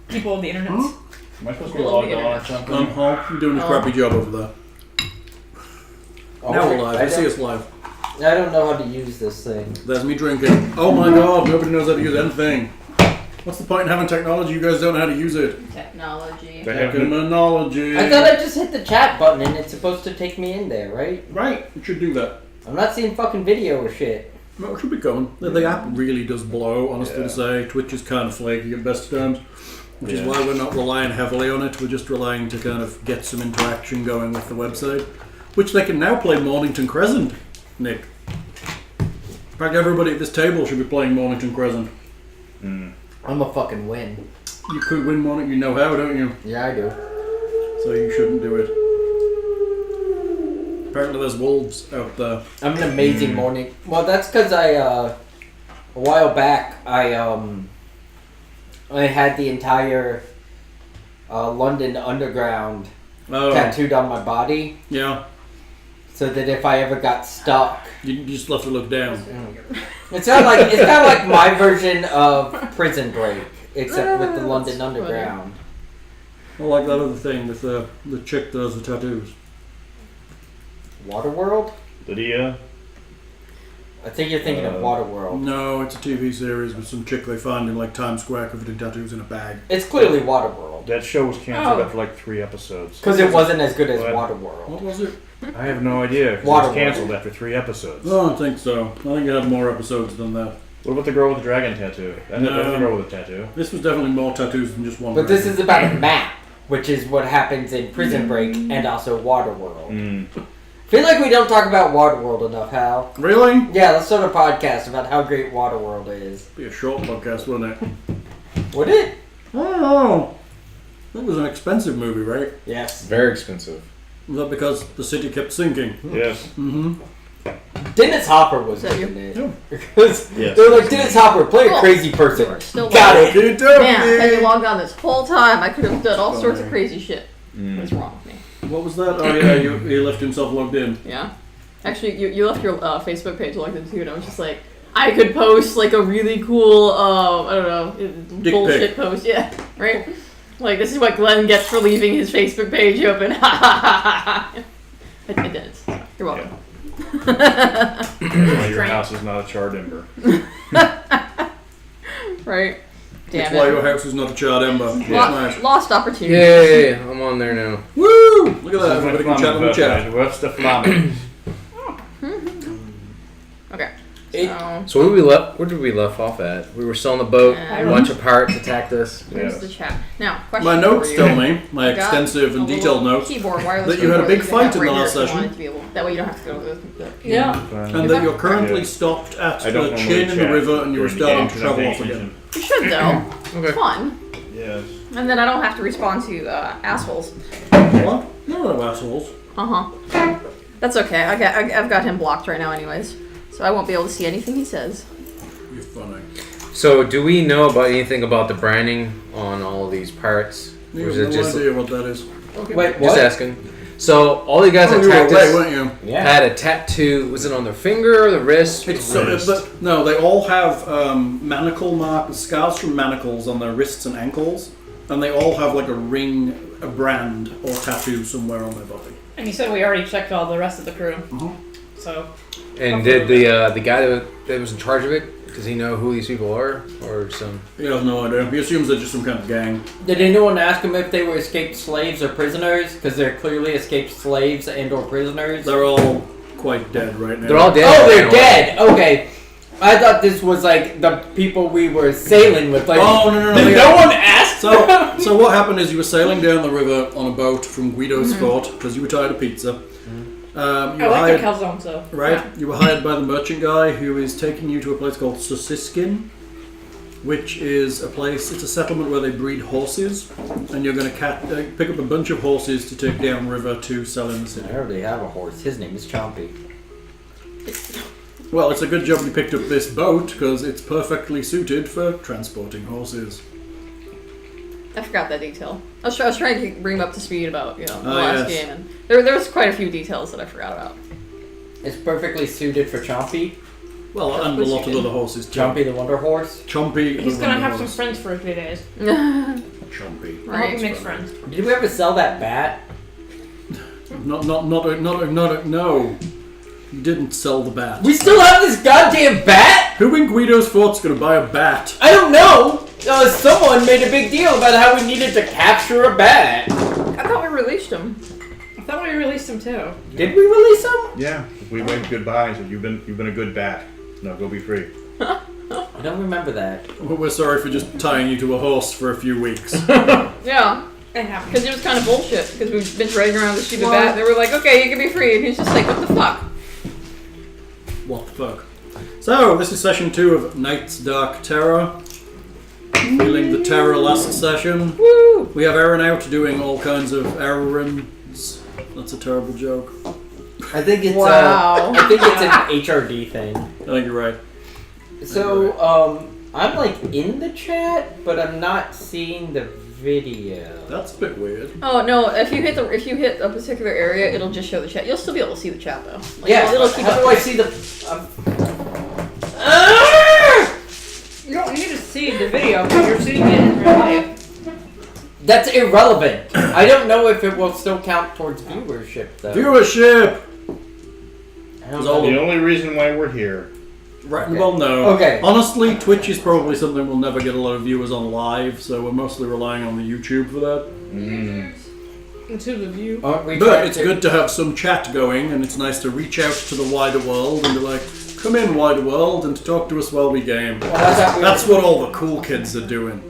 People on the internet. Am I supposed to be logged on or something? You're doing a crappy job over there. Now we're live. I see us live. I don't know how to use this thing. There's me drinking. Oh my god, nobody knows how to use anything. What's the point in having technology? You guys don't know how to use it. Technology. Technology. I thought I just hit the chat button and it's supposed to take me in there, right? Right, it should do that. I'm not seeing fucking video or shit. No, it should be coming. The app really does blow, honestly to say. Twitch is kind of flaky at best times. Which is why we're not relying heavily on it. We're just relying to kind of get some interaction going with the website. Which they can now play Mornington Crescent, Nick. In fact, everybody at this table should be playing Mornington Crescent. I'm a fucking win. You could win Mornington, you know how, don't you? Yeah, I do. So you shouldn't do it. Apparently there's wolves out there. I'm an amazing morning. Well, that's because I, a while back, I had the entire London Underground tattooed on my body. Yeah. So that if I ever got stuck, You just have to look down. it's kind of like my version of Prison Break, except with the London Underground. I like that other thing with the chick that does the tattoos. Waterworld? Lydia? I think you're thinking of Waterworld. No, it's a TV series with some chick they find in like Times Square covered in tattoos in a bag. It's clearly Waterworld. That show was canceled after like 3 episodes. Because it wasn't as good as What? Waterworld. What was it? I have no idea. 'Cause it Waterworld. was canceled after 3 episodes. No, I don't think so. I think it had more episodes than that. What about the girl with the dragon tattoo? That's the girl with the tattoo. This was definitely more tattoos than just one. But this is about a map, which is what happens in Prison Break and also Waterworld. I feel like we don't talk about Waterworld enough, Hal. Really? Yeah, let's start a podcast about how great Waterworld is. Be a short podcast, wouldn't it? Would it? I don't know. That was an expensive movie, right? Yes. Very expensive. Was that because the city kept sinking? Yes. Mm-hmm. Dennis Hopper was Is that in it. Yeah. Because Yes. they were like, Dennis Hopper, play a crazy person. You're still Got alive. it. Man, had you logged on this whole time, I could have done all sorts of crazy shit. What's wrong with me? What was that? Oh yeah, he left himself logged in. Yeah. Actually, you left your Facebook page logged in too, and I was just like, I could post like a really cool, I don't know, Dick bullshit pic. post. Yeah, right? Like, this is what Glen gets for leaving his Facebook page open. I did it. You're welcome. That's why your house is not a charred ember. Right? That's Damn why it. your house is not a charred ember. Nice. Lost opportunity. Yay! I'm on there now. Woo! Look at that. This is my Everybody can chat in the chat. flammable. What's the flammable? Okay. So where did we left off at? We were still on the boat. A bunch of pirates attacked us. Where's the chat? Now, question My notes for you. tell me, my I got extensive a and little detailed notes, keyboard, wireless that you had a keyboard big you fight can in the have last right here if you session. wanted to be able- That way you don't have to go to the... and that you're currently stopped at I don't the normally chin in the chat river and you're during the starting game to 'cause I'm travel off paying again. You should, though. Okay. It's fun. Yes. And then I don't have to respond to assholes. What? No assholes. Uh-huh. That's okay. I've got him blocked right now anyways. So I won't be able to see anything he says. You're funny. So do we know about anything about the branding on all of these pirates? You Or is have it no just idea what that is. Wait, what? just asking? So all the guys Oh, that you were attacked away, us weren't you? Yeah. had a tattoo. Was it on their finger or the wrist? No, they all have manacle marks, scars from manacles on their wrists and ankles, and they all have like a ring, a brand, or tattoo somewhere on their body. And you said we already checked all the rest of the crew. So. And did the guy that was in charge of it? Does he know who these people are, or some? He has no idea. He assumes they're just some kind of gang. Did anyone ask them if they were escaped slaves or prisoners? Because they're clearly escaped slaves and or prisoners. They're all quite dead right now. They're all dead. Oh, they're dead! Okay. I thought this was like the people we were sailing with. Like, Oh, no. Did no one ask? So what happened is you were sailing down the river on a boat from Guido's fort because you were tired of pizza. You I were like hired, the calzone, so. right? Yeah. You were hired by the merchant guy who is taking you to a place called Sukiskyn, which is a place. It's a settlement where they breed horses, and you're going to pick up a bunch of horses to take down river to sell in the city. I already have a horse. His name is Chompy. Well, it's a good job you picked up this boat because it's perfectly suited for transporting horses. I forgot that detail. I was trying to bring him up to speed about, the Oh, last yes. game, and there was quite a few details that I forgot about. It's perfectly suited for Chompy. Well, and a lot of other horses too. Chompy the Wonder Horse. Chompy. He's the gonna Wonder have some Horse. friends for a few days. Chompy. I hope he makes friends. Did we ever sell that bat? No. You didn't sell the bat. We still have this goddamn bat? Who in Guido's fort's gonna buy a bat? I don't know. Someone made a big deal about how we needed to capture a bat. I thought we released him. I thought we released him too. Did we release him? Yeah, we waved goodbye. So you've been a good bat. Now go be free. I don't remember that. We're sorry for just tying you to a horse for a few weeks. Yeah. It happened. Because it was kind of bullshit. Because we've been dragging around the stupid bat. They were like, okay, you can be free. And he's just like, what the fuck? What the fuck? So, this is session 2 of Night's Dark Terror. Feeling the terror last session. Woo! We have Erin out doing all kinds of errands. That's a terrible joke. I think it's Wow. I think it's an HRD thing. I think you're right. So, I'm like in the chat, but I'm not seeing the video. That's a bit weird. Oh no! If you hit a particular area, it'll just show the chat. You'll still be able to see the chat though. Like, Yeah, it'll keep how up do I to- see the... You don't need to see the video because you're seeing it in real life. That's irrelevant. I don't know if it will still count towards viewership, though. Viewership! I don't all know. The only reason why we're here. Right, Okay. well, no. Okay. Honestly, Twitch is probably something we'll never get a lot of viewers on live, so we're mostly relying on the YouTube for that. Into the view. Aren't we But trying it's to- good to have some chat going, and it's nice to reach out to the wider world and be like, come in, wider world, and to talk to us while we game. Well, I thought we That's were, what all the cool kids are doing.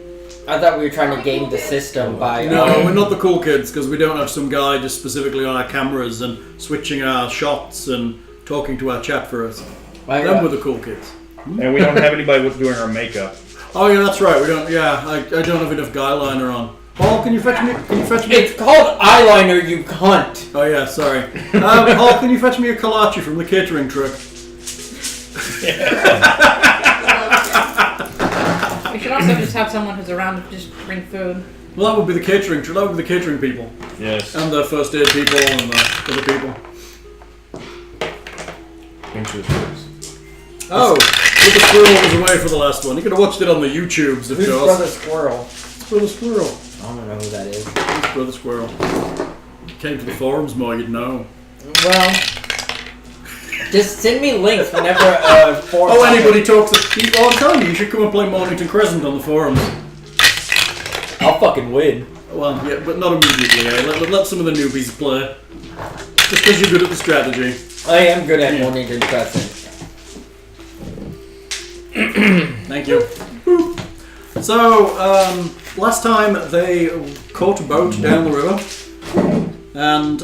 I thought we were trying to game the system by... No, we're not the cool kids, because we don't have some guy just specifically on our cameras and switching our shots and talking to our chat for us. Them were the cool kids. And we don't have anybody who's doing our makeup. Oh yeah, that's right. We don't. Yeah, I don't have enough guy liner on. Paul, can you fetch me? Can you fetch me? It's called eyeliner, you cunt! Oh yeah, sorry. Paul, can you fetch me a kolache from the catering truck? We should also just have someone who's around to just bring food. Well, that would be the catering. That would be the catering people Yes. and the first aid people and the other people. Into the first. Oh, but the squirrel was away for the last one. You could have watched it on the YouTubes, of Who's course. Brother Squirrel? It's Brother Squirrel. I don't know who that is. It's Brother Squirrel. Came to the forums more, you'd know. Well, just send me links whenever forum. Oh, anybody talks. Oh, I'm telling you, you should come and play Mornington Crescent on the forums. I'll fucking win. Well, yeah, but not immediately. Eh? Let some of the newbies play. Just because you're good at the strategy. I am good at Yeah. Mornington Crescent. Thank you. So, last time they caught a boat down the river, and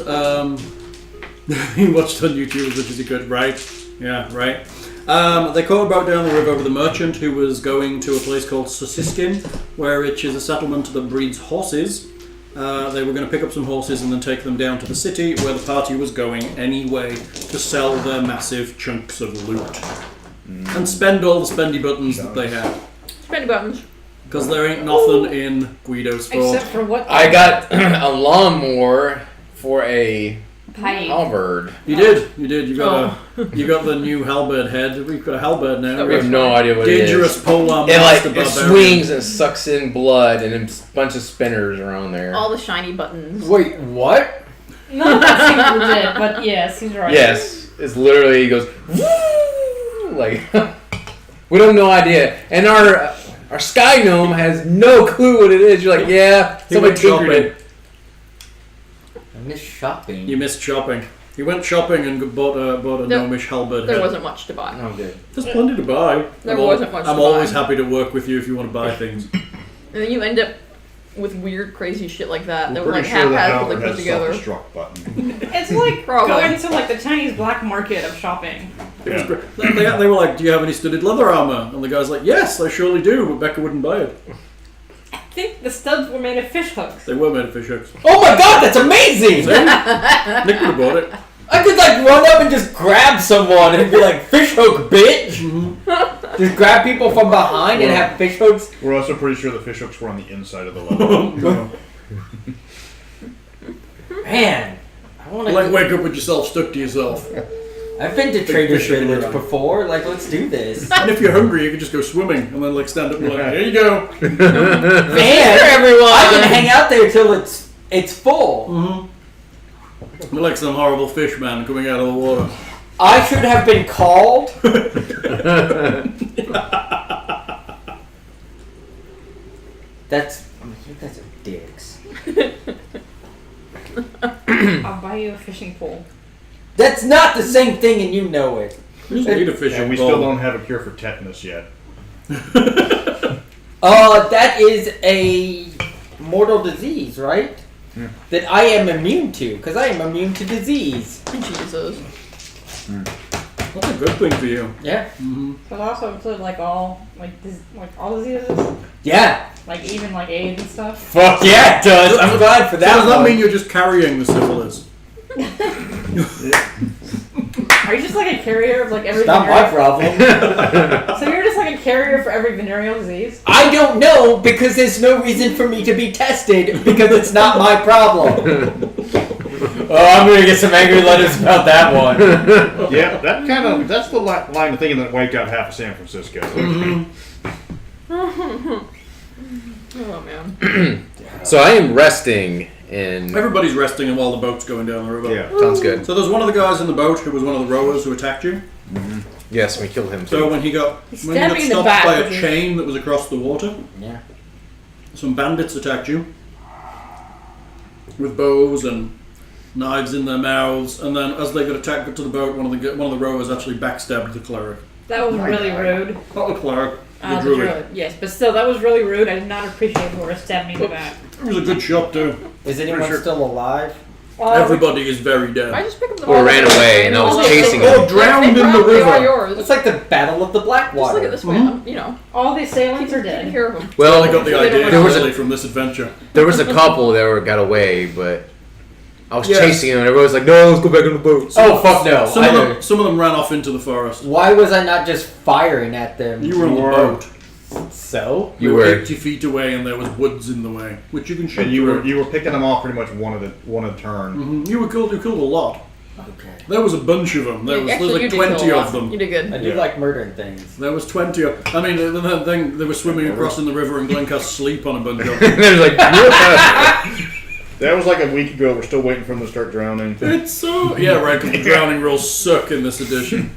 you watched on YouTube as much as you could, right? Yeah, right. They caught a boat down the river with a merchant who was going to a place called Sukiskyn, which is a settlement that breeds horses. They were going to pick up some horses and then take them down to the city, where the party was going anyway, to sell their massive chunks of loot. And spend all the spendy buttons that they had. Spendy buttons. Because there ain't nothing in Guido's fort. Except for what? I got a lawnmower for a Pie. halberd. You did. You got you got the new halberd head. We've got a halberd now. We have no idea what Dangerous it is. polearm It master it barbarian. swings and sucks in blood and a bunch of spinners around there. All the shiny buttons. Wait, what? None of that seems legit, but yeah, it seems right. Yes, it's literally it goes woo, like we don't have no idea, and our sky gnome has no clue what it is. You're like, yeah, He somebody went tinkered shopping. it. I miss shopping. You missed shopping. He went shopping and bought a gnomish halberd There head. wasn't much to buy. Oh, good. There's plenty to buy. There wasn't much to I'm always buy. happy to work with you if you want to buy things. And then you end up with weird, crazy shit like that. That I'm were like pretty sure the haphazardly halberd put has a together. self-destruct button. It's like Probably. going to like the Chinese black market of shopping. It was great. They were like, "Do you have any studded leather armor?" And the guy's like, "Yes, I surely do," but Becca wouldn't buy it. I think the studs were made of fish hooks. They were made of fish hooks. Oh my god, that's amazing! Nick would have bought it. I could like run up and just grab someone and be like, fish hook, bitch! Just grab people from behind and have fish hooks. We're also pretty sure the fish hooks were on the inside of the leather. Man, I want to. Like, wake up with yourself stuck to yourself. I've been to Big Trader's fish in the Village run. before. Like, let's do this. And if you're hungry, you can just go swimming and then like stand up and like, here you go. And everyone. I can hang out there till it's full. Mm-hmm. You're like some horrible fish man coming out of the water. I should have been called. You guys are dicks. I'll buy you a fishing pole. That's not the same thing, and you know it. You just need a fishing And we pole. still don't have a cure for tetanus yet. That is a mortal disease, right? That I am immune to, because I am immune to disease. Jesus. That's a good thing for you. Yeah. Mm-hmm. But also include like all all diseases, Yeah. like even like AIDS and stuff. Fuck yeah, it does. I'm glad for that. So does that one. mean you're just carrying the syphilis? Are you just like a carrier of like every? It's not my venereal- problem. So you're just like a carrier for every venereal disease. I don't know because there's no reason for me to be tested because it's not my problem. I'm gonna get some angry letters about that one. Yeah, that's the line of thinking that wiped out half of San Francisco. Oh man. So I am resting in. Everybody's resting while the boat's going down the river. Yeah. Sounds good. So there's one of the guys in the boat who was one of the rowers who attacked you. Yes, we killed him So too. when he got stabbed me in the stopped back by a with his- chain that was across the water, Yeah. some bandits attacked you with bows and knives in their mouths, and then as they got attacked to the boat, one of the rowers actually backstabbed the cleric. That was really rude. Not the cleric, the The druid. druid. Yes, but still, that was really rude. I did not appreciate whoever stabbed me in the back. It was a good shot too. Is anyone Pretty sure. still alive? Everybody is very I dead. just pick up the Or ran away, and I was chasing Oh, him. drowned in the They are river. yours. It's like the Battle of the Just look at Blackwater. this way. Mhm. You know, All the assailants are take dead. care of them. Well, Well, I got the So they don't idea run away. really from this adventure. there was a couple that got away, but I was Yes. chasing them, and everyone was like, "No, let's go back on the boat." Oh fuck no! Some of them ran off into the forest. Why was I not just firing at them? You were on the boat. So? You We were. 80 feet away, and there was woods in the way, which you can shoot. And you through. were picking them off pretty much one at a turn. You killed a lot. Okay. There was a bunch of them. There was Actually, like you did 20 kill a lot. of them. You did good. I do like murdering things. There was 20 of I mean, the thing, they were swimming across in the river, and Glen cast sleep on a bunch of them. And they're like, That was like a week ago. We're still waiting for them to start drowning. It's so... Yeah, right, because the drowning rules suck in this edition.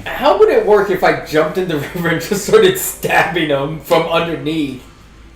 How would it work if I jumped in the river and just started stabbing them from underneath?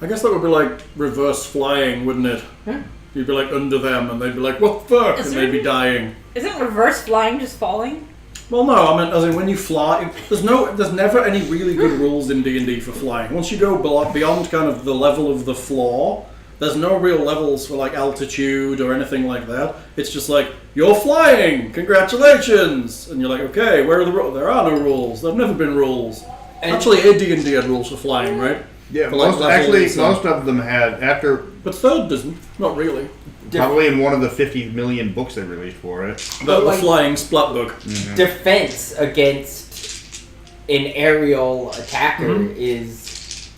I guess that would be like reverse flying, wouldn't it? Huh? You'd be like under them, and they'd be like, what the fuck? Is And there they'd be any- dying. Isn't reverse flying just falling? Well, no, I mean, as in when you fly, there's never any really good rules in D&D for flying. Once you go beyond kind of the level of the floor, there's no real levels for like altitude or anything like that. It's just like, you're flying, congratulations! And you're like, okay, where are the rules? There are no rules. There've never been rules. And- Actually, D&D had rules for flying, right? Yeah, For, like, levels, most of them had after But third doesn't. Not really. probably in one of the 50 million books they released for it. The like- flying splat book. Defense against an aerial attacker is,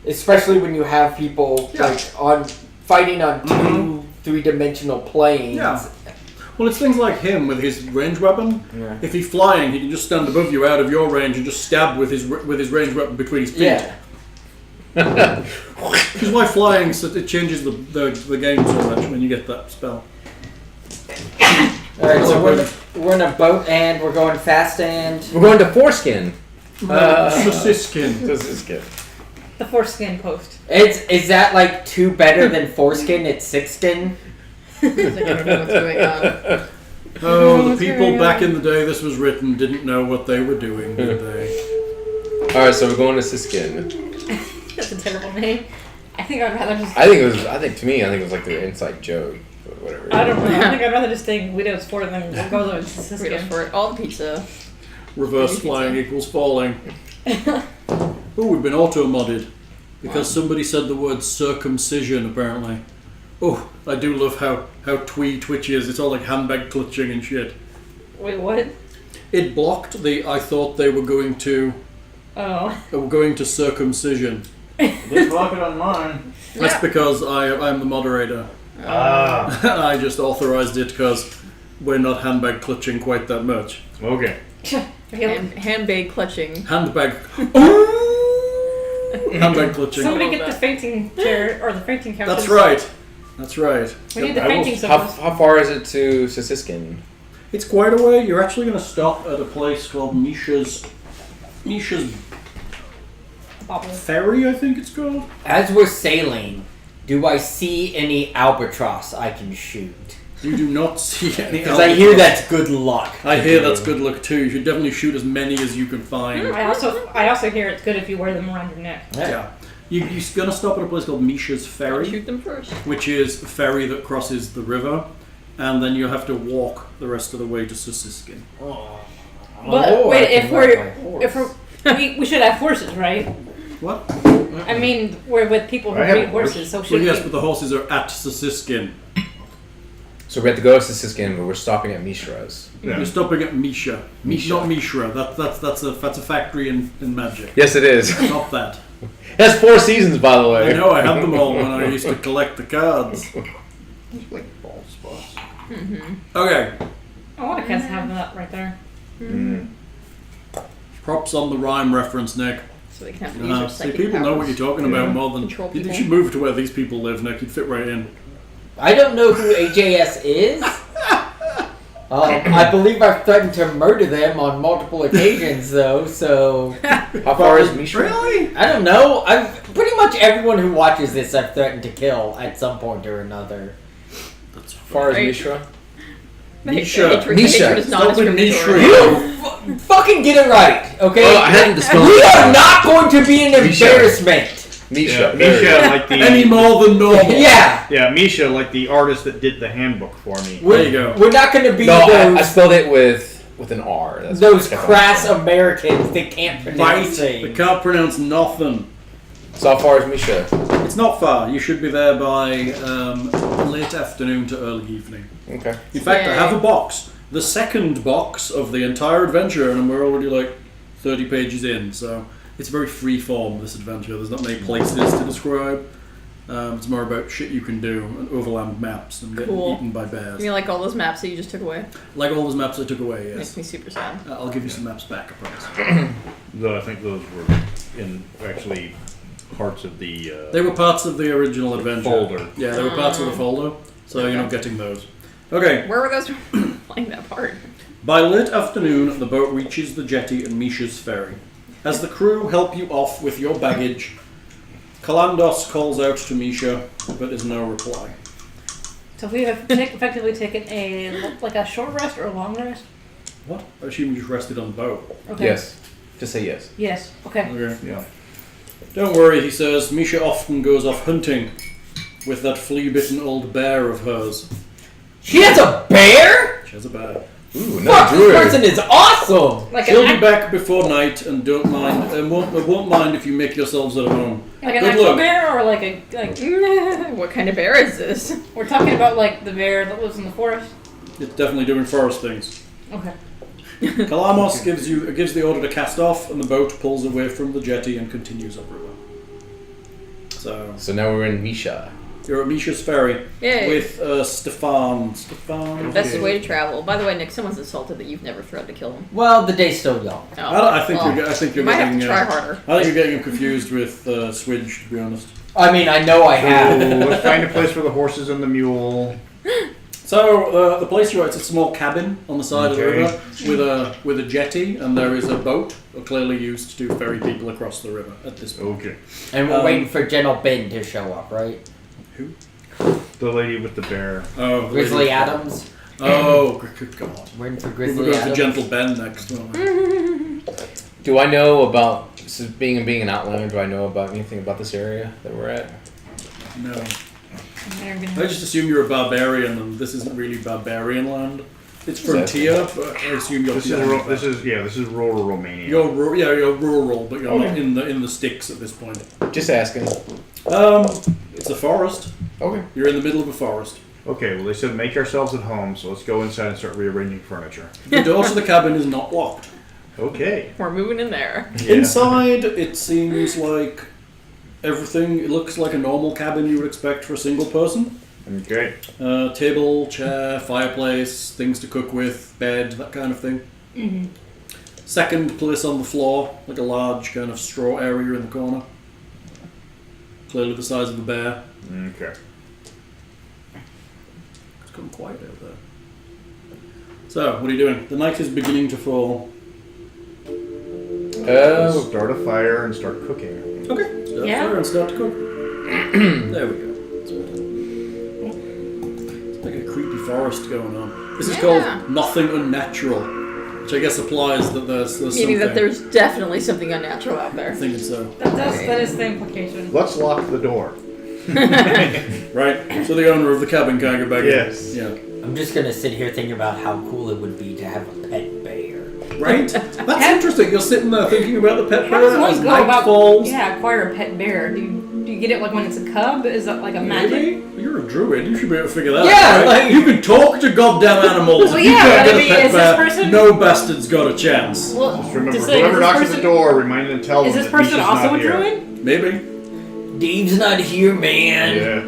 especially when you have people Yeah. like on fighting on two three-dimensional planes. Yeah. Well, it's things like him with his range weapon. Yeah. If he's flying, he can just stand above you out of your range and just stab with his range weapon between his feet. Yeah. Which is why flying, so it changes the game so much when you get that spell. All right, so we're in a boat and we're going fast and "We're going to Foreskin." Sukiskyn. This is good. The foreskin post. is that like 2 better than foreskin? It's 6skin. I don't know what's going on. Oh, the people back in the day this was written didn't know what they were doing, did they? All right, so we're going to Sukiskyn. That's a terrible name. I think I'd rather just. I think it was like the inside joke, but whatever. I don't know. I think I'd rather just take Guido's Fort than go to Read Sukiskyn. for it. All the pizza. Reverse flying equals falling. Oh, we've been auto-modded. Because somebody said the word circumcision, apparently. Oh, I do love how twee Twitch is. It's all like handbag clutching and shit. Wait, what? It blocked the I thought they were going to circumcision. Just block it on mine. That's because I'm the moderator. Ah. I just authorized it because we're not handbag clutching quite that much. Okay. Handbag clutching. Handbag. Handbag clutching. Somebody get the fainting chair or the fainting couch. That's right. That's right. We need the fainting How sofas. far is it to Sukiskyn? It's quite a way. You're actually going to stop at a place called Misha's Bobble. Ferry, I think it's called. As we're sailing, do I see any albatross I can shoot? You do not see any. Because I hear that's good luck. I hear that's good luck too. You should definitely shoot as many as you can find. I also hear it's good if you wear them around your neck. Yeah. You're going to stop at a place called Misha's Ferry, Shoot them first. which is a ferry that crosses the river, and then you'll have to walk the rest of the way to Sukiskyn. But wait, we should have horses, right? What? I mean, we're with people who I have breed a horse. horses, so Well, should yes, we? but the horses are at Sukiskyn. So we have to go to Sukiskyn, but we're stopping at Mishra's. Yeah. You're stopping at Misha. Misha. Not Mishra. That's a factory in magic. Yes, it is. Not that. That's 4 seasons, by the way. I know. I had them all when I used to collect the cards. It's like bald spots. Okay. I want to have that right there. Props on the rhyme reference, Nick. So they can have use their See, psychic people know what powers. you're talking about more than Control you people. should move to where these people live, Nick. You'd fit right in. I don't know who AJS is. I believe I've threatened to murder them on multiple occasions, though, so... How far is Mishra? Really? I don't know. Pretty much everyone who watches this I've threatened to kill at some point or another. That's How far is Right. Mishra? Misha. Hatred Misha. is Stop with non-discriminatory. Misha. You fucking get it right, okay? Oh, I hadn't dispelled We it. are not going to be an Misha. embarrassment. Misha. Misha, like the Any more than normal. Yeah. Yeah, Misha, like the artist that did the handbook for me. There you go. We're not going to be No, I those, spelled it with an R. That's those what I crass thought. Americans that can't Right. pronounce They things. can't pronounce nothing. So how far is Misha? It's not far. You should be there by late afternoon to early evening. Okay. In fact, I Yay. have a box. The second box of the entire adventure, and we're already like 30 pages in, so it's very free form, this adventure. There's not many places to describe. It's more about shit you can do and overland maps and getting Cool. eaten by bears. You mean like all those maps that you just took away? Like all those maps I took away, yes. Makes me super sad. I'll give you some maps back, I promise. Though I think those were in actually parts of the They were parts of the original adventure. folder. Yeah, they were parts of the folder, so you're not getting those. Okay, Where were those playing that part? by late afternoon, the boat reaches the jetty and Misha's ferry. As the crew help you off with your baggage, Kalandos calls out to Misha, but is no reply. So we have effectively taken a short rest or a long rest? What? I assume you just rested on the boat. Okay. Yes. Just say yes. Yes. Okay. Okay. Yeah. Don't worry, he says, Misha often goes off hunting with that flea-bitten old bear of hers. She has a bear? She has a bear. Ooh, no Fuck, this druid. person is awesome! Like She'll an be back before night and don't mind and won't mind if you make yourselves at home. like an Good actual luck. bear or like What kind of bear is this? we're talking about like the bear that lives in the forest. It's definitely doing forest things. Okay. Kalamos gives the order to cast off, and the boat pulls away from the jetty and continues upriver. So So now we're in Misha. you're at Misha's ferry Yay. with Stefan. Stefan. Best way to travel. By the way, Nick, someone's insulted that you've never threatened to kill him. Well, the day's still young. Oh, I think well, you're you might getting. have to try harder. I think you're getting him confused with Swidge, to be honest. I mean, I know I have. Let's find a place for the horses and the mule. So the place you're at, it's a small cabin on the side of the Okay. river with a jetty, and there is a boat clearly used to ferry people across the river at this point. Okay. And we're waiting for General Ben to show up, right? The lady with the bear. Oh, the Grizzly lady- Adams. Oh, good God. Waiting for We'll Grizzly go to Adams. Gentle Ben next. won't we? Do I know about being an outlander? Do I know about anything about this area that we're at? No. They're I gonna- just assume you're a barbarian, and this isn't really barbarian land. It's frontier, but I assume you're. This is rural Romania. You're rural, but you're not in the sticks at this point. Just asking. It's a forest. Okay. You're in the middle of a forest. Okay, well they said make ourselves at home, so let's go inside and start rearranging furniture. The door to the cabin is not locked. Okay. We're moving in there. Yeah. Inside, it seems like everything. It looks like a normal cabin you would expect for a single person. Okay. Table, chair, fireplace, things to cook with, bed, that kind of thing. Mm-hmm. Second place on the floor, like a large kind of straw area in the corner. Clearly the size of a bear. Okay. It's gotten quiet out there. So, what are you doing? The night is beginning to fall. Start a fire and start cooking. Okay. Start Yeah. fire and start to cook. There we go. It's like a creepy forest going on. This is called Nothing Unnatural, which I guess applies that there's Meaning something. that there's definitely something unnatural out I'm there. thinking so. That is the implication. Let's lock the door. Right? So the owner of the cabin can't go back Yes. in. Yeah. I'm just gonna sit here thinking about how cool it would be to have a pet bear. Right? That's interesting. You're sitting there thinking about the pet How does bear one as go night about falls. acquire a pet bear? Do you get it like when it's a cub? Is that like a magic? Maybe? You're a druid. You should be able to figure that Yeah, out. Right? like- You can talk to goddamn animals. Well, If you yeah, can't but get I a mean, pet is this bear, person- no bastard's got a chance. Well, Just remember, to say, whoever is knocks this at the person- door, remind them and tell Is them this that person Misha's also not a here. druid? Maybe. Dee's not here, man. Yeah.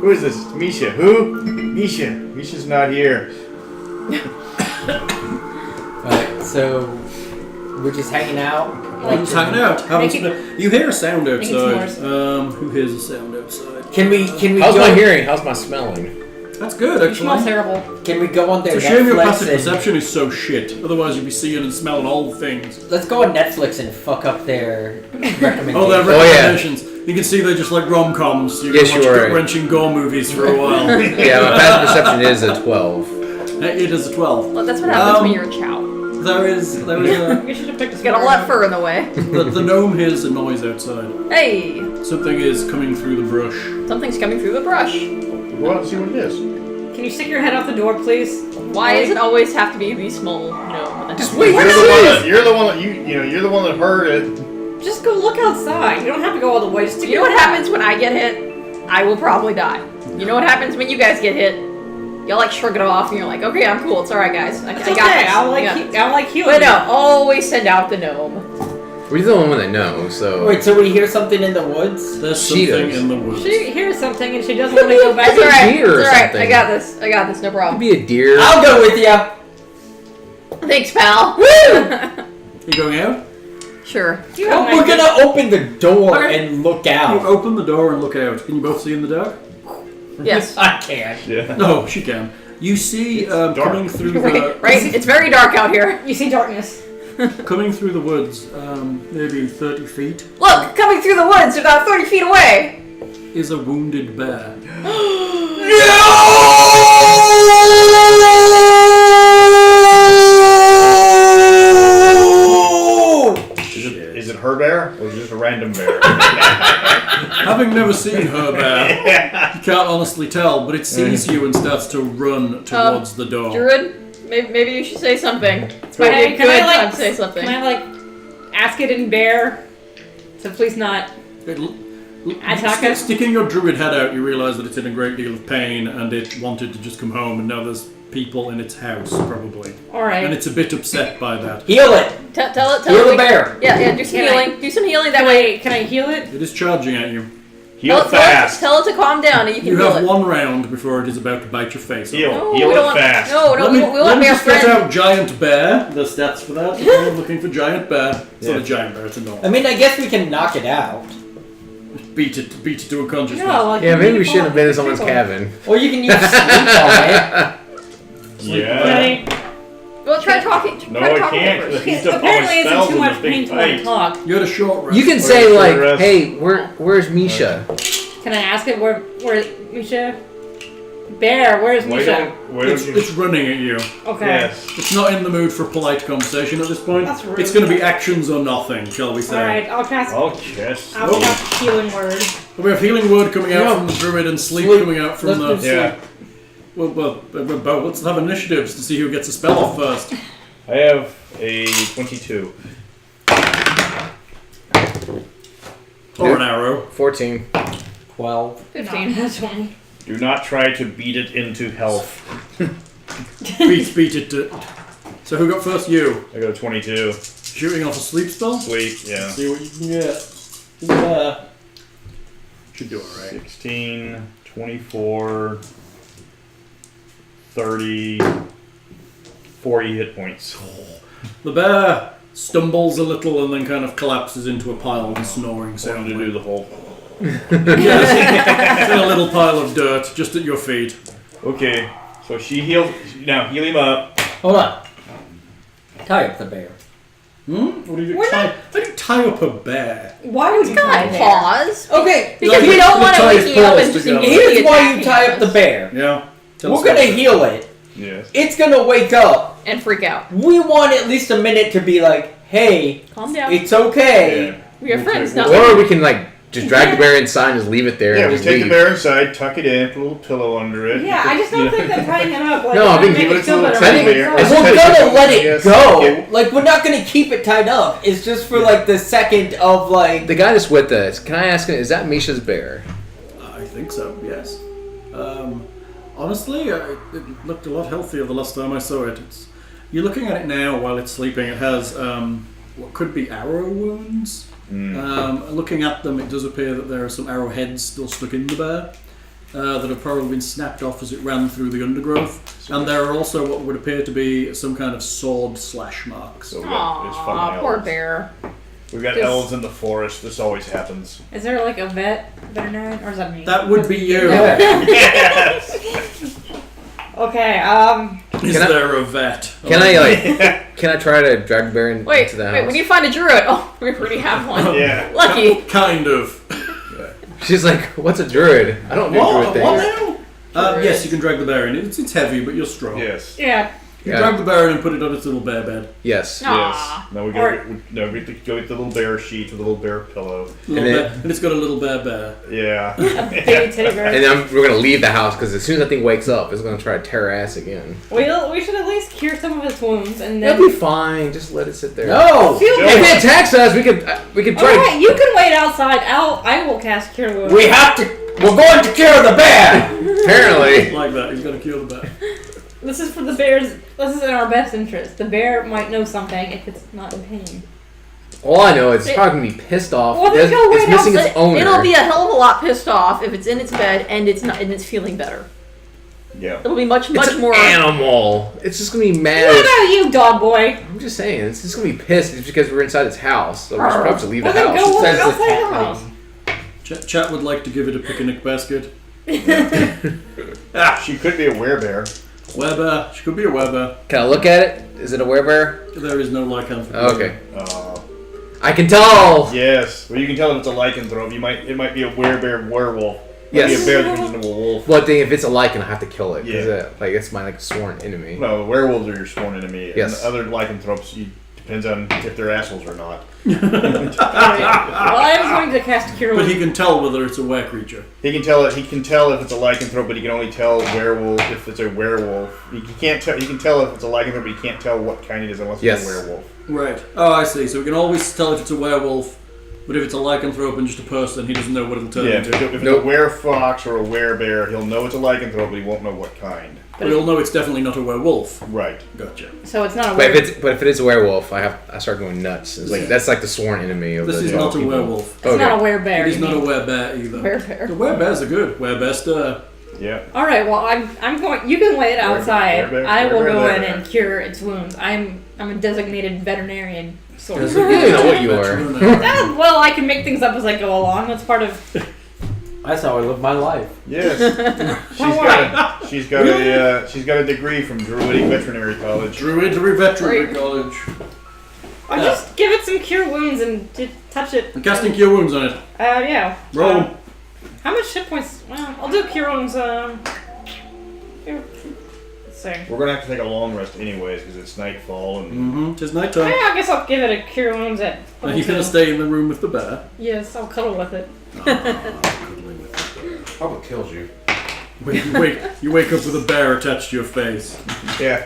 Who is this? Misha. Who? Misha. Misha's not here. Alright, so we're just hanging out. I'm just hanging out. You hear a sound Making outside. s'mores. Who hears a sound outside? Can we How's go? my hearing? How's my smelling? That's good, It smells actually. terrible. Can we go on their It's a shame your Netflix passive and perception is so shit. Otherwise, you'd be seeing and smelling all the things. let's go on Netflix and fuck up their recommendations? Oh, their Oh, yeah. recommendations. You can see they're just like rom-coms. You can Yes, watch you are. gut-wrenching gore movies for a while. Yeah, my passive perception is a 12. It is a 12. Well, that's what happens when you're a chow. There is a... You should have picked a Got all that fur in the way. the gnome hears a noise outside. Hey, Something is coming through the brush. something's coming through the brush. Go out and see what it is. Can you stick your head out the door, please? Why does it always have to be the small gnome? Just wait. You're the one that you're the one that heard it. Just go look outside. You don't have to go all the way. Just stick You know your what head happens when I get hit? I will probably die. You know what happens when you guys get hit? Y'all like shrug it off and you're like, okay, I'm cool. It's alright, guys. I It's got okay. this. I'll like healing. But no, always send out the gnome. We're the only one that knows, so. Wait, so we hear something in the woods? There's She something does. in the woods. She hears something and she doesn't want to go back. It's alright. deer or It's alright. something. I got this. I got this. No Could problem. be a deer. I'll go with you. Thanks, pal. You going out? Sure. You have We're magic. gonna open the door Okay. and look You out. open the door and look out. Can you both see in the dark? Yes. I can't. Yeah. No, she can. You see dark. coming through the Right? It's very dark out here. You see darkness. coming through the woods, maybe 30 feet, Look, coming through the woods about 30 feet away. is a wounded bear. Is it her bear or is it just a random bear? Having never seen her bear, you can't honestly tell, but it sees you and starts to run towards the door. Druid, maybe you should say something. It's might Hey, be a can good I, like, time to say something. Can I ask it in bear to please not attack us? Sticking your druid head out, you realise that it's in a great deal of pain and it wanted to just come home, and now there's people in its house, probably. Alright. And it's a bit upset by that. Heal it. Tell it. Heal it. the bear. Yeah, do some Can I- healing. Do some healing that way. Can I heal it? It is charging at you. Heal fast. Tell it to calm down and you can You heal have it. one round before it is about to bite your face off. Heal. No, Heal we it don't want, fast. No, Let we me want bear just get friend. out giant bear. The stats for that. We're looking for giant bear. It's not a giant bear. It's a I normal. mean, I guess we can knock it out. Beat it to unconsciousness. No, like Yeah, you maybe need we to shouldn't have been in fall- someone's cabin. Or you can use sleep on it. Yeah. Well, try talking. No, try I talking can't. first. He's the Apparently, it's in spells too in much this big pain to let it fight. talk. You had a short rest. You can Wait, say short like, rest. "Hey, where's Misha?" Can I ask it where Misha? Bear, where's Why Misha? don't It's you? running at you. Okay. Yes. It's not in the mood for polite conversation at this point. That's rude. It's going to be actions or nothing, shall we say. Alright, I'll cast. Oh, yes. I'll cast healing word. We have healing word coming out No. from the druid and sleep, Sleep. coming out from Let's the. do Yeah. Well, let's have initiatives to see who gets a spell off first. I have a 22. Or an arrow. 14. 12. 15. That's one. Do not try to beat it into health. Beat it to. So who got first? You. I got a 22. Shooting off a sleep spell? Sleep, yeah. See what you can get. Yeah. Should do alright. 16, 24, 30, 40 hit points. The bear stumbles a little and then kind of collapses into a pile of snoring Wanted sound. to do the whole. Yes. In a little pile of dirt just at your feet. Okay, so she heals. Now heal him up. Hold on. Tie up the bear. What do you do? We're How do you tie up a bear? Why would you tie God, there? pause. Okay, Because No, we don't want to tie his wake you up paws and just together. immediately here's why you attacking tie up the us bear. Yeah. Tell us We're gonna about it. heal it. Yes. It's gonna wake up. and freak out. We want at least a minute to be like, hey, Calm down. it's okay. Yeah. We are friends now. Or we can like just drag the bear inside and just leave it there. Yeah, and we just take leave. the bear inside, tuck it in, put a little pillow under it. Yeah, I just don't think that tying him up like No, I think make he it looks feel a little better. teddy when bear. it's It's over. We're Yes. gonna let it Yes. go. Okay. Like, we're not gonna keep it tied up. It's just for like the second of like. The guy that's with us, can I ask him, is that Misha's bear? I think so, yes. Honestly, it looked a lot healthier the last time I saw it. You're looking at it now while it's sleeping. It has what could be arrow wounds. Looking at them, it does appear that there are some arrowheads still stuck in the bear that have probably been snapped off as it ran through the undergrowth. And there are also what would appear to be some kind of sword slash marks. So we got, it's fucking Aw, poor elves. bear. We've got Just- elves in the forest. This always happens. Is there like a veterinarian, or is that me? That would be you. Okay. Is Can I- there a vet? Can I like? Can I try to drag the bear into Wait, the house? we need to find a druid. Oh, we already have one. Yeah. Lucky. Kind of. She's like, what's a druid? I don't do druid things. Yes, you can drag the bear in. It's heavy, but you're strong. Yes. Yeah. You Yeah. drag the bear in and put it on its little bear bed. Yes. Aw. Yes. Now we Or- we have to go get the little bear sheet with the little bear pillow. Little And bear, it- and it's got a little bear. Yeah. Baby teddy bear. And then we're gonna leave the house because as soon as that thing wakes up, it's gonna try to tear our ass again. We should at least cure some of its wounds and then. It'll be fine. Just let it sit there. No! Feel Don't- If it attacks us, we could try. Alright, you can wait outside. I will cast cure wounds. We have to. We're going to cure the bear! Apparently. Like that, he's got to kill the bear. This is for the bear's. This is in our best interest. The bear might know something if it's not in pain. All I know is it's probably gonna be pissed off. Well, then go It's wait missing outside. its owner. It'll be a hell of a lot pissed off if it's in its bed and it's not and it's feeling better. Yeah. It'll be much It's an more. animal. It's just gonna be mad. What about you, dog boy? I'm just saying, it's just gonna be pissed just because we're inside its house. So we're just probably to leave Well, the then house. go Says the outside the cat house. lady. Chat would like to give it a picnic basket. She could be a werebear. Werebear. She could be a werebear. Can I look at it? Is it a werebear? There is no lycanthropy. Okay. I can tell. Yes. Well, you can tell if it's a lycanthrope. It might be a werebear werewolf. Might Yes. be a bear that turns into a wolf. Well, if it's a lichen, I have to kill it. 'Cause Yeah. it's my sworn enemy. No, the werewolves are your sworn enemy. Yes. And the other lycanthropes, depends on if they're assholes or not. Well, I was going to cast cure But he wounds. can tell whether it's a were creature. He can tell it. He can tell if it's a lycanthrope, but he can only tell werewolf if it's a werewolf. He can't tell. He can tell if it's a lycanthrope, but he can't tell what kind it is unless Yes. it's a werewolf. Right. Oh, I see. So we can always tell if it's a werewolf, but if it's a lycanthrope and just a person, he doesn't know what it'll turn Yeah. If into. it's a Nope. werefox or a werebear, he'll know it's a lycanthrope, but he won't know what kind. But he'll know it's definitely not a werewolf. Right. Gotcha. So it's not a But weird. if it is a werewolf, I start going nuts. It's like that's like the sworn enemy of This the is not a people. werewolf. It's not a werebear. It is you not a mean. werebear either. Werebear. The werebears are good. Werebear stir. Yeah. All right. Well, I'm going. You can wait outside. Werebear, I will go werebear in there. and cure its wounds. I'm a designated veterinarian. Sort There's of. a- You don't know what you are. Veterinarian. Well, I can make things up as I go along. That's part of. That's how I live my life. Yes. She's got a degree from Druidic Veterinary College. Druid Veterinary Great. College. I just give it some cure wounds and touch it. I'm casting cure wounds on it. Yeah. Roll. How much hit points? Well, I'll do cure wounds. Here. Let's see. We're gonna have to take a long rest anyways because it's nightfall and Mm-hmm. Tis night Yeah, time. I guess I'll give it a cure wounds at. Are you level gonna 2. stay in the room with the bear? Yes, I'll cuddle with it. Cuddling with the bear. Probably kills you. You wake up with a bear attached to your face. yeah.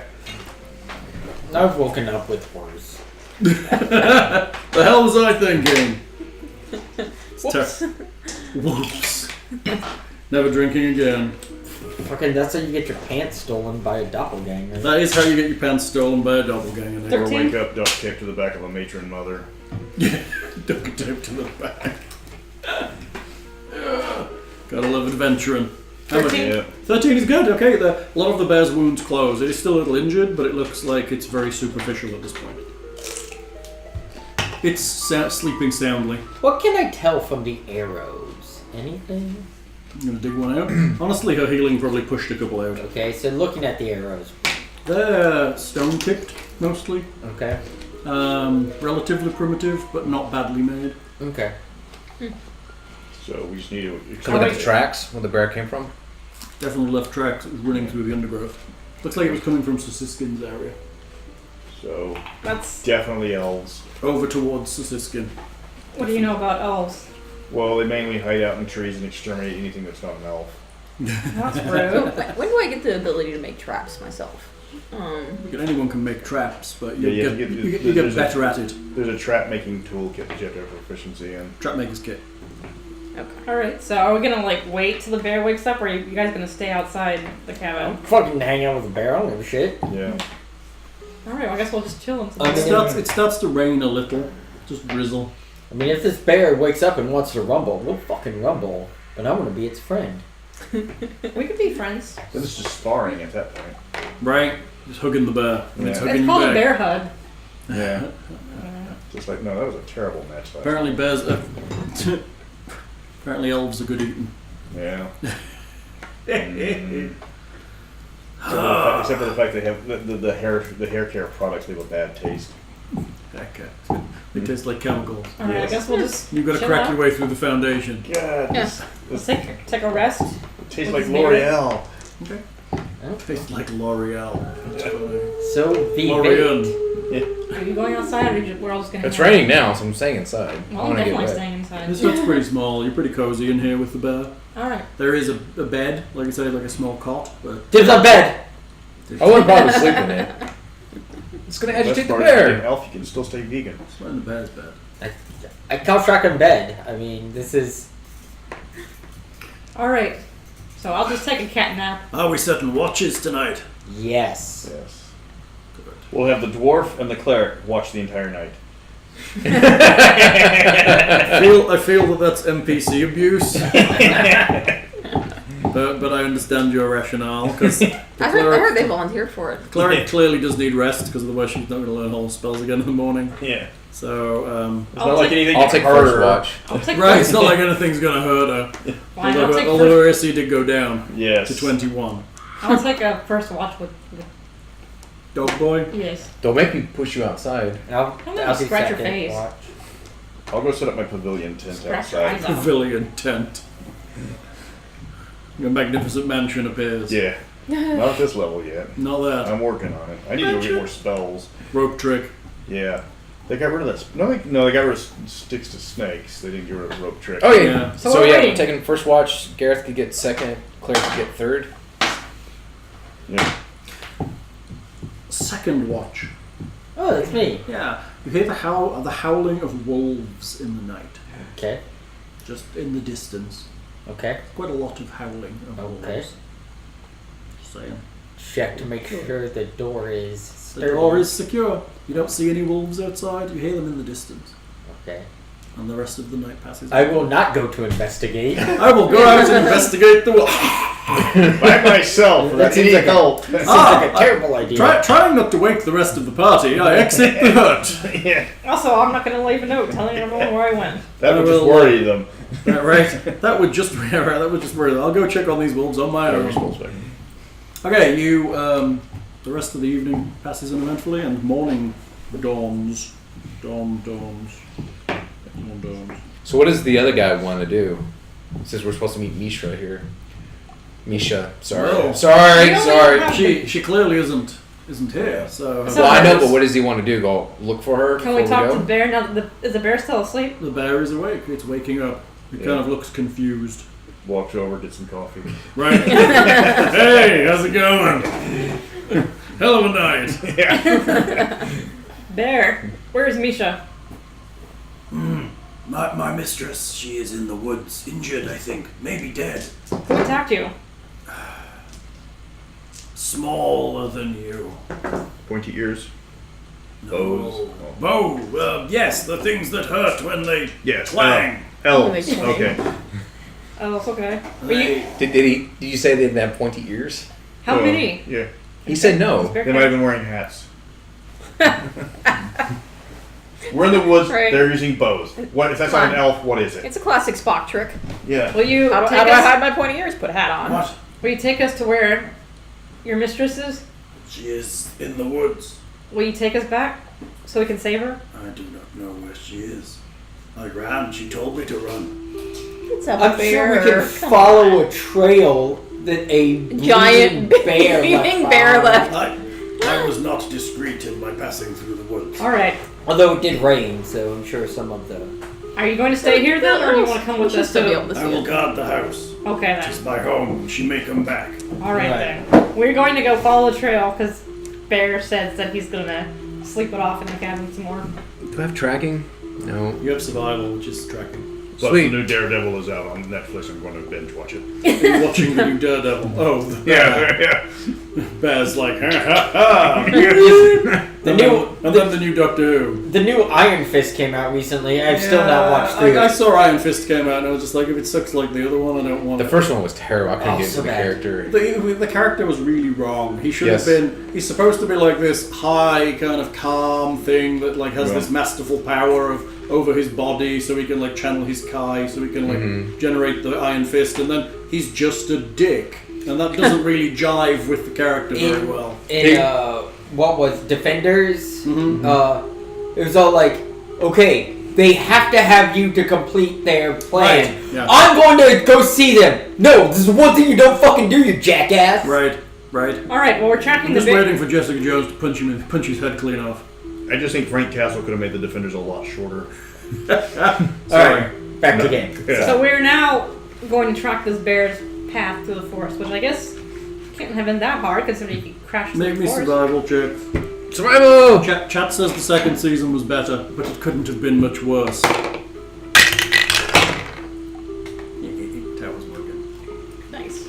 I've woken up with worse. The hell was I thinking? Whoops. Never drinking again. Fucking, that's how you get your pants stolen by a doppelganger. That is how you get your pants stolen by a doppelganger. Nick. Or 13? wake up duct tape to the back of a matron mother. Duct tape to the back. adventuring. How much? 13? Yeah. 13 is good. Okay, a lot of the bear's wounds close. It is still a little injured, but it looks like it's very superficial at this point. It's sleeping soundly. What can I tell from the arrows? Anything? I'm gonna dig one out. Honestly, her healing probably pushed a couple out. Okay, so looking at the arrows. They're stone tipped mostly. Okay. Relatively primitive, but not badly made. Okay. So we just need to. Can we look at the tracks where the bear came from? Definitely left tracks. It was running through the undergrowth. Looks like it was coming from Sukiskyn's area. So That's. definitely elves. Over towards Sukiskyn. What do you know about elves? Well, they mainly hide out in trees and exterminate anything that's not an elf. That's So, rude. when do I get the ability to make traps myself? Anyone can make traps, but Yeah, you get there's better at it. There's a trap making toolkit that you have to have proficiency in. Trap maker's kit. Okay. Alright, so are we gonna like wait till the bear wakes up, or are you guys gonna stay outside the cabin? Fucking hang out with the bear, I don't give a shit. Yeah. Alright, well, I guess we'll just chill until I mean- It starts to rain a little. Just drizzle. I mean, if this bear wakes up and wants to rumble, we'll fucking rumble. But I want to be its friend. we could be friends. Then it's just sparring at that point. Right? Just hugging the bear. And it's Yeah. hugging It's you called a back. bear hug. Yeah. Just like, no, that was a terrible match last Apparently bears apparently elves are good eating. Yeah. Except for the fact they have the hair care products, they have a bad taste. Okay. They taste like chemicals. Alright, Yes. I guess we'll just You've got to chill crack out. your way through the foundation. God, Yes. We'll take a rest. it tastes With like this beer. L'Oreal. Okay. Tastes like L'Oreal. That's funny. So, the L'Oreal. Are you going outside, or we're all just gonna It's hang out? raining now, so I'm staying inside. Well, I I'm want to get definitely wet. staying inside. This hut's pretty small. You're pretty cozy in here with the bear. Alright. There is a bed, like I said, like a small cot, but Dibs on bed! I wouldn't probably sleep in it. It's gonna Best agitate the part is being an bear. elf, you can still stay vegan. it's not in the bear's bed. I count track on bed. I mean, this is. Alright. So I'll just take a cat nap. Are we setting watches tonight? Yes. Yes. We'll have the dwarf and the cleric watch the entire night. I feel that that's NPC abuse. but I understand your rationale, because I heard they volunteered for it. Cleric clearly does need rest, because otherwise she's not going to learn all the spells again in the morning. Yeah. So, It's not like anything I'll gets take harder. first watch. I'll take right, it's not like anything's going to hurt her. Fine, I'll take Although first. her AC did go down Yes. to 21. I'll take a first watch with Dog boy? yes. Don't make me push you outside. I'll I'm gonna do scratch your second face. watch. I'll go set up my pavilion tent Scratch your outside. eyes out. Pavilion tent. Your magnificent mansion appears. Yeah. Not at this level yet. Not that. I'm working on it. I need to go get more spells. Rope trick. Yeah. They got rid of that. No, they got rid of sticks to snakes. They didn't get rid of rope trick. Oh yeah. Yeah. So So we're yeah, waiting. we're taking first watch. Gareth could get second. Cleric could get third. Yeah. Second watch. Oh, that's me. Yeah. You hear the howling of wolves in the night. Okay. Just in the distance. Okay. Quite a lot of howling of Okay. wolves. Just saying. Check to make sure the door is The sturdy. door is secure. You don't see any wolves outside. You hear them in the distance. Okay. And the rest of the night passes. I will not go to investigate. I will go out and investigate the wolves. By myself. That That's seems any like a- help. Seems like a terrible idea. Trying not to wake the rest of the party, I exit the hut. Yeah. Also, I'm not gonna leave a note telling everyone where I went. That would I just will, worry them. Right? That would just worry them. I'll go check on these wolves on my own. Okay, you. The rest of the evening passes uneventfully, and morning dawns. Dawn dawns. So what does the other guy want to do? Since we're supposed to meet Misha here. Misha, sorry. No. Sorry. She clearly isn't here. So, So- Well, I know, but what does he want to do? Go look for her Can before we talk go? to the bear now? Is the bear still asleep? the bear is awake. It's waking up. It kind of looks confused. Walks over, get some coffee. Right. Hey, how's it going? Hell of a night. Yeah. Bear, where's Misha? My mistress, she is in the woods, injured, I think. Maybe dead. Who attacked you? Smaller than you. Pointy ears. Bows. Bow. Yes, the things that hurt when they Yes. clang. Elves. Oh, Okay. Oh, it's okay. But you, Did you say they have pointy ears? how many? Yeah. He said no. They might have been wearing hats. We're in the woods. Right. They're using bows. What if that's not an elf? What is it? It's a classic Spock trick. Yeah. Will you How do take I us? hide my pointy ears? Put a hat on. What? Will you take us to where your mistress is? She is in the woods. Will you take us back so we can save her? I do not know where she is. I ran. She told me to run. It's a I'm bear. sure we can Come follow on. a trail that a Giant bleeding bear bleeding left bear behind. left. I was not discreet in my passing through the woods. All right. Although it did rain, so I'm sure some of the... Are you going to stay here then, or do you want to come with She'll us still be to? able to I see will it. guard the house. Okay It then. is my home. She may come back. All right, Right. then. We're going to go follow the trail because Bear says that he's gonna sleep it off in the cabin some more. Do I have tracking? No. You have survival, which is tracking. Plus, Sweet. the new Daredevil is out on Netflix. I'm going to binge watch it. Are you watching the new Daredevil? Oh, the bear. Yeah. Bear's like, ha ha ha. The new And then the new Doctor Who. the new Iron Fist came out recently. I've still not watched through I it. saw Iron Fist came out and I was just like, if it sucks like the other one, I don't want The it. first one was terrible. I couldn't Oh, get into so the bad. character. The character was really wrong. He should Yes. have been. He's supposed to be like this high, kind of calm thing that like has Yeah. this masterful power of over his body, so he can like channel his Kai, so he can like generate the Iron Fist, and then he's just a dick, and that doesn't really jive with the character very well. In what was Defenders? Mhm. It was all like, okay, they have to have you to complete their plan. Right, yeah. I'm going to go see them. No, this is one thing you don't fucking do, you jackass. Right, right. All right. Well, we're tracking I'm the just bear. waiting for Jessica Jones to punch his head clean off. I just think Frank Castle could have made the Defenders a lot shorter. Alright, back to game. Yeah. So we're now going to track this bear's path through the forest, which I guess can't have been that hard considering you could crash through Make the me forest. survival check. Survival! Chat says the second season was better, but it couldn't have been much worse. That was working. Nice.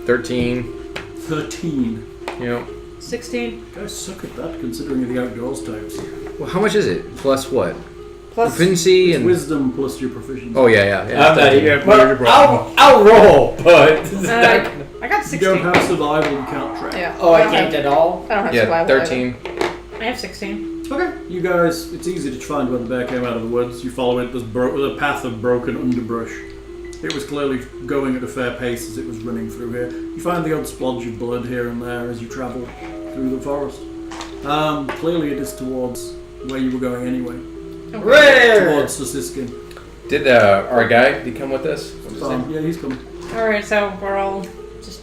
13. 13. Yep. 16 You guys suck at that, considering the outdoors types. Well, how much is it? Plus what? plus. Proficiency It's and. wisdom plus your proficiency. Oh, yeah. I'm not even. Yeah, Well, you're wrong. I'll roll, but. I got You 16. don't have survival, you can't track. Yeah. Oh, I don't can't have- at all? I don't have Yeah, survival. 13. I have 16. Okay. You guys, it's easy to find where the bear came out of the woods. You follow it, there's a path of broken underbrush. It was clearly going at a fair pace as it was running through here. You find the odd splodge of blood here and there as you travel through the forest. Clearly it is towards where you were going anyway. Rare! Towards Sukiskyn. Did our guy, did he come with us? What's his name? Yeah, he's coming. Alright, so we're all just.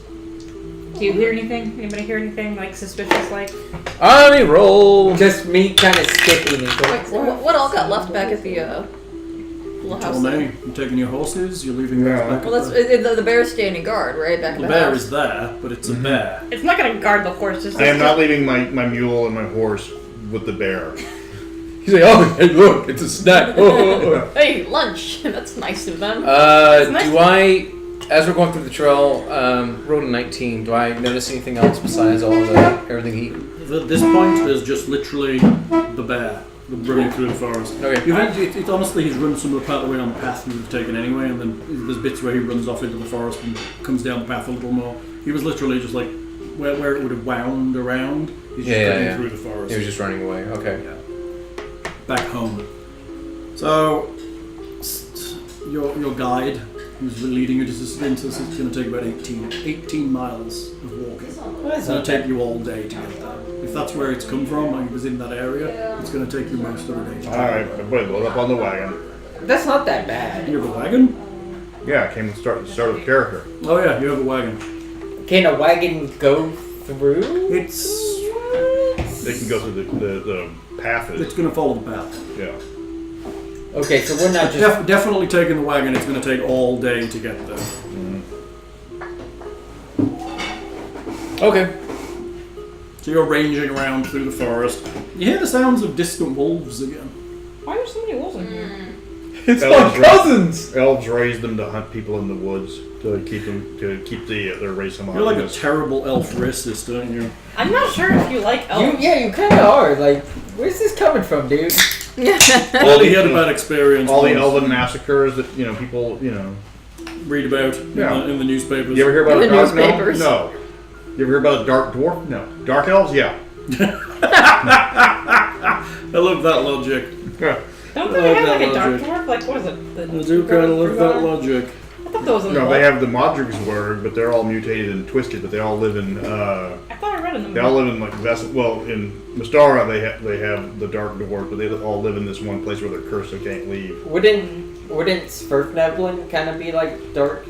Do you hear anything? Anybody hear anything like suspicious? Like. On a roll! Just me kind of skipping and going. Wait, so what all got left back at the little house? Tell me, you're taking your horses, you're leaving those back Well, at that's the bear's standing guard, right back at the the bear house. is there, but it's a bear. It's not gonna guard the horse. Just I am not leaving my mule and my horse with the bear. He's like, oh, hey, look, it's a snack. Oh. Hey, lunch. That's nice of them. nice. Do I, as we're going through the trail, road 19, do I notice anything else besides all the everything he... At this point, there's just literally the bear running through the forest. Okay. It honestly, he's run some of the way on the path we would have taken anyway, and then there's bits where he runs off into the forest and comes down the path a little more. He was literally just like where it would have wound around. He's just going through the forest. He was just running away, okay. Yeah. Back home. So your guide, who's leading you to Suspense, is going to take about 18 miles of walking. It's going to take you all day to get there. If that's where it's come from, and it was in that area, it's going to take you most of the day. Alright, everybody load up on the wagon. That's not that bad. You have a wagon? Yeah, I came to start with character. Oh yeah, you have a wagon. Can a wagon go through? It's They can go through the path. it's going to follow the path. Yeah. Okay, so we're not just. Definitely taking the wagon. It's going to take all day to get there. Okay. So you're ranging around through the forest. You hear the sounds of distant wolves again. Why are so many wolves in here? It's Elves my cousins! Elves raised them to hunt people in the woods to keep their race You're like a homogenous. terrible elf racist, aren't you? I'm not sure if you like elves. You kind of are. Like, where's this coming from, dude? All he had a bad experience. All the was- elven massacres that people read about in the newspapers. You ever hear about In a the dark gnome? newspapers. No. You ever hear about a dark dwarf? No. Dark elves? Yeah. I love that logic. Don't they have like a dark logic. dwarf? Like, what is it? I do kind of love that logic. I thought that was in the No, book. they have the Modrig's word, but they're all mutated and twisted. But they all live in. I thought I read in the They all live in like in Mystara they have the dark dwarf, but they all live in this one place where they're cursed and can't leave. Wouldn't Svirfneblin kind of be like dark?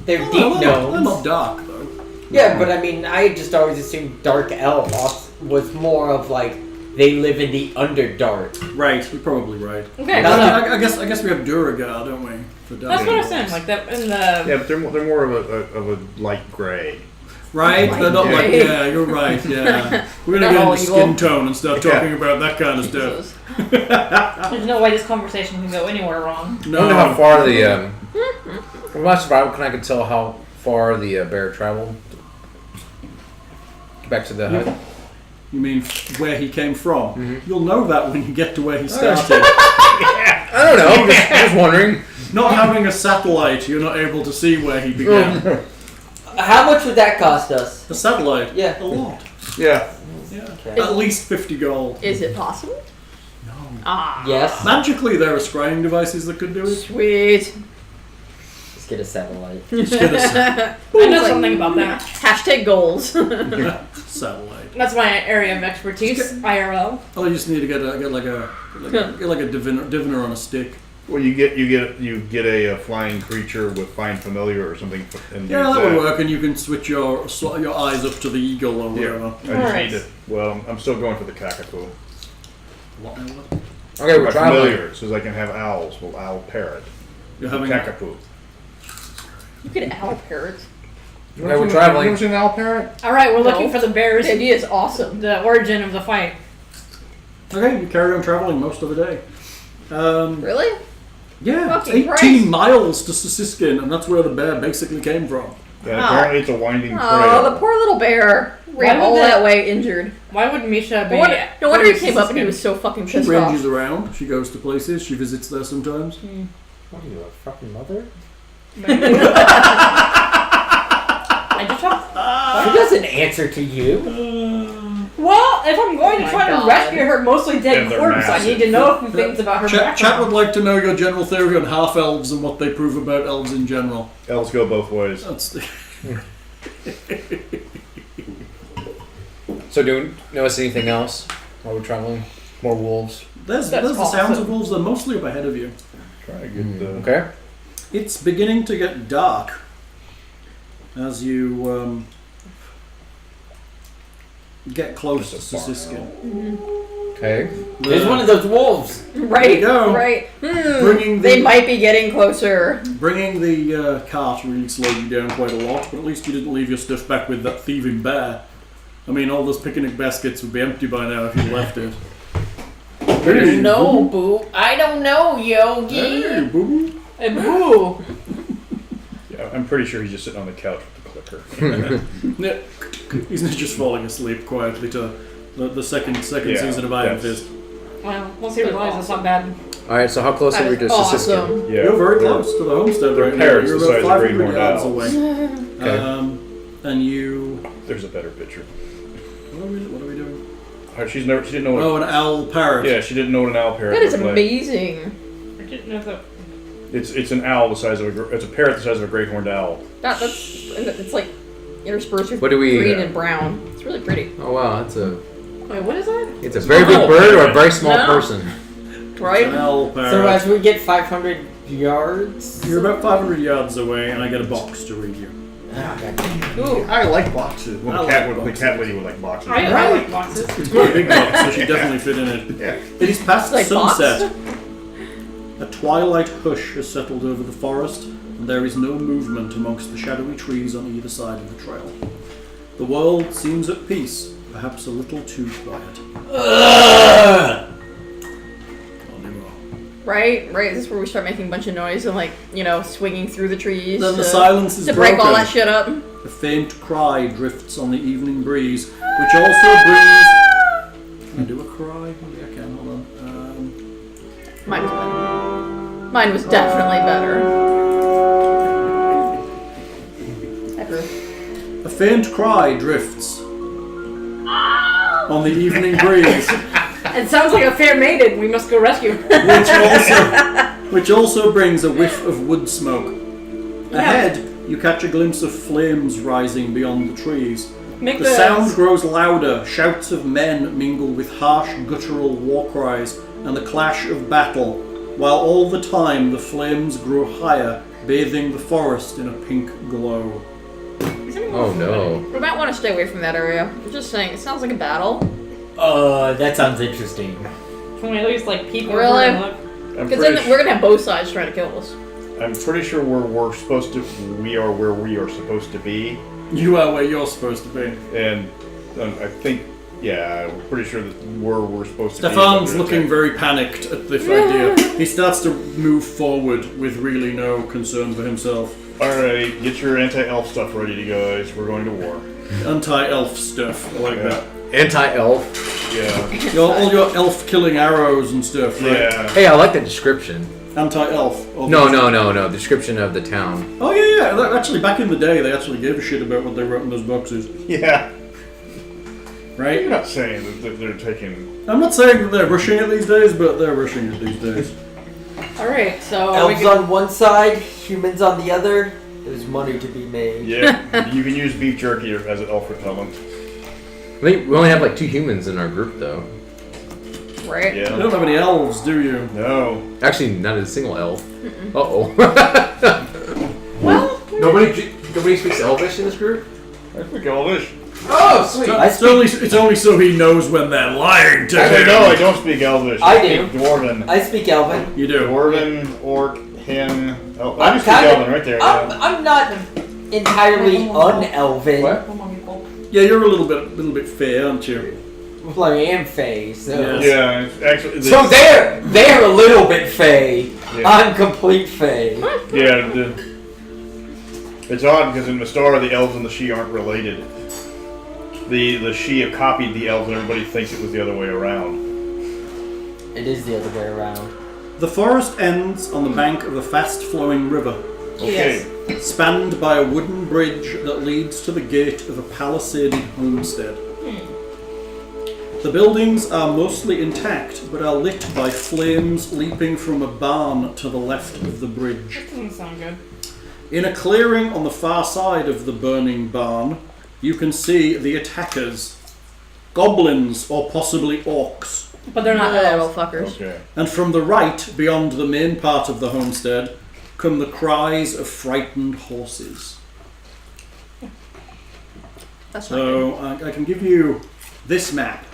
They're deep They're gnomes. not dark though. Yeah, but I mean, I just always assumed dark elf was more of like they live in the underdark. Right, you're probably right. Okay, No, so no. I guess we have Duragar, don't we? For dark that's what I was elves. saying. Like that in the. Yeah, but they're more of a light gray. Right, they're not like gray. yeah, you're right. Yeah, we're gonna Not get all into evil. skin tone and start talking about that kind of stuff. There's no way this conversation can go anywhere wrong. I wonder how far the from my survival I could tell how far the bear traveled back to the hut. You mean where he came from? You'll know that when you get to where he started. I don't know. I'm just wondering. Not having a satellite, you're not able to see where he began. How much would that cost us? A satellite? Yeah. A lot. Yeah. Yeah. Okay. At least 50 gold. Is it possible? No. Ah. Yes. Magically, there are scrying devices that could do it. Sweet. Let's get a satellite. Just get a I know Like, something about that. Hashtag goals. satellite. That's my area of expertise. IRL. Oh, you just need to get a diviner on a stick. Well, you get a flying creature with find familiar or something. And Yeah, use that would work, and you can switch your eyes up to the eagle or Yeah. whatever. I just Alright. need to. Well, I'm still going for the cockapoo. What? Okay, we're My traveling. familiar, it says I can have owls. Well, owl parrot. You're having Cockapoo. You could owl parrots. Okay, we're You traveling. ever seen an owl parrot? All right, we're No. looking for the bears. The idea is awesome. The origin of the fight. Okay, you carry on traveling most of the day. Really? Yeah, it's Fucking 18 Christ. miles to Sukiskyn, and that's where the bear basically came from. Yeah, Oh. apparently it's a winding Oh, trail. the poor little bear ran Why all would that that- way injured. Why would Misha be? No wonder he came up and he was so fucking She pissed ranges off. around, she goes to places, she visits there sometimes. What are you, a fucking mother? I just talked. She doesn't answer to you. Well, if I'm going to Oh my try God. to rescue her mostly dead And they're corpse, I need to know a few things about her Chat background. would like to know your general theory on half elves and what they prove about elves in general. Elves go both ways. That's the So, do you notice anything else while we're traveling? More wolves. There's That's the sounds awesome. of wolves, they're mostly up ahead of you. Try to get the. Okay. It's beginning to get dark as you get close to Just a barn Sukiskyn. Okay. There's one of those wolves. Right, you go. right. Bringing They the- might be getting closer. Bringing the cart really slowed you down quite a lot, but at least you didn't leave your stuff back with that thieving bear. I mean, all those picnic baskets would be empty by now if you left it. Hey, No, boo. I don't know, Yogi. Hey, boo. And boo! Yeah, I'm pretty sure he's just sitting on the couch with the clicker. Yeah. He's not just falling asleep quietly to the second Yeah, season of Iron that's- Fist. Well, once he realizes it's not bad. Alright, so how close are we to That is Sukiskyn? awesome. Yeah, You're very they're- close to the homestead they're right now. parrots You're the about size of 500 greenhorn yards owls. away. Okay. And you... There's a better picture. What are we doing? She didn't know what. Oh, an owl parrot. Yeah, she didn't know what an owl parrot That is looked like. amazing. I didn't know that. It's an owl the size of it's a parrot the size of a great horned owl. That's it's like interspersed with What do we- green and brown. It's really pretty. Oh wow, that's a Wait, what is that? it's a very big bird or a very small No. person. An Right? owl parrot. So as we get 500 yards. You're about 500 yards away, and I get a box to read you. Ooh. I like boxes. Well, I the like cat boxes. the cat lady would like boxes. I like boxes. It's quite a big box, so she definitely fit in it. Yeah. It is past Like sunset. A twilight hush has settled over the forest, and there is no movement amongst the shadowy trees on either side of the trail. The world seems at peace, perhaps a little too quiet. Right? Right? This is where we start making a bunch of noise and, like, swinging through the trees. Then the to- silence is to break broken. all that shit up. A faint cry drifts on the evening breeze, which also brings... Can I do a cry? Maybe I can, hold on. Mine was better. Mine was definitely better. faint cry drifts on the evening breeze, It sounds like a fair maiden. We must go rescue. which also brings a whiff of wood smoke. Ahead, you catch a glimpse of flames rising beyond the trees. The sound grows louder, shouts of men mingle with harsh guttural war cries and the clash of battle, while all the time the flames grow higher, bathing the forest in a pink glow. Oh no. We might want to stay away from that area. I'm just saying, it sounds like a battle. That sounds interesting. Can we at least like peek over Really? and look? Because then we're gonna have both sides trying to kill us. I'm pretty sure we are where we are supposed to be. You are where you're supposed to be. And I think, yeah, we're pretty sure that where we're supposed to be. Stefan's looking very panicked at this idea. He starts to move forward with really no concern for himself. Alright, get your anti-elf stuff ready, you guys. We're going to war. Anti-elf stuff, I like that. Anti-elf. Yeah. All your elf-killing arrows and stuff, right? Yeah. Hey, I like the description. Anti-elf. No. Description of the town. Oh yeah. Actually, back in the day, they actually gave a shit about what they wrote in those boxes, Yeah. right? You're not saying that they're taking... I'm not saying that they're rushing it these days, but they're rushing it these days. Alright, so... Elves on one side, humans on the other. There's money to be made. Yeah, you can use beef jerky as an elf repellent. I think we only have like 2 humans in our group though. Right? You Yeah. don't have any elves, do you? No. Actually, not a single elf. Uh-oh. Well... Nobody speaks Elvish in this group? I speak Elvish. Oh, sweet. It's only so he knows when they're lying to Actually, him. no, I don't speak Elvish. I speak do. Dwarven. I speak Elven. You do. Dwarven, Orc, Hen. Oh, I I'm do speak kinda- Elven right there. I'm, Yeah. I'm not entirely un-Elven. What? Yeah, you're a little bit fair, aren't you? Well, I am Fey, so... Yes. Yeah, it's actually... So they're a little bit Fey. Yeah. I'm complete Fey. Yeah, it's odd because in Mystara the elves and the She aren't related. The She have copied the elves and everybody thinks it was the other way around. It is the other way around. The forest ends on the bank of a fast-flowing river, Okay. spanned by a wooden bridge that leads to the gate of a palisaded homestead. The buildings are mostly intact, but are lit by flames leaping from a barn to the left of the bridge. That doesn't sound good. In a clearing on the far side of the burning barn, you can see the attackers. Goblins, or possibly orcs. But they're not little elves. fuckers. Okay. And from the right, beyond the main part of the homestead, come the cries of frightened horses. That's not good. So I can give you this map,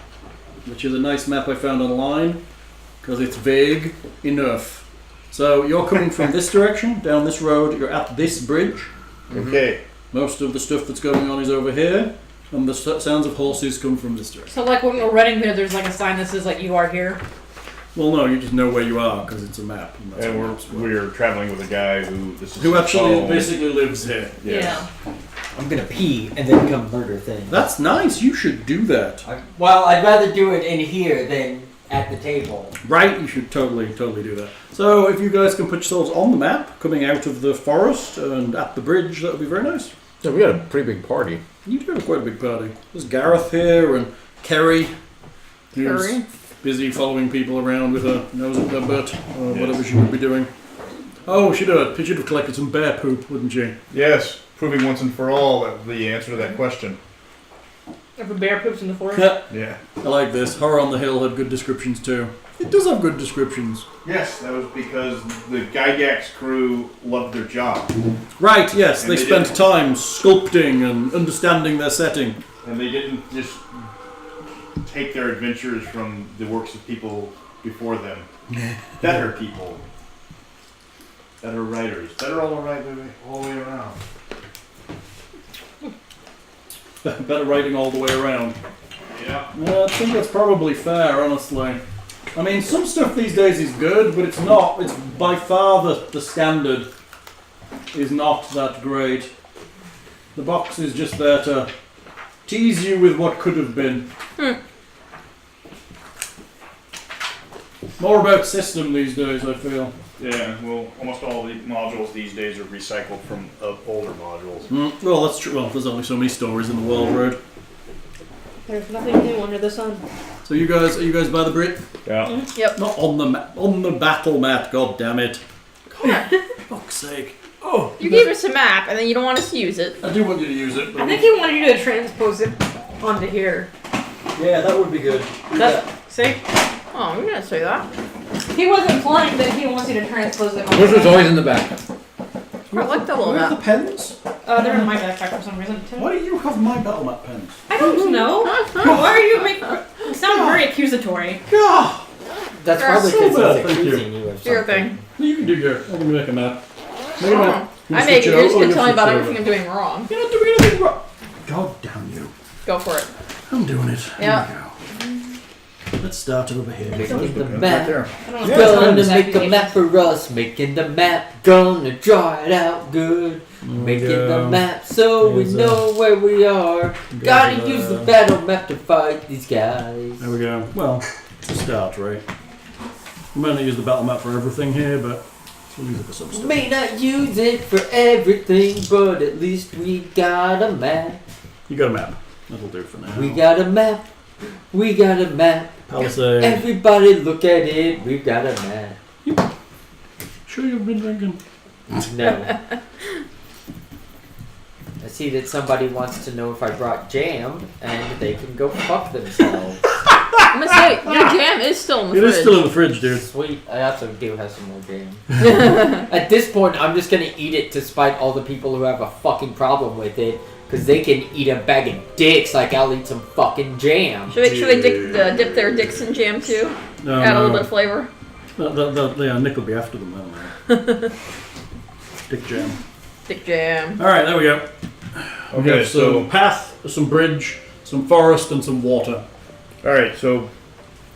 which is a nice map I found online, because it's vague enough. So you're coming from this direction, down this road, you're at this bridge. Okay. Most of the stuff that's going on is over here, and the sounds of horses come from this direction. So like when we're running here, there's like a sign that says like you are here. Well, no, you just know where you are, because it's a map. And that's And how maps work. we're traveling with a guy who... This is Who actually home. basically lives here. Yeah. I'm gonna pee and then come murder things. That's nice, you should do that. Well, I'd rather do it in here than at the table. Right, you should totally do that. So if you guys can put yourselves on the map, coming out of the forest and at the bridge, that would be very nice. Yeah, we got a pretty big party. You do have quite a big party. There's Gareth here and Kerri, who's Kerri? busy following people around with her nose up their butt, or whatever she would be doing. Oh, she should have collected some bear poop, wouldn't she? Yes, proving once and for all the answer to that question. If a bear poops in the forest. Yeah. I like this. Horror on the Hill had good descriptions too. It does have good descriptions. Yes, that was because the Gygax crew loved their job. Right, yes, And they they spent didn't- time sculpting and understanding their setting. And they didn't just take their adventures from the works of people before them. Better people. Better writers. Better all the way around. Better writing all the way around. Yeah. I think that's probably fair, honestly. I mean, some stuff these days is good, but it's not. It's by far the standard is not that great. The box is just there to tease you with what could have been. More about system these days, I feel. Yeah, well, almost all the modules these days are recycled from older modules. Well, that's true. Well, there's only so many stories in the world, right? There's nothing new under the sun. So are you guys by the Brit? Yeah. Yep. Not on the on the battle mat. God damn it! God, fuck's sake! Oh, You gave us a map, and then you don't want us to use it. I do want you to use it. But I think he wanted you to transpose it onto here. Yeah, that would be good. See? Oh, we didn't say that. He was implying that he wants you to transpose it onto Which was always in the back. I like the little Where are the map. pens? They're in my backpack for some reason. Too. Why do you have my battle mat pens? I don't know. Why are you making... You sound very accusatory. God! That's You're probably so because bad, he's thank you. accusing you of Do your something. thing. You can do your. I can make a map. Make a map. You I can make it. switch You're just out, gonna or tell me you about switch everything I'm doing wrong. You're not doing anything wrong. God damn you! Go for it. I'm doing it. Yeah. Here we go. Let's start over here. Making the Right map. there. I don't know. Gonna make a map for us. Making the map. Gonna draw it out good. Making the map so we Here's know where we are. Gotta use the battle map to fight these guys. There we go. Well, to start, right? We might not use the battle map for everything here, but we'll use it for some stuff. May not use it for everything, but at least we got a map. You got a map. That'll do for now. We got a map. We got a map. Palisade. Everybody look at it. We've got a map. Sure you've been drinking? No. I see that somebody wants to know if I brought jam, and they can go fuck themselves. I'm gonna say, your jam is still in the It fridge. is still in the fridge, dude. Sweet. I also do have some more jam. At this point, I'm just gonna eat it to spite all the people who have a fucking problem with it, because they can eat a bag of dicks like I'll eat some fucking jam. Should they dip their dicks in jam too? No, Add a no. little bit of flavor. Nick will be after them, I don't know. Dick jam. Dick jam. Alright, there we go. We Okay, have so some path, some bridge, some forest, and some water. all right, so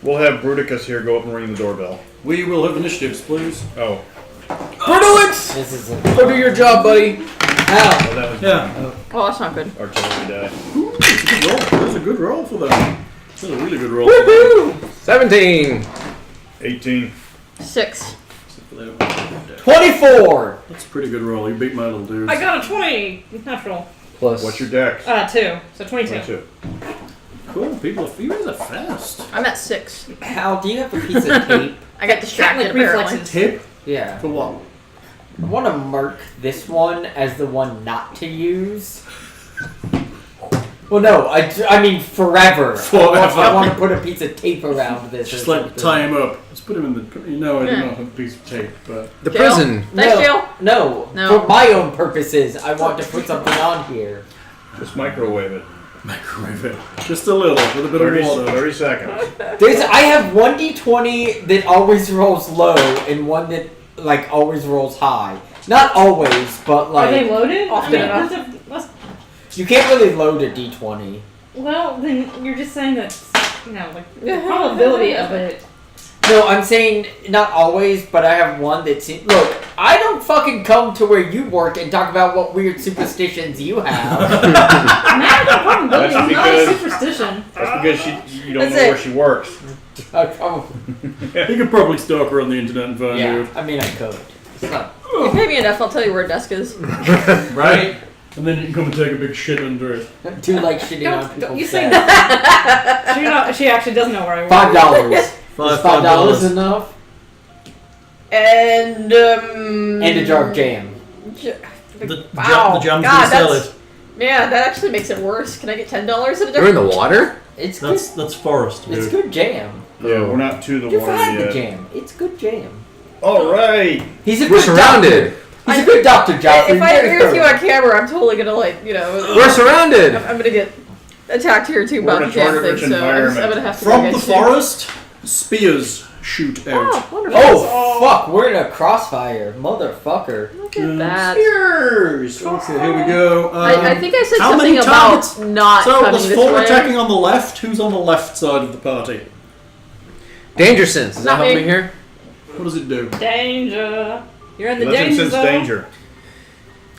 we'll have Brutalix here go up and ring the doorbell. We will have initiatives, please. Oh, Brutalix! This is a... Go do your job, buddy. Ow! well, that was Yeah. Oh, that's not good. artillery die. Ooh, it's a good roll. That's a good roll for that. That's a really good roll. For Woohoo! 17. 18. 6. that. 24! That's a pretty good roll. You beat my little dudes. I got a 20 natural. Plus. What's your dex? 2. So 22. 22. Cool. You guys are fast. I'm at 6. Hal, do you have a piece of tape? I got distracted Cat-like apparently. reflexes. Tip? Yeah. For what? I want to mark this one as the one not to use. Well, no, I mean forever. I want to put a piece of tape around this. Just or like something. tie him up. Just put him in the. No, I do Yeah. not have a piece of tape, but. The Jail. prison. Thanks, Jill. No, No. for my own purposes, I want to put something on here. Just microwave it. Microwave it. Just a little, with a bit 30, of water. 30 seconds. I have one d20 that always rolls low and one that like always rolls high. Not always, but Are they like loaded? Often I mean, enough. that's you can't really load a d20. well, then you're just saying that, you know, like, the probability of it. No, I'm saying not always, but I have one that seems. Look, I don't fucking come to where you work and talk about what weird superstitions you have. Not a probability, That's it's not a because- superstition. That's because you don't That's know it. where she works. I probably, You could probably stalk her on the internet and find yeah, you. I mean I could. It's not. You pay me enough, I'll tell you where a desk is. Right? And then you can come and take a big shit under it. Do like shitting on Don't people's you say stats. that. She actually doesn't know where I work. $5. Is $5 enough? And And a jar of jam. The Wow. jam's God, gonna sell that's- it. Yeah, that actually makes it worse. Can I get $10 at a They're in different? the water? It's good. That's forest, It's dude. good jam. Yeah, we're not to the You've water had the yet. jam. It's good jam. All right. He's a We're good surrounded. doctor. He's a good doctor, Joffrey. If I Very agree with you thorough. on camera, I'm totally gonna We're surrounded. I'm gonna get attacked here too We're about in the a jam target-rich thing, so I'm environment. gonna have to From go the against you. forest, spears shoot out. Oh, wonderful. Oh, fuck. We're in a crossfire. Motherfucker. Look at that. Spears! Okay, here we go. I think I said how something many about targets? not So coming there's this 4 way. attacking on the left. Who's on the left side of the party? Danger sense. Does that Not help me. me here? What does it do? Danger. You're in the Doesn't danger sense zone. danger.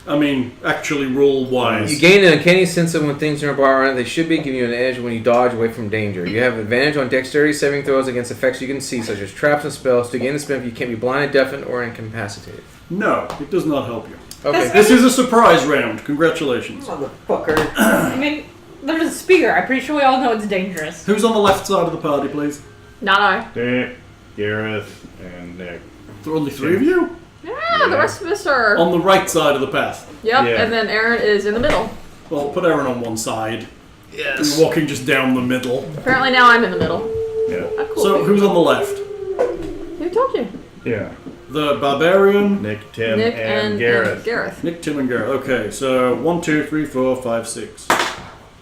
I mean, actually rule-wise. You gain an uncanny sense of when things are around. They should be giving you an edge when you dodge away from danger. You have advantage on dexterity saving throws against effects you can see, such as traps and spells. To gain this benefit, you can't be blinded, deafened, or incapacitated. No, it does not help you. Okay. This is a surprise round. Congratulations. Motherfucker. I mean, there's a spear. I'm pretty sure we all know it's dangerous. Who's on the left side of the party, please? Not I. Dick, Gareth, and Nick. There are only 3 of you? Yeah, the rest of us are. On the right side of the path. Yep, Yeah. and then Erin is in the middle. Well, put Erin on one side. Yes. You're walking just down the middle. Apparently now I'm in the middle. Yeah. Ah, cool. So, who's on the left? Who told you? Yeah. The Barbarian, Nick, Tim, Nick and Gareth. Gareth. Nick, Tim, and Gareth. Okay, so 1, 2, 3, 4, 5, 6.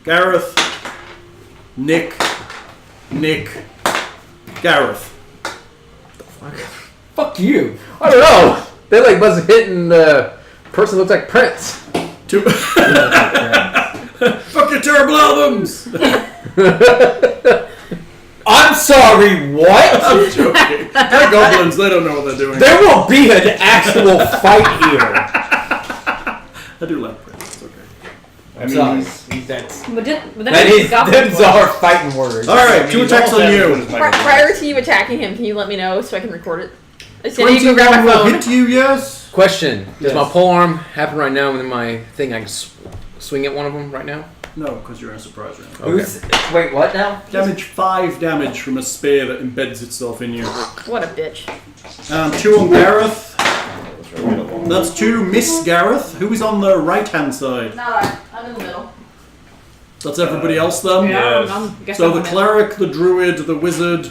Gareth, Nick, Gareth. Fuck you. I don't know. They like was hitting the person looks like Prince. Two. Fuck your terrible albums! I'm sorry, what? I'm joking. They're goblins, they don't know what they're doing. There will be an actual fight here. I do like Prince, it's okay. I mean, Sorry. he's But then That is, goblins them's our fighting words. Alright, 2 attacks on you. Prior to you attacking him, can you let me know so I can record it? I said you can 21 grab my will phone. hit you, yes? Question: Yes. Does my polearm happen right now within my thing? I can swing at one of them right now. No, because you're in a surprise round. Who's, wait, what now? Damage 5 damage from a spear that embeds itself in you. What a bitch. 2 on Gareth. That's 2 Miss Gareth. Who is on the right hand side? Not I. I'm in the middle. That's everybody else then? Yes. I'm guessing So I'm the in. cleric, the druid, the wizard.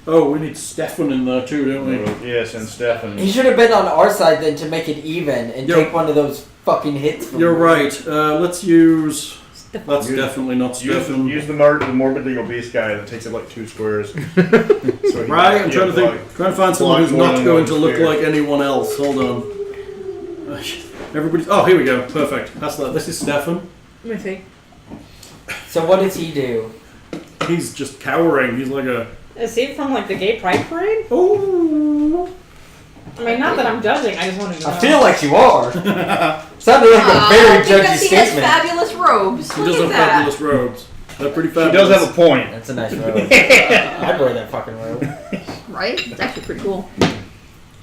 Oh, we need Stefan in there too, don't we? Yes, and Stefan. He should have been on our side then to make it even and Yo. take one of those fucking hits from You're me. right. Let's use. That's Use- definitely not Stefan. Use the morbidly obese guy that takes up like 2 squares. So he Right, I'm yeah, trying to think. Trying to find someone who's block more not than going one to look spear. like anyone else. Hold on. Everybody's. Oh, here we go. Perfect. That's that. This is Stefan. Let me see. So what does he do? He's just cowering. He's like a. Is he from like the gay pride parade? Oh. I mean, not that I'm judging. I just wanted to know. I feel like you are. Sounded like a very judgy because he has statement. fabulous robes. He Look does at have that. fabulous robes. They're pretty She fabulous. does have a point. That's a nice robe. I'd wear that fucking robe. Right? It's actually pretty cool.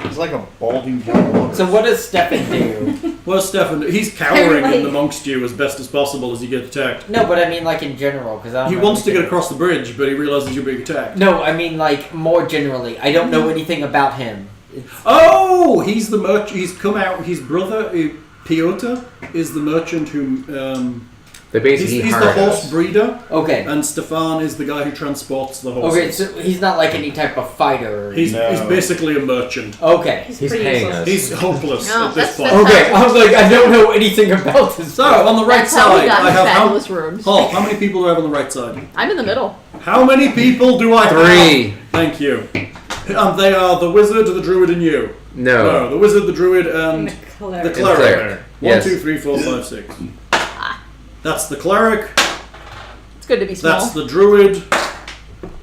He's like a balding John. So what does Stefan do? Well, Stefan, he's cowering Like- in amongst you as best as possible as you get attacked. No, but I mean like in general, because I don't He know wants to get anything. across the bridge, but he realizes you're being attacked. No, I mean like more generally. I don't know anything about him. Oh, he's the merchant. He's come out. His brother, Piotr, is the merchant who. They basically He's the hired horse us. breeder, Okay. and Stefan is the guy who transports the horses. Okay, so he's not like any type of fighter. He's No. basically a merchant. Okay. He's pretty paying useless. us. He's hopeless No, at this that's- point. Okay, I was like, I don't know anything about this. So on the right That's how he side, got I his have fabulous robes. how many people do I have on the right side? I'm in the middle. How many people do I have? 3. Thank you. They are the wizard, the druid, and you. No. No, the wizard, the druid, and The cleric. the And cleric. cleric. 1, Yes. 2, 3, 4, 5, 6. That's the cleric. It's good to be small. That's the druid.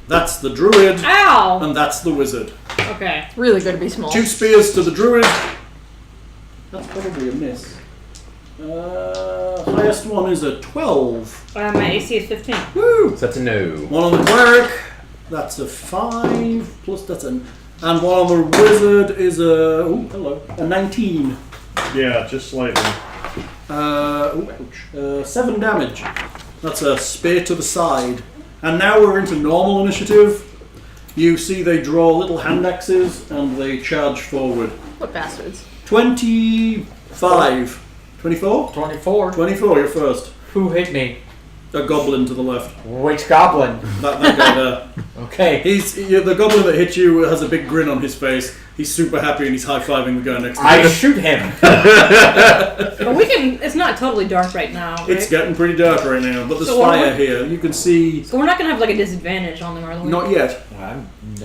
That's the druid. Ow! And that's the wizard. Okay. It's really good to be small. 2 spears to the druid. That's probably a miss. Highest one is a 12. My AC is 15. Woo! So that's a no. 1 on the cleric. That's a 5. Plus that's an. And 1 on the wizard is a. Oh, hello. A 19. Yeah, just slightly. Ouch. 7 damage. That's a spear to the side. And now we're into normal initiative. You see they draw little hand axes and they charge forward. What bastards? 25. 24? 24. 24, you're first. Who hit me? A goblin to the left. Which goblin? That guy there. Okay. The goblin that hit you has a big grin on his face. He's super happy and he's high-fiving the guy next to I him. shoot him. But we can. It's not totally dark right now. Right? It's getting pretty dark right now, but there's So what fire are we- here. You can see... So we're not gonna have like a disadvantage on them, are we? Not yet.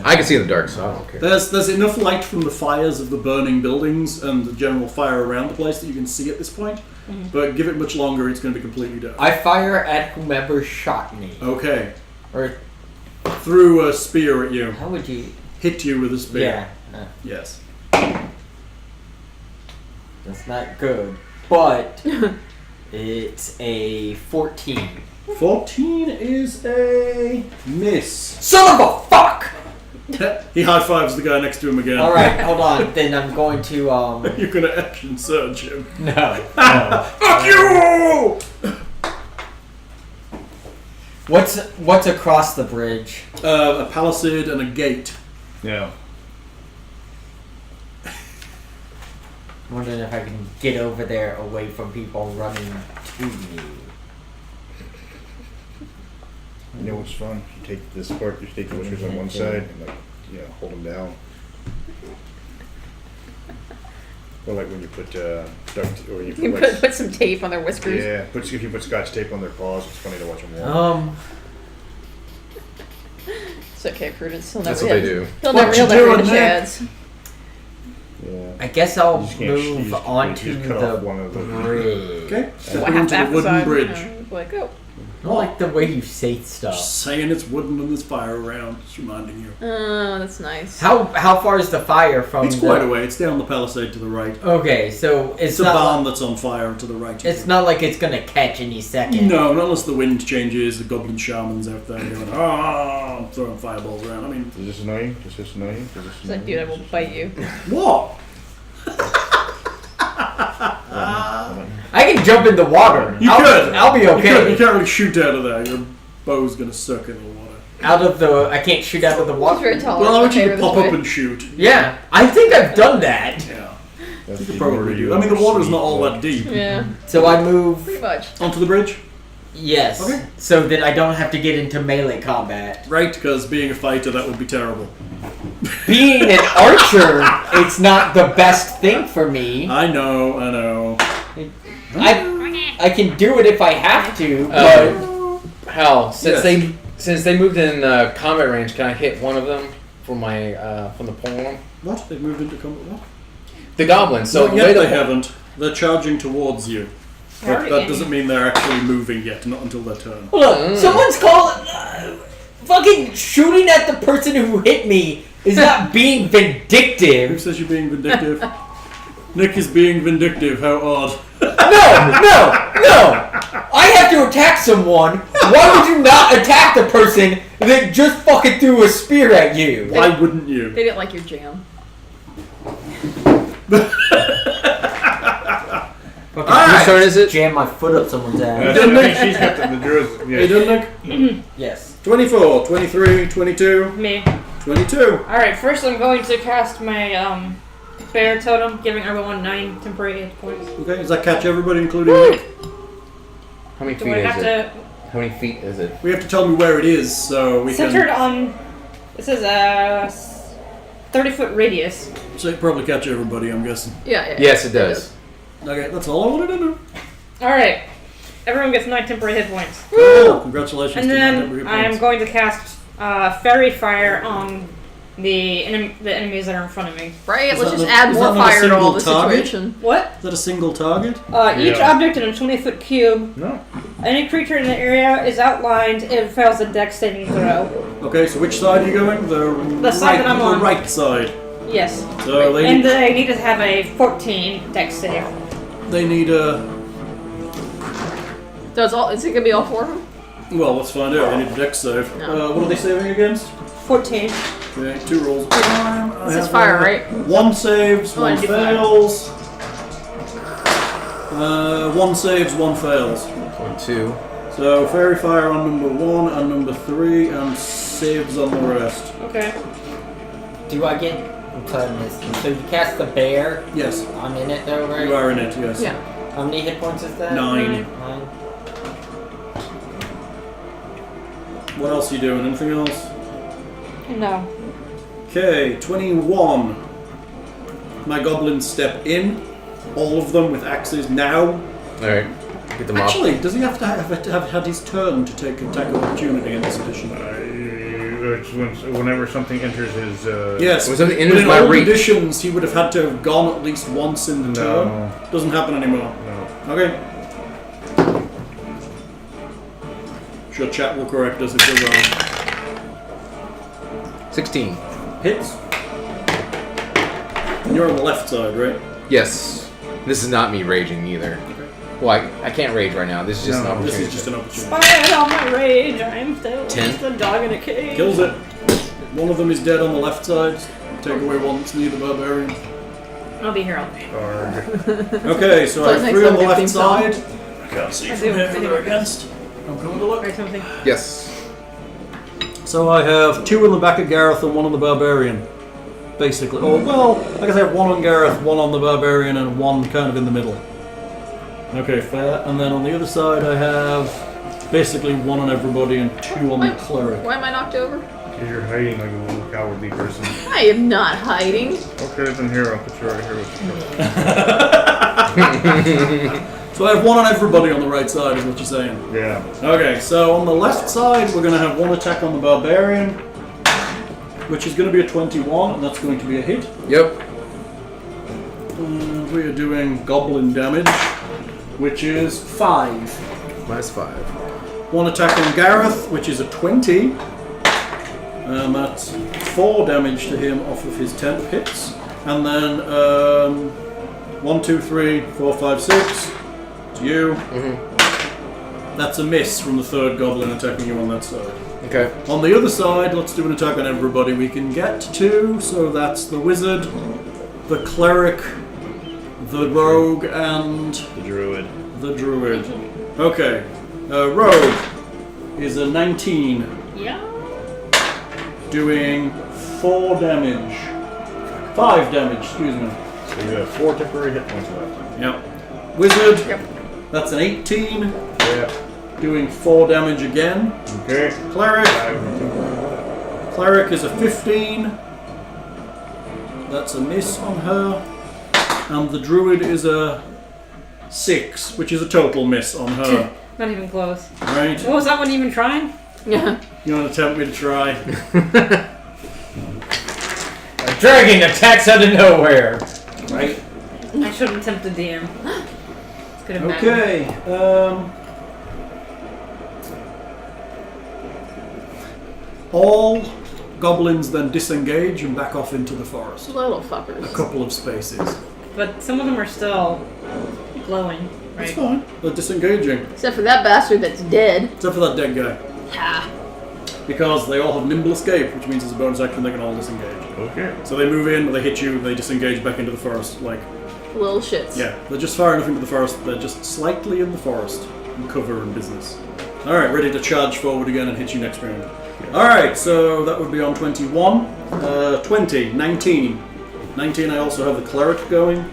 I can see in the dark, so I don't care. There's enough light from the fires of the burning buildings and the general fire around the place that you can see at this point. Mhm. But give it much longer, it's going to be completely dark. I fire at whomever shot me. Okay. Or Threw a spear at you. how would you? Hit you with a spear. Yeah. Yes. That's not good. but it's a 14. 14 is a miss. Son of a fuck! He high fives the guy next to him again. Alright, hold on. Then I'm going to, You're gonna action surge him. No. Fuck you! What's across the bridge? A palisade and a gate. Yeah. I'm wondering if I can get over there away from people running to me. You know what's fun? You take the spark, you take the whiskers on one side and hold them down. Or like when you put duct, or you You put, put some tape on their whiskers. yeah, if you put scotch tape on their paws, it's funny to watch them walk. It's okay, Prudence. That's what they do. He'll What never you hear doing, the Nick? chance. Yeah. I guess I'll You just can't- you move just- onto you just cut off one of the the- bridge. Okay. Step What half onto the wooden bridge. Like, oh. I don't like the way you say stuff. Just saying it's wooden and there's fire around. Just reminding you. Oh, that's nice. How far is the fire from? It's quite a way. It's down the palisade to the right. Okay, so It's it's a not. barn Like, that's on fire to the right. it's not like it's gonna catch any second. No, not unless the wind changes. The goblin shamans out there going, I'm throwing fireballs around. I mean, Does this annoy you? Does this annoy you? Does this He's like, dude, I will bite you. what? I can jump in the water. You could. I'll be You okay. can't really shoot out of there. Your bow's gonna suck in the water. I can't shoot out of the He's water. very tall. Well, I want you Okay, to this pop way. up and shoot. Yeah, I think I've done that. Yeah, That's you could the probably more do. you I mean, the water's not oversee all the- that deep. Yeah, So I move. pretty much. Onto the bridge? Yes. Okay. So that I don't have to get into melee combat. Right, because being a fighter, that would be terrible. Being an archer, it's not the best thing for me. I know. I can do it if I have to, but Hal, since Yes. they moved in combat range, can I hit one of them from my from the polearm? What? They've moved into combat? What? The goblins. So Not yet, way they the- haven't. They're charging towards you. But Alright. that doesn't mean they're actually moving yet, not until their turn. hold on. Someone's calling. Fucking shooting at the person who hit me is not being Who vindictive. says you're being vindictive? Nick is being vindictive, how odd. No! I have to attack someone. Why would you not attack the person that just fucking threw a spear at you? Why wouldn't you? They didn't like your jam. Fucking Whose turn is it? jam my foot up someone's I ass. think she's got the druids. Hey, Yeah. done, Nick? Yes. 24, 23, 22, Me. 22. Alright, first I'm going to cast my bear totem, giving everyone 9 temporary hit points. Okay, does that catch everybody, including Nick? How many Do feet I is have it? to How many feet is it? We have to tell me where it is, so we centered can... on this is a 30-foot radius. So it probably catch everybody, I'm guessing. Yeah. Yes, it does. Okay, that's all I wanted to know. Alright. Everyone gets 9 temporary hit points. Cool. Congratulations And to then Nine I am points. going to cast fairy fire on the enemies that are in front of me. Right, Is let's that just not- add is more that not a fire to all the single target? situation. What? Is that a single target? Each Yeah. object in a 20-foot cube. No. Any creature in the area is outlined if it fails a dex saving throw. Okay, so which side are you going? The side that I'm the on. right side. Yes. So they And need, they need to have a 14 dex save. they need a... Is it gonna be all 4 of them? Well, let's find out. They need a dex save. No. What are they saving against? 14. Okay, 2 rolls. I This is have, fire, right? 1 saves, Oh, 1 I do fire. fails. 1 saves, 1 fails. 1, 2. So fairy fire on number 1 and number 3, and saves on the rest. Okay. Do I get? I'm sorry, miss. So you cast the bear. Yes, I'm in it though, right? you are in it. Yes. Yeah. How many hit points is that? 9. 9. What else are you doing? Anything else? No. Okay, 21. My goblins step in, all of them with axes now. Alright. Get them Actually, does he have to have had his turn to take attack of opportunity in this edition? It's whenever something enters his. Yes, Was something but enters in my old reach. editions, he would have had to have gone at least once in the No. turn. Doesn't happen anymore. No. Okay. Sure, chat will correct us if we're wrong. 16. Hits. And you're on the left side, right? Yes. This is not me raging either. Well, I can't rage right now. This is just an opportunity. This is just an opportunity. Despite all my rage, I'm still 10. just a dog in a cage. Kills it. One of them is dead on the left side. Take away one that's near the barbarian. I'll be here all day. Okay, so I have 3 on the left side. I can't see. I do. I do. Against. I'm going to look. Or something. Yes. So I have 2 in the back of Gareth and 1 on the barbarian. Basically. Oh, well, I guess I have 1 on Gareth, 1 on the barbarian, and 1 kind of in the middle. Okay, fair. And then on the other side I have basically 1 on everybody and 2 on the cleric. Why am I knocked over? Because you're hiding like a little cowardly person. I am not hiding. Okay, then here, I'll put you right here with you. So I have 1 on everybody on the right side, is what you're saying. Yeah. Okay, so on the left side we're going to have 1 attack on the barbarian, which is going to be a 21, and that's going to be a hit. Yep. We are doing goblin damage, which is 5. -5. 1 attack on Gareth, which is a 20. And that's 4 damage to him off of his 10 hits. And then 1, 2, 3, 4, 5, 6. To you. That's a miss from the 3rd goblin attacking you on that side. Okay. On the other side, let's do an attack on everybody we can get to. So that's the wizard, the cleric, the rogue, and The druid. the druid. Okay. Rogue is a 19, Yeah. doing 4 damage. 5 damage, excuse me. So you have 4 temporary hit points left. Yep. Wizard, Yep. that's an 18, Yeah. doing 4 damage again. Okay. Cleric, cleric is a 15. That's a miss on her. And the druid is a 6, which is a total miss on her. Not even close. Right? What was that one even trying? Yeah. You want to attempt me to try? A dragon attacks out of nowhere. Right? I shouldn't tempt the DM. Could have Okay. All goblins then disengage and back off into the forest. Little A fuckers. couple of spaces. But some of them are still glowing, That's right? fine. They're disengaging. Except for that bastard that's dead. Except for that dead guy. Ha. Because they all have nimble escape, which means as a bonus action they can all disengage. Okay. So they move in, they hit you, they disengage back into the forest. Like, Little shits. yeah, they're just far enough into the forest, they're just slightly in the forest. And cover and business. Alright, ready to charge forward again and hit you next round. Alright, so that would be on 21. 20, 19. 19, I also have the cleric going.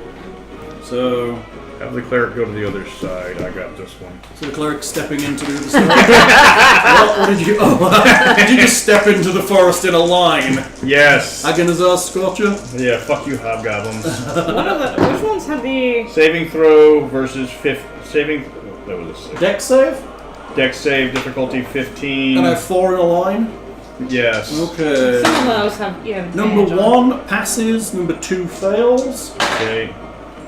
So Have the cleric go to the other side. I got this one. the cleric stepping into the other side. what did you... Oh, did you just step into the forest in a line? Yes. Agonizar Scorcher? Yeah, fuck you, hobgoblins. Which ones had the... Saving throw versus saving... That was a 6. Dex save? Dex save, difficulty 15. And I have 4 in a line? Yes. Okay. Some of those have... Yeah, Number advantage on. 1 passes, number 2 fails. Okay.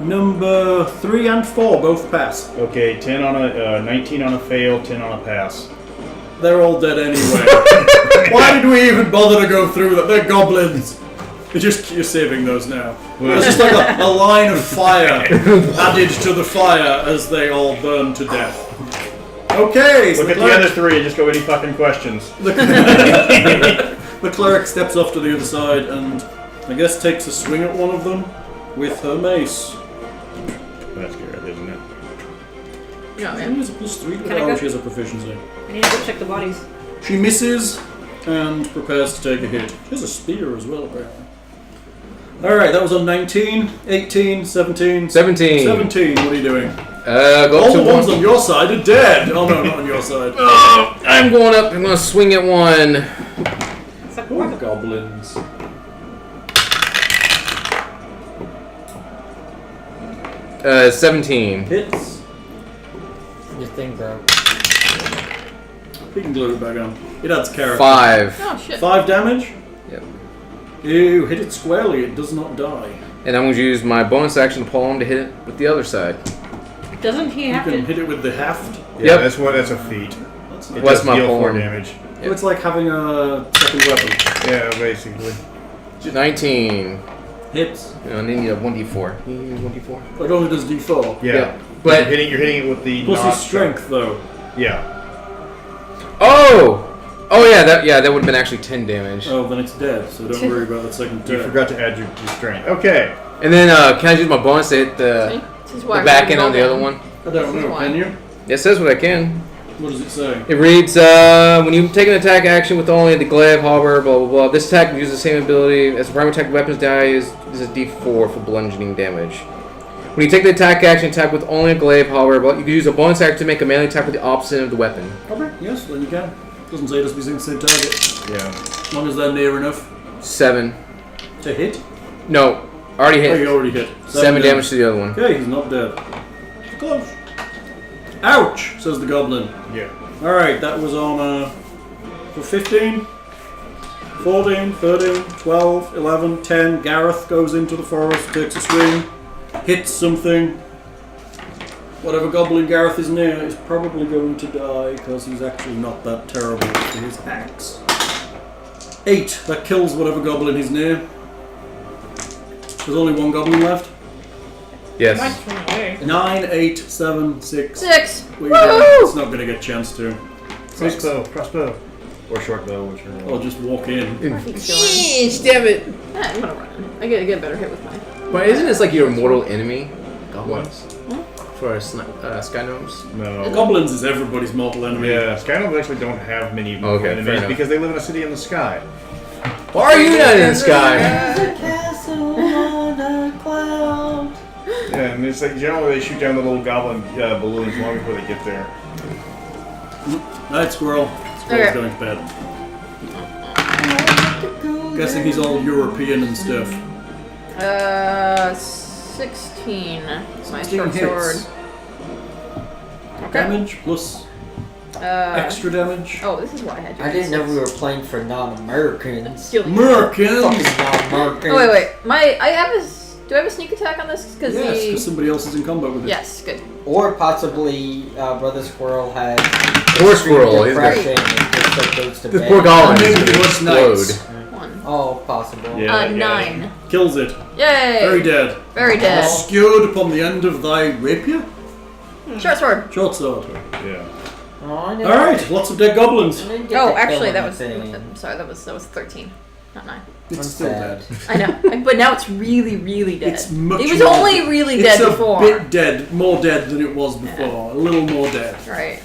Number 3 and 4 both pass. Okay, 10 on a 19 on a fail, 10 on a pass. They're all dead anyway. Why did we even bother to go through that? They're goblins. You're saving those now. It's just like a line of fire added to the fire as they all burn to death. Okay, so Look at the other 3 and just go any fucking questions. The cleric steps off to the other side and I guess takes a swing at one of them with her mace. That's Gareth, isn't it? Yeah, She man. has a +3 to Can I how go? she has a proficiency. I need to go check the bodies. She misses and prepares to take a hit. She has a spear as well, apparently. Alright, that was on 19, 18, 17. 17. 17, what are you doing? Go All up to the ones one. on your side are dead! Oh no, not on your side. Oh, I'm going up. I'm going to swing at one. It's like, Oh, goblins. Uh, 17. Hits. Your thing, bro. We can glue it back on. It adds character. 5. Oh shit. 5 damage? Yep. You hit it squarely, it does not die. And I'm going to use my bonus action to pull him to hit it with the other side. doesn't he You have can to... hit it with the haft. Yeah, Yep. that's a feat. That's It nice. What's does my deal 4 poem? damage. Well, it's like having a second weapon. Yeah, basically. 19. Hits. And then you need a 1d4. You need 1d4. It only does D4. Yeah. But You're hitting it with the Plus his not- strength, though. Yeah. Oh yeah, that would have been actually 10 damage. Oh, then it's dead, so don't worry about that second You turn. forgot to add your strength. Okay. And then can I use my bonus to hit the This is why back we're end on the other rolling. one? I don't know, can you? It says what I can. What does it say? It reads, when you take an attack action with only the glaive, halberd, blah blah blah, this attack uses the same ability as the primary attack weapons die is a d4 for bludgeoning damage. When you take the attack action attack with only a glaive, halberd, you can use a bonus action to make a melee attack with the opposite of the weapon. Okay, yes, then you can. Doesn't say it has to be the same target. Yeah. As long as they're near enough 7. to hit. No, already Oh, hit. you already hit. 7 damage to the other one. Okay, he's not dead. Close. Ouch, says the goblin. Yeah. Alright, that was on for 15, 14, 13, 12, 11, 10. Gareth goes into the forest, takes a swing, hits something. Whatever goblin Gareth is near is probably going to die because he's actually not that terrible with his axe. 8, that kills whatever goblin he's near. There's only one goblin left. Yes. Mine's run away. 9, 8, 7, 6. 6. Woo! Woohoo! It's not going to get a chance to. 6. Crossbow. Or short bow, whichever. Or just walk in. Yeesh, damn it. I'm gonna run in. I get a better hit with mine. But isn't this like your mortal enemy? Goblins? For sky gnomes? No. Goblins is everybody's mortal enemy. Yeah, sky gnomes actually don't have many Okay, fair enemies enough. because they live in a city in the sky. Why are you not in the sky? Yeah, and it's like generally they shoot down the little goblin balloons long before they get there. Night squirrel. Squirrel's Okay. going to bed. Guessing he's all European and stuff. 16. It's my 16 short hits. sword. Okay. Damage plus extra damage. Oh, this is why I had you. I didn't know we were playing for non-Americans. Stealing. Merkins! Fucking non-Americans. Oh wait. Do I have a sneak attack on this? Because Yes, because somebody else is in combat with it. Yes, good. Or possibly Brother Squirrel had Poor squirrel. He's got depression and just like goes to this bed. poor goblin Maybe is it going to was explode. nice. 1. Oh, possible. Yeah. 9. Kills it. Yay! Very dead. Very dead. Skewered upon the end of thy rapier? Short sword. Short sword. Yeah. Oh, I didn't- Alright, lots of dead goblins. I didn't get Oh, to actually, kill that was. anything. I'm sorry, that was 13, not 9. It's I'm still sad. dead. I know, but now it's really, really dead. It's much It was more only dead. really It's dead a before. bit dead. More dead than it was before. A little more dead. Right.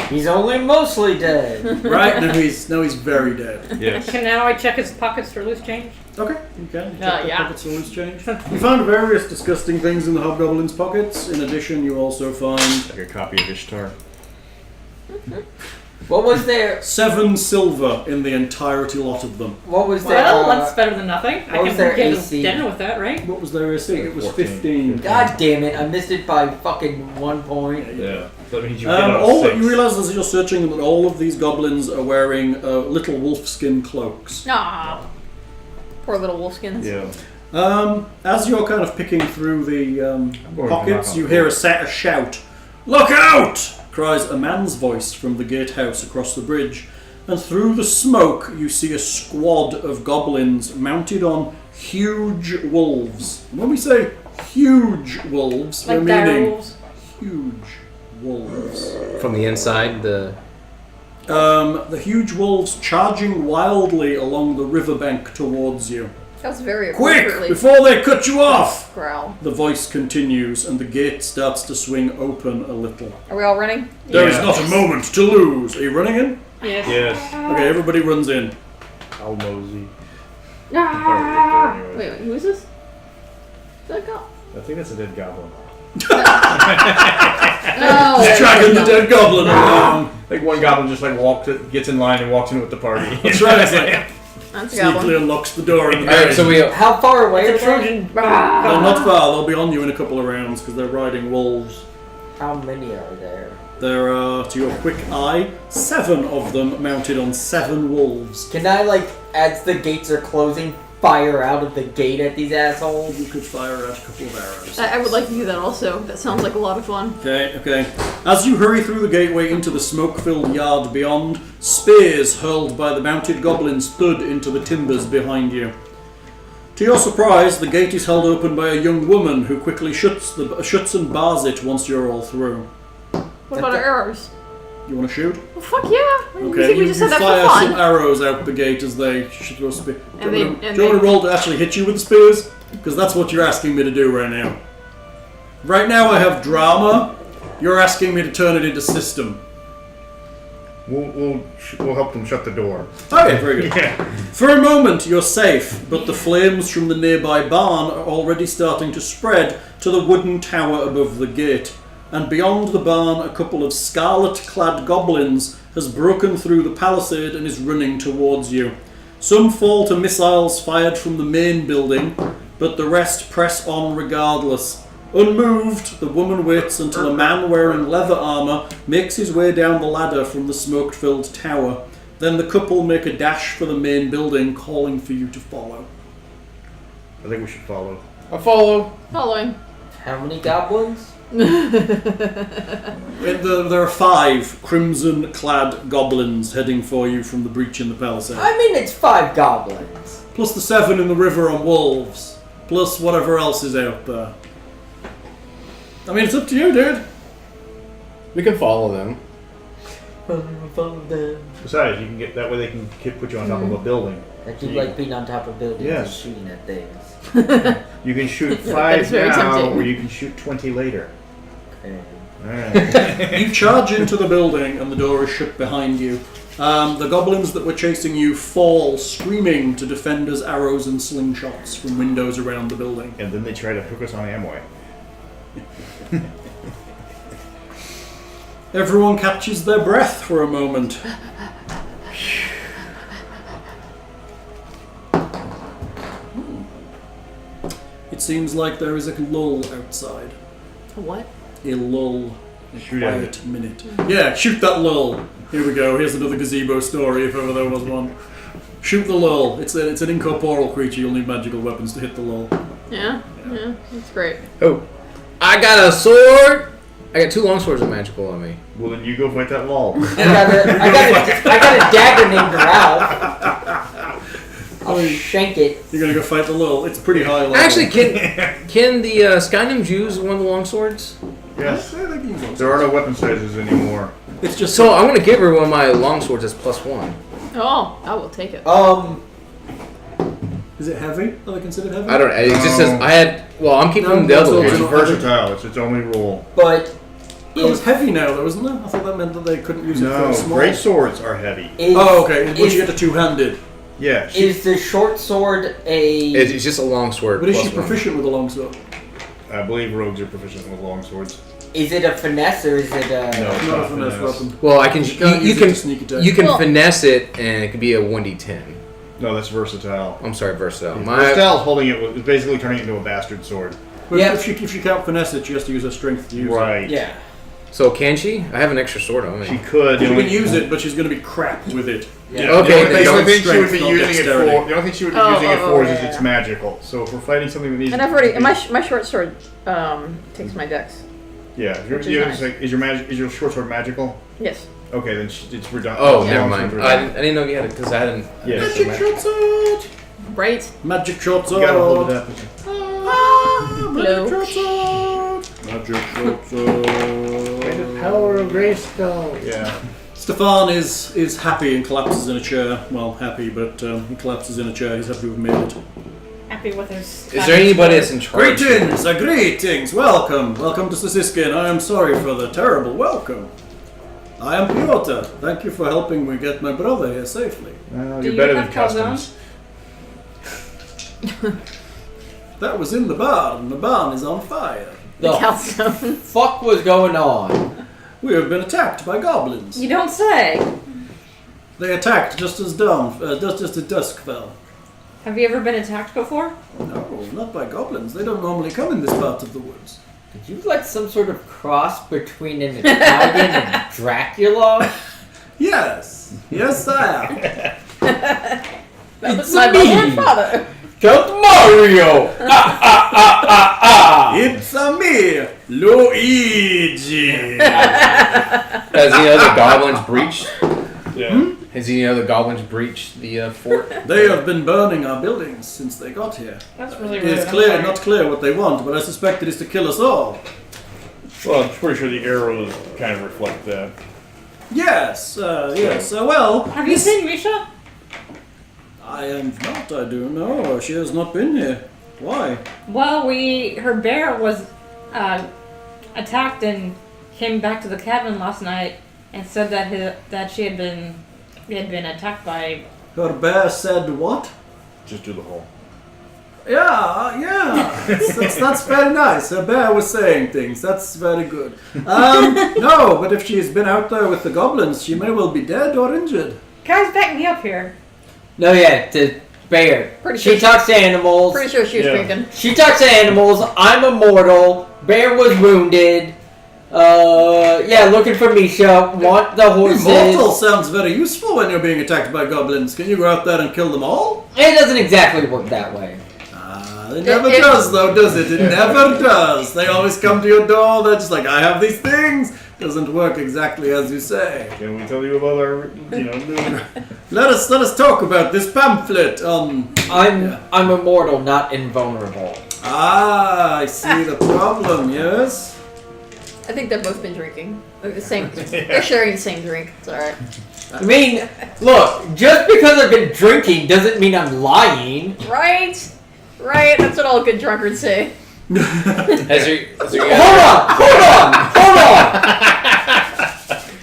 He's only mostly dead. Right? Now he's very dead. Yes. Can now I check his pockets for loose change? Okay, you can. Yeah. Pockets of loose change. You found various disgusting things in the hobgoblin's pockets. In addition, you also find Like a copy of Ishtar. What was there? 7 silver in the entirety lot of them. What was there? Well, that's better than nothing. I what was can their get AC? dinner with that, right? What was their AC? It was 14. 15. God damn it! I missed it by fucking 1 point. Yeah. So that means you get on All 6. you realise as you're searching that all of these goblins are wearing little wolfskin cloaks. Aw. Poor little wolfskins. Yeah. As you're kind of picking through the going to pockets, knock you on hear the a shout. "Look out!" cries a man's voice from the gatehouse across the bridge, and through the smoke you see a squad of goblins mounted on huge wolves. And when we say huge wolves, Like we're meaning werewolves. huge wolves. From the inside, the The huge wolves charging wildly along the riverbank towards you. That's very "Quick, appropriately before they cut you off!" growl. The voice continues, and the gate starts to swing open a little. Are we all running? There is Yeah. not a moment to lose. Are you running in? Yes. Yes. Okay, everybody runs in. I'll mosey. Ah! Wait, who is this? Is that go? I think that's a dead goblin. No. He's dragging the dead goblin along. Like one goblin just like gets in line and walks in with the party. That's right. It's like That's a sneakily goblin. unlocks the door in the Alright, back. so we How far away It's a are they? Trojan. They're not far. They'll be on you in a couple of rounds because they're riding wolves. How many are there? There are, to your quick eye, 7 of them mounted on 7 wolves. Can I, like, as the gates are closing, fire out of the gate at these assholes? You could fire out a couple of arrows. I would like to do that also. That sounds like a lot of fun. Okay. As you hurry through the gateway into the smoke-filled yard beyond, spears hurled by the mounted goblins thud into the timbers behind you. To your surprise, the gate is held open by a young woman who quickly shuts and bars it once you're all through. What about our arrows? You want to shoot? Well, fuck yeah. Okay, we you just said that fire for fun. some arrows out the gate as they shoot your spear. And Do you want they- to roll to actually hit you with the spears? Because that's what you're asking me to do right now. Right now I have drama. You're asking me to turn it into system. We'll help them shut the door. Okay, very good. Yeah. For a moment, you're safe, but the flames from the nearby barn are already starting to spread to the wooden tower above the gate. And beyond the barn, a couple of scarlet-clad goblins has broken through the palisade and is running towards you. Some fall to missiles fired from the main building, but the rest press on regardless. Unmoved, the woman waits until a man wearing leather armour makes his way down the ladder from the smoke-filled tower. Then the couple make a dash for the main building, calling for you to follow. I think we should follow. I follow. Following. How many goblins? There are 5 crimson-clad goblins heading for you from the breach in the palisade. I mean, it's 5 goblins. Plus the 7 in the river on wolves. Plus whatever else is out there. I mean, it's up to you, dude. We can follow them. Besides, you can get that way. They can put you on top of a building. I do like being on top of buildings Yes. and shooting at things. You can shoot Yeah, 5 that's very now, tempting. or you can shoot 20 later. Okay. All right. You charge into the building and the door is shut behind you. The goblins that were chasing you fall, screaming to defenders' arrows and slingshots from windows around the building. And then they try to hook us on Amway. Everyone catches their breath for a moment. It seems like there is a lull outside. A what? A lull. A Shoot at quiet minute. Yeah, shoot that lull. Here we go. Here's another gazebo story, if ever there was one. Shoot the lull. It's an incorporeal creature. You'll need magical weapons to hit the lull. Yeah, that's great. Oh. I got a sword. I got 2 long swords of magical on me. Well, then you go fight that lol. I got a dagger named Ralph. I'll shank it. You're gonna go fight the lull. It's pretty high level. Actually, can the Sky Gnomes use one of the long swords? Yes. Yeah, they can use those. There are no weapon sizes anymore. It's just So I'm gonna give her one of my long swords as +1. Oh, I will take it. Is it heavy? Are they considered heavy? I don't. It just says I had. Well, I'm keeping No, the other that's It's one. versatile. It's its only rule. But It was heavy now, though, isn't it? I thought that meant that they couldn't use it for No, a small. great swords are heavy. Oh, okay. Once you get to two-handed. Yeah. Is the short sword a... It's just a long sword. But is she +1. proficient with a longsword? I believe rogues are proficient with long swords. Is it a finesse or is it a... No. Not a not finesse finesse. weapon. Well, I can. You can't You use it can. to sneak attack. You can Well- finesse it, and it could be a 1d10. No, that's versatile. I'm sorry, versatile. Versatile's holding it. It's basically turning it into a bastard sword. But Yeah. if she can't finesse it, she has to use her strength to use it. Right. Yeah. So can she? I have an extra sword on me. She could. She can use it, but she's going to be crap with it. Yeah. Okay, The then only don't thing she would be strength, not using it dexterity. for. The only thing she would be using it for is it's magical. So if we're fighting something that needs. And I've already. And my short sword takes my dex. Yeah. If Which is you're, nice. is your short sword magical? Yes. Okay, then it's redundant. Oh, Long never sword's mind. I redundant. didn't know you had it because I hadn't. Yeah. Magic short sword! Right. Magic short You sword! gotta hold it up. Magic Hello. short sword! Magic short sword! Power of Grayskull. Yeah. Stefan is happy and collapses in a chair. Well, happy, but he collapses in a chair. He's happy we've made it. Happy with his. Is there anybody that's in charge? Greetings! Welcome to Sukiskyn. I am sorry for the terrible welcome. I am Piotr. Thank you for helping me get my brother here safely. Well, Do you're you better than have calzones? customs. That was in the barn. The barn is on fire. The The calzone. fuck was going on? We have been attacked by goblins. You don't say. They attacked just as dusk fell. Have you ever been attacked before? No, not by goblins. They don't normally come in this part of the woods. Did you like some sort of cross between an Italian and Dracula? Yes, I am. That was my mother and father. Count Mario! It's a me, Luigi. As the other goblins breached. Yeah. Has any other goblins breached the fort? They have been burning our buildings since they got here. That's really It rude. is I'm sorry. not clear what they want, but I suspect it is to kill us all. Well, I'm pretty sure the arrows kind of reflect that. Yes, well... Have you seen Misha? I am not, I do know. She has not been here. Why? Well, her bear was attacked and came back to the cabin last night and said that he had been attacked by. Her bear said what? Just do the whole. Yeah. That's very nice. Her bear was saying things. That's very good. No, but if she's been out there with the goblins, she may well be dead or injured. Guys, back me up here. No, yeah, the bear. Pretty She sure talks to animals. Pretty sure she was Yeah. drinking. She talks to animals. I'm immortal. Bear was wounded. Looking for Misha. Want the horses. Immortal sounds very useful when you're being attacked by goblins. Can you go out there and kill them all? It doesn't exactly work that way. It never does, though, does it? It never does. They always come to your door. They're just like, I have these things. Doesn't work exactly as you say. Can we tell you about our, new... Let us talk about this pamphlet. I'm immortal, not invulnerable. I see the problem. Yes. I think they've both been drinking. Like the same. They're sharing the same drink. It's alright. I mean, look, just because I've been drinking doesn't mean I'm lying. Right? Right? That's what all good drunkards say. Has your Hold on!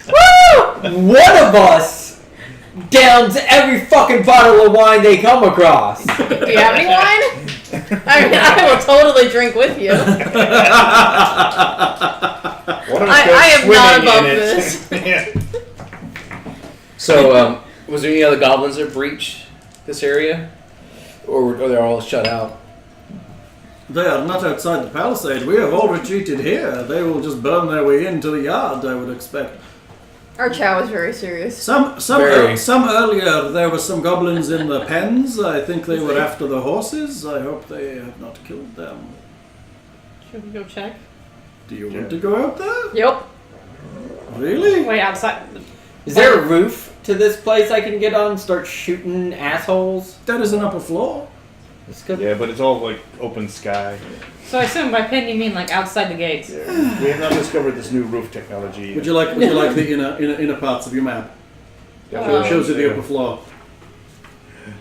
Woo! One of us downs every fucking bottle of wine they come across. Do you have any wine? I will totally drink with you. I am not above this. So, was there any other goblins that breached this area? Or they're all shut out? They are not outside the palisade. We have all retreated here. They will just burn their way into the yard, I would expect. Our chow is very serious. Some earlier, there were some goblins in the pens. I think they were after the horses. I hope they have not killed them. Should we go check? Do you want to go out there? Yep. Really? Wait, outside. Is there a roof to this place I can get on and start shooting assholes? That is an upper floor. It's good. Yeah, but it's all like open sky. So I assume by pen you mean like outside the gates. Yeah. We have not discovered this new roof technology. Would you like the inner parts of your map? Yeah. It shows you the upper floor.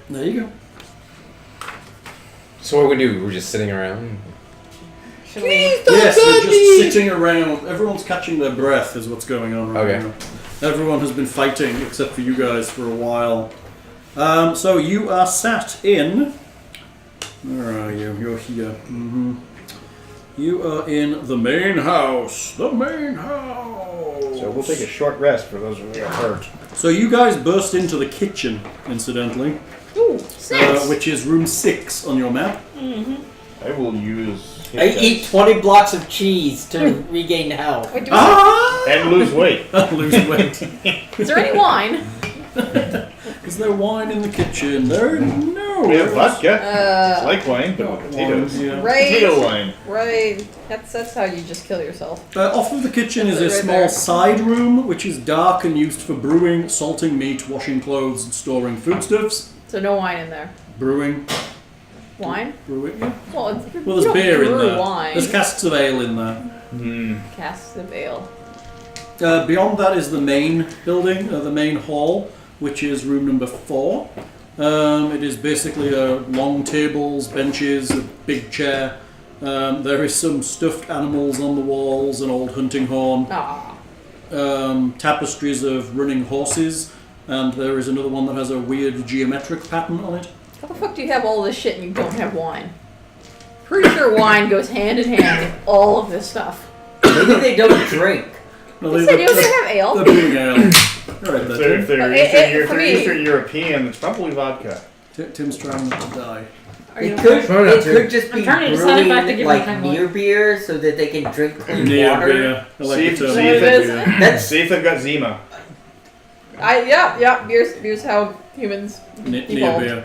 There you go. So what we do? We're just sitting around. Should we? Yes, they're just sitting around. Everyone's catching their breath is what's going on right Okay. now. Everyone has been fighting except for you guys for a while. So you are sat in... Where are you? You're here. Mm-hmm. You are in the main house. The main house! So we'll take a short rest for those who are hurt. So you guys burst into the kitchen, incidentally. Ooh, snacks. Which is room 6 on your map. I will use... I eat 20 blocks of cheese to regain health. Wait, And lose weight. Lose weight. is there any wine? Is there wine in the kitchen? No. We have vodka. It's like wine, but with potatoes. Wine, yeah. Right. Potato wine. Right. That's how you just kill yourself. Off of the kitchen is a Right small there. side room, which is dark and used for brewing, salting meat, washing clothes, and storing foodstuffs. So no wine in there. Brewing. Wine? Brewing, yeah. Well, Well, there's beer in there. Wine. There's casks of ale in there. Casks of ale. Beyond that is the main building, the main hall, which is room number 4. It is basically long tables, benches, a big chair. There is some stuffed animals on the walls, an old hunting horn, Ah. tapestries of running horses, and there is another one that has a weird geometric pattern on it. How the fuck do you have all this shit and you don't have wine? Pretty sure wine goes hand in hand with all of this stuff. Maybe they don't drink. No, They said you also have ale. They're brewing ale. Alright, So there, if they're For me- Eastern European, it's probably vodka. Tim's trying not to die. Are you It could just be I'm trying to decide if I have to brewing give like them near beer so that they can drink clean Near water. beer. I like See the term. if it is. beer. That's See if they've got Zima. Yeah. Beer's how humans Near evolved. beer.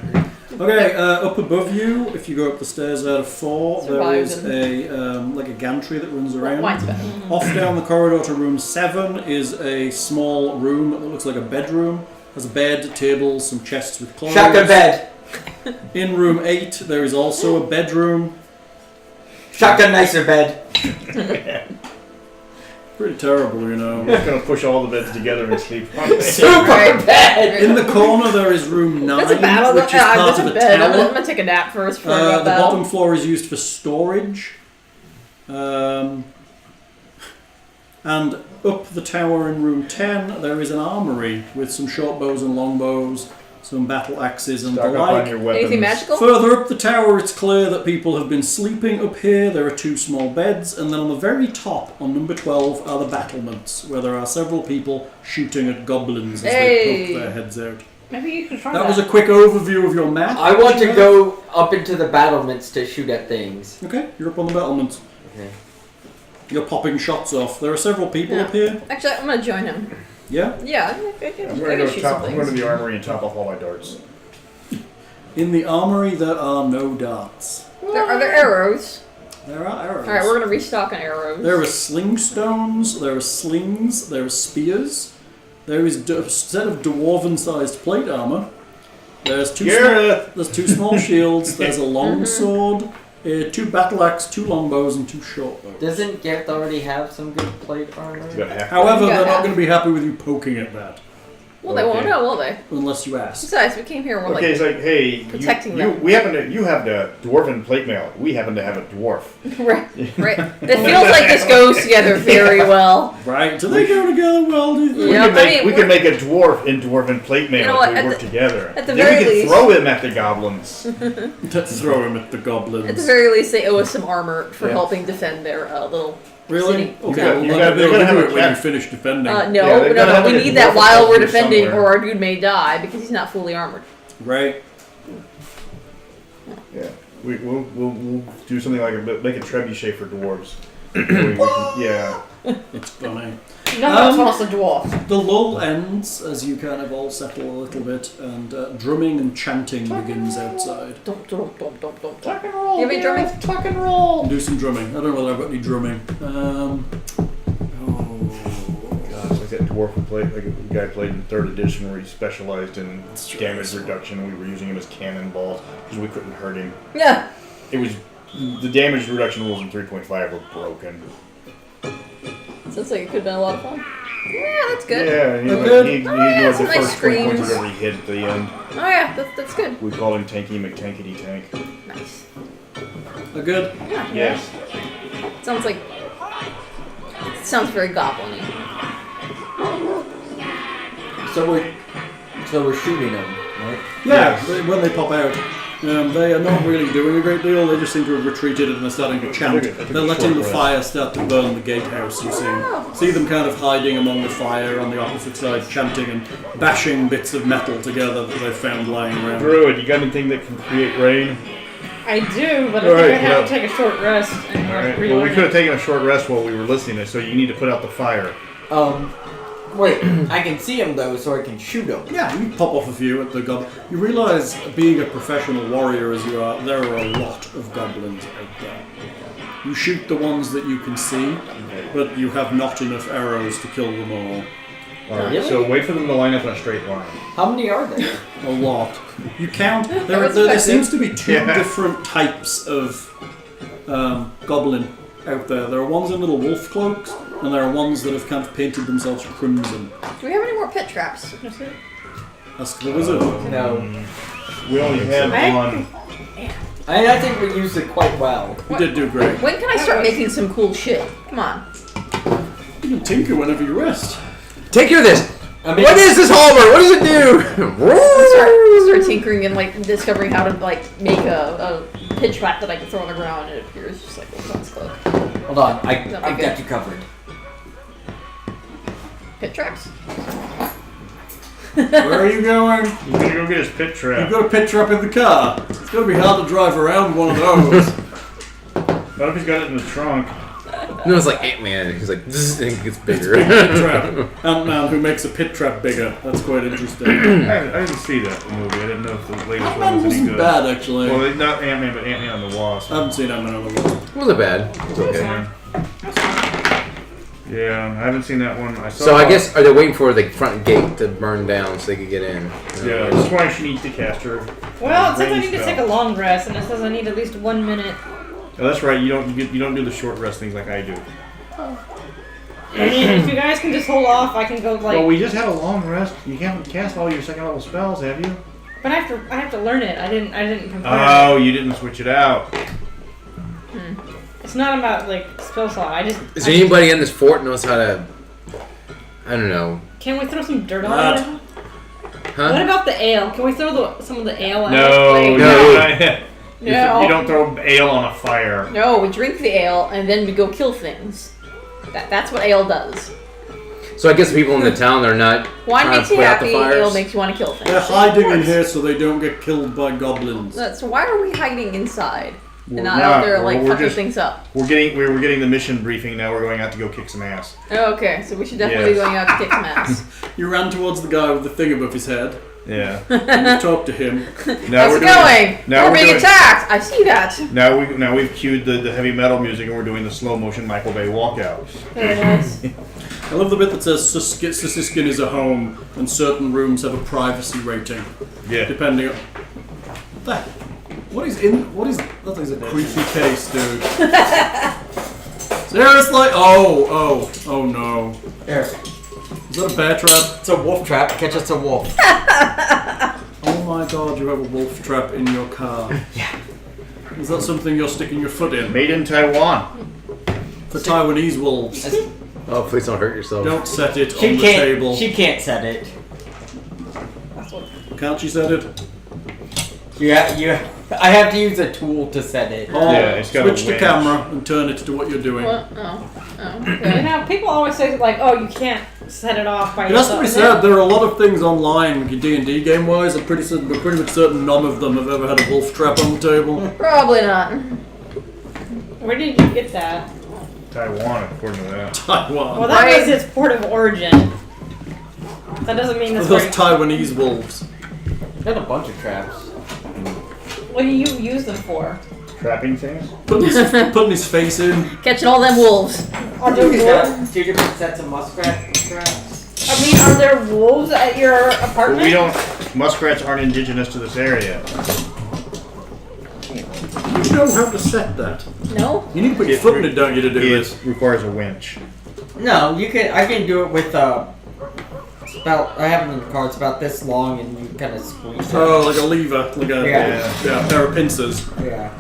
Okay, up above you, if you go up the stairs out of 4, there is a like a gantry that runs around. Wine's better. Off down the corridor to room 7 is a small room that looks like a bedroom. has a bed, tables, some chests with clothes. Shotgun bed. In room 8, there is also a bedroom. Shotgun nicer bed. Pretty terrible, you know. I'm just gonna push all the beds together and sleep on it. Super bed. In the corner, there is room 9, That's a battle. which is part That's of a a bed. I'm tower. gonna take a nap first before I The go battle. bottom floor is used for storage. And up the tower in room 10, there is an armory with some short bows and long bows, some battle axes and Stock the up on like. your weapons. Anything magical? Further up the tower, it's clear that people have been sleeping up here. There are 2 small beds, and then on the very top, on number 12, are the battlements, where there are several people shooting at goblins as they poke their heads out. Maybe you can try That was a quick overview of your map. I want to go up into the battlements to shoot at things. Okay, you're up on the battlements. Okay. You're popping shots off. There are several people Yeah. up here. Actually, I'm gonna join him. Yeah? Yeah, I can I'm gonna shoot go some I'm going to things. the armory and top off all my darts. In the armory, there are no darts. Are there arrows? There are arrows. Alright, we're gonna restock on arrows. There are sling stones, there are slings, there are spears. There is a set of dwarven-sized plate armor. There's 2 Gareth! there's 2 small shields. There's a long sword, 2 battle axe, 2 longbows, and 2 short bows. Doesn't Gareth already have some good plate armor? You got half. However, You got they're not half. going to be happy with you poking at that, Well, they won't Okay. know, will they? unless you ask. Besides, we came here and we're Okay, like, it's like, hey, protecting you them. you have the dwarven plate mail. We happen to have a dwarf. right. It feels like this goes together very well. Right? Do they go together well, do you think? Yeah. We could make a dwarf in dwarven plate mail You know if what, we at work the- together. at the then very we can least- throw him at the goblins. Let's throw him at the goblins. At the very least, they owe us some armor for Yeah. helping defend their little Really? city. Okay, got- well, you then got- they'll they're gonna do have it a when you cat. finish defending. Yeah, they're gonna have We a need that dwarf while we're here defending, somewhere. or our dude may die because he's not fully armored. Right? Yeah, we'll do something like make a trebuchet for dwarves. Yeah. It's funny. None of us wants a dwarf. The lull ends as you kind of all settle a little bit, and drumming and chanting begins outside. Don't. Tuck and roll. You have any drumming? Tuck and roll. Do some drumming. I don't know whether I've got any drumming. God, it's like that dwarf we played, like a guy played in 3rd edition where he specialized in damage reduction. We were using him as cannonballs because we couldn't hurt him. Yeah. It was the damage reduction rules in 3.5 were broken. Sounds like it could have been a lot of fun. Yeah, that's good. Yeah, he Okay. ignored yeah, the some nice first 20 points of screams. every hit at the end. Oh yeah, that's good. We called him Tanky McTankety Tank. Nice. They're good. Yeah. Yes. Sounds like. Sounds very goblin-y. So we're shooting them, right? Yeah, when they pop out. They are not really doing a great deal. They just seem to have retreated and they're starting to chant. They're letting the fire start to burn the gatehouse, you see. See them kind of hiding among the fire on the opposite side, chanting and bashing bits of metal together that they've found lying around. Druid, you got anything that can create rain? I do, but I All think right, I have well- to take a short rest and Alright. reload. Well, we could have taken a short rest while we were listening, so you need to put out the fire. Wait, I can see them though, so I can shoot them. Yeah, you pop off a few at the goblin. You realise, being a professional warrior as you are, there are a lot of goblins out there. You shoot the ones that you can see, but you have not enough arrows to kill them all. Alright, Really? so wait for them to line up in a straight line. How many are there? A lot. You count. There was there effective. seems to be 2 Yeah. different types of goblin out there. There are ones in little wolf cloaks, and there are ones that have kind of painted themselves crimson. Do we have any more pit traps? Ask the wizard. No. We only had one. I think we used it quite well. You did do great. When can I start making some cool shit? Come on. You can tinker whenever you rest. Take care of this. I mean, What is this halberd? What does it do? Start tinkering and like discovering how to like make a pitch trap that I can throw on the ground and it appears just like what's on his cloak. Hold on, That'd be I've good. got you covered. Pit traps? Where are you going? He's gonna go get his pit You've trap. got a pit trap in the car. It's going to be hard to drive around one of those. What if he's got it in the trunk? No, it's like Ant-Man. He's like, this thing gets bigger. Pit trap. Ant-Man who makes a pit trap bigger. That's quite interesting. I didn't see that movie. I didn't know if the latest one Ant-Man was any wasn't good. bad, actually. Well, not Ant-Man, but Ant-Man and the Wasp. I haven't seen Ant-Man on the Wasp. It wasn't bad. It was okay. Yeah. Yeah, I haven't seen that one. I saw. So I guess are they waiting for the front gate to burn down so they could get in? Yeah, that's why she needs to cast her. Well, it says I range need to spell. take a long rest, and it says I need at least 1 minute. Oh, that's right. You don't do the short rest things like I do. I mean, if you guys can just hold off, I can go like. Well, we just had a long rest. You haven't cast all your second level spells, have you? But I have to learn it. I didn't compare. Oh, you didn't switch it out. It's not about like spell slot. Is there anybody in this fort knows how to? I don't know. Can we throw some dirt on it? Huh? What about the ale? Can we throw some of the ale out? No, No. No. You don't throw ale on a fire. No, we drink the ale and then we go kill things. That's what ale does. So I guess the people in the town they're not. Wine trying makes to you put out the happy, fires? ale makes you want to kill things. They're hiding in here so they don't get killed by goblins. So why are we hiding inside? We're And not not. out there like We're fucking just- things up. We were getting the mission briefing. Now we're going out to go kick some ass. Oh, okay, so we should definitely be Yes. going out to kick some ass. You ran towards the guy with the thing above his head. Yeah. You talked to him. Now How's it going? Now we're we're being doing. attacked! I see that! Now we've cued the heavy metal music and we're doing the slow motion Michael Bay walkout. Very nice. I love the bit that says Sukiskyn is a home and certain rooms have a privacy rating. Yeah. Depending on... That. What is that is a creepy case, dude. Seriously? Oh no. Here. Is that a bear trap? It's a wolf trap. Catch us a wolf. Oh my god, you have a wolf trap in your car. Yeah. Is that something you're sticking your foot in? Made in Taiwan. For Taiwanese wolves. Oh, please don't hurt yourself. Don't set it She on the can't. table. She can't set it. Can't she set it? Yeah. I have to use a tool to set it. Oh, Yeah, it's got a switch the winch. camera and turn it to what you're doing. What? Oh, You okay. know, people always say like, "Oh, you can't set it off by It has to yourself." be said, there are a lot of things online, D&D game-wise, I'm pretty much certain none of them have ever had a wolf trap on the table. Probably not. Where did you get that? Taiwan, according to that. Taiwan. Well, that Right. was its port of origin. That doesn't mean that's Those where. Taiwanese wolves. There's a bunch of traps. What do you use them for? Trapping things? Putting his face in. Catching all them wolves. Are there wolves? 2 different sets of muskrat traps. I mean, are there wolves at your But apartment? we don't. Muskrats aren't indigenous to this area. You know how to set that. No? You need to put your foot in it, don't you, to do this? It requires a winch. No, you can. I can do it with it's about. I have it in the car. It's about this long, and you kind of squeeze it. Oh, like a lever, like a Yeah. pair of pincers. Yeah.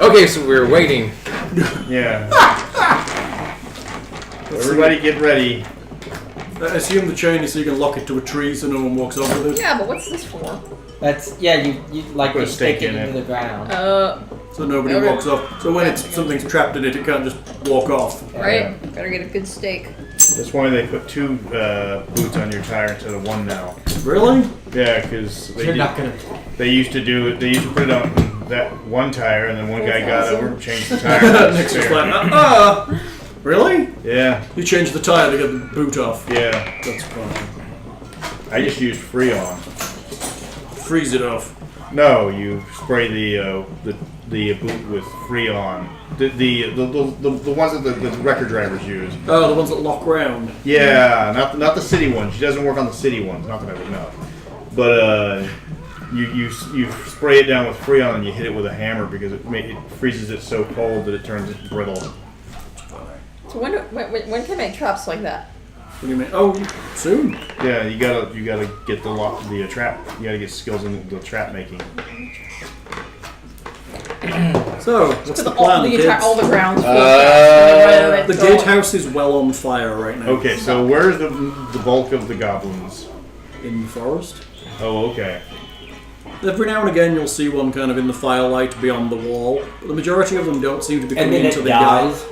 Okay, so we're waiting. Yeah. Everybody get ready. I assume the chain is so you can lock it to a tree so no one walks over with it. Yeah, but what's this for? That's you like Put a to stick stake it in into it. the ground. So nobody Okay. walks off. So when something's trapped in it, it can't just walk off. Right? Better get a good steak. That's why they put 2 boots on your tire instead of 1 now. Really? Yeah, because You're not gonna. they used to do it. They used to put it on that one tire, and then one guy got awesome. over, changed the tire. Next is like, really? Yeah, You change the tire to get the boot off. yeah. That's fine. I just used Freon. Freeze it off. No, you spray the boot with Freon. The ones that the record drivers use. Oh, the ones that lock round. Yeah, not the city ones. She doesn't work on the city ones. Not that I would know. But you spray it down with Freon and you hit it with a hammer because it freezes it so cold that it turns it brittle. So when can I make traps like that? What do you mean? Oh, soon. Yeah, you gotta get the trap. You gotta get skills in the trap making. So, what's the Put plan, kids? all the grounds full of traps. The gatehouse is well on fire right now. Okay, so where's the bulk of the goblins? In the forest. Oh, okay. Every now and again you'll see one kind of in the firelight beyond the wall, but the majority of them don't seem to be And coming then into it the dies. yard.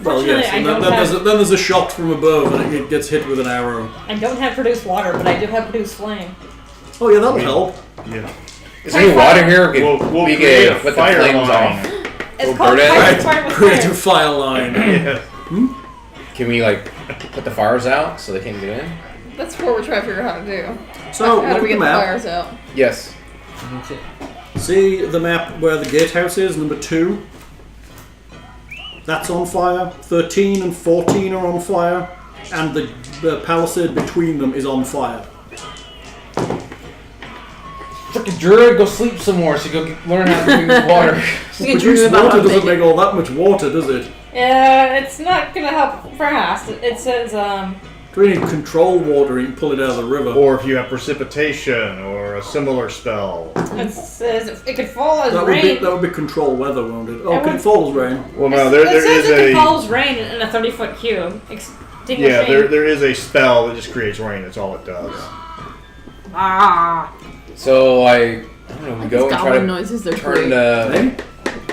Well, yes, and I don't then there's a shot from above and it gets hit with an arrow. I don't have produced water, but I do have produced flame. Oh yeah, that'll help. Yeah. Is there any water here? Or We'll we create get a put the fire flames line. off. It's We'll called burn it. fire with Create a fire. fire line. Yeah. Can we like put the fires out so they can't get in? That's what we're trying to figure out how to do. So, How look do we at get the the map. fires out? Yes. See the map where the gatehouse is, number 2? That's on fire. 13 and 14 are on fire. And the palisade between them is on fire. Frickin' Druid, go sleep some more so you go learn how to use water. Produce water doesn't make all that much water, does it? Yeah, it's not gonna help fast. It says, Do we need control water and pull it out of the river? Or if you have precipitation or a similar spell. it says it could fall as That rain. would be control weather, won't it? Oh, It can would- it fall as rain? Well, no, It there says is it can fall a as rain in a 30-foot cube. yeah, there is a spell that just creates rain. That's all it does. Ah. So I don't know, we go and try goblin to noises, they're turn great. Eh?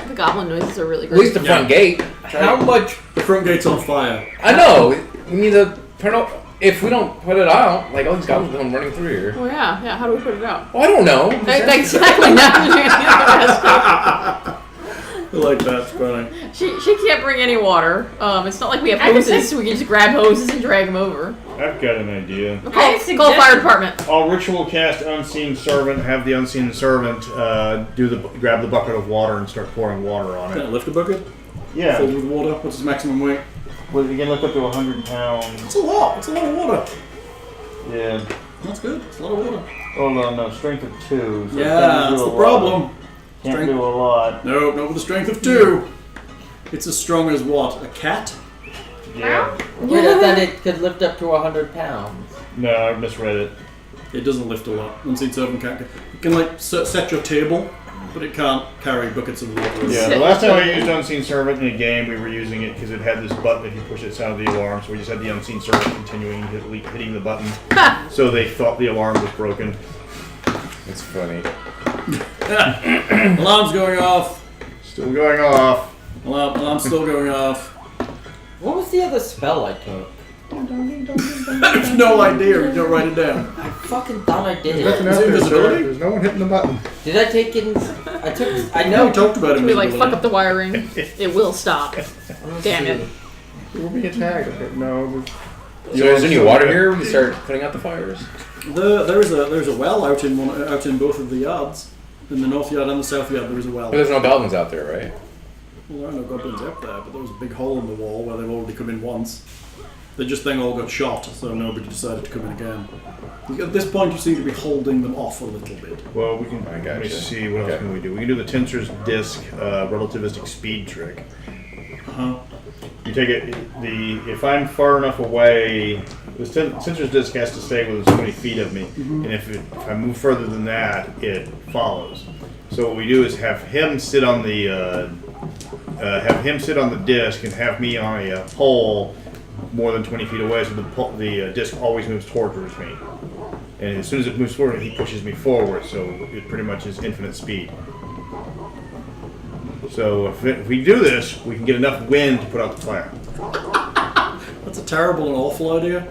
The goblin noises are really at great. least the front gate. How much? The front gate's on fire. I know. We need to turn out. If we don't put it out, like all these goblins come running through here. Well, yeah. How do we put it out? Well, I don't know. Exactly. Now I like that, it's funny. she can't bring any water. It's not like we have I can hoses, so we can just grab hoses and drag them over. I've got an idea. Call the fire department. I'll ritual cast Unseen Servant. Have the Unseen Servant grab the bucket of water and start pouring water on Can it. I lift a bucket? Yeah. Filled with water? What's its maximum weight? Well, you can lift up to 100 pounds. It's a lot. It's a lot of water. Yeah. That's good. It's a lot of water. Oh no, strength of 2. So Yeah, that's the problem. Can't Strength- do a lot. No, not with a strength of 2. It's as strong as what? A cat? Yeah. Wait, I thought it could lift up to 100 pounds. No, I misread it. It doesn't lift a lot. Unseen Servant can't. It can like set your table, but it can't carry buckets of water. Yeah, the last time I used Unseen Servant in a game, we were using it because it had this button that you push it sounded the alarm, so we just had the Unseen Servant continuing hitting the button. So they thought the alarm was broken. It's funny. Alarm's going off. Still going off. Alarm's still going off. What was the other spell I took? I have no idea. You don't write it down. I fucking thought I did Nothing it. out there, invisibility? sir. There's no one hitting the button. Did I take it? I took. I We know. talked about it. We like fuck up the wiring. It will stop. Let's Damn see. it. We'll be attacked. Okay, no. So is there any water here? We can start putting out the fires. There's a well out in both of the yards. In the north yard and the south yard, there is a well. But there's no goblins out there, right? Well, there are no goblins up there, but there was a big hole in the wall where they've already come in once. They just then all got shot, so nobody decided to come in again. At this point, you seem to be holding them off a little bit. Well, we can. I Let gotcha. me see. What else Okay. can we do? We can do the Tensor's Disc relativistic speed trick. Uh-huh. You take it. If I'm far enough away, the Tensor's Disc has to stay within so many feet of me, and if I move further than that, it follows. So what we do is have him sit on the disc and have me on a pole more than 20 feet away, so the disc always moves towards me. And as soon as it moves forward, he pushes me forward, so it pretty much is infinite speed. So if we do this, we can get enough wind to put out the fire. That's a terrible and awful idea.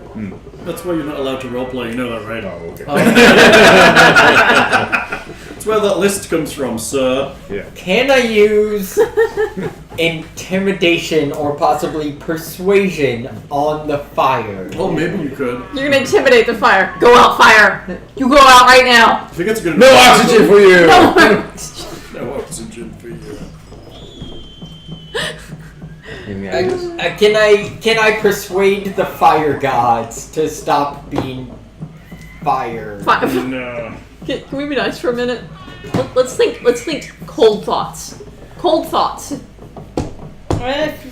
That's why you're not allowed to roleplay, you know that, right? Oh, okay. That's where that list comes from, sir. Yeah. Can I use intimidation or possibly persuasion on the fire? Well, maybe you could. You're gonna intimidate the fire. Go out, fire! You go out right now! I think it's gonna No oxygen for you! No! No oxygen for you. Can I persuade the fire gods to stop being fire? No. Can we be nice for a minute? Let's think cold thoughts. Cold thoughts.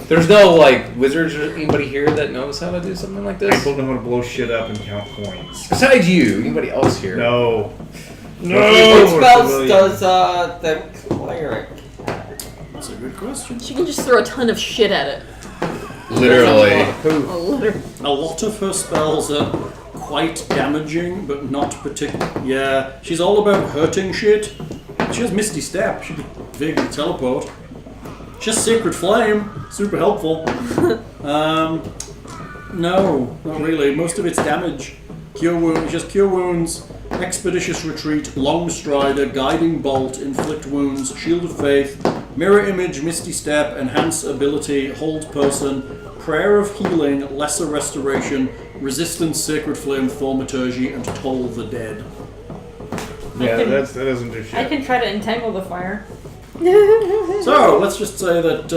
There's no like wizards or anybody here that knows how to do something like this. People know how to blow shit up and count coins. Besides you, anybody else here? No. What spells does the cleric? That's a good question. She can just throw a ton of shit at it. Literally. A lot of her spells are quite damaging, but not particularly. Yeah, she's all about hurting shit. She has Misty Step. She can vaguely teleport. She has Sacred Flame. Super helpful. No, not really. Most of it's damage. Cure wounds. She has Cure Wounds, Expeditious Retreat, Long Strider, Guiding Bolt, Inflict Wounds, Shield of Faith, Mirror Image, Misty Step, Enhance Ability, Hold Person, Prayer of Healing, Lesser Restoration, Resistance, Sacred Flame, Thaumaturgy, and Toll the Dead. Yeah, that doesn't do shit. I can try to entangle the fire. So, let's just say that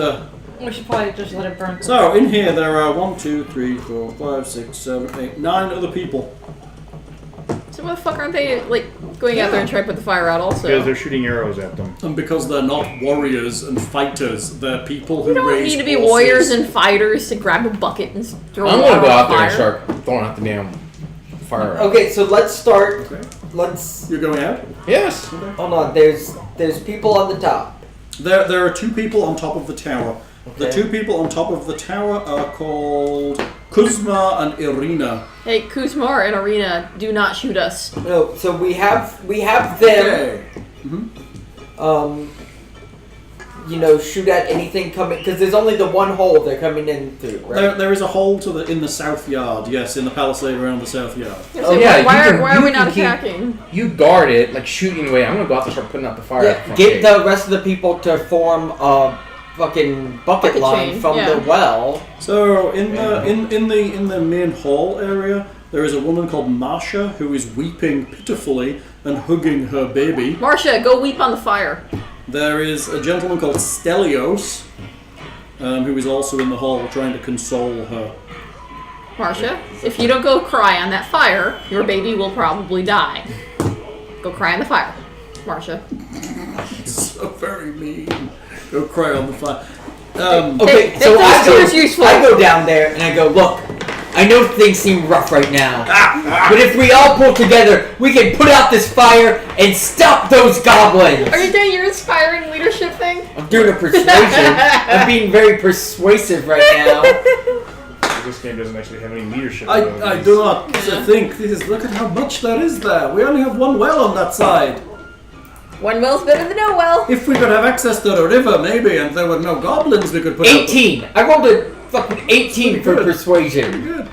We should probably just let it burn. So, in here there are 1, 2, 3, 4, 5, 6, 7, 8, 9 other people. So why the fuck aren't they going out there and trying to put the fire out also? Because they're shooting arrows at them. And because they're not warriors and fighters, they're people who You don't raise need to be horses. warriors and fighters to grab a bucket and throw I'm water gonna go on out there and fire. start throwing out the damn fire. Okay, so let's start. Okay. Let's You're going out? Yes. hold on. There's people on the top. There are 2 people on top of the tower. The Okay. 2 people on top of the tower are called Kuzma and Irina. Hey, Kuzma and Arena, do not shoot us. No, so we have them. Okay. Shoot at anything coming because there's only the one hole they're coming in through, right? There is a hole in the south yard. Yes, in the palisade around the south yard. So yeah, why you can- are you we can not keep- attacking? You guard it, like shooting away. I'm gonna go out there and start putting out the fire. at the Yeah, front get gate. the rest of the people to form a fucking bucket Bucket line chain, from yeah. the well. So in the main hall area, there is a woman called Marsha who is weeping pitifully and hugging her baby. Marcia, go weep on the fire. There is a gentleman called Stelios, who is also in the hall trying to console her. Marcia, if you don't go cry on that fire, your baby will probably die. Go cry on the fire. Marcia. So very mean. Go cry on the fire. Okay, Hey, so those tears useful. I go down there and I go, look, I know things seem rough right now, but if we all pull together, we can put out this fire and stop those goblins. Are you doing your inspiring leadership thing? I'm doing a persuasion. I'm being very persuasive right now. This game doesn't actually have any leadership. I abilities. do not think this is. Look at how much there is there. We only have one well on that side. One well's better than no well. If we could have access to the river, maybe, and there were no goblins, we could put out 18. I rolled a fucking 18 for Good. persuasion. Good.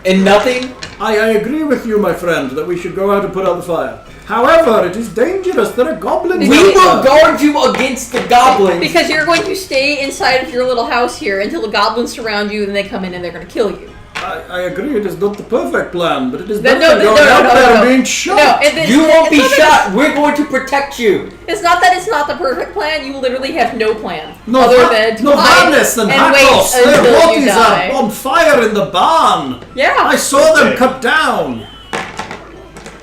And nothing? I agree with you, my friend, that we should go out and put out the fire. However, it is dangerous. There are goblins. We out will there. guard you against the goblins. Because you're going to stay inside of your little house here until the goblins surround you and they come in and they're going to kill you. I agree. It is not the perfect plan, but it is No, better no, than no, going no, out no, there no. and being shot. No, You won't be it's not shot. We're going to protect you. It's not that it's not the perfect plan. You literally have no plan. No, other than to no hide harness and and wait hackles. Their until you bodies die. are on fire in the barn. Yeah. I saw them cut down.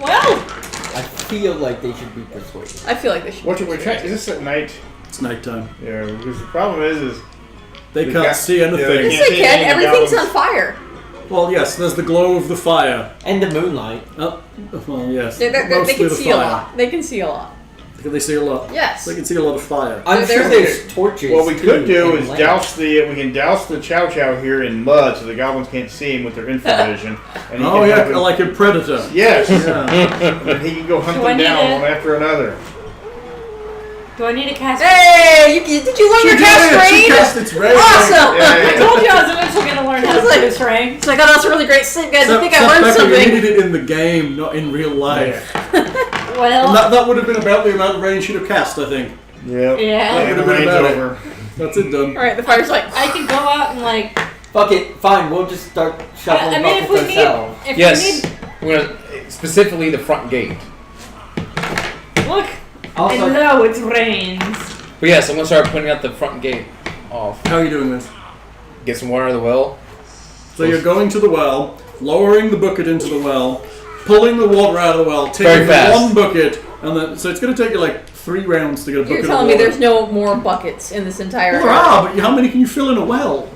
Well, I feel like they should be persuaded. I feel like they should. What we're trying? Is this at night? It's nighttime. Yeah, because the problem is They The can't ga- see yeah, anything. they Yes, can't they see can. any Everything's goblins. on fire. Well, yes, there's the glow of the fire. And the moonlight. Oh, well, yes. They Mostly can the see a fire. lot. They can see a lot. Can they see a lot? Yes. They can see a lot of fire. I'm They're- sure there's torches. what we could too, do and is lamps. we can douse the Chow Chow here in mud so the goblins can't see him with their infravision. And he Oh can yeah, help him- like in Predator. Yes. Yeah. And he can go hunt Do I them need down to- one after another. do I need to cast? Hey, did you learn She your did cast it. She raid? cast its raid. Awesome. Yeah, I told you I was eventually going to learn how to It's do like- this ring. It's like, oh, that's a really great sleep, guys. I think I Except learned Becca, you something. needed it in the game, not in real life. Well, And that would have been about the amount of rain she'd have cast, I think. Yep. Yeah. And the Would've been rain's about it. over. That's it done. All right, the fire's like. I could go out and like. Fuck it, fine, we'll just start shuffling I mean, if buckets we need, ourselves. if Yes. we need, We're gonna specifically the front gate. look, I'll I start- know it rains. But yes, I'm gonna start putting out the front gate off. How are you doing this? Get some water out of the well. So you're going to the well, lowering the bucket into the well, pulling the water out of the well, Very taking fast. one bucket, and then so it's going to take you like 3 rounds to get a bucket You're of telling me water. there's no more buckets in this entire There are, but how many can you fill in a well?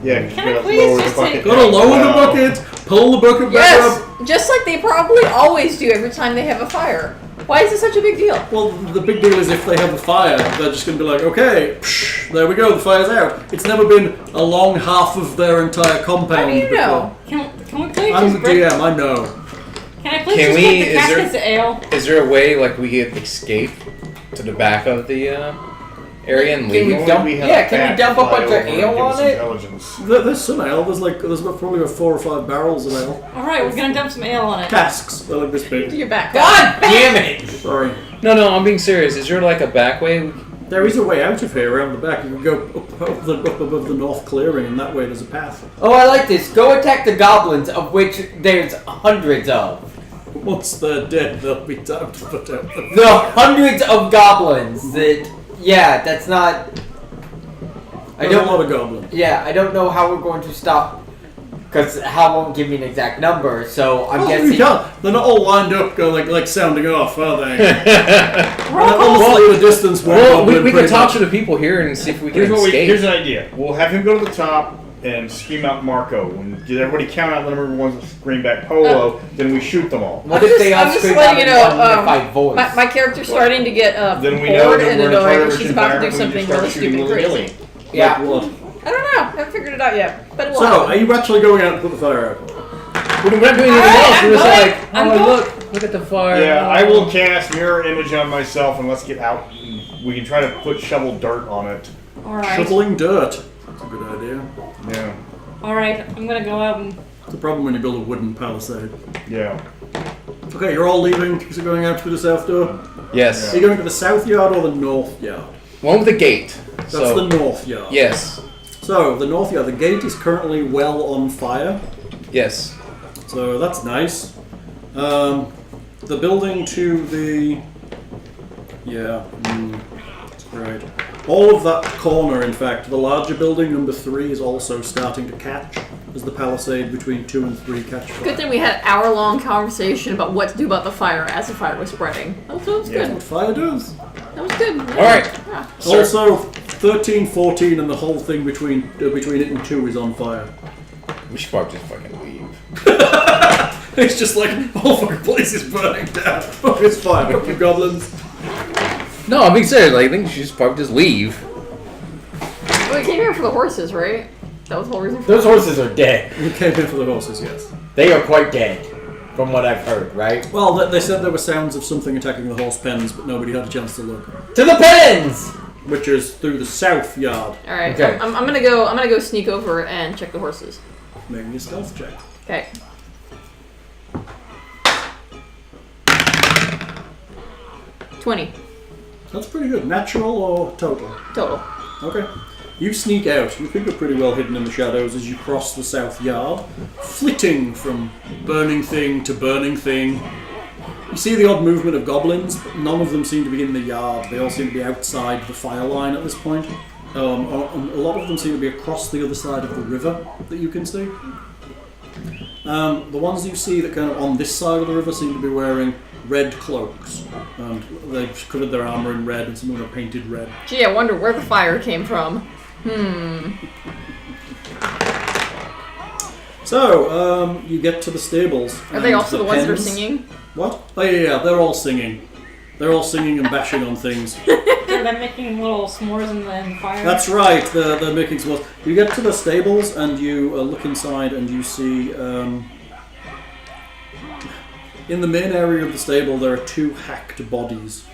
Yeah, you Can I gotta please lower the just bucket. take- Got to down. lower the Wow. bucket, pull the bucket back Yes, up. just like they probably always do every time they have a fire. Why is it such a big deal? Well, the big deal is if they have a fire, they're just going to be like, okay, psh, there we go, the fire's out. It's never been a long half of their entire compound How do you before. know? Can we please I'm just the break? DM, I know. Can I please Can just we- take the is there- caskets of ale? Is there a way like we could escape to the back of the area and Can leave? we Only dump- we have yeah, a can we bat dump a fly bunch of over and ale give us on it? intelligence. There's some ale, there's about probably about 4 or 5 barrels of ale. Alright, we're gonna dump some ale on it. Casks, they're like this To big. your back. God damn it! Sorry. No, I'm being serious. Is there like a back way? There is a way out of here around the back. You can go up above the north clearing, and that way there's a path. Oh, I like this. Go attack the goblins, of which there's hundreds of. Once they're dead, they'll be time to put out the... The hundreds of goblins that... Yeah, that's not... There's a lot of goblins. Yeah, I don't know how we're going to stop. Because Hal won't give me an exact number, so I'm guessing. You can't. They're not all lined up, going like sounding off, are they? Roll Honestly, the distance. Well, we can talk to the people here and see if we can escape. Here's an idea. We'll have him go to the top and scream out Marco. When did everybody count out the number of ones that scream back Polo? Then we shoot them all. What if they all scream out in one unified voice? My character's starting to get then we know bored that and we're in a annoyed, and target she's about to do environment, we something just start really shooting stupid and willy-nilly. crazy. Yeah. Like what? I don't know. I haven't figured it out yet, but it will. So, happen. are you actually going out to put the fire out? We're not doing anything else. We're just like, I'm look at the fire. Yeah, I will cast mirror image on myself and let's get out. We can try to put shovel dirt on it. Alright. Shoveling dirt. That's a good idea. Yeah. Alright, I'm gonna go out and. It's a problem when you build a wooden palisade. Yeah. Okay, you're all leaving. So going out through the south door. Yes. Are you going to the south yard or the north yard? One with the gate. That's the north yard. Yes. So, the north yard, the gate is currently well on fire. Yes. So, that's nice. The building to the... Yeah, that's great. All of that corner, in fact, the larger building, number 3, is also starting to catch as the palisade between 2 and 3 catch fire. Good thing we had an hour-long conversation about what to do about the fire as the fire was spreading. That was That's good. what fire does. That was good. All right. Yeah. Also, 13, 14, and the whole thing between it and 2 is on fire. We should probably just fucking leave. It's just like, the whole fucking place is burning down. Fuck, it's fire. Fuck you, goblins. No, I'm being serious. Like, I think you should just probably just leave. Well, we came here for the horses, right? That was the whole reason for Those horses are dead. We came here for the horses, yes. They are quite dead, from what I've heard, right? Well, they said there were sounds of something attacking the horse pens, but nobody had a chance to look. To the pens! Which is through the south yard. All right. Okay. I'm gonna go sneak over and check the horses. Make me a stealth check. Okay. $20 That's pretty good. Natural or total? total. Okay. You sneak out. You think you're pretty well hidden in the shadows as you cross the south yard, flitting from burning thing to burning thing. You see the odd movement of goblins, but none of them seem to be in the yard. They all seem to be outside the fire line at this point. A lot of them seem to be across the other side of the river that you can see. The ones you see that kind of on this side of the river seem to be wearing red cloaks. And they've covered their armour in red and some of them are painted red. Gee, I wonder where the fire came from. So, you get to the stables. Are they and also the ones that are pens- singing? What? Oh yeah, they're all singing. They're all singing and bashing on things. Are they making little s'mores in the fire? That's right, they're making s'mores. You get to the stables and you look inside and you see... in the main area of the stable there are 2 hacked bodies.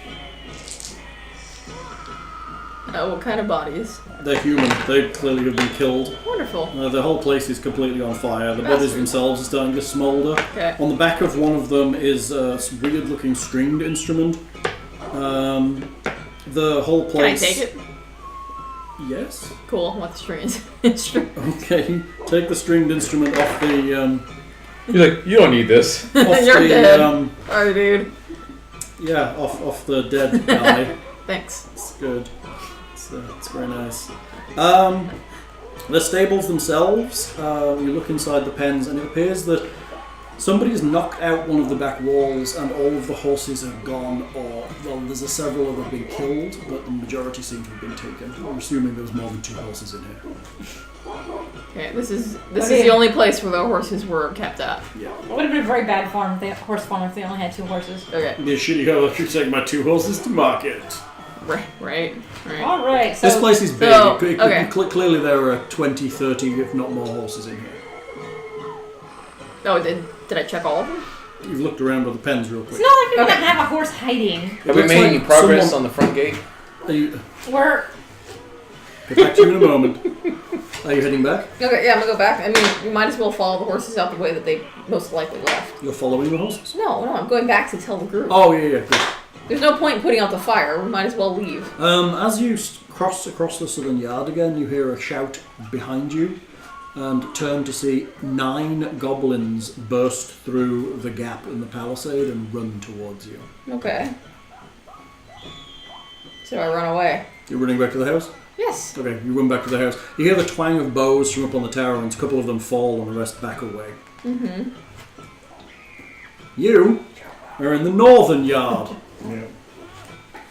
What kind of bodies? They're human. They clearly have been killed. Wonderful. The whole place is completely on fire. The bodies Bastard. themselves are starting to smoulder. Okay. On the back of one of them is a weird-looking stringed instrument. The whole Can I place... take it? Yes. Cool. I want the strings. Instrument. Okay. Take the stringed instrument off the... You're like, you don't need this. off You're the... dead. Sorry, dude. Yeah, off the dead guy. Thanks. It's good. It's very nice. The stables themselves, you look inside the pens and it appears that somebody's knocked out one of the back walls and all of the horses are gone, or, well, there's several that have been killed, but the majority seem to have been taken. I'm assuming there's more than 2 horses in here. Okay, this is the only place where the horses were kept at. Yeah. It would have been a very bad horse farm if they only had 2 horses. Okay. It'd be a shitty hoe if you take my 2 horses to market. Right. Alright, so... This place is big. So, It- okay. Clearly there are 20, 30, if not more horses in here. Oh, did I check all of them? You've looked around with the pens real quick. It's not like you're gonna have a horse hiding. Have we looks made like any progress someone- on the front gate? Are you... We're... Get back to you in a moment. Are you heading back? Okay, yeah, I'm gonna go back. I mean, we might as well follow the horses out the way that they most likely left. You're following the horses? No, I'm going back to tell the group. Oh, yeah, good. There's no point in putting out the fire. We might as well leave. As you cross across the southern yard again, you hear a shout behind you and turn to see 9 goblins burst through the gap in the palisade and run towards you. Okay. So I run away. You're running back to the house? Yes. Okay, you run back to the house. You hear the twang of bows from up on the tower, and a couple of them fall, and the rest back away. Mm-hmm. You are in the northern yard. Yeah.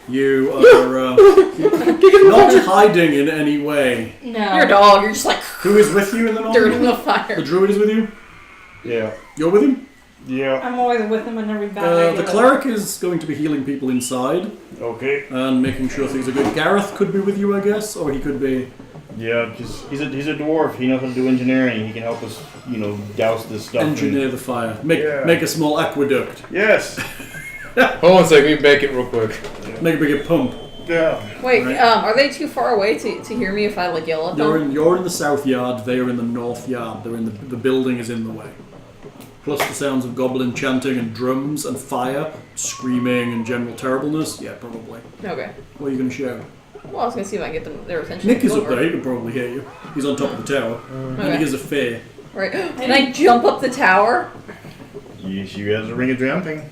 You are not hiding in any way. No. You're a dog. You're just like Who is with you in the northern dirt in yard? the fire. The druid is with you? Yeah. You're with him? Yeah. I'm always with him in every battle. The cleric is going to be healing people inside Okay. and making sure things are good. Gareth could be with you, I guess, or he could be... Yeah, just he's a dwarf. He knows how to do engineering. He can help us, douse this stuff. engineer the fire. Make a small aqueduct. Yes. Hold on a second, let me make it real quick. Make a bigger pump. Yeah. Wait, Right. are they too far away to hear me if I like yell at them? You're in the south yard, they are in the north yard. They're in the building is in the way. Plus the sounds of goblin chanting and drums and fire, screaming and general terribleness. Yeah, probably. Okay. What are you going to shout? Well, I was gonna see if I can get their attention. Nick is up over. there, he can probably hear you. He's on top of the tower. And Okay. he gives a fear. Right. Can I jump up the tower? Yes, you guys are ring of jumping.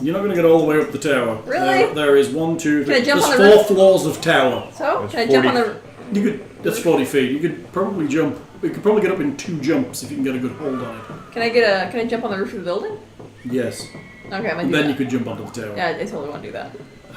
You're not going to get all the way up the tower. Really? There is 1, 2, Can I 3. jump There's on the 4 roof? floors of tower. So That's can I jump on 40. the? You could. That's 40 feet. You could probably jump. You could probably get up in 2 jumps if you can get a good hold on it. Can I jump on the roof of the building? Yes. Okay, I'm gonna do Then that. you could jump onto the tower. Yeah, I totally want to do that.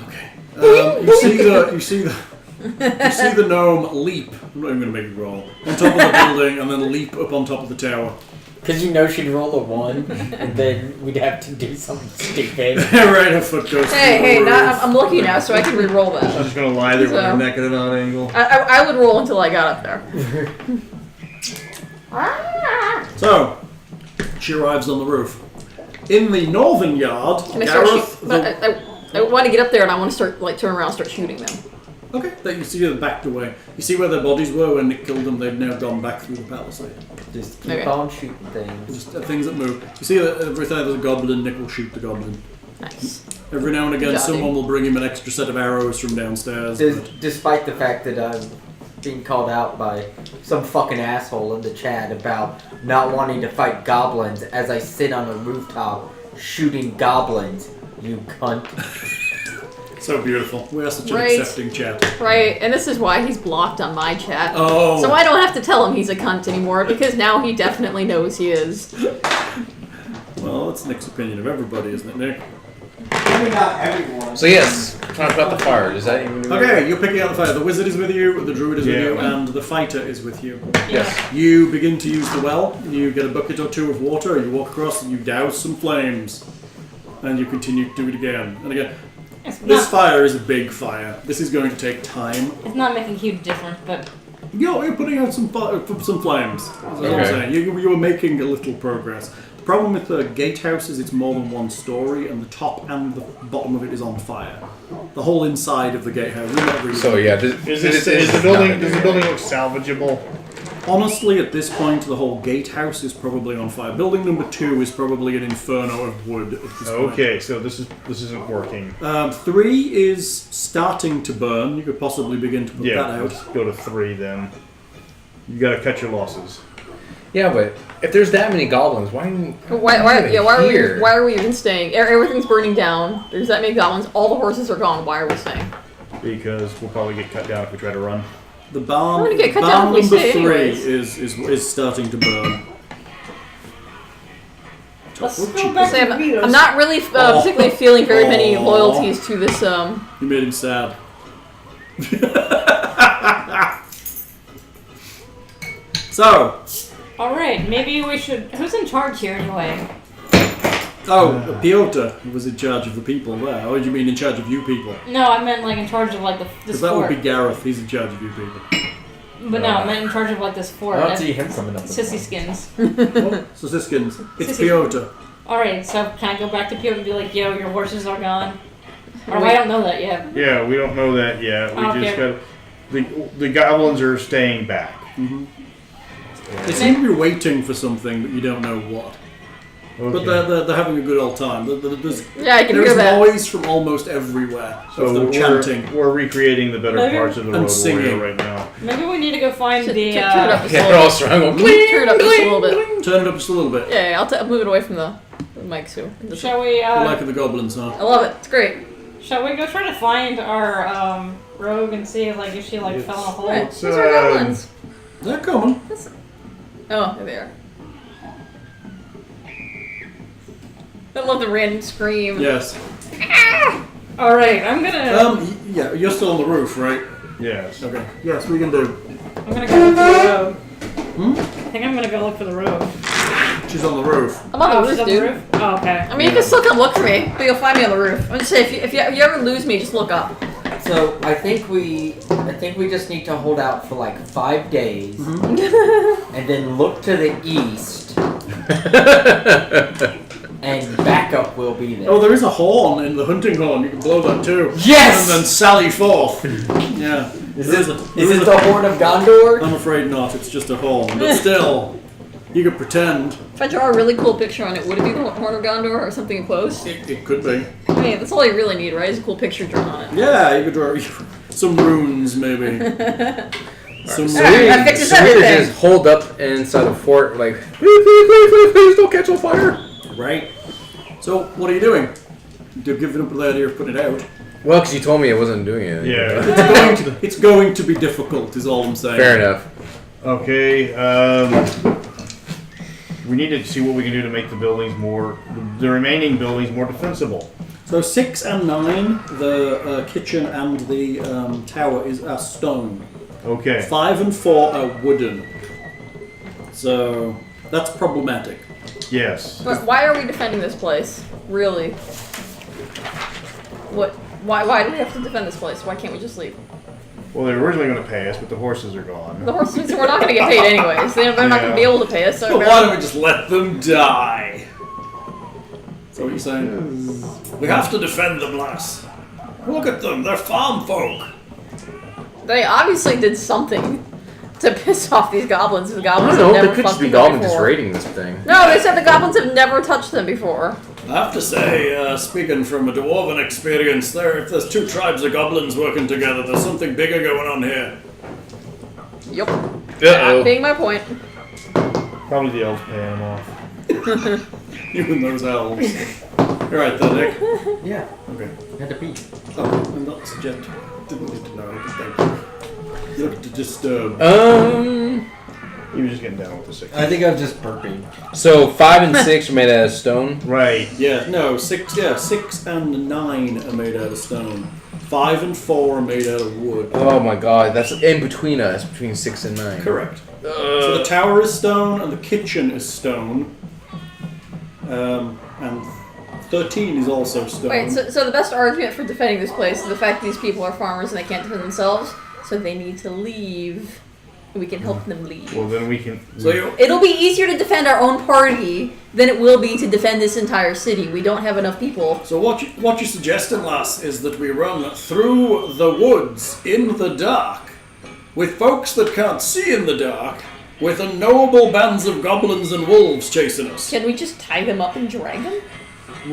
Okay. You see the gnome leap. I'm not even going to make it roll on top of the building and then leap up on top of the tower. Because she'd roll a 1, and then we'd have to do something stupid. Right, her foot goes. Hey, through hey, the now roof. I'm lucky now, so I can re-roll I'm that. just gonna lie there with So- my neck at an odd angle. I would roll until I got up there. So, she arrives on the roof. In the northern yard, Can I start Gareth. I want to get up there and I want to start turn around and start shooting them. Okay, that you see them backed away. You see where their bodies were when Nick killed them. They've now gone back through the palisade. Just keep Okay. on shooting things. Just things that move. You see that every time there's a goblin, Nick will shoot the goblin. Nice. Every now and again, Good job, someone dude. will bring him an extra set of arrows from downstairs. but- Despite the fact that I'm being called out by some fucking asshole in the chat about not wanting to fight goblins as I sit on a rooftop shooting goblins, you cunt. So beautiful. We are such an Right. accepting chat. Right, and this is why he's blocked on my chat. Oh. So I don't have to tell him he's a cunt anymore because now he definitely knows he is. Well, that's Nick's opinion of everybody, isn't it, Nick? Maybe not everyone. So yes, talk about the fire. Does that even... Okay, you're picking out the fire. The wizard is with you, the druid is with Yeah. you, and the fighter is with you. Yes. You begin to use the well. You get a bucket or 2 of water. You walk across and you douse some flames, and you continue to do it again and again. It's This not, fire is a big fire. This is going to take time. it's not making a huge difference, but You're putting out some flames. That's what I'm Okay. saying. You were making a little progress. The problem with the gatehouse is it's more than 1 story, and the top and the bottom of it is on fire. The whole inside of the gatehouse. Is not really So yeah, Does the building look salvageable? Honestly, at this point, the whole gatehouse is probably on fire. Building number 2 is probably an inferno of wood at this point. Okay, so this isn't working. 3 is starting to burn. You could possibly begin to put that out. Let's go to 3 then. You gotta cut your losses. Yeah, but if there's that many goblins, why Why here? are we even staying? Everything's burning down. There's that many goblins. All the horses are gone. Why are we staying? Because we'll probably get cut down if we try to run. The barn, I'm gonna get cut barn down if we number stay 3 anyways. is starting to burn. let's What go you- back Say, to I'm Vito's. not really particularly feeling very many Oh. loyalties to this. You made him sad. So, Alright, maybe we should. Who's in charge here anyway? Piotr was in charge of the people there. Or do you mean in charge of you people? No, I meant like in charge of like this Because that would fort. be Gareth. He's in charge of you people. But no, I meant in charge of like this fort. I don't That's see him coming up with Sissy skins. So Sukiskyn, it's Sissy. Piotr. Alright, so can I go back to Pio and be like, yo, your horses are gone? Or I don't know that yet. Yeah, we don't know that yet. We Okay. just got the goblins are staying back. They seem to be waiting for something, but you don't know what. But Okay. they're having a good old time. There's Yeah, I can there's hear that. noise from almost everywhere So of them chanting. we're recreating the better Maybe- parts of the And road singing. warrior right now. Maybe we need to go find the. Turn it up just a Yeah, little they're all bit. strong. Turn it up just a little bit. Turn it up just a little bit. Yeah, I'll move it away from the mic too. Shall we? You like the goblins, huh? I love it. It's great. Shall we go try to find our rogue and see like if she like fell in a hole? Right. It's, These are goblins. They're coming. Oh, there they are. I love the random scream. Yes. All right, I'm gonna. Yeah, you're still on the roof, right? Yes. Okay. Yes, we can do. I'm gonna go look for the rogue. Hmm? I think I'm gonna go look for the rogue. She's on the roof. I'm on the she's roof, on dude. the roof? Oh, okay. I mean, you can still come look for me, but you'll find me on the roof. I'm just saying, if you ever lose me, just look up. So I think we just need to hold out for like 5 days, and then look to the east, and backup will be there. Oh, there is a horn in the hunting horn. You can blow that too. Yes! And then sally forth. Yeah. Is it the Horn of Gondor? I'm afraid not. It's just a horn. But still, you could pretend. If I draw a really cool picture on it, would it be the Horn of Gondor or something close? It could be. I mean, that's all you really need, right? Is a cool picture drawn on it. Yeah, you could draw some runes, maybe. Some So Alright, we, that fixes so we everything. just hold up inside the fort, like, please don't catch on fire. Right. So, what are you doing? You're giving up the idea of putting it out. Well, because you told me I wasn't doing it. Yeah. It's going to be difficult, is all I'm saying. Fair enough. Okay. We need to see what we can do to make the buildings the remaining buildings more defensible. So 6 and 9, the kitchen and the tower are stone. Okay. 5 and 4 are wooden. So that's problematic. Yes. But why are we defending this place? Really? What? Why do we have to defend this place? Why can't we just leave? Well, they were originally going to pay us, but the horses are gone. The horses, we're not going to get paid anyways. They're not going to be able to pay us. So Why don't we just let them die? Is that what you're saying? We have to defend them, lass. Look at them, they're farm folk. They obviously did something to piss off these goblins. The I goblins don't know, have they never could just fucked be with them goblins just before. raiding this thing. No, they said the goblins have never touched them before. I have to say, speaking from a dwarven experience, if there's 2 tribes of goblins working together, there's something bigger going on here. Yup. Uh-oh. That being my point. Probably the elves paying them off. You and those elves. Alright then, Nick. Yeah, Okay. had to pee. Oh, I'm not suggest. Didn't need to know, but thank you. You look to disturb. He was just getting down with the 6. I think I'm just burping. So 5 and 6 are made out of stone. Right. Yeah, no, 6 and 9 are made out of stone. 5 and 4 are made out of wood. Oh my god, that's in between us, between 6 and 9. Correct. So the tower is stone and the kitchen is stone. And 13 is also stone. Wait, so the best argument for defending this place is the fact that these people are farmers and they can't defend themselves, so they need to leave. We can help them leave. Well, then we can. It'll be easier to defend our own party than it will be to defend this entire city. We don't have enough people. So what you're suggesting, lass, is that we run through the woods in the dark with folks that can't see in the dark, with unknowable bands of goblins and wolves chasing us. Can we just tie them up and drag them?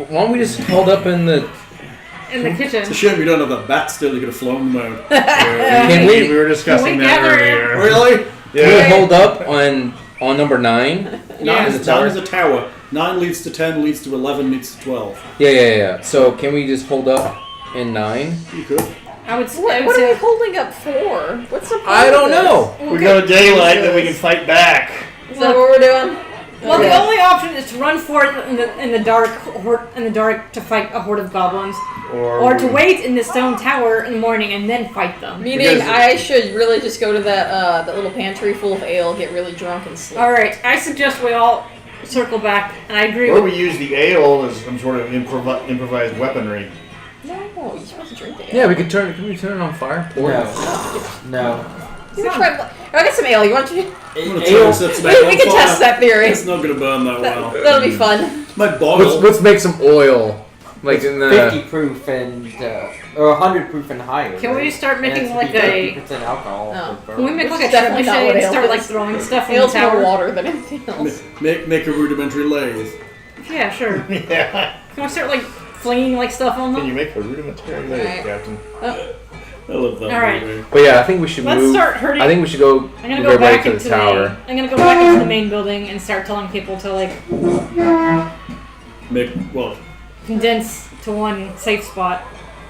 Why don't we just hold up in the... In the kitchen. It's a shame you don't have that bat still, you could have flown them out. Can we we... were discussing Can we that gather- earlier. Really? Can we Yeah. hold up on number 9? 9 in is, the 9 tower? is a tower. 9 leads to 10, leads to 11, leads to 12. Yeah. So can we just hold up in 9? You could. I would What are we say. holding up for? What's the point I don't of this? know. We got a daylight that we can fight back. Is that what we're doing? Well, Okay. the only option is to run forth in the dark to fight a horde of goblins, or to wait in the stone tower in the morning and then fight them. Meaning, Because- I should really just go to that little pantry full of ale, get really drunk, and sleep. All right, I suggest we all circle back, and I agree Or with. we use the ale as some sort of improvised weaponry. No, you're supposed to drink the ale. Yeah, we could turn... Can we turn it on fire? No. You can try. I'll get some ale. You want to? I'm gonna try and set some We on can fire. test that theory. It's not gonna burn that well. That'll be fun. My bottle. Let's make some oil. Like in the... 50 proof and or 100 proof and higher. Can we right? start And making it's like 50% alcohol. Oh. for Can we make like a Definitely not what trebuchet and ale start like is. throwing stuff in the Ale's more tower? water than anything else. Make a rudimentary lathe. Yeah, sure. Yeah. Can we start like flinging like stuff on Can you them? make a rudimentary lathe, Alright. Captain? I love that Alright. movie. But yeah, I think we should Let's move... start hurting. I think we should go I'm gonna move go everybody back to into the tower. I'm gonna go back into the main building and start telling people to like Make what? condense to one safe spot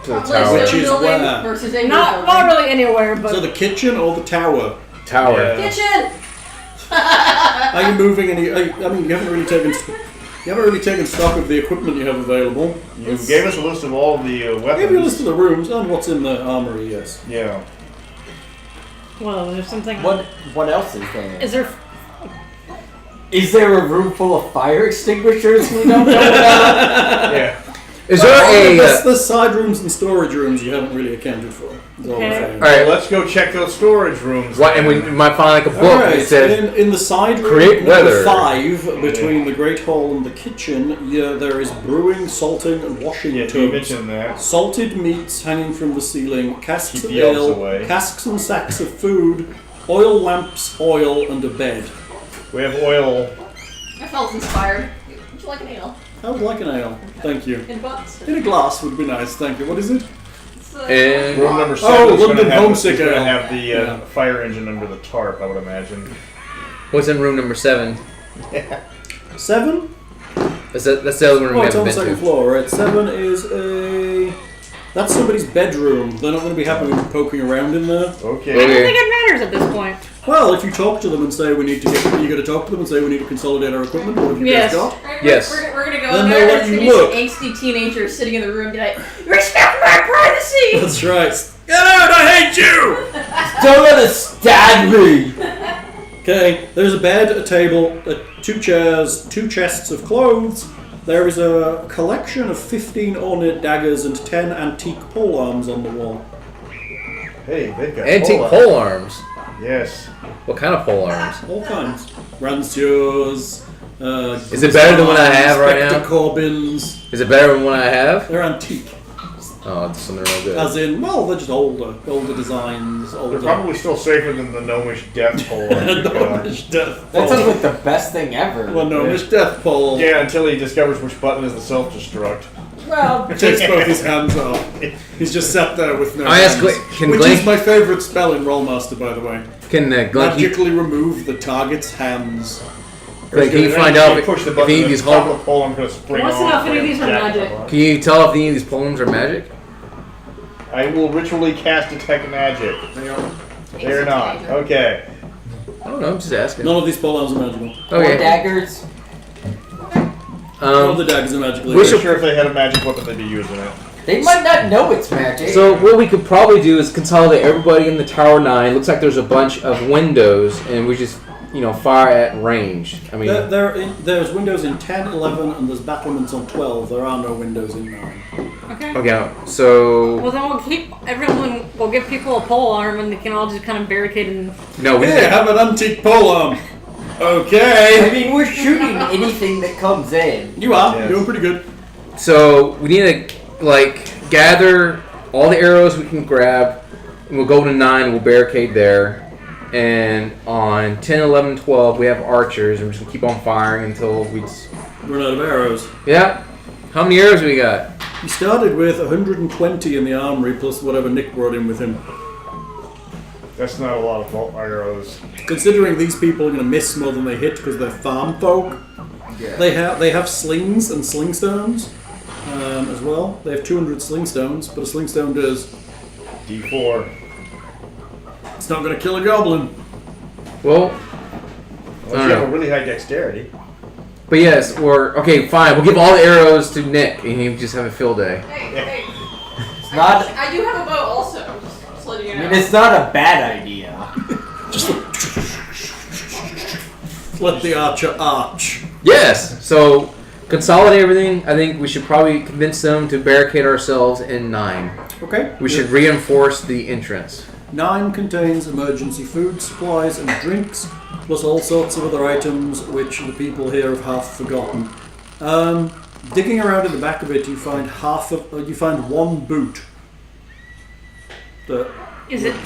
to the Probably tower. Which stone is building where? versus a Not really anywhere, but So the kitchen or the tower? Tower. Yeah. kitchen. Are you moving any? I mean, you haven't really taken stock of the equipment you have available. You gave us a list of all the I weapons. gave you a list of the rooms and what's in the armory. Yes. Yeah. well, there's something. What else is there? Is there? Is there a room full of fire extinguishers we don't know about? Yeah. Is there a? There's side rooms and storage rooms you haven't really accounted for. Is all I'm Okay. saying. All right. Let's go check those storage rooms. What? And we might find like a book Alright, that says in the side room create number weather. 5, between the Great Hall and the kitchen, there is brewing, salting, and washing Yeah, you tubs. mentioned that. Salted meats hanging from the ceiling, casks Keep of the elves ale, away. casks and sacks of food, oil lamps, oil, and a bed. We have oil. I felt inspired. Would you like an ale? I would like an ale. Thank you. In bucks? In a glass would be nice, thank you. What is it? It's, And Room number 7 Oh, is London gonna have, homesick is gonna ale. have the Yeah. fire engine under the tarp, I would imagine. what's in room number 7? 7? That's the other room Oh, we it's on haven't the been second to. floor, right? 7 is a... That's somebody's bedroom. They're not going to be happy with you poking around in there. I Okay. don't think it matters at this point. Well, if you talk to them and say we need to get... You got to talk to them and say we need to consolidate our equipment. What have you Yes. guys got? Right, Yes. We're gonna go Then in they'll there let and you it's gonna look. be some angsty teenagers sitting in the room and be like, respect my privacy! That's right. Get out! I hate you! Don't let us stab me! Okay, there's a bed, a table, 2 chairs, 2 chests of clothes. There is a collection of 15 ornate daggers and 10 antique polearms on the wall. Hey, they've got Antique cola. pole arms. Yes. What kind of pole arms? All kinds. Rancios. Is it better than what I have right Spectre now? Corbins. Is it better than what I have? They're antique. Oh, it's something real good. As in, well, they're just older designs, They're older. probably still safer than the gnomish death pole. Gnomish death That sounds pole. like the best thing ever. Well, gnomish death pole. Yeah, until he discovers which button is the self-destruct. Well, Takes both his hands off. He's just sat there with no I asked hands. Glen- can Which Glen- is my favourite spell in Rollmaster, by the way. Can Glen, Magically remove the target's hands. can you find out if push the any button of these top of hole? the pole, I'm going to spring Wants to off. know if any of these are and magic. jack Can you tell if any of these poems are magic? I will ritually cast detect magic. They're not. Okay. I don't know. I'm just asking. None of these polearms are magical. Or Okay. daggers. None of the daggers are magical. we I'm should- sure if they had a magic weapon, they'd be using it. They might not know it's magic. So what we could probably do is consolidate everybody in the Tower 9. Looks like there's a bunch of windows, and we just, fire at range. I mean, There's windows in 10, 11, and there's battlements on 12. There are no windows in 9. Okay. okay. So Well, then we'll give people a pole arm and they can all just kind of barricade in. no, we Hey, have an antique polearm. I Okay. mean, we're shooting anything that comes in. You are. Yes. You're doing pretty good. So we need to gather all the arrows we can grab, and we'll go to 9. We'll barricade there. And on 10, 11, 12, we have archers, and we're just gonna keep on firing until we. Run out of arrows. Yeah. How many arrows we got? He started with 120 in the armory, plus whatever Nick brought in with him. That's not a lot of arrows. Considering these people are going to miss more than they hit because they're farm folk, Yeah. they have slings and slingstones as well. They have 200 slingstones, but a slingstone does. D4. It's not going to kill a goblin. Well, Unless you have a really high dexterity. but yes, okay, fine. We'll give all the arrows to Nick, and he'll just have a field day. hey. It's not. I do have a bow also. Just letting you I know. mean, it's not a bad idea. Just let the archer arch. Yes. So consolidate everything. I think we should probably convince them to barricade ourselves in 9. Okay. We should reinforce the entrance. 9 contains emergency food, supplies, and drinks, plus all sorts of other items which the people here have half forgotten. Digging around in the back of it, you find one boot. Is it?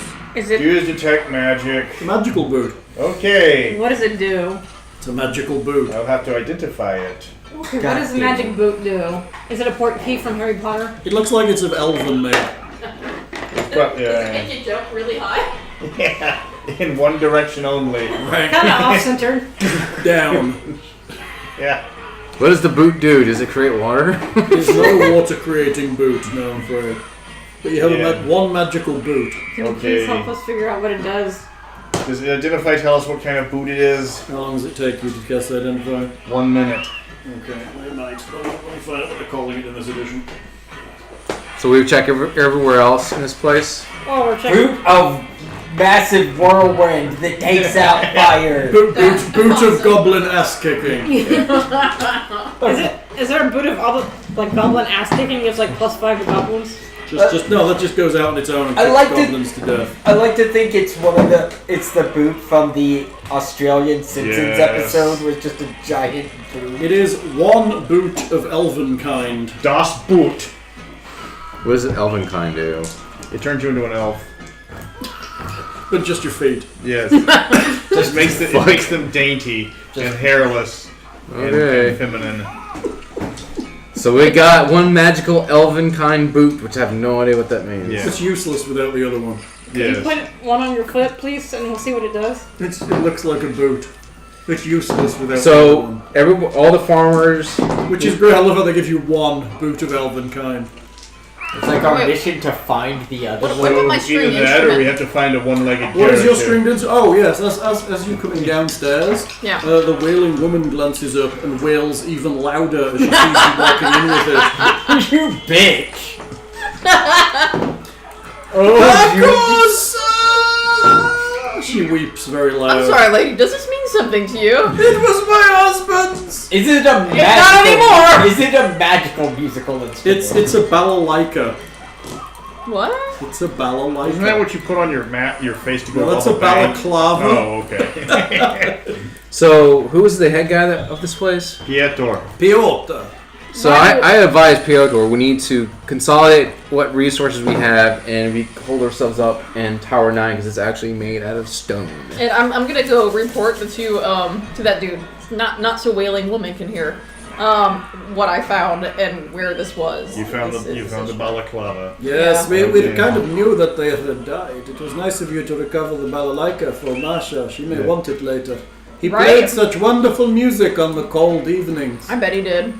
Use detect magic. A magical boot. Okay. What does it do? It's a magical boot. I'll have to identify it. Okay, what does the magic boot do? Is it a port key from Harry Potter? It looks like it's of elven make. But, Does it make you jump really high? yeah, in one direction only. Right. Kind of off-centered. Down. Yeah. What does the boot do? Does it create water? There's no water creating boot, no I'm afraid. But you have Yeah. one magical boot. Can you please help us figure out what it does? Does it identify tell us what kind of boot it is? How long does it take you to cast identify? 1 minute. Okay, it might. Let me find out what they're calling it in this edition. So we've checked everywhere else in this place. Oh, we're checking. Boot of massive whirlwind that takes out fire. Boot of goblin ass kicking. Is there a boot of all the, like, goblin ass kicking gives like +5 to goblins? No, that just goes out on its own and I kicks like goblins to death. I like to think it's it's the boot from the Australian Simpsons episode with just a giant boot. It is one boot of elven kind. Das Boot. What does an elven kind do? It turns you into an elf. But just your feet. Yes. Just makes it makes them dainty and hairless and feminine. So we got one magical elven kind boot, which I have no idea what that means. Yeah. It's useless without the other one. Can you Yes. put one on your foot, please, and we'll see what it does? It looks like a boot. It's useless without the other So one. all the farmers. Which is great. I love how they give you one boot of elven kind. It's like our Wait. mission to find the other What one. about my Either string that or instrument? we have to find a one-legged What is your character. stringed instrument? Oh yes, as you're coming downstairs, Yeah. the wailing woman glances up and wails even louder as she sees you walking in with it. You bitch! She weeps very loud. I'm sorry, lady. Does this mean something to you? It was my husband's. Is it a magical? not anymore! Is it a magical musical instrument? It's a balalaika. What? It's a balalaika. Isn't that what you put on your face to go No, that's all a the bag? balaclava. Oh, okay. So who is the head guy of this place? Pietor. Piotr. So I advise Piotr, we need to consolidate what resources we have and we hold ourselves up in Tower 9 because it's actually made out of stone. And I'm gonna go report to that dude. Not so wailing woman can hear. What I found and where this was. You found the balaclava. Yes, Yeah. we Okay. kind of knew that they had died. It was nice of you to recover the balalaika for Masha. She may Yeah. want it later. He Right. played such wonderful music on the cold evenings. I bet he did.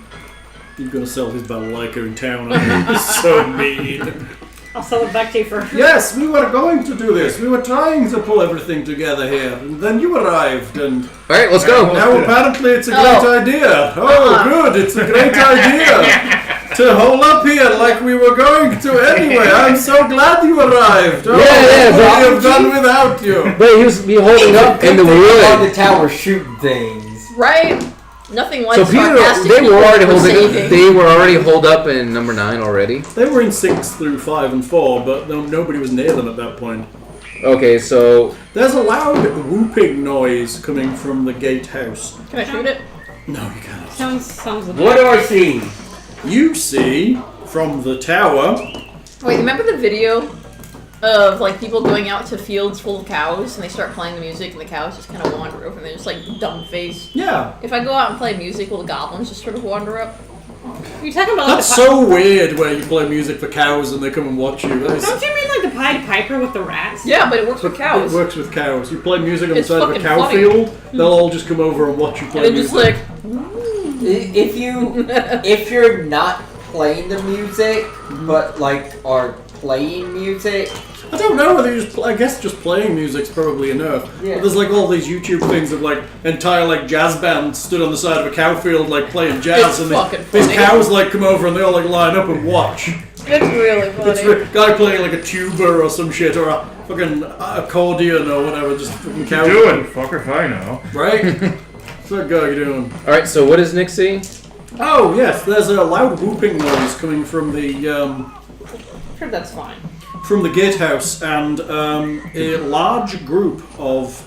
You're gonna sell his balalaika in town. I mean, so mean. I'll sell it back to you for. Yes, we were going to do this. We were trying to pull everything together here, and then you arrived, and Alright, let's go. now apparently it's a great Oh. idea. Oh, good, it's a great idea to hole up here like we were going to anyway. I'm so glad you arrived. Oh, Yeah, what but- would we have done without you? But he was holding up in the on wood. the tower shooting things. Right? Nothing like So Peter, sarcastic they people were already for holding. saving. They were already holed up in number 9 already. They were in 6 through 5 and 4, but nobody was near them at that point. Okay, so There's a loud whooping noise coming from the gatehouse. Can I shoot it? No, you can't. Sounds. What do I see? You see from the tower. Wait, remember the video of like people going out to fields full of cows and they start playing the music and the cows just kind of wander over and they're just like dumb faced. Yeah. If I go out and play music, will the goblins just sort of wander up? You talking about? That's like, so weird where you play music for cows and they come and watch you. That is, Don't you mean like the Pied Piper with the rats? Yeah, but it works with it cows. works with cows. You play music on the It's side of a fucking cow funny. field, they'll all just come over and watch you And play they're music. just like, If you're not playing the music, but like are playing music, I don't know whether you just. I guess just playing music's probably enough. Yeah. But there's like all these YouTube things of like entire like jazz bands stood on the side of a cow field like playing jazz, It's and fucking these funny. cows like come over and they all like line up and watch. it's really funny. It's a guy playing like a tuba or some shit or a fucking accordion or whatever. Just fucking cow. Doing fucker if I know. Right? What's that guy doing? alright, so what does Nick see? Oh yes, there's a loud whooping noise coming from the Sure, that's fine. gatehouse, and a large group of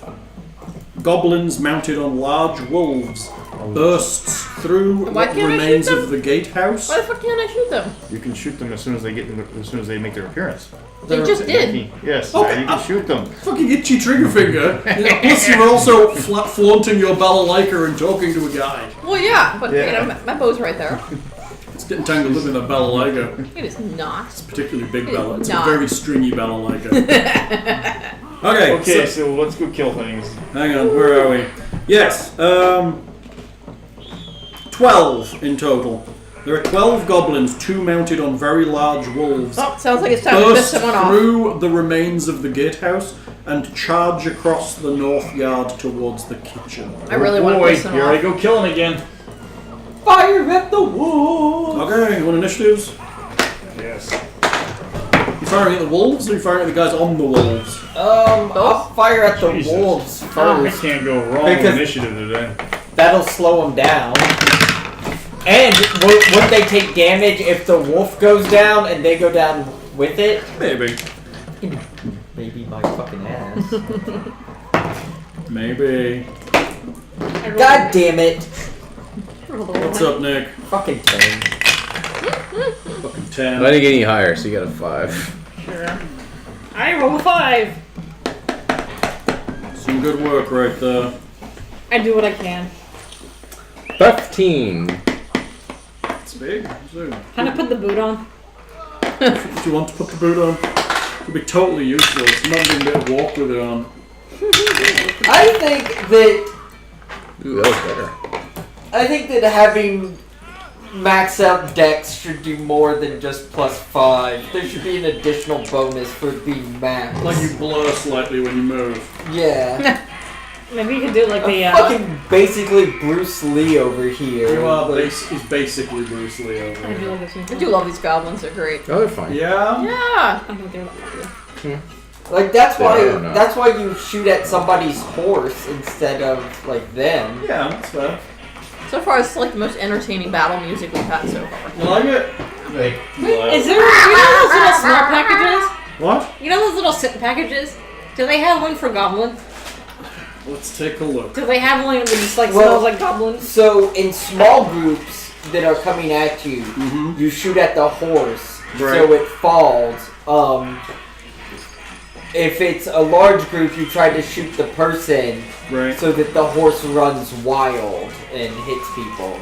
goblins mounted on large wolves bursts through Why what can't I remains shoot them? of the gatehouse. Why the fuck can't I shoot them? You can shoot them as soon as they make their appearance. They just did. Yes, Okay, you can shoot them. Fucking itchy trigger finger. Yeah, plus you're also flaunting your balalaika and talking to a guy. Well, yeah, but Yeah. you know, my bow's right there. It's getting tangled up in a balalaika. It is not. Particularly big It's balalaika. It's a not. very stringy balalaika. Okay, Okay, so, so let's go kill things. hang on, where are we? Yes, 12 in total. There are 12 goblins, 2 mounted on very large wolves. Oh, sounds like it's time to piss Burst someone off. through the remains of the gatehouse and charge across the north yard towards the kitchen. I really want to Boy, piss them here I off. go killing again. Fire at the wolves! Okay, you want initiatives? Yes. You firing at the wolves or you firing at the guys on the wolves? I'll fire at the Jesus. wolves I first. can't go wrong Because- with initiative today. That'll slow them down. And wouldn't they take damage if the wolf goes down and they go down with it? Maybe. Maybe my fucking ass. Maybe. God damn it! What's up, Nick? Fucking 10. Fucking 10. I didn't get any higher, so you got a 5. Sure. I roll a 5. Some good work right there. I do what I can. 15. It's big. So, Can I put the boot on? if you want to put the boot on, it'll be totally useless. I'm not even going to walk with it on. I think that Ooh, that was better. having max out dex should do more than just +5. There should be an additional bonus for being max. Like you blur slightly when you move. Yeah. Maybe you could do like the Fucking basically Bruce Lee over here. You are he's basically Bruce Lee over I do here. love this one. I do love these goblins, they're great. Oh, they're fine. Yeah? Yeah! I think they're like Like that's why Yeah, I don't know. that's why you shoot at somebody's horse instead of like them. Yeah, that's fair. So far, it's like the most entertaining battle music we've had so far. You like it? Is there, you know those little smart packages? What? You know those little sit packages? Do they have one for goblins? Let's take a look. Do they have one that just like Well- smells like goblins? So in small groups that are coming at you, Mm-hmm. you shoot at the horse Right. so it falls. If it's a large group, you try to shoot the person Right. so that the horse runs wild and hits people.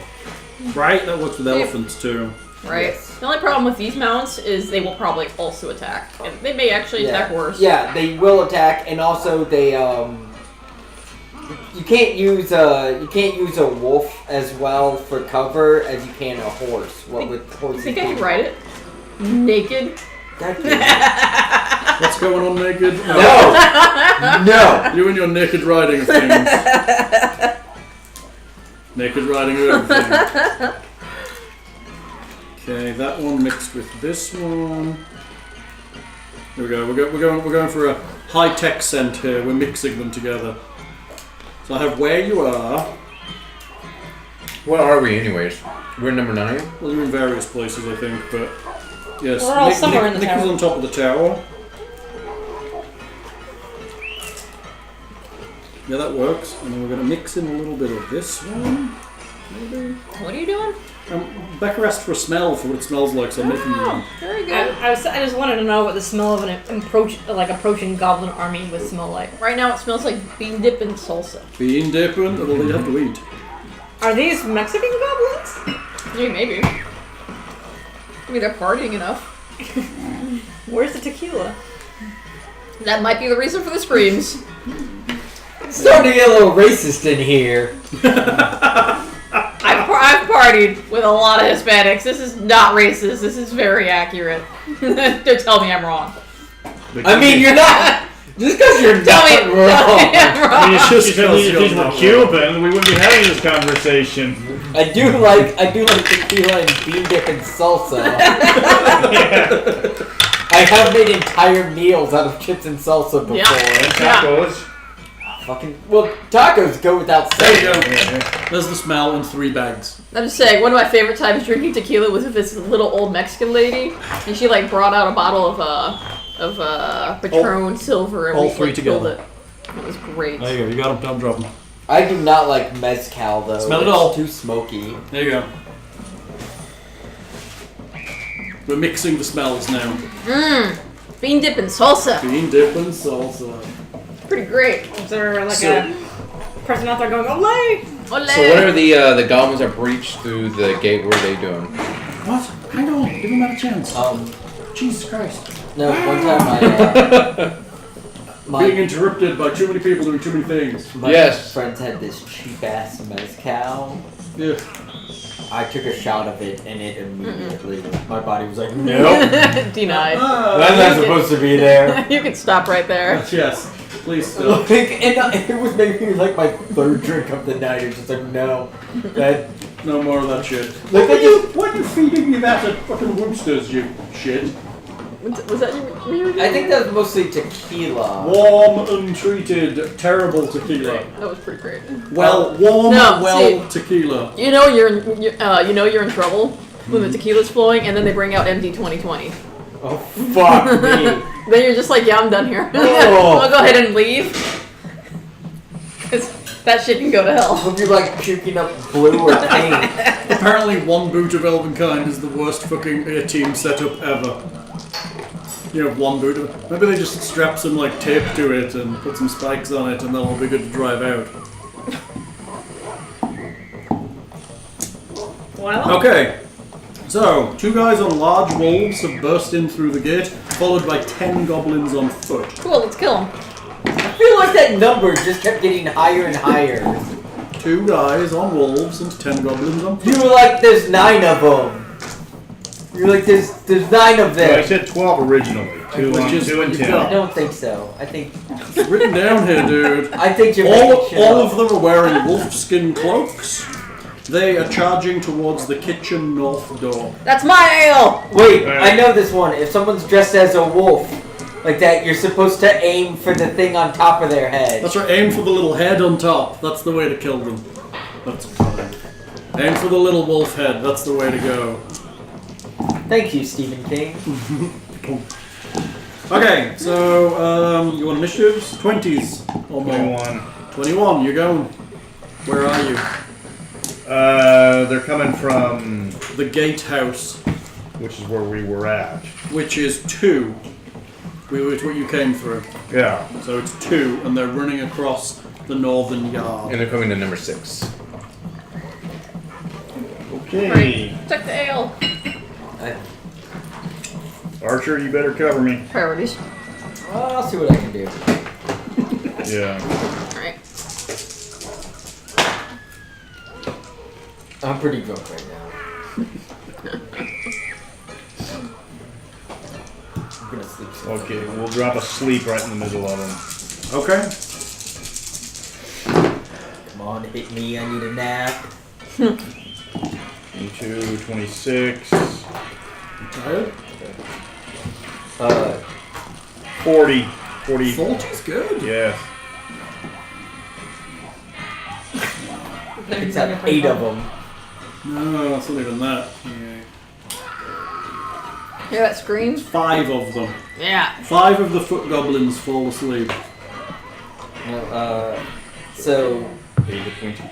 Right? That works with elephants too. Right? Yes. The only problem with these mounts is they will probably also attack. And they may actually attack worse. Yeah, they will attack, and also they you can't use a wolf as well for cover as you can a horse. What with You horses? think I can ride it? Naked? God damn it. What's going on, naked? No, no. You and your naked riding of things. Naked riding of everything. Okay, that one mixed with this one. Here we go. We're going for a high-tech scent here. We're mixing them together. So I have where you are. What are we, anyways? We're number 9? Well, you're in various places, I think, but yes. We're all somewhere in the Nick tower. is on top of the tower. Yeah, that works. And then we're going to mix in a little bit of this one. Maybe. What are you doing? Becca asked for a smell for what it smells like, so I'm making Oh, one. very good. I just wanted to know what the smell of an approaching goblin army would smell like. Right now it smells like bean dip and salsa. Bean dipping, well, you have to eat. Are these Mexican goblins? Yeah, maybe. I mean, they're partying enough. Where's the tequila? That might be the reason for the screams. It's starting to get a little racist in here. I've partied with a lot of Hispanics. This is not racist. This is very accurate. Don't tell me I'm wrong. I mean, you're not. Just because you're Tell me, not wrong. tell me I'm I wrong. mean, Just if these because were you're Cuban, we wouldn't be having this conversation. I do like tequila and bean dip and salsa. I have made entire meals out of chips and salsa before. Yeah. And tacos. Fucking well, tacos go without There you saying. go. There's the smell in 3 bags. I'm just saying, one of my favorite times drinking tequila was with this little old Mexican lady, and she like brought out a bottle of Patron Silver, and all we three like, filled together. it. It was great. There you go, you got them, don't drop them. I do not like mezcal though. Smell it It's all. too smoky. There you go. We're mixing the smells now. Mmm, bean dip and salsa. Bean dip and salsa. Pretty great. Is there like So- a person out there going, "Olay"? Ole. So what are the goblins that breached through the gate? What are they doing? What? Hang on, give him a chance. Jesus Christ. No, one time Being interrupted by too many people doing too many things. my Yes. friends had this cheap ass mezcal. Yeah. I took a shot of it, and it immediately, my body was like, nope. Denied. That's not supposed to be there. You can stop right there. Yes. Please stop. And it was making like my third drink of the night. It's just like, no. That, No more of that shit. Like, Why are you feeding me that at fucking Woosters, you shit? Was that you? I think that was mostly tequila. Warm, untreated, terrible tequila. That was pretty great. Warm, tequila. You know you're in trouble when the tequila's flowing, and then they bring out MD 2020. Oh fuck me. Then you're just like, yeah, I'm done here. Oh. I'll go ahead and leave. Cause that shit can go to hell. Would you like puking up blue or pink? Apparently, one boot of Elvenkind is the worst fucking team setup ever. You have one boot of... Maybe they just strap some like tape to it and put some spikes on it, and that'll be good to drive out. Well. Okay. So, 2 guys on large wolves have burst in through the gate, followed by 10 goblins on foot. Cool, let's kill him. I feel like that number just kept getting higher and higher. 2 guys on wolves and 10 goblins on foot. You were like, there's 9 of them. You're like, there's 9 of them. Well, I said 12 originally. 2 Which is and what 10. you've I don't think so. I think It's written down here, dude. I think you're All making shit up. of them are wearing wolfskin cloaks. They are charging towards the kitchen north door. That's my ale! Wait, I know this one. If someone's dressed as a wolf, like that, you're supposed to aim for the thing on top of their head. That's right, aim for the little head on top. That's the way to kill them. That's fine. Aim for the little wolf head. That's the way to go. Thank you, Stephen King. Okay, so you want initiatives? 20s or more. 21. 21, you're going. Where are you? They're coming from, The gatehouse, which is where we were at. which is 2. It's what you came through. Yeah. So it's 2, and they're running across the northern yard. And they're coming to number 6. Okay. Right, check the ale. Archer, you better cover me. Priorities. Well, I'll see what I can do. Yeah. Alright. I'm pretty drunk right now. I'm gonna sleep soon. Okay, we'll drop asleep right in the middle of them. Okay. Come on, hit me. I need a nap. 22, 26, Tired? 40. 40. 40's good. Yes. It's at 8 of them. No, it's not even that. Hear that scream? 5 of them. Yeah. 5 of the foot goblins fall asleep. So 8 to 20.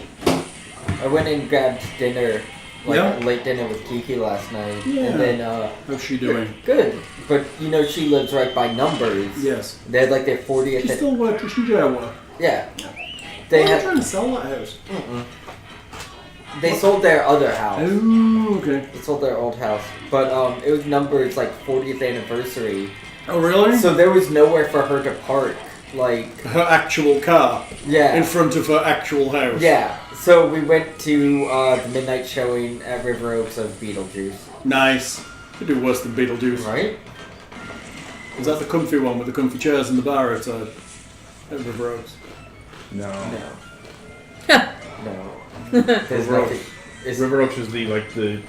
I went and grabbed dinner, like Yeah. late dinner with Kiki last night, Yeah. and then How's she doing? good. But you know she lives right by Numbers. Yes. They had like their 40th. She's still working. She's jail work. Yeah. They They are had. trying to sell that house. They sold their other house. Oh, okay. They sold their old house, but it was Numbers like 40th anniversary. Oh, really? So there was nowhere for her to park. Like Her actual car yeah. in front of her actual house. Yeah, so we went to the midnight showing at River Oaks of Beetlejuice. Nice. Could do worse than Beetlejuice. Right? Is that the comfy one with the comfy chairs and the bar outside? At River Oaks. No. No. No. There's River Oaks. nothing. It's, River Oaks is the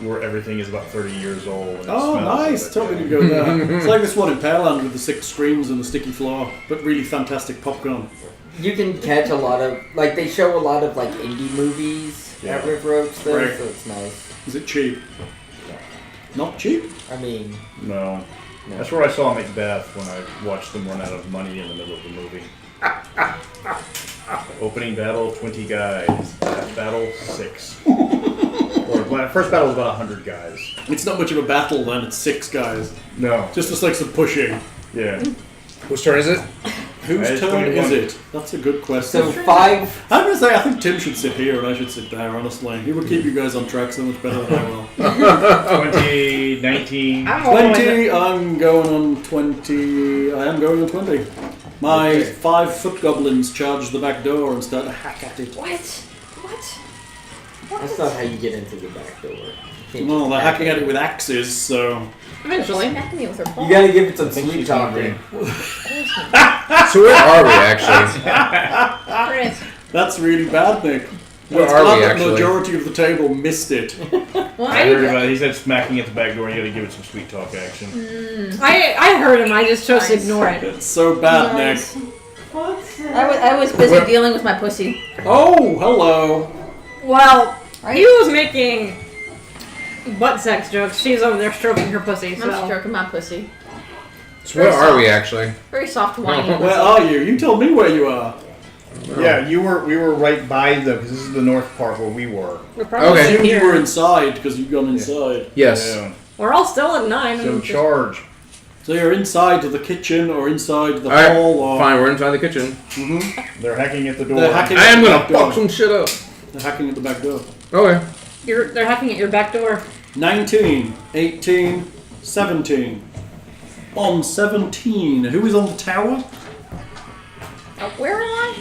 where everything is about 30 years old. And it Oh, smells nice. like Totally didn't go there. It's like this one in Pearland with the 6 screens and the sticky floor, but really fantastic popcorn. you can catch a lot of, like, they show a lot of, like, indie movies at Yeah. River Oaks, though, Right. so it's nice. Is it cheap? Not cheap? I mean, No. no. That's where I saw Macbeth when I watched them run out of money in the middle of the movie. Opening battle, 20 guys. Last battle, 6. First battle was about 100 guys. It's not much of a battle then, it's 6 guys. No. Just like some pushing. Yeah. Whose turn is it? Whose It's turn 21. is it? That's a good question. So 5, I'm gonna say I think Tim should sit here and I should sit there, honestly. He would keep you guys on track so much better than I will. 20, 19. 20, I'm going on 20. I am going on 20. My Okay. 5 foot goblins charge the back door and start to hack at it. What? What? That's not how you get into the back door. Well, they're hacking at it with axes, so... Eventually. Smacking me with her ball. You gotta give it some sweet talking. So where are we actually? That's really bad, Nick. Where It's are glad we that actually? the majority of the table missed it. Well, I heard about it. He said smacking at the back door. You got to give it some sweet talk action. I heard him. I just chose to Nice. ignore it. It's so bad, Nice. Nick. I was busy dealing with my pussy. Oh, hello. Well, he was making butt sex jokes. She's over there stroking her pussy. I'm So stroking my pussy. So where are we actually? Very soft, whiny. Where are you? You told me where you are. Yeah, we were right by because this is the north part where we were. we're probably Okay. I assumed here. you were inside because you've gone inside. Yes. Yeah. We're all still at 9. So and just- charge. So you're inside the kitchen or inside the Alright, hall or... fine, we're inside the kitchen. They're hacking at the door. They're hacking I am at the gonna back door. fuck some shit up. They're hacking at the back door. Okay. They're hacking at your back door. 19, 18, 17. On 17. Who is on the tower? Where am I?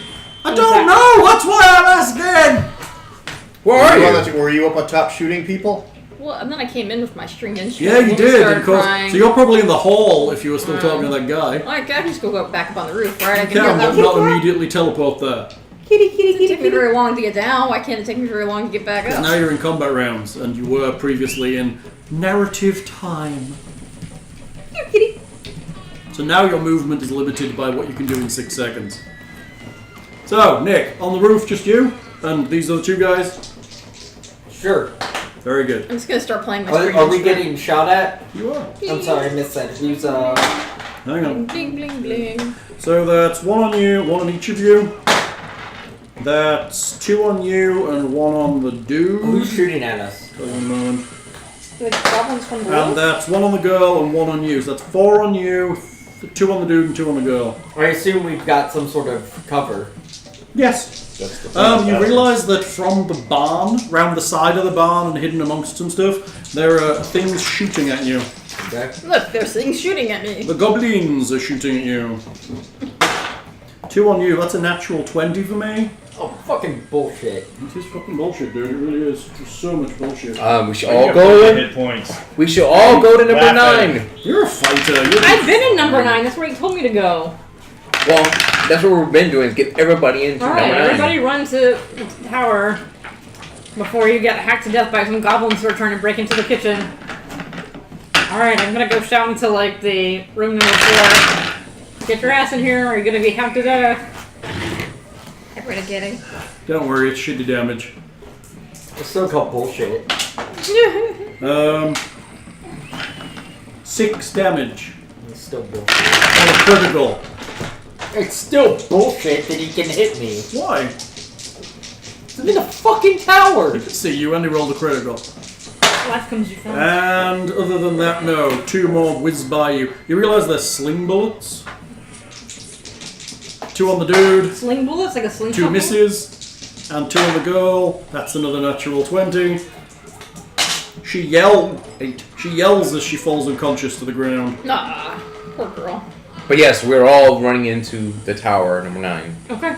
I don't know! That's why I'm asking! Where are you? Were you up on top shooting people? Well, and then I came in with my stringed instrument. Yeah, you and did, started of course. crying. So you're probably in the hall if you were still talking to that guy. Well, I can just go back up on the roof, right? I You can hear can, that. but not immediately teleport there. It didn't take me very long to get down. Why can't it take me very long to get back Because up? now you're in combat rounds, and you were previously in narrative time. So now your movement is limited by what you can do in 6 seconds. So, Nick, on the roof, just you? And these are the two guys? Sure. Very good. I'm just gonna start playing my Are, stringed are we instrument. getting shot at? You are. I'm sorry, I missed that. Who's Hang on. Bling, bling, bling. So that's one on you, one on each of you. That's 2 on you and 1 on the dude. who's shooting at us? Hold on a moment. The goblins from the And roof? that's 1 on the girl and 1 on you. So that's 4 on you, 2 on the dude and 2 on the girl. I assume we've got some sort of cover. Yes. That's the You realise that from the barn, round the side of the barn and hidden amongst some stuff, there are things shooting at you. Okay. Look, there's things shooting at me. The goblins are shooting at you. 2 on you, that's a natural 20 for me. Oh, fucking bullshit. This is fucking bullshit, dude. It really is. There's so much bullshit. We should You all got go. hit points. We should all go to number Laugh at 9. You're a fighter. You're I've been in number 9. That's where he told me to go. Well, that's what we've been doing. Is get everybody into All right, number 9. everybody run to the tower before you get hacked to death by some goblins who are trying to break into the kitchen. All right, I'm gonna go shout into like the room number 4. Get your ass in here, or you're gonna be hacked to death. Everybody getting. Don't worry, it's shitty damage. It's still called bullshit. 6 damage. It's still bullshit. On a critical. It's still bullshit that he can hit me. Why? I'm in a fucking tower. You can see you only rolled a critical. Life comes you fast. And other than that, no. 2 more whiz by you. You realise they're sling bullets? 2 on the dude, Sling bullets, like a slingshot. 2 misses, and 2 on the girl. That's another natural 20. She yells as she falls unconscious to the ground. Nah, poor girl. But yes, we're all running into the tower, number 9. Okay.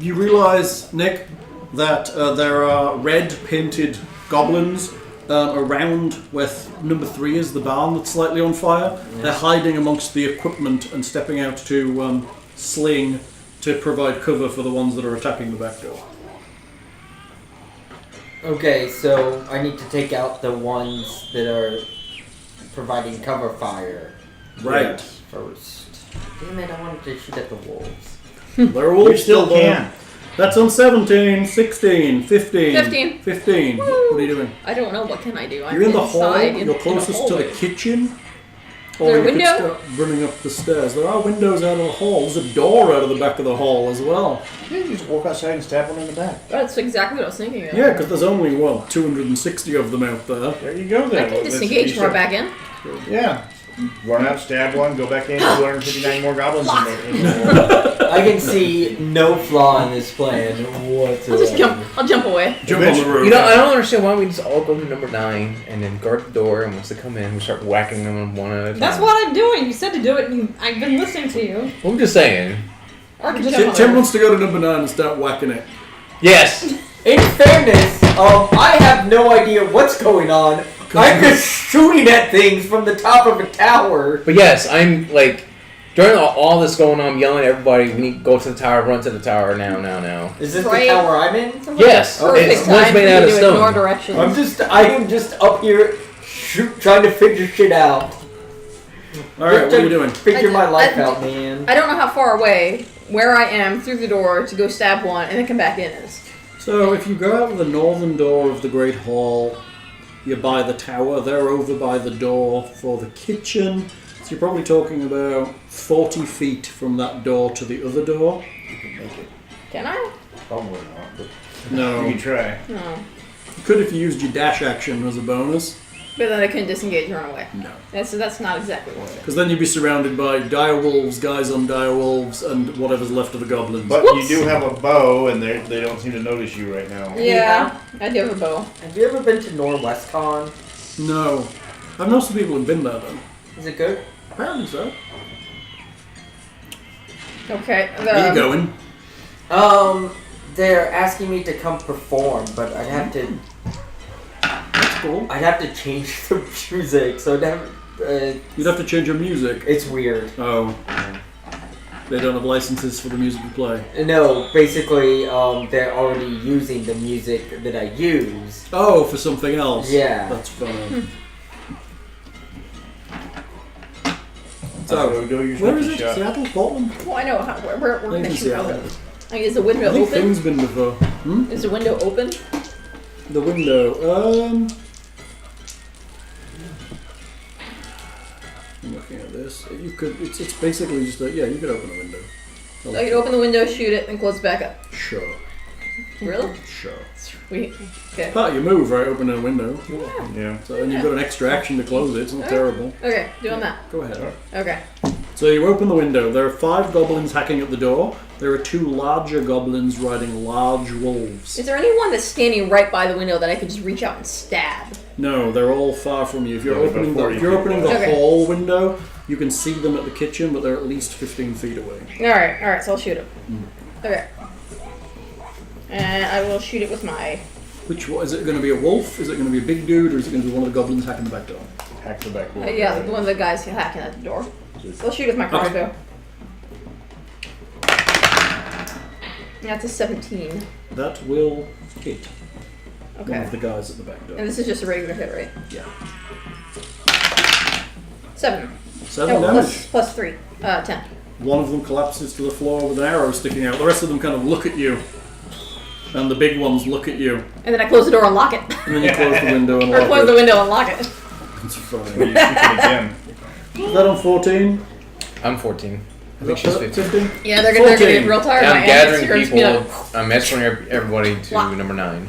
You realise, Nick, that there are red painted goblins around where number 3 is, the barn that's slightly on fire. Yeah. They're hiding amongst the equipment and stepping out to sling to provide cover for the ones that are attacking the back door. Okay, so I need to take out the ones that are providing cover fire. Right. First. Damn it, I wanted to shoot at the wolves. They're all You still can. That's on 17, 16, 15. 15. Woo. What are you doing? I don't know. What can I do? I'm You're in the hall. inside You're closest to the hallway. kitchen. Is there a you could window? start running up the stairs. There are windows out of the hall. There's a door out of the back of the hall as well. Yeah, you just walk outside and stab one in the back. That's exactly what I was thinking of. Yeah, because there's only, 260 of them out there. There you go I then. can Well, disengage that's- more back in. Yeah. Run out, stab one, go back in, 259 more goblins in there. I can see no flaw in this plan whatsoever. I'll just jump. I'll jump away. Jump on the roof. You know, I don't understand why we just all go to number 9 and then guard the door, and once they come in, we start whacking them one at a time. That's what I'm doing. You said to do it, and I've been listening to you. I'm just saying. Or I can Just jump on Tim the wants to go to number 9 and start whacking it. Yes! In fairness, I have no idea what's going on. I'm just shooting at things from the top of a tower. But yes, I'm like during all this going on, I'm yelling at everybody. We need to go to the tower. Run to the tower now. Is this Right. the tower I'm in? Yes, Perfect it's time made for out you of to stone. ignore directions. I am just up here trying to figure shit out. Alright, what are you doing? Figure my life out, man. I don't know how far away where I am through the door to go stab one and then come back in is. So, if you go out the northern door of the Great Hall, you're by the tower. They're over by the door for the kitchen. So you're probably talking about 40 feet from that door to the other door. You can make it. Can I? Probably not, but No. you You can try. No. could if you used your dash action as a bonus. But then I couldn't disengage and run away. No. That's not exactly what it is. Because then you'd be surrounded by direwolves, guys on direwolves, and whatever's left of the goblins. But Whoops. you do have a bow, and they don't seem to notice you right now. Yeah, I do have a bow. Have you ever been to NorwestCon? No. I've known some people who've been there, though. Is it good? Apparently so. Okay. Where you going? They're asking me to come perform, but I'd have to Cool. change the music, so You'd have to change your music. it's weird. Oh. They don't have licenses for the music you play. No, basically, they're already using the music that I use. Oh, for something else. Yeah. That's fine. So, So, do your where is sneaky it? shot. Seattle? Portland? Well, I know how, where I we're think gonna it's shoot Seattle. out. Like, is the window I think open? Thing's been before. Hmm? Is the window open? The window. I'm looking at this. You could. It's basically just a, yeah. You could open a window. So I can open the window, shoot it, and close it back up. Sure. Really? Sure. Sweet. Okay. Part of your move, right? Open a window. Yeah. So and you've got an extra action to close it. It's not terrible. Okay, doing that. Go ahead. Okay. So you open the window. There are 5 goblins hacking at the door. There are 2 larger goblins riding large wolves. Is there anyone that's standing right by the window that I could just reach out and stab? No, they're all far from you. If you're Yeah, about opening the 40 if you're feet opening the away. Okay. hall window, you can see them at the kitchen, but they're at least 15 feet away. Alright, so I'll shoot him. Okay. And I will shoot it with my... Which one is it going to be? A wolf? Is it going to be a big dude, or is it going to be one of the goblins hacking the back door? Hack the back door. yeah, one of the guys hacking at the door. So I'll shoot with my crossbow. That's a 17. That will hit one Okay. of the guys at the back door. And this is just a regular hit, right? Yeah. 7. 7 No, damage. plus 3. 10. One of them collapses to the floor with an arrow sticking out. The rest of them kind of look at you. And the big ones look at you. And then I close the door and lock it. And then you close the window and Or lock close the it. window and lock it. It's You funny. shoot it again. Is that on 14? I'm 14. I think Is she's that 15. Yeah, they're gonna 14. get real tired of I'm my gathering antics. people. I'm escorting everybody to Wow. number 9.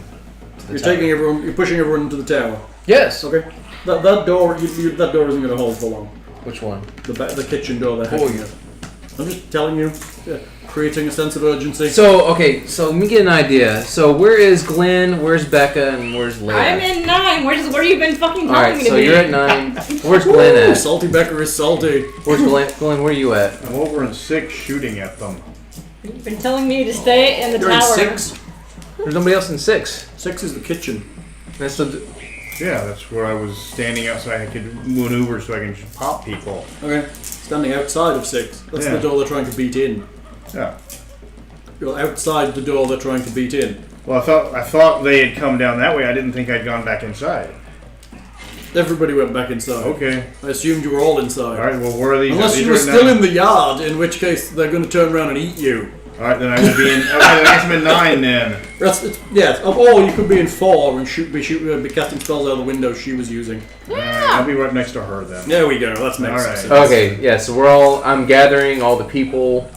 To the You're tower. taking everyone. You're pushing everyone into the tower. Yes. Okay. That door. That door isn't going to hold for long. Which one? The kitchen door. They're Oh, hacking it. I'm just telling you, creating a sense of urgency. So okay, so let me get an idea. So where is Glen? Where's Becca? And where's Leah? I'm in 9. Where have you been fucking All telling right, me to so be? you're at 9. Where's Glen Ooh, at? salty Becca is salty. Where's Glen? Glen, where are you at? I'm over in 6 shooting at them. You've been telling me to stay in the You're in tower. 6. There's nobody else in 6. 6 is the kitchen. That's the. Yeah, that's where I was standing outside. I could maneuver so I can just pop people. Okay. Standing outside of 6. That's Yeah. the door they're trying to beat in. Yeah. You're outside the door they're trying to beat in. Well, I thought they had come down that way. I didn't think I'd gone back inside. Everybody went back inside. Okay. I assumed you were all inside. All right. Well, where are these? Unless these you were are still nine. in the yard, in which case they're going to turn around and eat you. All right, then I would be in. All right, then I'm in 9 then. Yes, or you could be in 4 and be casting spells out of the window she was using. All right, I'll be right next to her then. There we go. That's makes All right. sense. Okay, yeah. So I'm gathering all the people.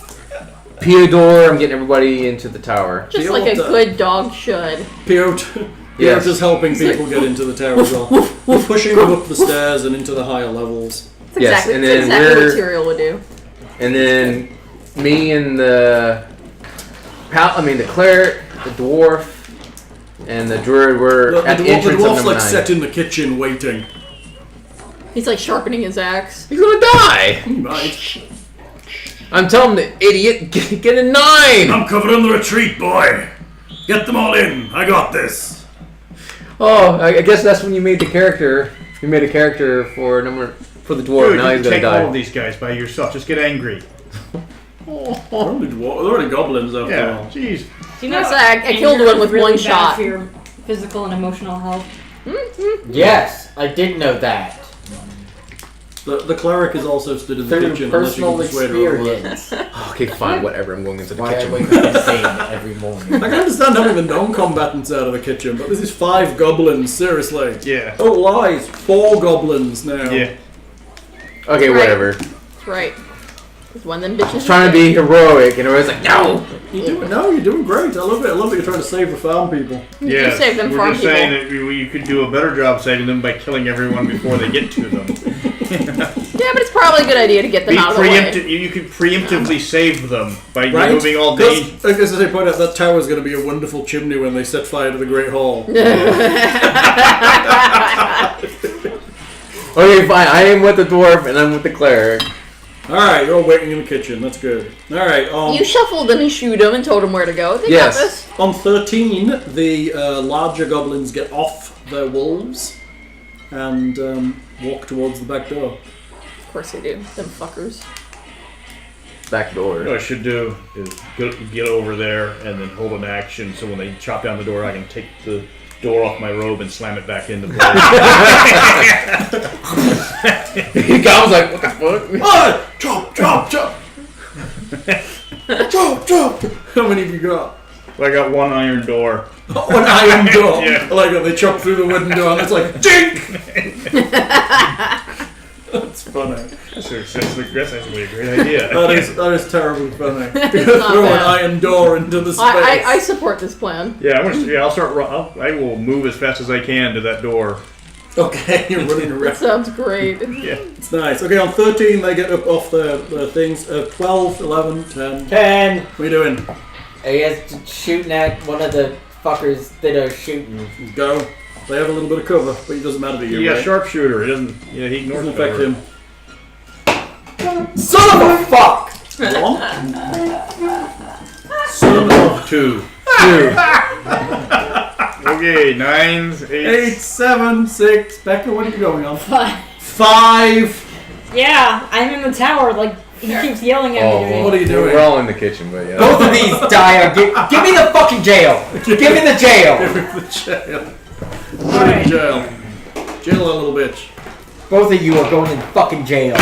Peodor, I'm getting everybody into the tower. Just Feel like a the- good dog should. Piotr Yes. is helping people get into the tower as well. We're pushing them up the stairs and into the higher levels. That's Yes, exactly, and that's then exactly we're- what Tyrell would do. And then me and the cleric, the dwarf, and the druid were at the The entrance of dwarf's number like 9. set in the kitchen waiting. He's like sharpening his axe. He's gonna die. He might. I'm telling the idiot, get a 9. I'm covering the retreat, boy. Get them all in. I got this. Oh, I guess that's when you made the character. You made a character for the dwarf. Dude, Now you he's can gonna take all of die. these guys by yourself. Just get angry. They're only goblins after Yeah, all. jeez. Do you know I killed anger one with is really one bad shot. for your physical and emotional health? Yes, I did know that. The cleric is also stood in the Through kitchen. unless you can personal persuade her otherwise. experience. Okay, fine, whatever. I'm going into the Why I kitchen. wake up insane every morning. I can understand having the non-combatants out of the kitchen, but this is 5 goblins, seriously. Yeah. Oh, lies. 4 goblins now. Yeah. Okay, Right. whatever. That's right. It's one of them bitches. I was trying to be heroic, and everyone's like, no! You're doing great. I love it. I love that you're trying to save the farm people. Yeah. save them We're farm just saying that you could do a better job saving them by killing everyone before they get to them. Yeah, but it's probably a good idea to get them out of the way. You could preemptively save them by Right? removing all danger. Because as I point out, that tower's going to be a wonderful chimney when they set fire to the Great Hall. Okay, fine. I am with the dwarf, and I'm with the cleric. Alright, you're all waiting in the kitchen. That's good. Alright, You shuffled them and shooed them and told them where to go. They Yes. got this. on 13, the larger goblins get off their wolves and walk towards the back door. Of course they do. Them fuckers. Back door. What I should do is get over there and then hold an action so when they chop down the door, I can take the door off my robe and slam it back into place. The guy was like, what the fuck? Ah! Chop, chop, chop! Chop, chop! How many have you got? Well, I got one iron door. An iron door. Yeah. I like how they chop through the wooden door and it's like, dink! That's funny. That's actually a great idea. That is terribly funny. It's Throw not an bad. iron door into the space. I support this plan. Yeah, I'll start. I will move as fast as I can to that door. Okay, you're running That around. sounds great. Yeah. It's nice. Okay, on 13 they get up off their things. 12, 11, 10. 10. What are you doing? I guess shooting at one of the fuckers that are shooting. Go. They have a little bit of cover, but it doesn't matter to you. Yeah, right? sharpshooter. He doesn't. Yeah, he ignores Doesn't affect cover. him. Son of a fuck! One. Son of 2. Okay, 9s, 8, 8s. 7, 6. Becca, what are you going on? 5. 5. Yeah, I'm in the tower. Like he keeps yelling at me. well, What are you doing? We're all in the kitchen, but yeah. Both of these die. Give me the fucking jail. Give me the jail. the jail. Alright. Jail. Jail, that little bitch. Both of you are going in fucking jail.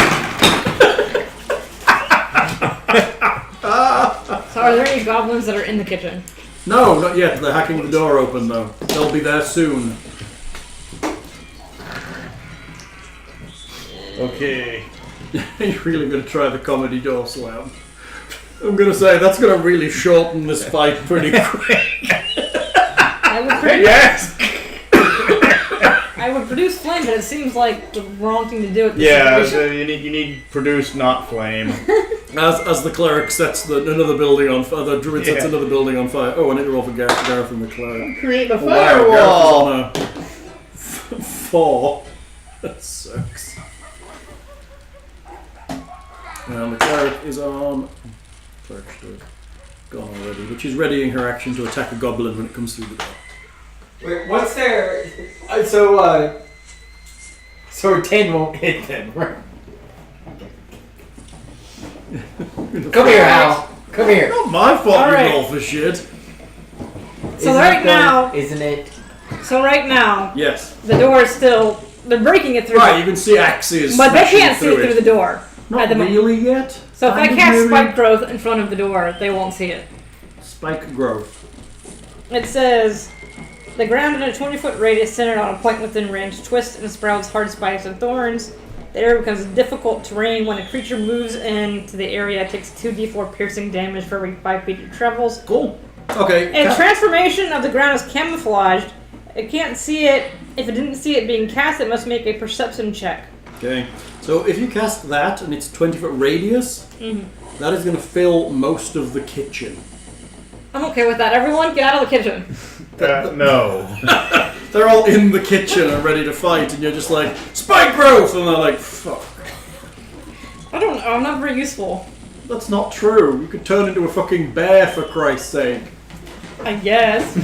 So are there any goblins that are in the kitchen? No, not yet. They're hacking the door open, though. They'll be there soon. Okay. You're really going to try the comedy door slam. I'm going to say that's going to really shorten this fight pretty quick. I would produce, Yes. I would produce flame, but it seems like the wrong thing to do at this Yeah. situation. So you need produce, not flame. As the cleric sets another building on fire, the druid sets Yeah. another building on fire. Oh, I need to roll for Gareth and the cleric. Create the Wow, Gareth is on a 4. That sucks. And the cleric is on. Cleric's good. Gone already, but she's readying her action to attack a goblin when it comes through the door. Wait, what's their? So 10 won't hit them, right? Come here, Al. Come here. Not my fault Alright. you roll for shit. So right now, isn't it? so right now, Yes. the door is still. They're breaking it through. Right, you can see axes. But they smashing can't see through the door. Not at the mo- really yet. So if I Kind of cast maybe. spike growth in front of the door, they won't see it. Spike growth. It says, the ground in a 20-foot radius centered on a point within range twists and sprouts hard spikes and thorns. The area becomes difficult terrain when a creature moves into the area. It takes 2d4 piercing damage for every 5 feet it travels. Cool. Okay. A transformation of the ground is camouflaged. It can't see it. If it didn't see it being cast, it must make a perception check. Okay. So if you cast that and it's 20-foot radius, that is going to fill most of the kitchen. I'm okay with that. Everyone, get out of the kitchen. No. They're all in the kitchen and ready to fight, and you're just like, spike growth! And they're like, fuck. I don't know. I'm not very useful. That's not true. You could turn into a fucking bear, for Christ's sake. I guess.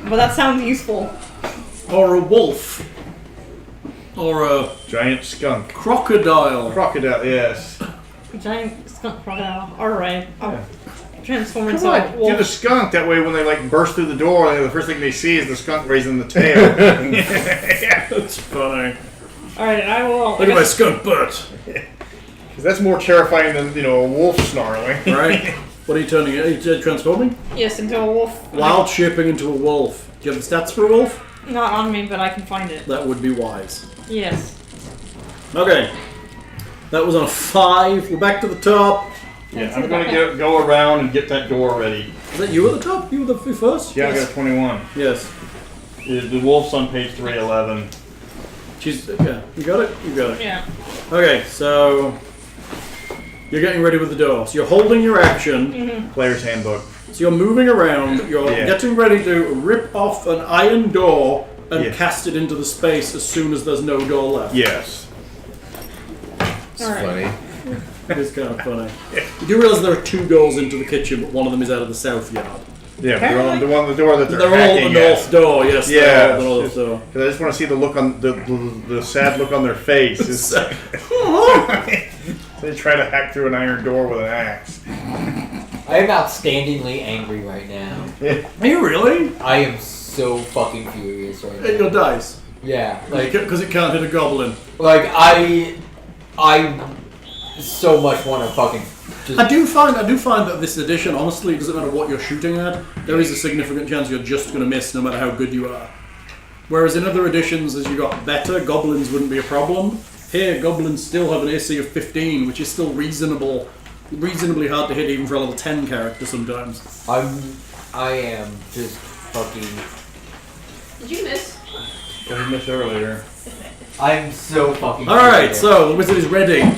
But that sounds useful. Or a wolf. Or a Giant skunk. crocodile. Crocodile, yes. Giant skunk crocodile. Alright. I'll transform Come into a on, get a wolf. skunk. That way when they like burst through the door, the first thing they see is the skunk raising the tail. That's funny. Alright, I will. Look at my skunk butt. Because that's more terrifying than, a wolf snarling. Right? What are you turning it? Are you transforming? Yes, into a wolf. Wild shaping into a wolf. Do you have the stats for a wolf? Not on me, but I can find it. That would be wise. Yes. Okay. That was on a 5. We're back to the top. Yeah, I'm going to go around and get that door ready. Is that you at the top? You were the first? Yeah, Yes. I got a 21. Yes. The wolf's on page 311. Yeah. You got it? You got it. Yeah. Okay, so you're getting ready with the door. So you're holding your action. Player's handbook. So you're moving around. You're getting ready to rip off an iron door and cast it into the space as soon as there's no door left. Yes. It's Alright. funny. It's kind of funny. You do realize there are 2 doors into the kitchen, but one of them is out of the south yard. Yeah, they're on the door that They're they're all the hacking north door, yes. Yeah, they're all the north door. Because I just want to see the look on the sad look on their face. They try to hack through an iron door with an axe. I am outstandingly angry right now. Are you really? I am so fucking furious right Hit now. your dice. Yeah, like Because it can't hit a goblin. I so much want to fucking just... I do find that this edition, honestly, it doesn't matter what you're shooting at, there is a significant chance you're just going to miss no matter how good you are. Whereas in other editions, as you got better, goblins wouldn't be a problem. Here, goblins still have an AC of 15, which is still reasonably hard to hit even for a level 10 character sometimes. I am just fucking... Did you miss? What did we miss earlier? I'm so fucking Alright, so the wizard is ready.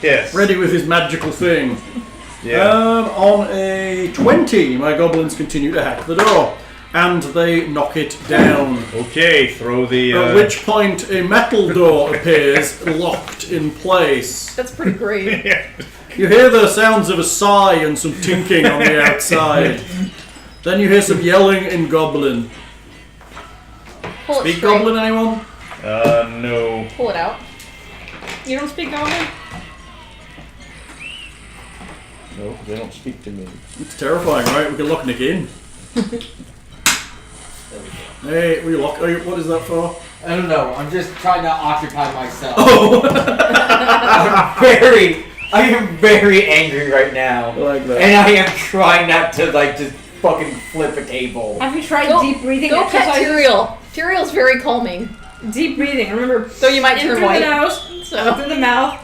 Yes. Ready with his magical thing. Yeah. On a 20, my goblins continue to hack the door. And they knock it down. Okay, throw the... At which point a metal door appears, locked in place. That's pretty great. You hear the sounds of a sigh and some tinking on the outside. Then you hear some yelling in Goblin. Pull it Speak straight. Goblin, anyone? No. Pull it out. You don't speak Goblin? No, they don't speak to me. It's terrifying, right? We can lock Nick in. Hey, we lock. What is that for? I don't know. I'm just trying to occupy myself. Oh, I am very angry right now. I like that. And I am trying not to just fucking flip a table. Have you tried Go- deep breathing Go pet exercises? Tyrell. Tyrell's very calming. Deep breathing. Remember, So you might in turn through white. the nose, So. out through the mouth.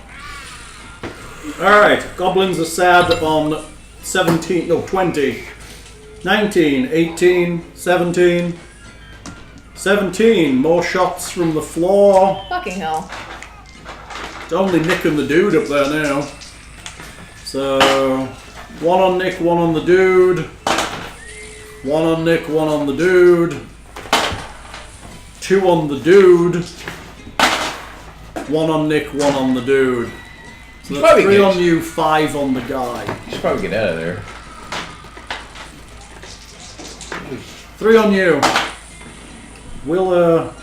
Alright, goblins are sad on 17, no, 20, 19, 18, 17, 17. More shots from the floor. Fucking hell. It's only Nick and the dude up there now. So, 1 on Nick, 1 on the dude. 1 on Nick, 1 on the dude. 2 on the dude. 1 on Nick, 1 on the dude. So that's Probably 3 good. on you, 5 on the guy. You should probably get out of there. 3 on you. Will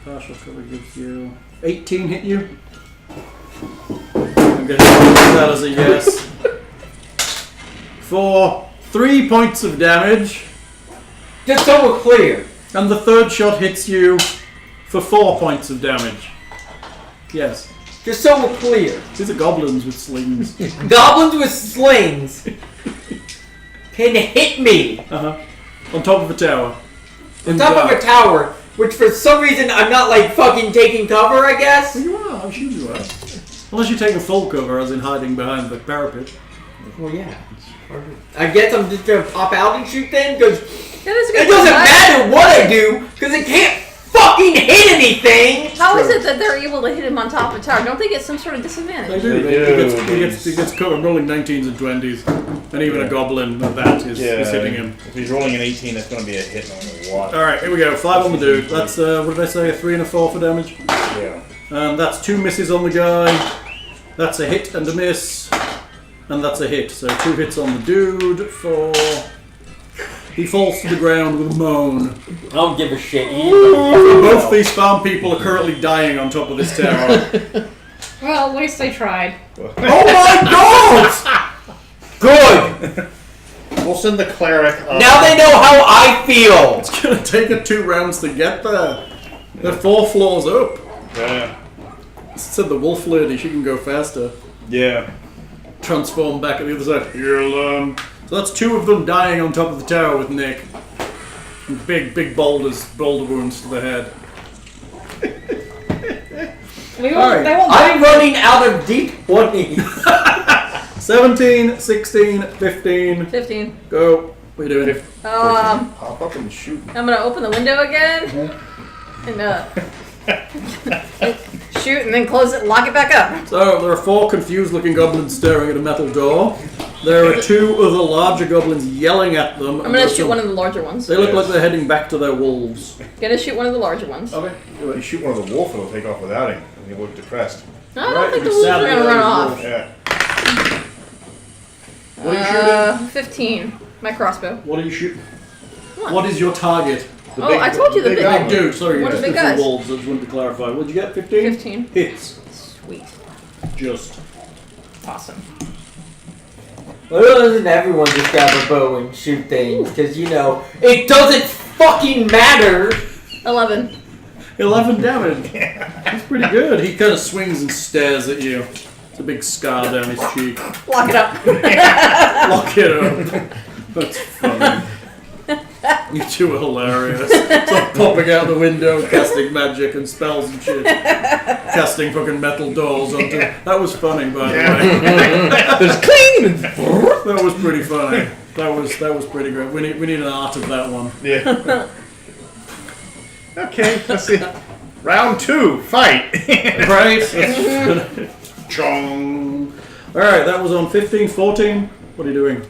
partial cover gives you 18 hit you? I'm gonna use that as a yes. For 3 points of damage, Just so we're clear. and the third shot hits you for 4 points of damage. Yes. Just so we're clear. These are goblins with slings. Goblins with slings can hit me On top of a tower. on top of a tower, which for some reason I'm not fucking taking cover, I guess. You are, I'm sure you are. Unless you take a full cover, as in hiding behind the parapet. Well, yeah. I guess I'm just gonna pop out and shoot then, because That is a it good doesn't one. matter what I do, because it can't fucking hit anything! How is it that they're able to hit him on top of a tower? Don't they get some sort of They disadvantage? do. They He gets covered rolling 19s and 20s. And even a goblin of that is hitting him. If he's rolling an 18, that's going to be a hit no matter what. Alright, here we go. 5 on the dude. That's, what did I say? A 3 and a 4 for damage? Yeah. And that's 2 misses on the guy. That's a hit and a miss. And that's a hit. So 2 hits on the dude for He falls to the ground with a moan. I don't give a shit. Both these farm people are currently dying on top of this tower. Well, at least they tried. Oh my god! Good! We'll send the cleric up. Now they know how I feel! It's gonna take her 2 rounds to get there. They're 4 floors up. Yeah. Said the wolf lady, she can go faster. Yeah. Transform back at the other side. You'll So that's 2 of them dying on top of the tower with Nick. And big boulder wounds to the head. We won't, Alright. they won't I'm running out of D20s. 17, 16, 15. 15. Go. What are you doing? Pop up and shoot. I'm gonna open the window again. And shoot and then close it, lock it back up. So there are 4 confused looking goblins staring at a metal door. There are 2 other larger goblins yelling at them. I'm gonna shoot one of the larger ones. They look like they're heading back to their wolves. Gonna shoot one of the larger ones. Okay. You shoot one of the wolf, it'll take off without him. And he'll look depressed. I don't think the wolves are gonna run off. Yeah. What are you shooting? 15. My crossbow. What are you shooting? What? What is your target? Oh, I told you the big Big dude, sorry, What you are just big did guys? wolves. I just wanted to clarify. What did you get? 15? 15. Hits. Sweet. Just. Awesome. Why doesn't everyone just grab a bow and shoot things? Because, you know, it doesn't fucking matter! 11. 11 damage. That's pretty good. He kind of swings and stares at you. It's a big scar down his cheek. Lock it up. Lock it up. That's funny. You 2 are hilarious. It's like popping out the window, casting magic and spells and shit. Casting fucking metal doors onto... That was funny, by the way. There's cling! That was pretty funny. That was pretty great. We need an art of that one. Yeah. Okay, let's see. Round 2, fight. Right? Chong. Alright, that was on 15, 14. What are you doing?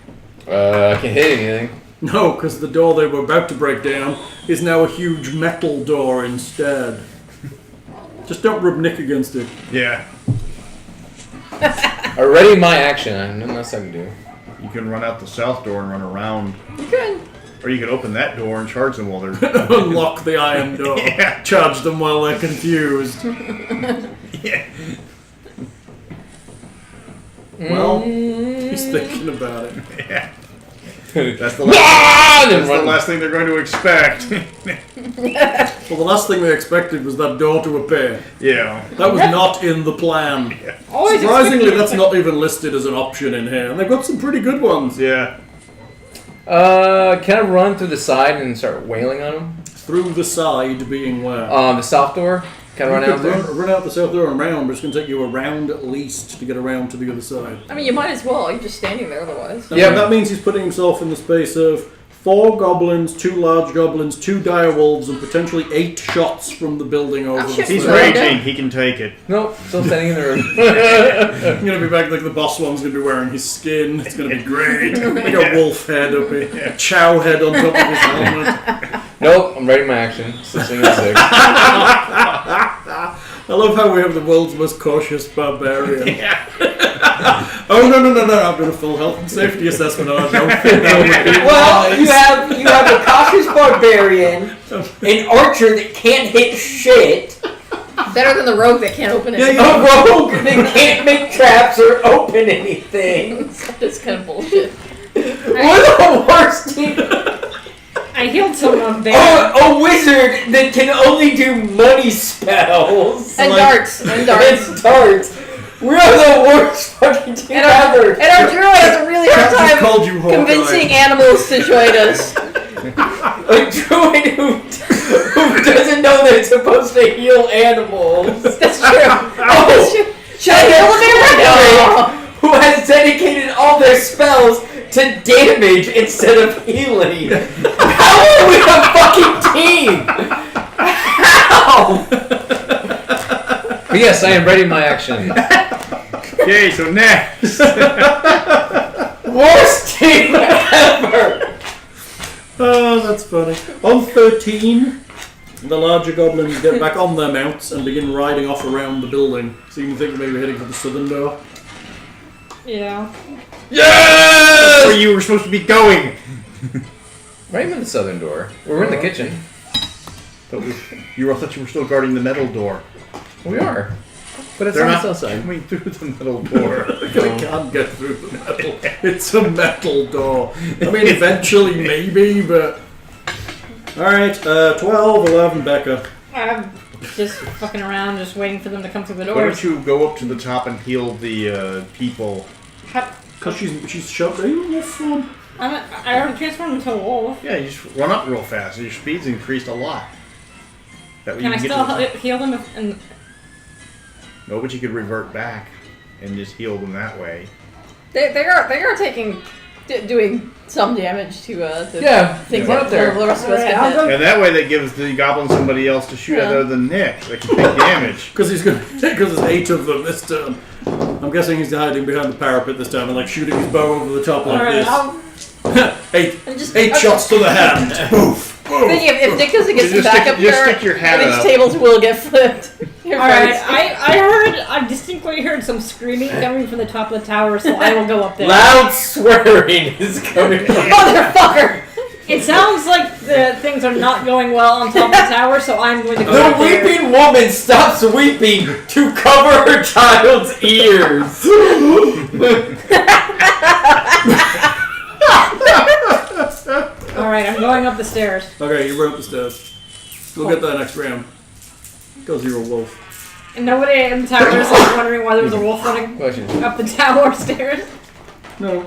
I can't hit anything. No, because the door they were about to break down is now a huge metal door instead. Just don't rub Nick against it. Yeah. I ready my action. I have nothing else I can do. You can run out the south door and run around. You could. Or you could open that door and charge them while they're... Unlock the iron door. Yeah. Charge them while they're confused. Yeah. Well, he's thinking about it. Yeah. That's the last thing they're going to expect. Well, the last thing they expected was that door to appear. Yeah. That was not in the plan. Always Surprisingly, expecting- that's not even listed as an option in here. And they've got some pretty good ones. Yeah. Can I run through the side and start wailing on them? Through the side being where? The south door? Can I run You out could there? run out the south door and around, but it's going to take you a round at least to get around to the other side. I mean, you might as well. You're just standing there otherwise. Yeah, that means he's putting himself in the space of 4 goblins, 2 large goblins, 2 dire wolves, and potentially 8 shots from the building over. shit. He's Slow raging. He can take it. Nope, still standing in the room. I'm going to be back like the boss one's going to be wearing his skin. It's going to be great. Like a wolf head up here, a chow head on top of his helmet. Nope, I'm ready my action. Still swinging at 6. I love how we have the world's most cautious barbarian. Yeah. Oh no! I've done a full health and safety assessment. I don't think that would be Well, you have a cautious barbarian, an archer that can't hit shit, Better than the rogue that can't open it. Yeah, a rogue that can't make traps or open anything. That's kind of bullshit. We're the worst team. I healed someone there. A wizard that can only do money spells. And like- darts. And darts. And darts. We're the worst fucking team ever. And our druid has a really hard Captain called you time Hawkeye. convincing animals to join us. A druid who doesn't know they're supposed to heal animals. That's true. That's true. Should I heal them right now? Who has dedicated all their spells to damage instead of healing. How are we a fucking team? How? But yes, I am ready my action. Okay, so next. Worst team ever. Oh, that's funny. On 13, the larger goblins get back on their mounts and begin riding off around the building. So you can think maybe heading for the southern door. Yeah. That's where you were supposed to be going. Right in the southern door. We're in the kitchen. But I thought you were still guarding the metal door. We are. But it's They're on not the south side. coming through the metal door. They can't get through the metal. It's a metal door. I mean, eventually, maybe, but... Alright, 12, 11, Becca. I'm just fucking around, just waiting for them to come through the Why doors. don't you go up to the top and heal the people? Because she's shoved in the wolf form. I already transformed into a wolf. Yeah, you just run up real fast. Your speed's increased a lot. That way Can you I get still to the- heal them? And No, but you could revert back and just heal them that way. They are doing some damage to things run that up there. the rest of us Alright, get I'll hit. go- And that way that gives the goblin somebody else to shoot at other than Nick. They can take damage. Because there's 8 of them this turn. I'm guessing he's hiding behind the parapet this time and like shooting his bow over the top like Alright, this. I'll... 8 shots to the hand. Boof. Thinking if Nick doesn't get some Just backup stick here, your hat these up. tables will get flipped. Alright, I distinctly heard some screaming coming from the top of the tower, so I will go up there. Loud swearing is coming from. Motherfucker! It sounds like the things are not going well on top of the tower, so I'm going to go The up there. weeping woman stops weeping to cover her child's ears. Alright, I'm going up the stairs. Okay, you run up the stairs. We'll get that next round. Because you're a wolf. And nobody in the tower is like wondering why there was a wolf running Question. up the tower stairs. No.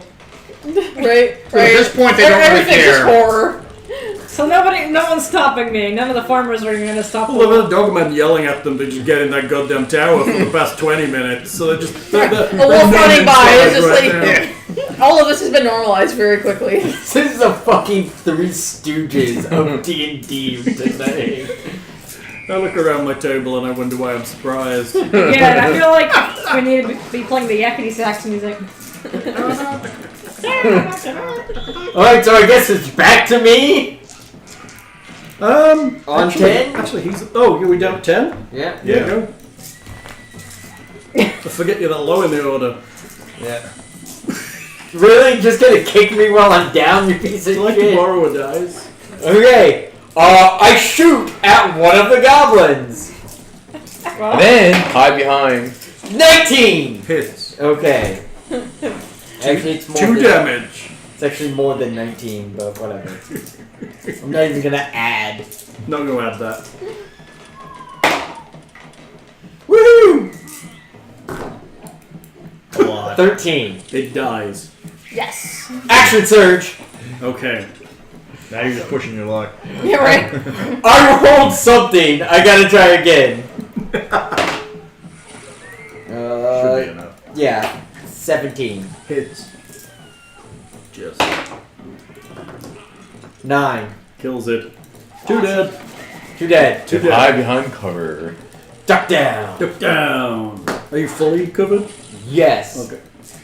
Right? At this point, they don't really Everything's just care. horror. So no one's stopping me. None of the farmers are going to stop Well, me. the dogman yelling at them to just get in that goddamn tower for the past 20 minutes. So they're just... A wolf running by is just like... right All of this has been normalized very quickly. This is a fucking Three Stooges of D&D today. I look around my table and I wonder why I'm surprised. Yeah, I feel like we need to be playing the yakety sax music. Alright, so I guess it's back to me? On On 10? Actually, he's... Oh, are we down at 10? Yeah. Yeah, go. I forget you're that low in the order. Yeah. Really? Just gonna kick me while I'm down, you piece Do of you like to shit? borrow a dice? Okay. I shoot at one of the goblins. Well, And then hide behind. 19! Hits. Okay. Actually, it's more 2 than, damage. It's actually more than 19, but whatever. I'm not even gonna add. Not going to add that. Woohoo! A lot. 13. It dies. Yes. Action surge. Okay. Now you're just pushing your luck. Yeah, right? I rolled something. I gotta try again. Should be enough. Yeah. 17. Hits. Just 9. kills it. 2 dead. 2 dead. Two To dead. hide behind cover. Duck down. Duck down. Are you fully covered? Yes. Okay.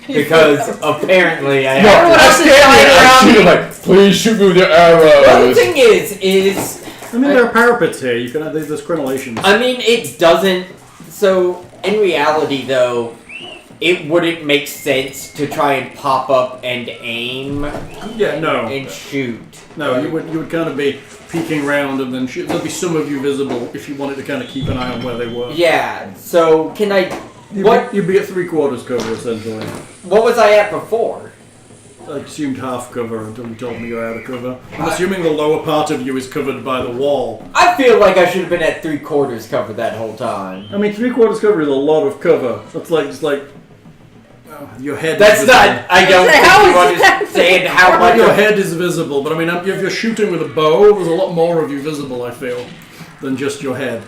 Because apparently I Everyone have else is I hiding shoot him around me. like, please shoot me with your Well, the arrows. thing is I mean, there are parapets here. You can have there's crenellations. I mean, it doesn't. So, in reality, though, it wouldn't make sense to try and pop up and aim Yeah, no. and shoot. No, you would kind of be peeking around and then shoot. There'll be some of you visible if you wanted to kind of keep an eye on where they were. Yeah. So, can I? You'd be at 3/4 cover, essentially. What was I at before? I assumed half cover until you told me you're out of cover. I'm assuming the lower part of you is covered by the wall. I feel like I should have been at 3/4 cover that whole time. I mean, 3/4 cover is a lot of cover. That's like, just like... your head That's is not. visible. I don't How think you is that understand how much. Your of- head is visible, but I mean, if you're shooting with a bow, there's a lot more of you visible, I feel, than just your head.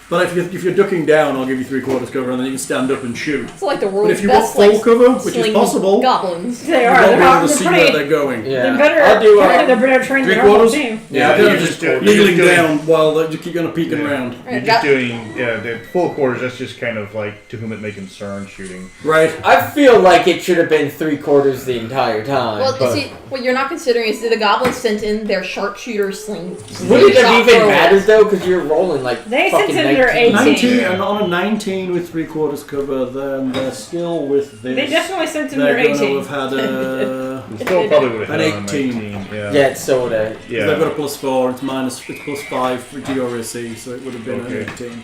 But if you're ducking down, I'll give you 3/4 cover, and then you can stand up and shoot. It's like the But world's if you want best, full like, cover, which is sling possible, goblins. they you are. won't They're, be able to they're see where pretty. they're going. Yeah. They're better. I'll do. They're better trained than our 3/4? whole team. Yeah, You're you're just just kneeling doing- down while you keep going to peeking Yeah. around. You're just doing the full quarters. That's just kind of like to whom it may concern shooting. Right. I feel like it should have been 3/4 the entire time. Well, but see, what you're not considering is that the goblins sent in their sharpshooter sling. would it have slingshot even throwers. mattered though? Because you're rolling like They fucking sent in under 18. 19, and on a 19 with 3/4 cover, then they're still with this. They definitely sent him under They're going 18. to have had a. We still probably would have An had on 18. 19. Yeah. Yeah, it's soda. Yeah. They've got a +4. It's +5 for GRAC, so it would have been Okay. an 18.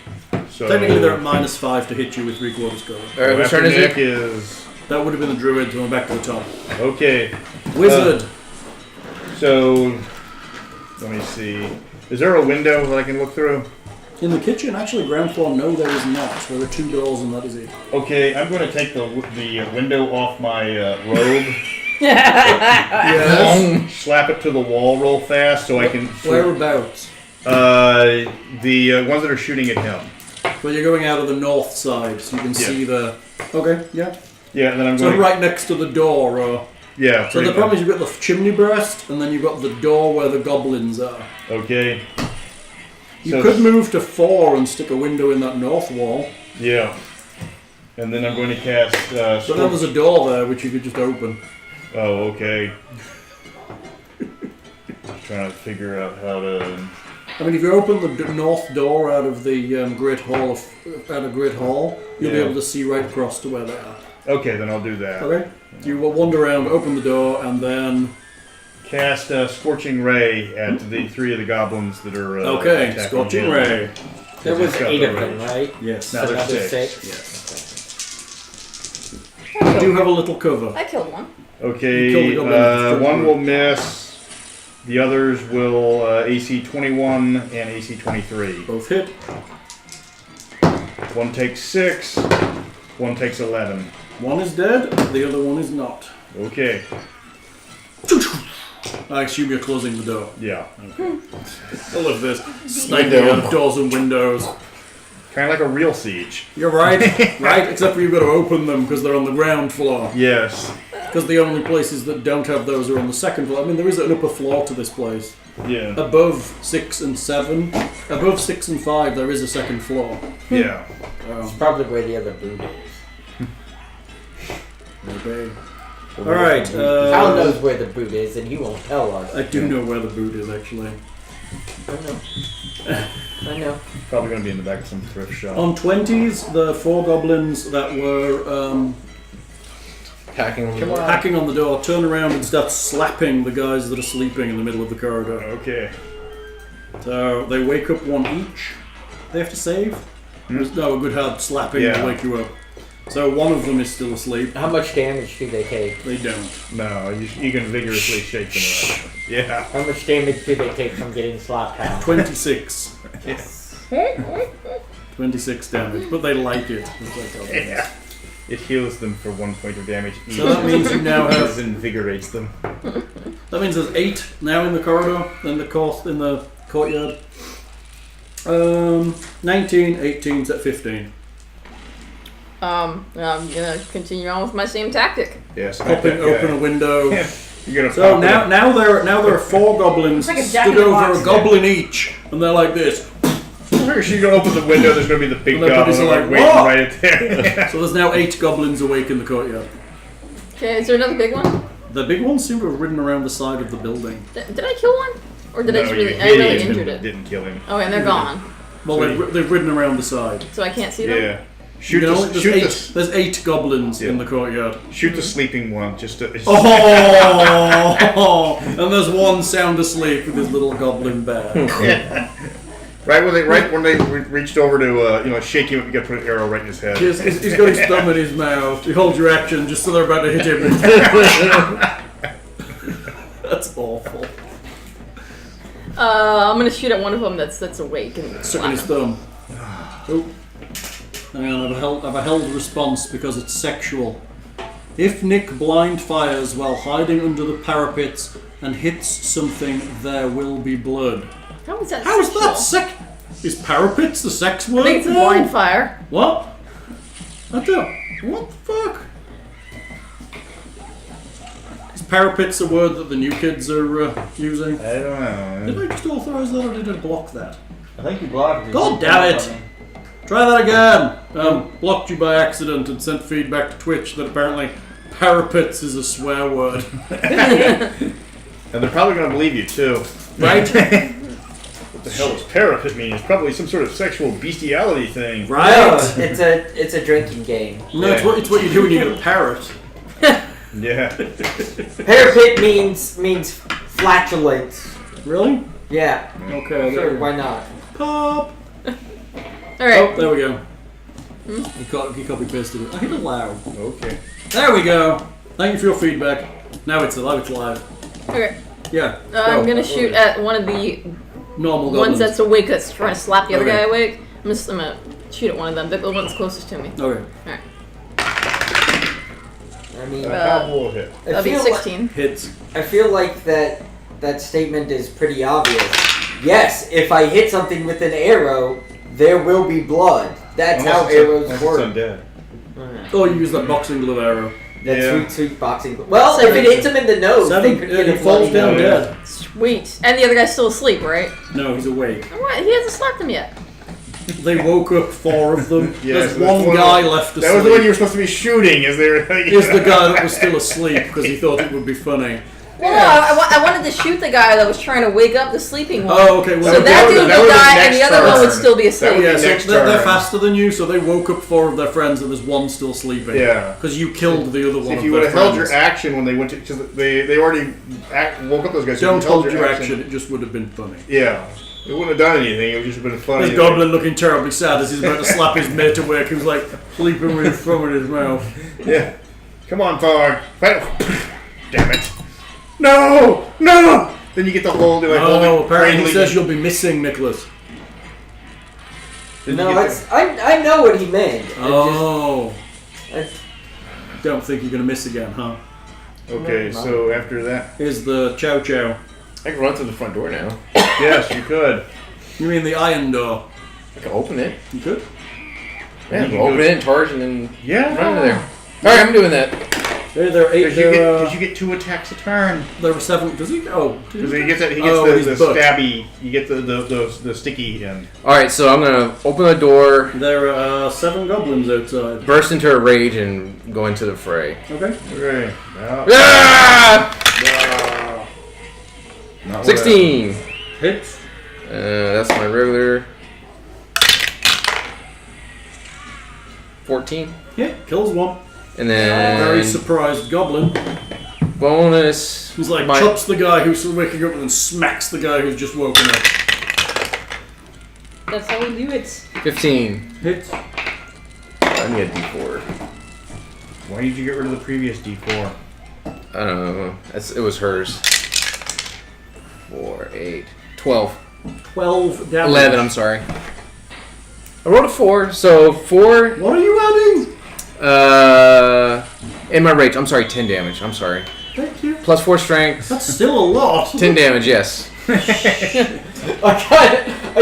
So Technically, they're at -5 to hit you with 3/4 cover. Alright, which after turn is Nick it? is That would have been the Druid, so I'm back to the top. okay. Wizard. So let me see. Is there a window that I can look through? In the kitchen, actually, ground floor, no, there is not. There are 2 doors, and that is it. Okay, I'm going to take the window off my robe. Yes. Slap it to the wall real fast so I can. Whereabouts? The ones that are shooting at him. Well, you're going out of the north side, so you can Yeah. see the. Okay, yeah. Yeah, and then I'm So going. right next to the door. Yeah. So the problem is you've got the chimney breast, and then you've got the door where the goblins are. Okay. You So- could move to 4 and stick a window in that north wall. Yeah. And then I'm going to cast. But then there's a door there which you could just open. Oh, okay. Trying to figure out how to. I mean, if you open the north door out of the Great Hall, you'll be Yeah. able to see right across to where they are. Okay, then I'll do that. Okay. So you will wander around, open the door, and then Cast Scorching Ray at the 3 of the goblins that are. okay, attacking Scorching him. Ray. There was It's got 8 the of them, range. right? Yes. Now there's Another 6. 6. Yes. You do have a little cover. I killed one. You Okay, killed the goblin. one will miss. The others will AC 21 and AC 23. Both hit. One takes 6. One takes 11. One is dead. The other one is not. Okay. I assume you're closing the door. Yeah. I love this. Sniping out of doors and windows. Kind of like a real siege. You're right. Right, except for you've got to open them because they're on the ground floor. Yes. Because the only places that don't have those are on the second floor. I mean, there is an upper floor to this place. Yeah. Above 6 and 7, above 6 and 5, there is a second floor. Yeah. It's probably where the other brood is. Okay. Alright, Hal knows where the boot is, and he won't tell us. I do know where the boot is, actually. I know. I know. Probably going to be in the back of some thrift shop. On 20s, the 4 goblins that were Hacking on the Come door. on. hacking on the door turn around and start slapping the guys that are sleeping in the middle of the corridor. Okay. So they wake up one each. They have to save? No, a good hard slapping Yeah. will wake you up. So one of them is still asleep. How much damage do they take? They don't. No, you can vigorously shake them around. Yeah. How much damage do they take from getting slapped out? 26. 26 damage, but they like it. It's like, okay. Yeah. It heals them for 1 point of damage each. So that means you now have. It invigorates them. That means there's 8 now in the corridor, in the courtyard. 19, 18, at 15. I'm gonna continue on with my same tactic. Yes. Popping open a window. You're gonna So pop now there are 4 goblins It's like a Jack in stood the over Box. a goblin each, and they're like this. She's gonna open the window. There's gonna be the big And everybody's goblin like, waiting "What?" right at there. So there's now 8 goblins awake in the courtyard. Okay, is there another big one? The big ones seem to have ridden around the side of the building. Did I kill one? Or did I just No, really, you I really hit him injured and it? didn't kill him. Oh, and they're gone. Well, they've ridden around the side. So I can't see them? Yeah. Shoot You know, the, shoot the, there's 8 goblins in Yeah. the courtyard. shoot the sleeping one. Just to, Oh! And there's one sound asleep with his little goblin bear. right when they reached over to shake him, you got to put an arrow right in his head. He's got his thumb in his mouth. You hold your action just so they're about to hit him. That's awful. I'm gonna shoot at one of them that's awake and Sucking his thumb. Oh. Hang on, I've a held response because it's sexual. If Nick blind fires while hiding under the parapets and hits something, there will be blood. How is that How is sexual? that sex? Is parapets the sex word? I think it's a now? blind fire. What? What the fuck? Is parapets a word that the new kids are using? I don't know. Did I just authorize that or did I block that? I think you blocked it. God damn it! Try that again! Blocked you by accident and sent feedback to Twitch that apparently parapets is a swear word. And they're probably going to believe you too. Right? hell does parapet mean? It's probably some sort of sexual bestiality thing. Right? No, it's a drinking game. No, it's what you do when you get a parrot. Yeah. Parapet means flatulence. Really? Yeah. Okay. Sure, why not? Pop. Alright. Oh, there we go. You copy pasted it. I hit allow. Okay. There we go. Thank you for your feedback. Now it's alive. Okay. Yeah. I'm gonna shoot at one of the normal ones goblins. that's awake that's trying to slap the other Okay. guy awake. I'm gonna shoot at one of them, the one that's closest to me. Okay. Alright. I mean, How will hit? That'll be 16. Hits. I feel like that statement is pretty obvious. Yes, if I hit something with an arrow, there will be blood. That's how arrows work. Undead. Oh, you use that boxing glove arrow. That Yeah. sweet boxing. Well, if it hits him in the nose, they could get He a falls bloody down nose. dead. Sweet. And the other guy's still asleep, right? No, he's awake. What? He hasn't slapped him yet. They woke up 4 of them. Yeah, There's so that's one one guy of- left asleep. That was the one you were supposed to be shooting. Is there? Is the guy that was still asleep because he thought it would be funny. Well, no, I wanted to shoot the guy that was trying to wake up the sleeping one. Oh, okay. Well, So that dude would that was the die, and the next other one would turn. still be asleep. That would yeah, be so next they're turn. faster than you, so they woke up 4 of their friends, and there's one still sleeping. Yeah. Because you killed the other See, one. if you of would their have held friends. your action when they went to, because they already woke up those guys. So Don't if you held hold your action. It just would have been funny. Yeah. It wouldn't have done anything. It would just have been funny. There's Goblin looking terribly sad as he's about to slap his mate awake, who's like sleeping with his thumb in his mouth. Yeah. Come on, Thog. Fight. Damn it. No! No! Then you get the whole. Like, Oh, apparently he cradling- says you'll be missing, Nicholas. Then you No, get it's I know what he meant. Oh. I- Don't think you're going to miss again, huh? Okay, No, so after that. Here's the Chow Chow. I can run through the front door now. Yes, you could. You mean the iron door? I can open it. You could? Yeah, You can open go- it and charge and then Yeah. run into there. Alright, I'm doing that. There are 8. Because you get 2 attacks a turn. There were 7. Does he? Oh. Because he gets the his butt. stabby. You get the sticky end. Alright, so I'm gonna open the door, There are 7 goblins outside. burst into a rage, and go into the fray. Okay. Okay. Now, Ah! not 16! Hits. That's my regular. 14. Yeah, kills 1. And then Very surprised goblin. bonus. He's like my- chops the guy who's waking up and then smacks the guy who's just woken up. That's how we do it. 15. Hits. I need a D4. Why did you get rid of the previous D4? I don't know. It was hers. 4, 8, 12. 12 damage. 11, I'm sorry. I rolled a 4, so 4. What are you adding? In my rage, I'm sorry, 10 damage. I'm sorry. Thank you. Plus 4 strength. That's still a lot. 10 damage, yes. I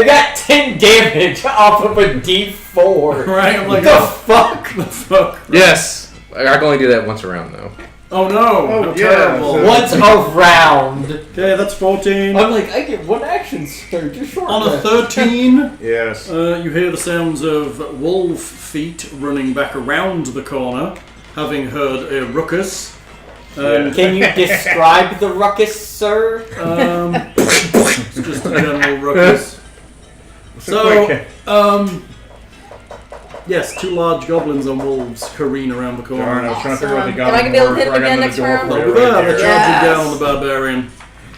got 10 damage off of a D4. Right, I'm like, The oh, fuck? the fuck? Yes. I can only do that once around, though. Oh no! Oh, How yeah, terrible. so- Once a round. Okay, that's 14. I'm like, I get 1 action sturge just short. On a 13, Yes. you hear the sounds of wolf feet running back around the corner, having heard a ruckus. Can you describe the ruckus, sir? It's just a general ruckus. So, yes, 2 large goblins on wolves careen around the corner. Darn, I was trying to figure out the Am goblin. I gonna be able to hit were him right again under next the round? door. Over there, they're Yes. charging down on the barbarian.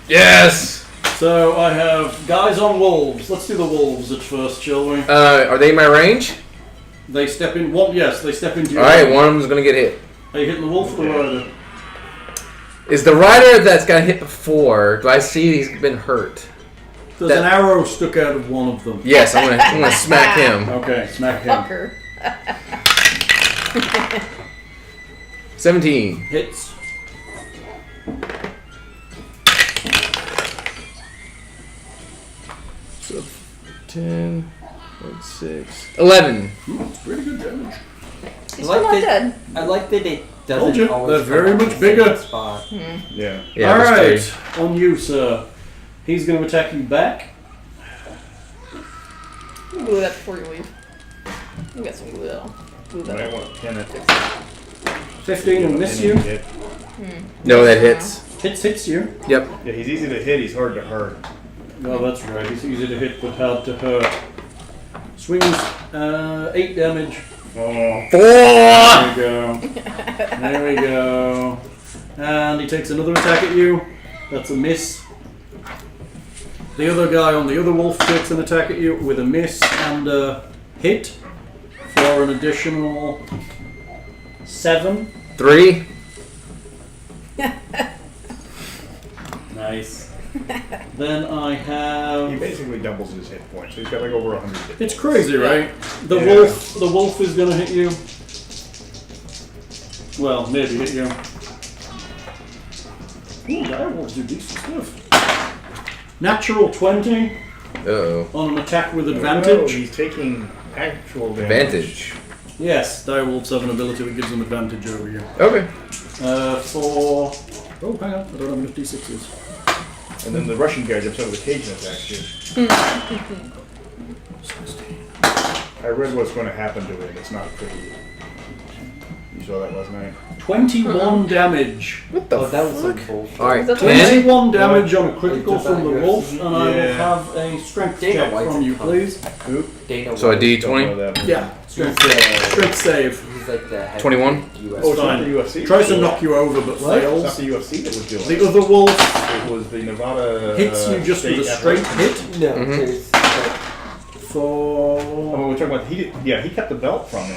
Yes! So I have guys on wolves. Let's do the wolves at first, shall we? Are they in my range? They step in. One, yes, they step into. Your Alright, range. one of them's gonna get hit. Are you hitting the wolf or the rider? Is the rider that's got hit before, do I see he's been hurt? There's an arrow stuck out of one of them. Yes, I'm gonna smack him. Okay, smack him. Fucker. 17. Hits. So 10, 6, 11. It's pretty good damage. He's still not dead. I like that it Told doesn't you, always they're very come much at the same bigger. spot. Yeah. Yeah, All that's right, 3. on you, sir. He's going to attack you back. Glue that before you leave. We got some glue that'll glue Might that. want to pin it. 15 will miss you. Hit. No, that hits. Hits you. Yep. Yeah, he's easy to hit. He's hard to hurt. Oh, that's right. He's easy to hit but hard to hurt. Swings 8 damage. Oh. 4! There we go. There we go. And he takes another attack at you. That's a miss. The other guy on the other wolf takes an attack at you with a miss and a hit for an additional 7. 3. Nice. Then I He have. basically doubles his hit points. So he's got like over 100 hit. It's crazy, right? The Yeah. wolf is gonna hit you. Well, maybe hit you. Ooh, direwolves do decent stuff. Natural 20 Uh-oh. on an attack with Oh, advantage. he's taking actual damage. Advantage. Yes, direwolves have an ability that gives them advantage over you. Okay. For. Oh, hang on, I don't have enough d6s. And then the Russian guy jumps out of the cage and attacks you. I read what's going to happen to him. It's not pretty. You saw that last night? 21 damage. What the That was fuck? some bullshit. Alright, That's 10. 21 damage on a critical from the wolf, and I will Yeah. have a strength Dana check White's from you, a cunt. please. Dana So a White. D20? Don't know that. Yeah, strength, He's, strength save. he's like the head 21? of US. Oh, it's not Fine. the UFC? Tries to knock you over, but It's not fails. the UFC that was doing it. The other wolf It was the Nevada. hits you just with a state straight athletic- hit No, Mhm. there's for Oh, we're talking about he kept the belt from him.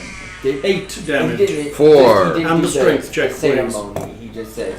8 he damage. didn't- 4. he didn't And do the strength check, the please. ceremony. He just said,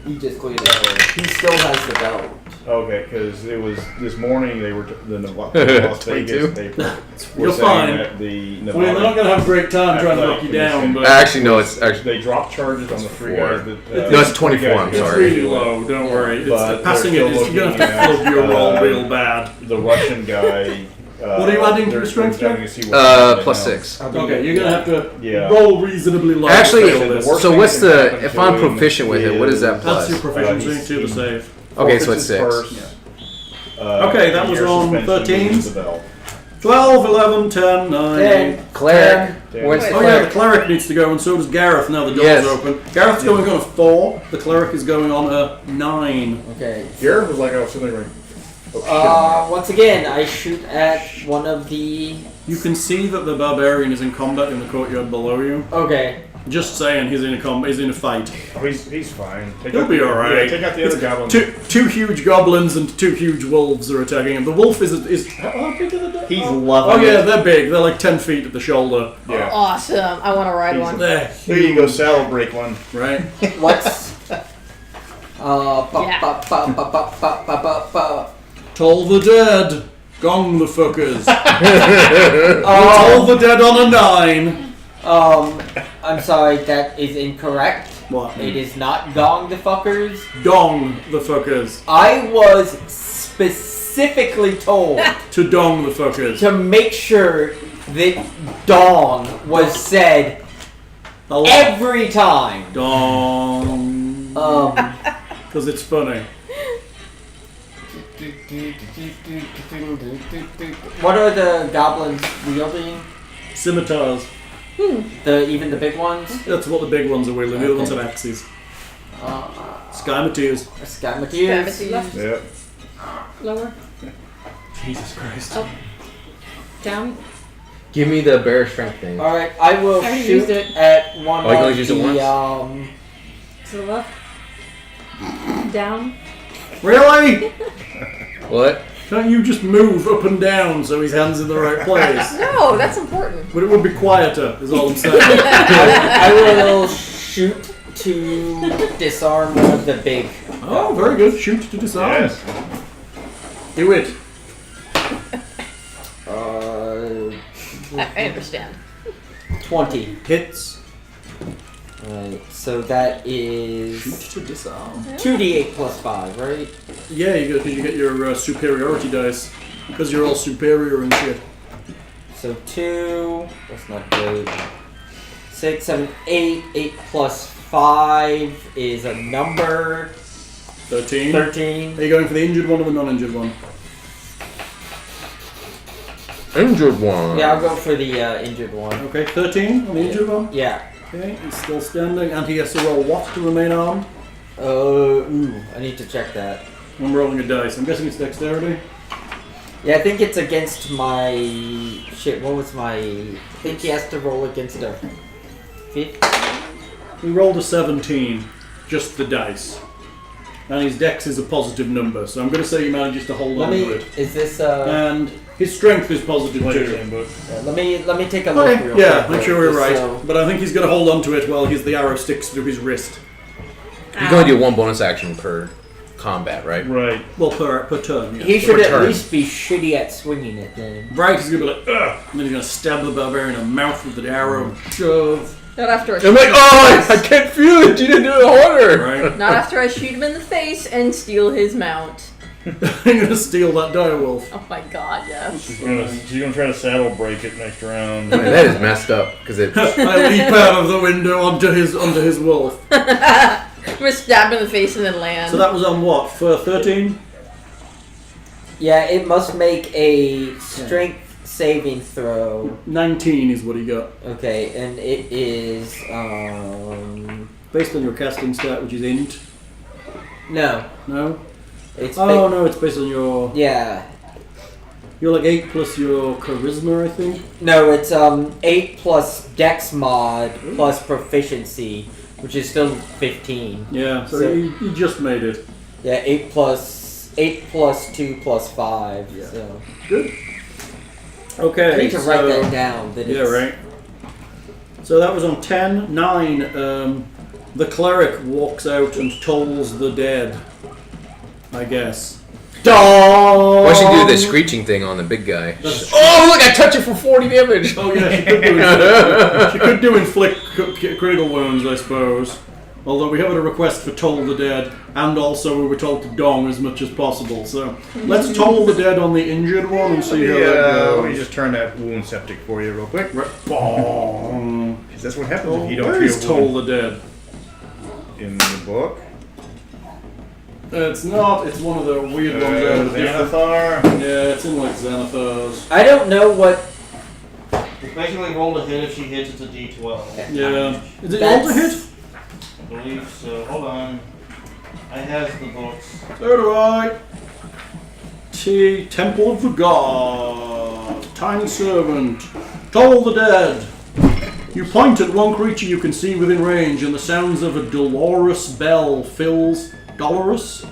he just cleared it. He still has the belt. Okay, because it was this morning they were the Las Vegas 22. paper. You're were saying fine. that the I mean, Nevada they're not going to have a great time trying to knock you Athletic down, Commission. but Actually, no, it's actually. they dropped charges on the 3 Four. guys that. No, it's 24, I'm it's sorry. really low, don't worry. It's But the passing it they're is, still you're going to have to looking flub your at, roll real bad. The Russian guy. What are you adding to they're your strength check? starting to see what's Plus happening 6. Okay, you're going to have to Yeah. roll reasonably low. Actually, to fail this. worst so thing what's that can the. happen If to I'm him proficient with it, what is that That's plus? your proficiency he's- to the save. Okay, so it's 6. First, Okay, that was year on suspension, 13s. loses the belt. 12, 11, 10, 9, 8. Cleric. Ten. Where's the Oh yeah, the cleric? cleric needs to go, and so does Gareth. Now the door's Yes. open. Gareth's going on a 4. The cleric is going on a 9. Okay. Gareth was like, oh, sitting right. Oh, Once again, I shoot at one of the. You can see that the barbarian is in combat in the courtyard below you. Okay. Just saying, he's in a he's in a fight. shit. Oh, he's fine. Take He'll out be the- alright. Yeah, take out the other goblins. Two huge goblins and 2 huge wolves are attacking him. The wolf is how big are the He's Oh loving yeah, it. they're big. They're like 10 feet at the shoulder. Yeah. Awesome. I want to ride He's one. They're There you go, saddle break one. right. What's. Yeah. Toll the dead. Gong the fuckers. Oh. Toll the dead on a 9. I'm sorry, that is incorrect. What? It is not gong the fuckers. Dong the fuckers. I was specifically told To dong the fuckers. to make sure that dong was said A lot. every time. Dong. Because it's funny. What are the goblins wielding? Scimitars. Even the big ones? That's what the big ones are wielding. The other ones have axes. Skymateers. Skymateers. Left, Yeah. Lower. Jesus Christ. Up. Down. Give me the bear strength thing. Alright, I will I already shoot used it. at one Oh, you can of only use it once? To the left. Down. Really? What? Can't you just move up and down so his hand's in the right place? No, that's important. But it would be quieter, is all I'm saying. I will shoot to disarm one of the big. Oh, very good. Shoot to disarm. Yes. Do it. I understand. 20. Hits. Right, so that is Shoot to disarm. 2d8 plus 5, right? Yeah, you get your superiority dice. Because you're all superior and shit. So 2, that's not good. 6, 7, 8. 8 plus 5 is a number. 13. 13. Are you going for the injured one or the non-injured one? Injured one. Yeah, I'll go for the injured one. Okay, 13 on the injured one. Yeah. Okay, he's still standing, and he has to roll what to remain armed? Ooh, I need to check that. I'm rolling a dice. I'm guessing it's dexterity. Yeah, I think it's against my... Shit, what was my... I think he has to roll against a 50. He rolled a 17. Just the dice. And his dex is a positive number, so I'm going to say he manages to hold on to it. Is this And his strength is positive Player's too. handbook. let me take a look. Real Yeah, quick. make sure we're right. So- But I think he's going to hold on to it while the arrow sticks through his wrist. You can only do one bonus action per combat, right? Right. Well, per turn. Yeah. He should at Return. least be shitty at swinging it then. Right, he's going to be like, ugh! And then he's going to stab the barbarian in the mouth with the arrow and shove. Not after I shoot I'm like, him oh, in the I face. can't feel it. You didn't do it harder. Right? Not after I shoot him in the face and steal his mount. I'm going to steal that direwolf. Oh my god, yes. She's gonna try to saddle break it next round. Man, that is messed up because it. I leap out of the window onto his wolf. I'm gonna stab him in the face and then land. So that was on what? For 13? Yeah, it must make a strength saving throw. 19 is what he got. Okay, and it is Based on your casting stat, which is int. no. No? It's Oh no, it's based on your... yeah. You're like 8 plus your charisma, I think? No, it's 8 plus dex mod plus proficiency, which is still 15. Yeah, so, So- he just made it. Yeah, 8 plus 2 plus 5. Yeah. So Good. Okay, I need to write that down. That Yeah, it's, right. So that was on 10. 9, the cleric walks out and tolls the dead, I guess. Why should you do the screeching thing on the big guy? Oh, look! I touch it for 40 damage. Oh yeah, she could do inflict critical wounds, I suppose. Although we have a request for toll the dead, and also we were told to dong as much as possible. So let's toll the dead on the injured one and see how that Yeah, goes. we just turn that wound septic for you real quick. Right. Bong. 'Cause that's what happens if you don't Where treat is a toll wound the dead? in the book. It's not. It's one of the weird ones out of the different. Xanathar. Yeah, it's in like Xanathar's. I don't know what. It's basically roll a hit. If she hits, it's a D12. Yeah. Is it That's- all to hit? I believe so. Hold on. I have the books. So do I. Temple of the God. Tiny Servant. Toll the Dead. You point at one creature you can see within range, and the sounds of a dolorous bell fills... Dolorous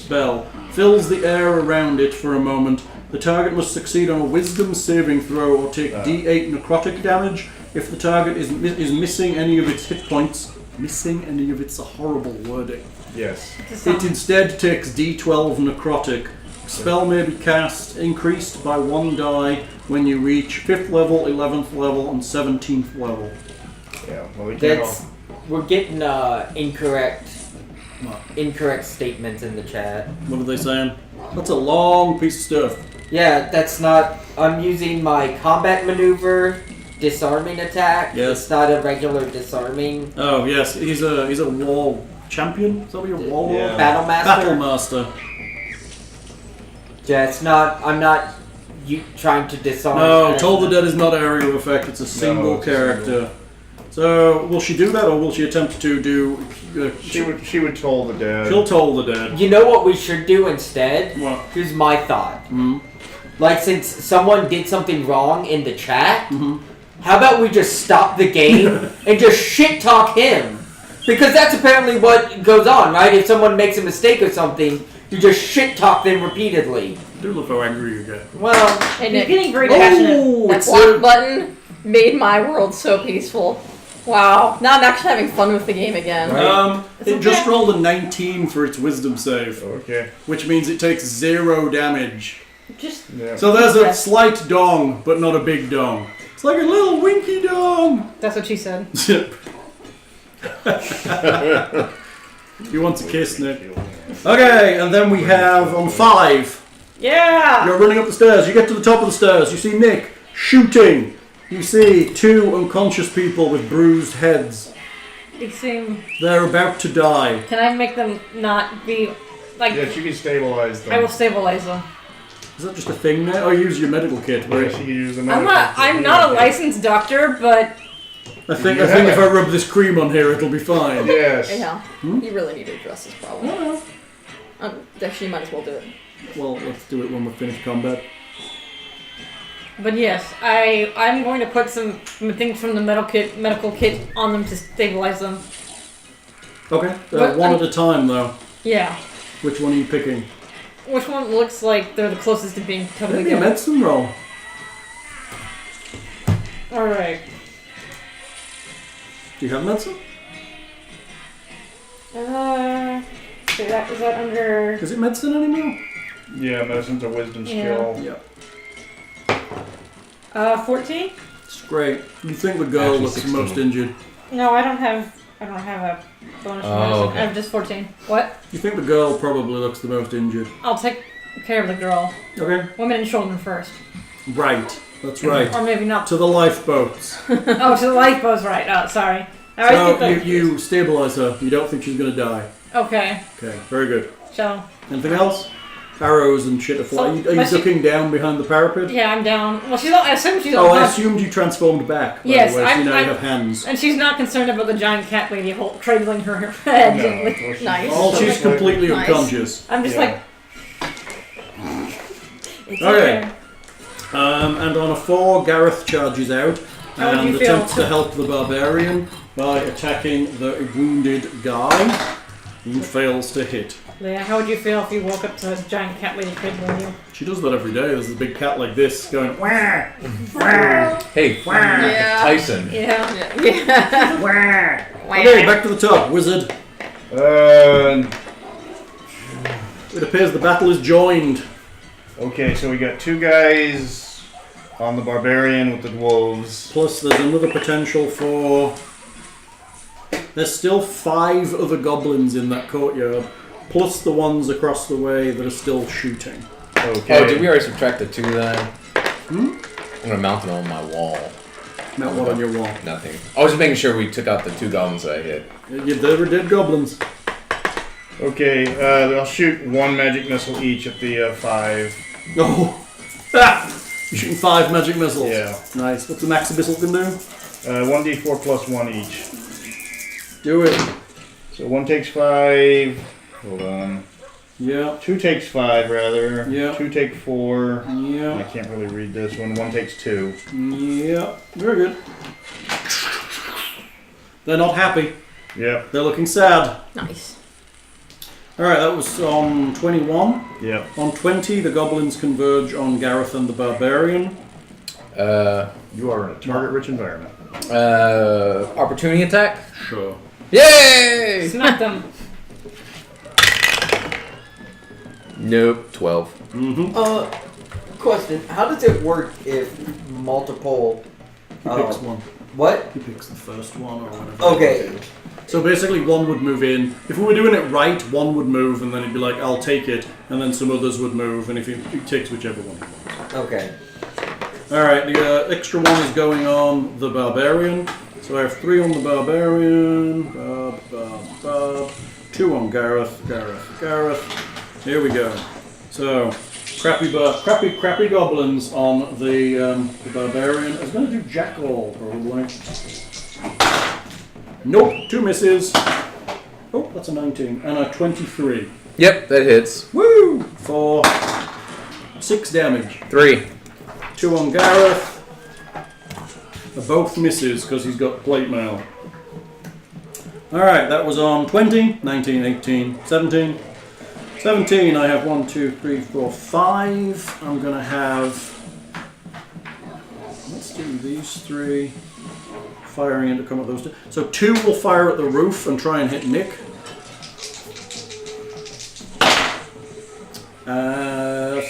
bell fills the air around it for a moment. The target must succeed on a wisdom saving throw or take D8 necrotic damage. If the target is missing any of its hit points... Missing any of its horrible wording. Yes. It instead takes D12 necrotic. Spell may be cast, increased by 1 die when you reach 5th level, 11th level, and 17th level. Yeah. Well, we can't That's we're getting incorrect statements in the chat. What are they saying? That's a long piece of stuff. Yeah, that's not. I'm using my combat maneuver disarming attack. Yes. It's not a regular disarming. Oh yes, he's a wall champion. Is that what you're wall? Yeah. Battle master. Battlemaster. Yeah, it's not. I'm not trying to disarm. No, Toll the Dead is not area of effect. It's a single it's a character. So will she do that, or will she attempt to do? She would toll the dead. She'll toll the dead. You know what we should do instead? What? Here's my thought. Mm-hmm. Like, since someone did something wrong in the chat, Mm-hmm. how about we just stop the game and just shit talk him? Because that's apparently what goes on, right? If someone makes a mistake or something, you just shit talk them repeatedly. Do look how angry you get. Well, Hey, You're Nick, getting very passionate. that it's block button made my world so peaceful. Wow. Now I'm actually having fun with the game again. It just rolled a 19 for its wisdom save, Okay. which means it takes 0 damage. Just Yeah. So there's a slight dong, but not a big dong. It's like a little winky dong. that's what she said. You want a kiss, Nick? Okay, and then we have on 5. Yeah. You're running up the stairs. You get to the top of the stairs. You see Nick shooting. You see 2 unconscious people with bruised heads. They seem. They're about to die. Can I make them not be like? Yeah, she can stabilize them. I will stabilize them. Is that just a thing now? Oh, use your medical kit. Yeah, Right? she can use the I'm not a licensed doctor, but I think if I rub this cream on here, it'll be fine. Yes. Hey, Hal, Hmm? you really need to address this problem. Actually, you might as well do it. Well, let's do it when we're finished combat. But yes, I'm going to put some things from the medical kit on them to stabilize them. Okay. But One at a time, though. Yeah. Which one are you picking? Which one looks like they're the closest to being totally Maybe a good? medicine roll. Alright. Do you have medicine? Is that under... Is it medicine anymore? Yeah, medicine's a wisdom Yeah. skill. Yeah. 14? It's great. You think the girl Actually, looks 16. most injured? No, I don't have a bonus for medicine. Okay. I have just 14. What? You think the girl probably looks the most injured? I'll take care of the girl. Okay. Women and children first. Right. That's right. Or maybe not. To the lifeboats. Oh, to the lifeboat's right. Oh, sorry. I always So get the... you stabilize her. You don't think she's going to die. Okay. Okay. Very good. So... Anything else? Arrows and shit are flying. So- Are you but she- ducking down behind the parapet? Yeah, I'm down. Well, she's... I assume she's... Oh, I unconscious. assumed you transformed back. By Yes, the way, so I'm- now I'm- you have hands. And she's not concerned about the giant cat lady cradling her head. No, gently. well, she's- Nice. Oh, she's completely Nice. unconscious. I'm just Yeah. like... It's Okay. okay. And on a 4, Gareth charges out How would and you feel? attempts to help the barbarian by attacking the wounded guy. He fails to hit. Leah, how would you feel if you woke up to a giant cat lady cradling you? She does that every day. There's a big cat like this going, wah, wah, Hey, Yeah. Tyson. Yeah. Yeah. wah. Okay, back to the top, wizard. It appears the battle is joined. Okay, so we got 2 guys on the barbarian with the wolves. Plus, there's another potential for... There's still 5 other goblins in that courtyard. Plus the ones across the way that are still shooting. Okay. Oh, did we already subtract the 2 then? Hmm? I'm gonna mount it on my wall. Not one on your wall. Nothing. I was just making sure we took out the 2 goblins that I hit. You never did goblins. Okay, they'll shoot 1 magic missile each at the 5. Oh! Ah! You're shooting 5 magic missiles. Yeah. Nice. What's the max a missile can do? 1d4 plus 1 each. Do it. So 1 takes 5. Hold on. Yeah. 2 takes 5, rather. Yeah. 2 take 4. I Yeah. can't really read this one. 1 takes 2. Yeah. Very good. They're not happy. Yep. They're looking sad. Nice. Alright, that was on 21. Yep. On 20, the goblins converge on Gareth and the barbarian. You are in a target-rich environment. Opportunity attack? Sure. Yay! Smack them. Nope, 12. Mm-hmm. Question. How does it work if multiple... He picks one. What? He picks the first one or whatever. Okay. So basically, one would move in. If we were doing it right, one would move, and then he'd be like, "I'll take it," and then some others would move, and if he takes whichever one he wants. Okay. All right, the extra one is going on the barbarian. So I have 3 on the barbarian. 2 on Gareth. Gareth. Here we go. So crappy goblins on the barbarian. I was going to do jackal probably. Nope, 2 misses. Oh, that's a 19 and a 23. Yep, that hits. Woo! For 6 damage. 3. 2 on Gareth. Both misses because he's got plate mail. Alright, that was on 20, 19, 18, 17. 17, I have 1, 2, 3, 4, 5. I'm going to have... Let's do these 3. Firing into come at those 2. So 2 will fire at the roof and try and hit Nick.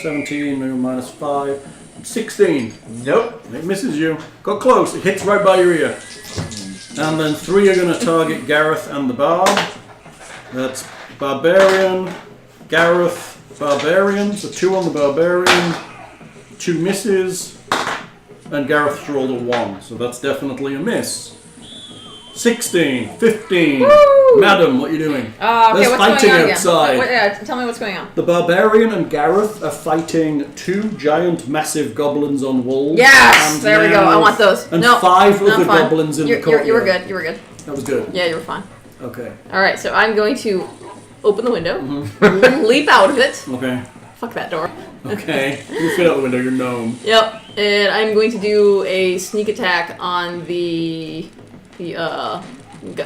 17, minus 5. 16. Nope. It misses you. Got close. It hits right by your ear. And then 3 are going to target Gareth and the Barb. That's Barbarian, Gareth, Barbarian. So 2 on the Barbarian. 2 misses. And Gareth rolled a 1. So that's definitely a miss. 16, 15. Woo! Madam, what are you doing? Okay, There's what's fighting going on outside. again? Yeah, tell me what's going on. The Barbarian and Gareth are fighting 2 giant, massive goblins on walls. Yes! And There we go. now- I want those. And No, 5 no, other I'm fine. goblins in the You courtyard. were good. You were good. That was good. Yeah, you were fine. Okay. Alright, so I'm going to open the window, Mm-hmm. leap out of it. Okay. Fuck that door. Okay. You fit out the window, you're gnome. Yep, and I'm going to do a sneak attack on the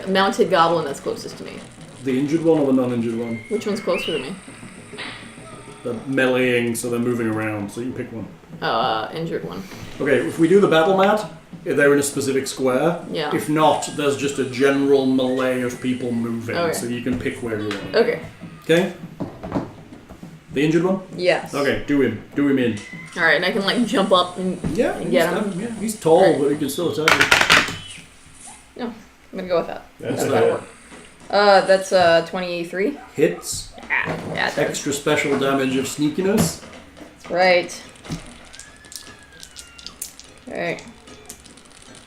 mounted goblin that's closest to me. The injured one or the non-injured one? Which one's closer to me? They're meleeing, so they're moving around, so you can pick one. Injured one. Okay, if we do the battle mat, they're in a specific square. Yeah. If not, there's just a general melee of people moving, Okay. so you can pick where you want. Okay. Okay? The injured one? Yes. Okay, do him. Do him in. Alright, and I can like jump up and Yeah, And get him. Yeah, he's tall, Alright. but he can still attack you. I'm gonna go with that. That's That'll it. work. That's 23. Hits. Yeah, it does. Extra special damage of sneakiness. That's right. Alright.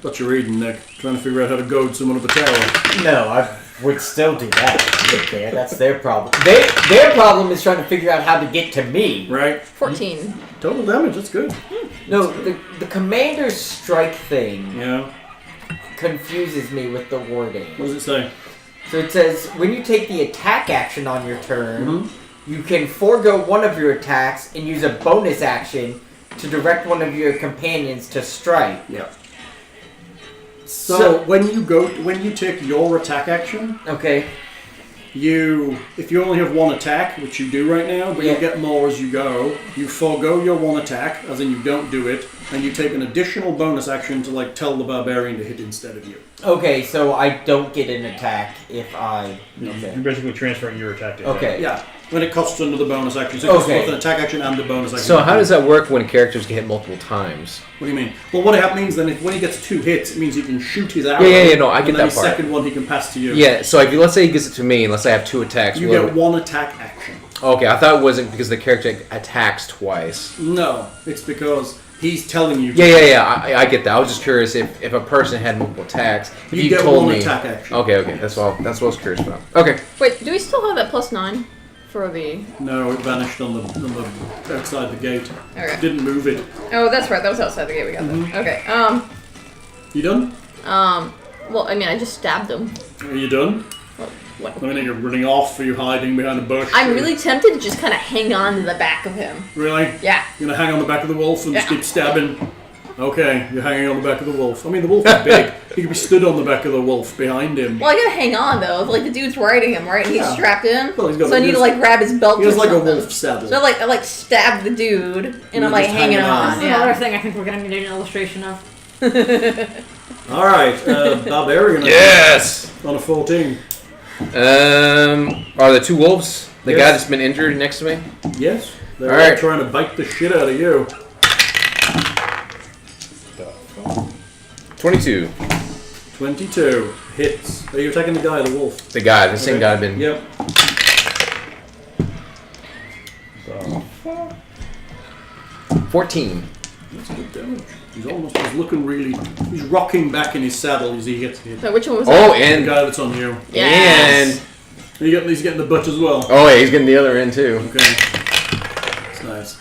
What you reading, Nick? Trying to figure out how to goad someone up a tower. No, I would still do that. I don't care. That's their problem. Their problem is trying to figure out how to get to me. Right? 14. Total damage, that's good. No, the commander's strike thing Yeah. confuses me with the wording. What does it say? So it says, when you take the attack action on your turn, Mm-hmm. you can forego one of your attacks and use a bonus action to direct one of your companions to strike. Yeah. So when you take your attack action, Okay. if you only have one attack, which you do right now, but Yeah. you get more as you go, you forego your one attack, as in you don't do it, and you take an additional bonus action to like tell the barbarian to hit instead of you. Okay, so I don't get an attack if I... You're Okay. basically transferring your attack to Okay. Yeah. When it costs another bonus action, so it costs Okay. both an attack action and a bonus action. So how does that work when characters get hit multiple times? What do you mean? Well, what it means then, when he gets 2 hits, it means he can shoot his arrow. Yeah, no, I and get then that his part. second one he can pass to you. Yeah, so if you, let's say he gives it to me, and let's say I have 2 attacks. You what get do- one attack action. Okay, I thought it wasn't because the character attacks twice. No, it's because he's telling you. Yeah, I get that. I was just curious if a person had multiple attacks. If You you get told one me. attack action. Okay, that's what I was curious about. Okay. Wait, do we still have that +9 for the... No, it vanished on the outside the gate. Okay. Didn't move it. Oh, that's right. That was outside the gate. We got that. Okay. You done? Well, I mean, I just stabbed him. Are you done? What? I mean, you're running off. Are you hiding behind a bush? I'm really tempted to just kind of hang on to the back of him. Really? Yeah. You're gonna hang on the back of the wolf and just Yeah. keep stabbing. Okay, you're hanging on the back of the wolf. I mean, the wolf is big. You could be stood on the back of the wolf behind him. Well, I gotta hang on though. Like the dude's riding him, right? And he's Yeah. strapped in. Well, he's got So I need to like grab his belt. He has or like a something. wolf saddle. So I like stab the dude, and You're I'm like just hanging hanging on. on. This is another Yeah. thing I think we're gonna need an illustration of. All right, barbarian. Yes. On a 14. Are the 2 wolves the Yes. guy that's been injured next to me? Yes. They're All all right. trying to bite the shit out of you. 22. 22 hits. Are you attacking the guy or the wolf? The guy, the same Okay. guy I've been. Yep. So, 14. That's good damage. He's looking really. He's rocking back in his saddle as he gets hit. So which one was Oh, that? The and guy that's on you. Yes. He's getting the butt as well. oh yeah, he's getting the other end too. Okay. That's nice.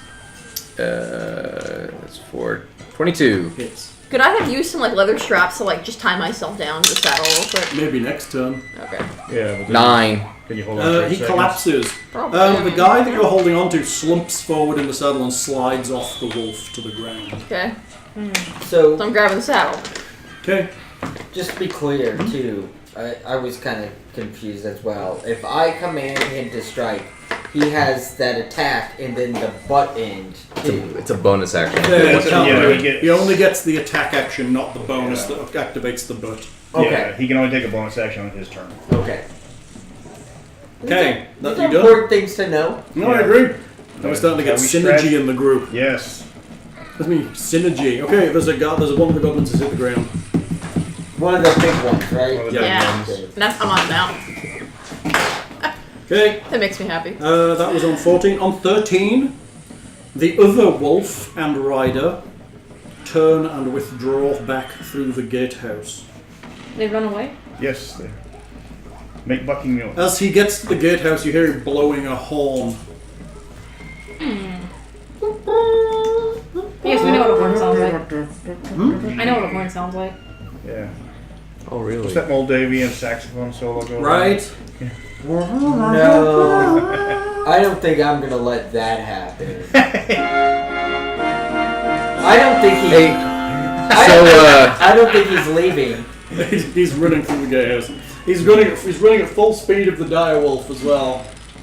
That's 4. 22. Hits. Could I have used some like leather straps to like just tie myself down to the saddle real quick? Maybe next turn. Okay. yeah. But 9. Can you hold on for a He second? collapses. Probably. The guy that you're holding on to slumps forward in the saddle and slides off the wolf to the ground. Okay. So, So I'm grabbing the saddle. Okay. just to be clear, too, I was kind of confused as well. If I command him to strike, he has that attack and then the butt end, too. It's a bonus action. He only gets the attack action, not the bonus that activates the butt. Okay. Yeah, he can only take a bonus action on his turn. Okay. Okay, These that are you done? important things to know. No, I agree. Now we're starting to get Have we synergy stretched? in the group. Yes. That's me, synergy. Okay, there's one of the goblins that's hit the ground. One of the big ones, right? One of the Yeah. big ones. And that's, I'm on now. Okay, That makes me happy. that was on 14. On 13, the other wolf and rider turn and withdraw back through the gatehouse. They run away? Yes. They make bucking noise. As he gets to the gatehouse, you hear him blowing a horn. Yes, we know what a horn sounds like. I know what a horn sounds like. Yeah. Oh really? What's that Moldavian saxophone solo go? Right? No. I don't think I'm gonna let that happen. I don't think he. Hey, I don't think he's leaving. He's running through the gatehouse. He's running at full speed of the direwolf as well,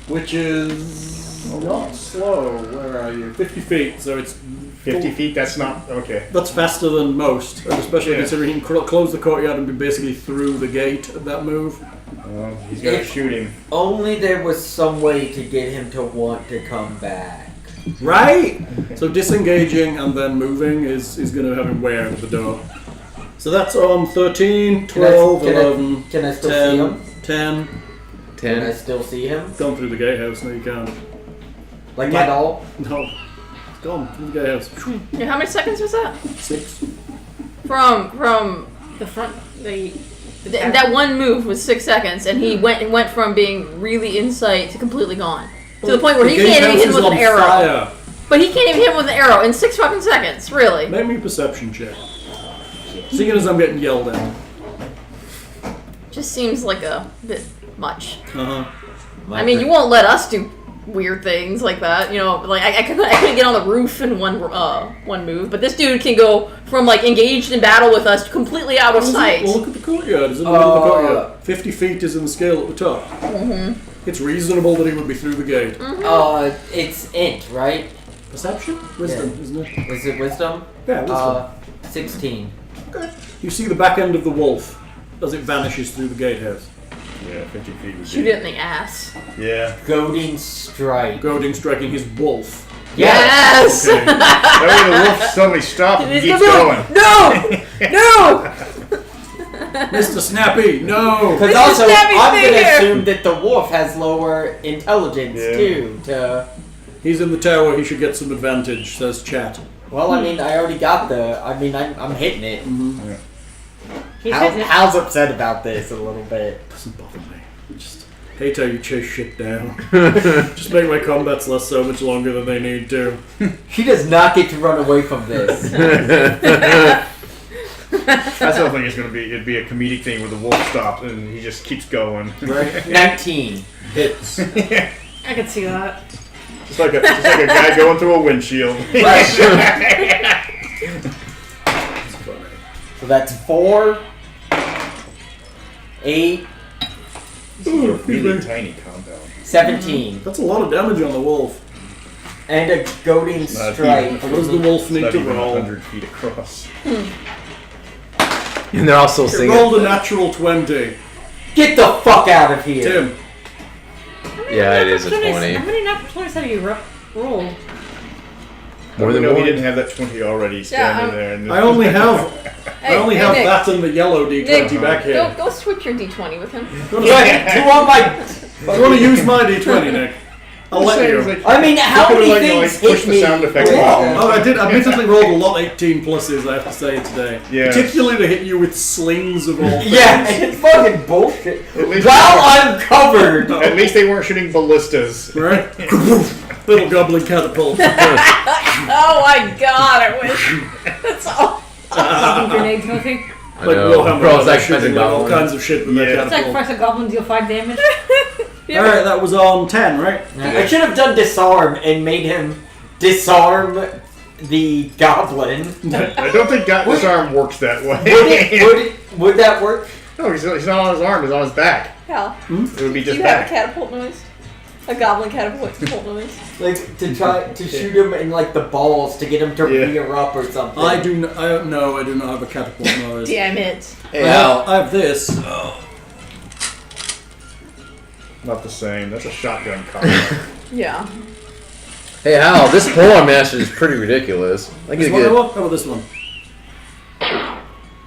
which is not slow. Where are you? 50 feet. So it's 50 feet. That's not okay. That's faster than most, and especially considering he can close the courtyard and be basically through the gate at that move. Well, he's got to shoot him. Only there was some way to get him to want to come back. Right? So disengaging and then moving is going to have him way out of the door. So that's on 13, 12, 11, Can I still 10, see him? 10. Can I still see him? Gone through the gatehouse, no you can't. Like at all? No. It's gone through the gatehouse. Yeah, how many seconds was that? 6. From The front, that one move was 6 seconds, and he went from being really in sight to completely gone. To the point where he can't even hit him with an arrow. Fire. But he can't even hit him with an arrow in 6 fucking seconds, really. Make me a perception check. Seeing as I'm getting yelled at. Just seems like a bit much. Uh-huh. I mean, you won't let us do weird things like that, you know. Like I couldn't get on the roof in one move, but this dude can go from like engaged in battle with us completely out of sight. Well, look at the courtyard. It's in the middle of the courtyard. 50 feet is in the scale at the top. Mm-hmm. It's reasonable that he would be through the gate. Mm-hmm. It's int, right? Perception? Wisdom, isn't it? Was it wisdom? Yeah, wisdom. 16. Okay. You see the back end of the wolf as it vanishes through the gatehouse. Yeah, 50 feet would Shoot be. it in the ass. Yeah. Goading strike. Goading striking his wolf. Yes! Okay. That way the wolf suddenly stops and He's keeps gonna be like, going. No! Mr. Snappy, no! Because Mr. also, Snappy, I'm stay going to here. assume that the wolf has lower intelligence, too. He's in the tower, he should get some advantage, says chat. Well, I mean, I already got I'm hitting it. Mm-hmm. Yeah. He's hitting it. Hal's upset about this a little bit. Doesn't bother me. Just hate how you chase shit down. Just make my combats last so much longer than they need to. He does not get to run away from this. That's the other thing. It'd be a comedic thing where the wolf stops and he just keeps going. Right? 19 hits. I could see that. Just like a guy going through a windshield. So that's 4, 8, Ooh, really tiny compound. 17, That's a lot of damage on the wolf. and a goading Not strike. What does the wolf need Not to even roll? 100 feet across. and they're all still It singing. rolled a natural 20. Get the fuck out of here. Tim. Yeah, it is a 20. How many natural 20s have you rolled? More than no, one. he didn't have that 20 already standing there. And I only have Hey, have Nick. that and the yellow D20 Nick, back here. Go switch your D20 with him. Do you You want my... want to use my D20, Nick? I'll let you. I mean, how could've, many like, things push hit the me? sound effect wrong? Oh, I did. I admittedly rolled a lot 18 pluses, I have to say, today. Yeah. Particularly to hit you with slings of all things. Yeah, it's fucking bullshit. At least While I'm covered. At least they weren't shooting ballistas. Right? Little goblin catapult. Oh my god, I wish. That's all. Grenade Timothy. I Like know. Warhammer, We're all they're sacrificing shooting like all goblins. kinds of shit with their Yeah. catapult. Sacrifice a goblin, deal 5 damage. Alright, that was on 10, right? I should have done disarm and made him disarm the goblin. I don't think this arm works that way. Would that work? No, he's not on his arm. He's on his back. Hal, It would be do just you have a back. catapult noise? A goblin catapult noise? Like to try to shoot him in like the balls to get him to Yeah. rear up or something. I do not have a catapult noise. Damn it. Hey, I have this. not the same. That's a shotgun cock. Yeah. Hey Hal, this polearm master is pretty ridiculous. I This get one, good. how about this one?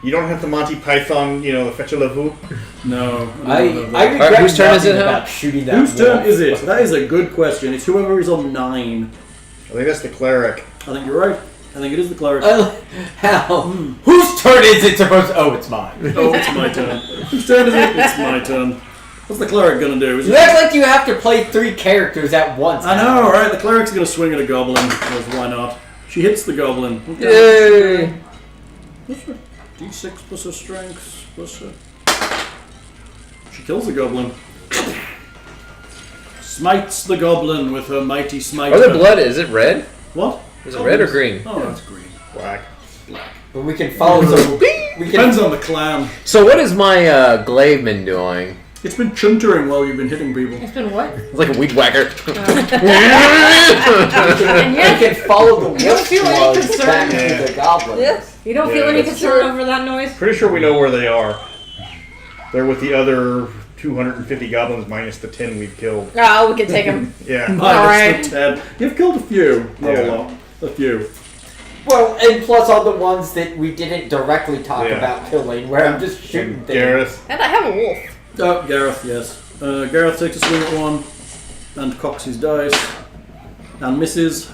You don't have the Monty Python, the fetch a levu. No. I Alright, regret whose turn is nothing it, Hal? about shooting that. Whose turn wolf. is it? That is a good question. It's whoever is on 9. I think that's the cleric. I think you're right. I think it is the cleric. Hal, whose turn is it supposed to... Oh, it's mine. Oh, it's my turn. Whose turn is it? It's my turn. What's the cleric gonna do? Is You it... act like you have to play 3 characters at once. I know, right? The cleric's gonna swing at a goblin. Because why not? She hits the goblin. Yay! What's her D6 plus her strength plus her... She kills the goblin. smites the goblin with her mighty smite. Oh, the blood, is it red? What? Is it red or green? Oh, it's green. Black. But we can follow some. Depends on the clan. So what is my glaive been doing? It's been chuntering while you've been hitting people. It's been what? It's like a weed whacker. And We yet, can follow the You don't feel any wolf concern? back to the goblins. Yes. you don't Yeah, feel any that's concern over that noise? Pretty sure we know where they are. They're with the other 250 goblins minus the 10 we've killed. Oh, we can take him. Yeah. Minus Alright. the 10. You've killed a few. Not Yeah. a lot. A few. Well, and plus all the ones that we didn't directly talk Yeah. about killing, where I'm just shooting And things. Gareth. And I have a wolf. Oh, Gareth, yes. Gareth takes a swing at one and cocks his dice and misses.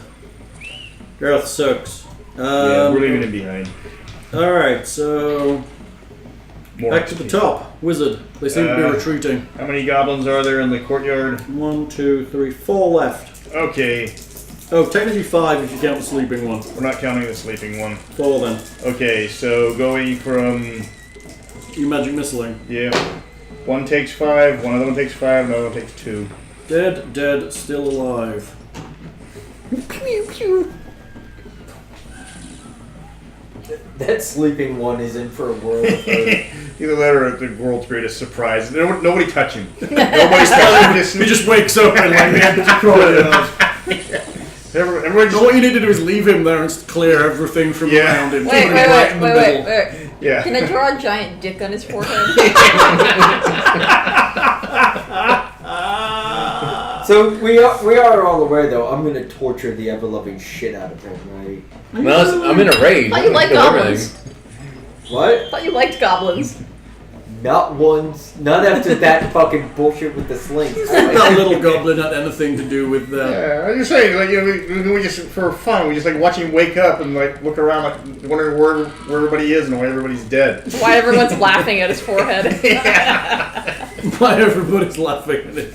Gareth sucks. Yeah, we're leaving it behind. Alright, so More back to the top. Wizard. They seem to be retreating. How many goblins are there in the courtyard? 1, 2, 3, 4 left. Okay, Oh, technically 5 if you count the sleeping one. we're not counting the sleeping one. 4 then. Okay, so going from, You magic missiling. yeah, one takes 5, one other one takes 5, another one takes 2. Dead, dead, still alive. Pew pew. That sleeping one is in for a world of hurt. Either that or the world's greatest surprise. Nobody touch him. Nobody's touching him. He just wakes up and like the empty corridor. Everybody So what you need to do is leave him there and clear everything from Yeah. around him. Wait, Put him wait, right wait, in the wait, middle. wait. Yeah. Can I draw a giant dick on his forehead? So we are all aware, though. I'm gonna torture the ever-loving shit out of him, right? No, I'm in a rage. Thought you liked Kill goblins. What? Thought you liked goblins. Not once. Not after that fucking bullshit with the slings. That little goblin had anything to do with that. Yeah, I was just saying, like, you know, we just, for fun, we just like watch him wake up and like look around, like wondering where everybody is and why everybody's dead. Why everyone's laughing at his forehead. Why everybody's laughing at it.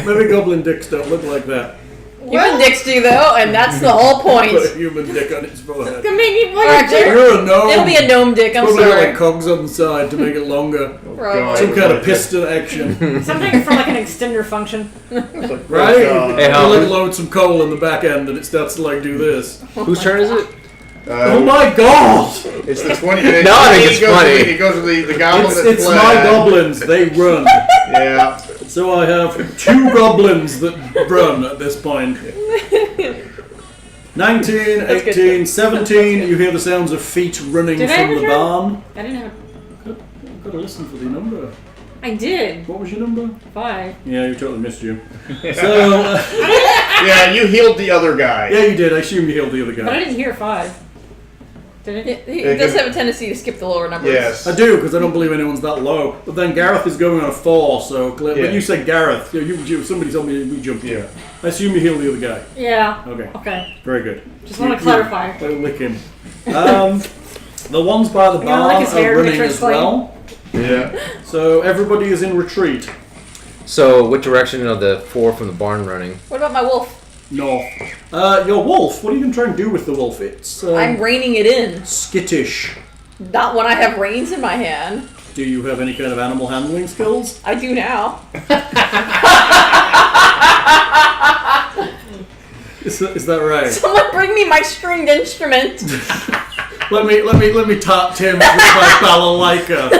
Maybe goblin dicks don't look like that. Human dicks do though, and that's the whole point. Put a human dick on its forehead. Maybe Or actually, You're a gnome. it'll be a gnome dick. I'm Probably got sorry. like cogs on the side to make it longer. Probably. Some kind of piston action. something for like an extender function. Right? Hey, You Hal. like load some coal in the back end and it starts to like do this. Whose turn is it? Oh my god! It's the 20. No, I think it's funny. It goes to the goblin that It's fled. my goblins, they run. Yeah. So I have 2 goblins that run at this point. 19, 18, 17, you hear the sounds of feet running Did I from have the a barn. I didn't have. I've got to listen for the number. I did. What was your number? 5. Yeah, you totally missed you. So, Yeah, you healed the other guy. yeah, you did. I assume you healed the other But I guy. didn't hear 5. Did it? He does have a tendency to skip the lower numbers. Yes. I do, because I don't believe anyone's that low. But then Gareth is going on a 4, so when Yeah. you said Gareth, somebody told me we jumped in. Yeah. I assume you healed the other guy. Yeah. Okay, Okay. very good. Just want to clarify. Lick him. The ones by the I'm gonna barn lick his hair are to make running sure it's as clean. well. Yeah. So everybody is in retreat. So, what direction are the 4 from the barn running? What about my wolf? North. Your wolf, what are you going to try and do with the wolf? It's I'm reining it in. skittish. Not when I have reins in my hand. Do you have any kind of animal handling skills? I do now. Is that right? Someone bring me my stringed instrument. let me tap Tim with my balalaika.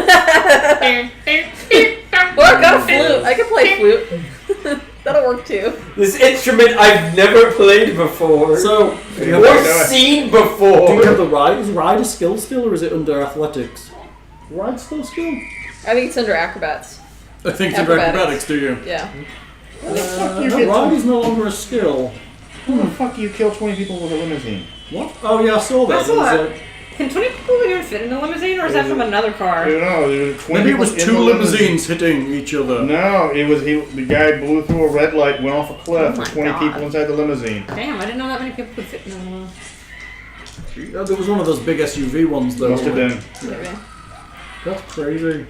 Well, I've got a flute. I can play flute. That'll work too. This instrument I've never played before. So, do you or have, seen do you before. have the ride? Is ride a skill still, or is it under athletics? Ride still skill? I think it's under acrobats. I think it's under Acrobatics. acrobatics, do you? Yeah. No, ride is no longer a skill. How the fuck do you kill 20 people with a limousine? What? Oh yeah, I saw that. I saw It was that. like- Can 20 people even fit in a limousine, or is that from another I car? don't know. There were 20 maybe it was people in 2 the limousines hitting each other. No, it was the guy blew through a red light, went off a cliff, Oh my with 20 God. people inside the limousine. Damn, I didn't know that many people could fit in a limo. There was one of those big SUV ones though. Must have been. Maybe. That's crazy.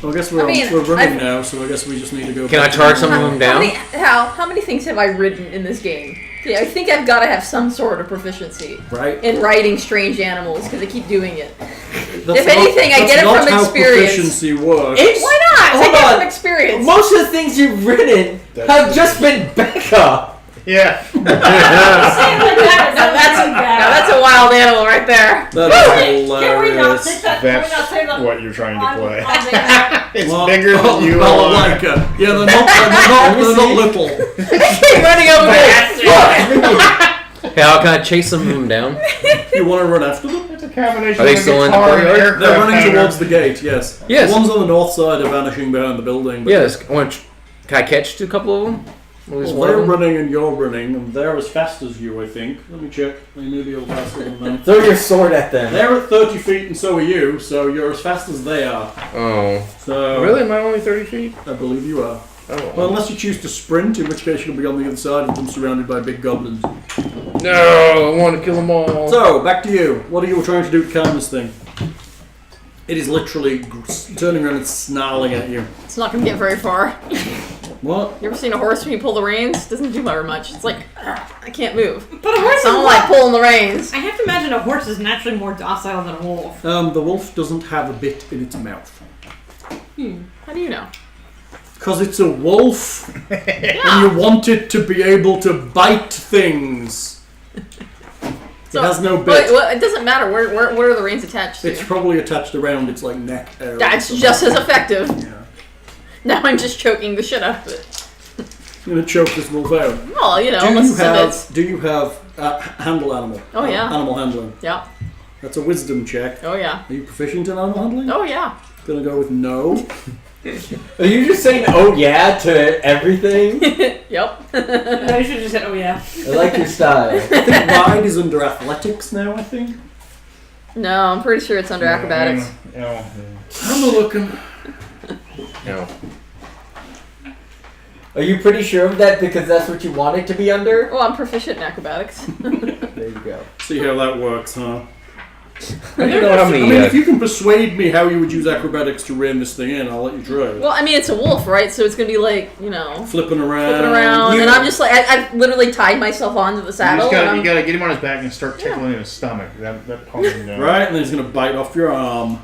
Well, I guess we're running I've- now, so I guess we just need to go. Can I back charge to some of normal. them down? How many things have I ridden in this game? Okay, I think I've got to have some sort of proficiency Right. in riding strange animals because I keep doing it. That's If anything, I that's get it not from how experience. proficiency works. Why not? hold from on. experience. Most of the things you've written have just been Becca. Yeah. Saying like that, That's a wild animal right there. That is Can we not hilarious. say that? Can we not That's say that what you're trying to play. on the internet? It's Well, bigger than you well, are. like, yeah, they're not little. Keep running over there. How can I chase some of them down? You want to run after them? It's a combination Are they of a still in the guitar and courtyard? aircraft They're running hangar. towards the gate, yes. Yes. The ones on the north side are vanishing behind the building. But Yes. Can I catch a couple of them? At least well, one they're of them? running and you're running, and they're as fast as you, I think. Let me check. They may be a little faster than them. Throw your sword at them. They're at 30 feet, and so are you, so you're as fast as they are. Oh. So Really? Am I only 30 feet? I believe you are. Oh. Well, unless you choose to sprint, in which case you'll be on the other side of them, surrounded by big goblins. No, I want to kill them all. So, back to you. What are you trying to do to calm this thing? It is literally turning around and snarling at you. It's not gonna get very far. What? You ever seen a horse when you pull the reins? Doesn't do very much. It's like, I can't move. But a horse I is don't like pulling the reins. I have to imagine a horse is naturally more docile than a wolf. The wolf doesn't have a bit in its mouth. How do you know? Because it's a wolf, and you want it to be able to bite things. So, it has no bit. But, well, it doesn't matter. Where are the reins attached to? It's probably attached around its like neck area. That's just as effective. Yeah. Now I'm just choking the shit out of it. I'm gonna choke this wolf out. Well, you know, unless it's a bit. Do you have handle animal? Oh, yeah. Animal handling. Yeah. That's a wisdom check. Oh yeah. Are you proficient in animal handling? Oh yeah. Gonna go with no. Are you just saying "oh yeah" to everything? Yep. No, you should have just said, oh yeah. I like your style. I think ride is under athletics now. I think. No, I'm pretty sure it's under acrobatics. I'm looking. No. Are you pretty sure of that because that's what you want it to be under? Well, I'm proficient in acrobatics. There you go. See how that works, huh? I don't know how I many. mean, if you can persuade me how you would use acrobatics to rein this thing in, I'll let you try it. Well, I mean, it's a wolf, right? So it's gonna be like, you know, Flipping around. and I'm just like, I've literally tied myself onto the saddle. You gotta get him on his back and start tickling his stomach. That pulls him down. Right, and then he's gonna bite off your arm.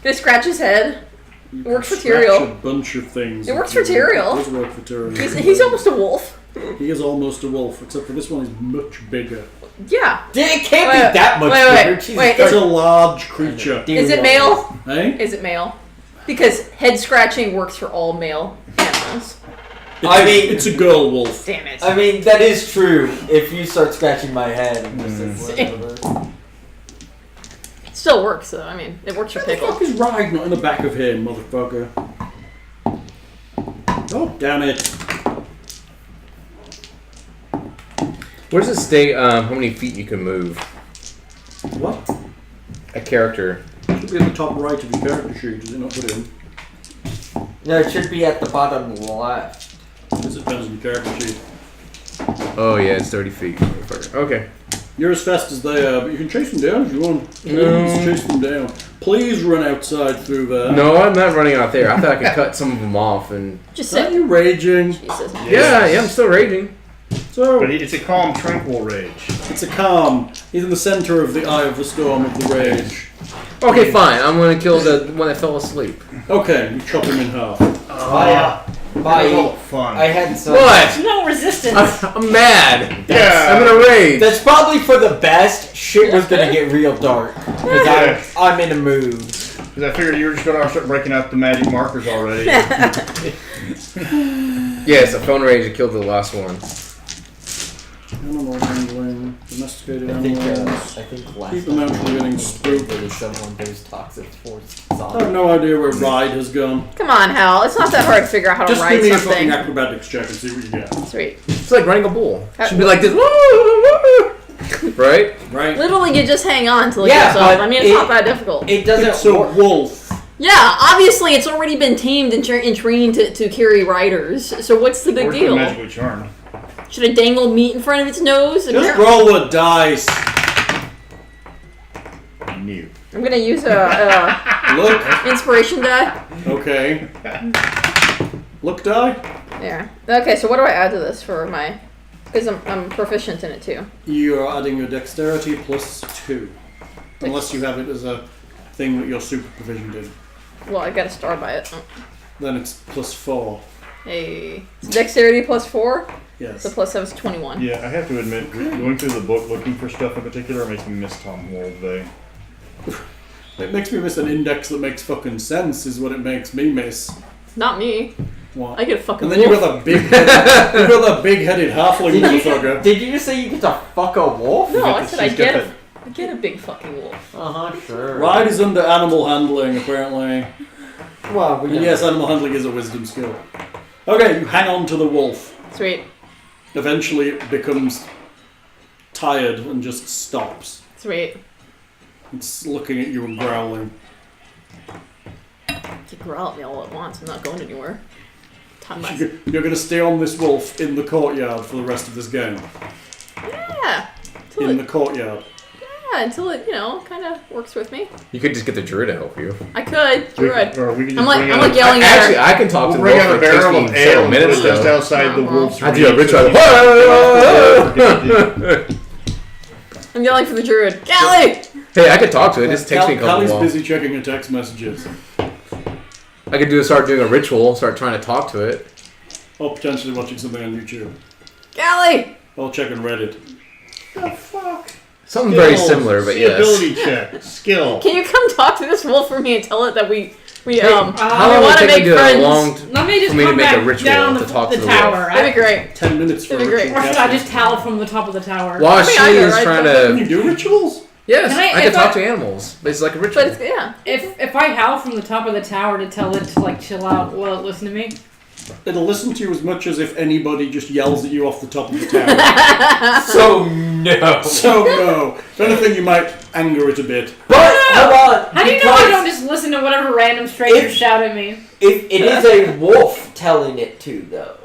Gonna scratch his head. You It works can for Tyrell. scratch a bunch of things. It works for Tyrell. It does work for Tyrell. He's almost a wolf. He is almost a wolf, except for this one is much bigger. Yeah. It can't Wait, be that much wait, bigger. wait, Jesus wait, It's Christ. a large creature. Is it male? Eh? Is it male? Because head scratching works for all male animals. It's a girl wolf. Damn it. I mean, that is true. If you start scratching my head and just like, whatever. It still works, though. I mean, it works for What the pickle. fuck is Ride not in the back of him, motherfucker? Oh, damn it. Where does it state how many feet you can move? What? A character. Should be at the top right of your character sheet, is it not put in? No, it should be at the bottom left. This depends on your character sheet. Oh yeah, it's 30 feet. Okay. You're as fast as they are, but you can chase them down if you want. Please No. chase them down. Please run outside through there. No, I'm not running out there. I thought I could cut some of them off and. Just Are sit. you raging? Jesus. Yeah, I'm still raging. So, But it's a calm, tranquil rage. it's a calm. He's in the center of the eye of the storm of the rage. Okay, fine. I'm gonna kill the one that fell asleep. Okay, you chop him in half. All fun. I had some. What? No resistance. I'm mad. Yeah. I'm gonna rage. That's probably for the best. Shit was gonna get real dark. Because I'm in a mood. Because I figured you were just going to start breaking out the magic markers already. Yes, I fell in rage and killed the last one. Animal handling, domesticated I think animals. last Keep them out from getting spooked. Really someone those toxic forces I have no idea where Ride has gone. Come on, Hal. It's not that hard to figure out how to Just ride give me a something. fucking acrobatics check and see what you get. Sweet. It's like running a bull. Should be Uh, like this. Right? Right? Literally, you just hang on till it Yeah, gets up. but I mean, it's not that difficult. It doesn't It's a work. wolf. Yeah, obviously, it's already been tamed and trained to carry riders. So what's the big Or deal? magically charmed. Should I dangle meat in front of its nose? Just roll the dice. New. I'm gonna use a Look. inspiration die. Okay. Look die. There. Okay, so what do I add to this for my? Because I'm proficient in it too. You are adding your dexterity plus 2. Unless you have it as a thing that your super proficient in. Well, I got a star by it. then it's +4. Hey. Dexterity +4? Yes. So +7 is 21. Yeah, I have to admit, going through the book looking for stuff in particular makes me miss Tom all day. It makes me miss an index that makes fucking sense, is what it makes me miss. Not me. What? I get a fucking And then wolf. you got that big-headed halfling motherfucker. Did you just say you get to fuck a wolf? No, You I get said to- I she's got get a big fucking wolf. Sure. Ride is under animal handling, apparently. Well, we And yes, animal handling is a wisdom skill. Okay, you hang on to the wolf. Sweet. Eventually it becomes tired and just stops. Sweet. It's looking at you and growling. You growl at me all at once. I'm not going anywhere. Time my... You're going to stay on this wolf in the courtyard for the rest of this game. Yeah. Until In it, the courtyard. yeah, until it, kind of works with me. You could just get the druid to help you. I could. Druid. Or we can just I'm like bring out, yelling at Actually, her. I can talk to we'll the bring wolf. out a It takes barrel me of several ale minutes just though. outside the wolf's I do a reach. ritual. I'm yelling for the druid. Callie! Hey, I could talk to it. It just takes me a couple Callie's while. busy checking her text messages. I could start doing a ritual, start trying to talk to it. Or potentially watching something on YouTube. Callie! Or checking Reddit. The fuck? Something very similar, but See yes. ability check. Skill. Can you come talk to this wolf for me and tell it that we How long we would want it to take make me to friends? Let me just for me to come make a back ritual down to talk the to the tower. That'd be great. 10 minutes for That'd be ritual great. Or should I casting. just howl from the top of the tower? While I mean, she either, is right? trying Can you to... do rituals? Yes, Can I- I can if talk I- to animals. It's like a ritual. But it's, yeah. If I howl from the top of the tower to tell it to like chill out, will it listen to me? It'll listen to you as much as if anybody just yells at you off the top of the tower. So no. So no. If anything, you might anger it a bit. But hold on. How do you know I don't just listen to whatever random strangers shout at me? It is a wolf telling it to though.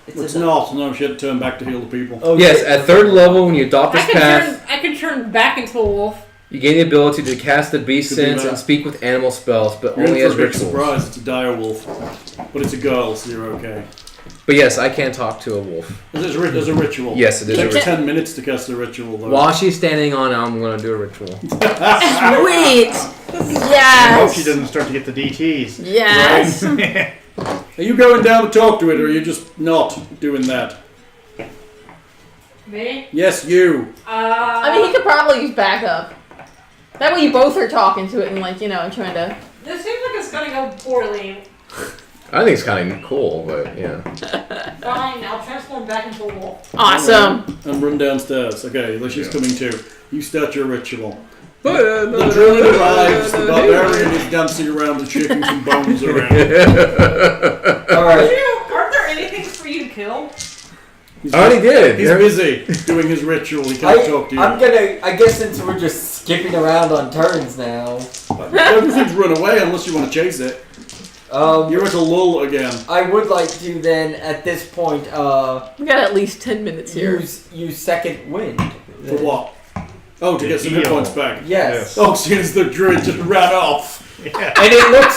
It's not. No, she had to turn back to heal the people. Okay. Yes, at 3rd level, when you adopt this path, I can turn back into a wolf. you gain the ability to cast the beast Could be sense that. and speak with animal spells, but You're only in as for a big rituals. surprise. It's a dire wolf. But it's a girl, so you're okay. But yes, I can talk to a wolf. There's a ritual. Yes, it is It a takes ritual. 10 minutes to cast a ritual, though. While she's standing on, I'm going to do a ritual. Sweet! I hope Yes! she doesn't start to get the DTs. Yes! Are you going down to talk to it, or are you just not doing that? Me? Yes, you. I mean, he could probably use backup. That way you both are talking to it and, trying to... This seems like it's gonna go poorly. I think it's kind of cool, but yeah. Fine, I'll transform back into a wolf. Awesome! And run downstairs. Okay, she's coming too. You start your ritual. The The druid arrives, the barbarian is dancing around and shaking some bones around. Alright. Aren't there anything for you to kill? He's I already did. He's busy doing his ritual. He can't talk to you. I guess since we're just skipping around on turns now. Everything's run away unless you want to chase it. You're at a lull again. I would like to then at this point We got at least 10 minutes here. use second wind. For what? Oh, to get some hit heal. points back. Yes. Oh, seeing as the druid just ran off. And it looks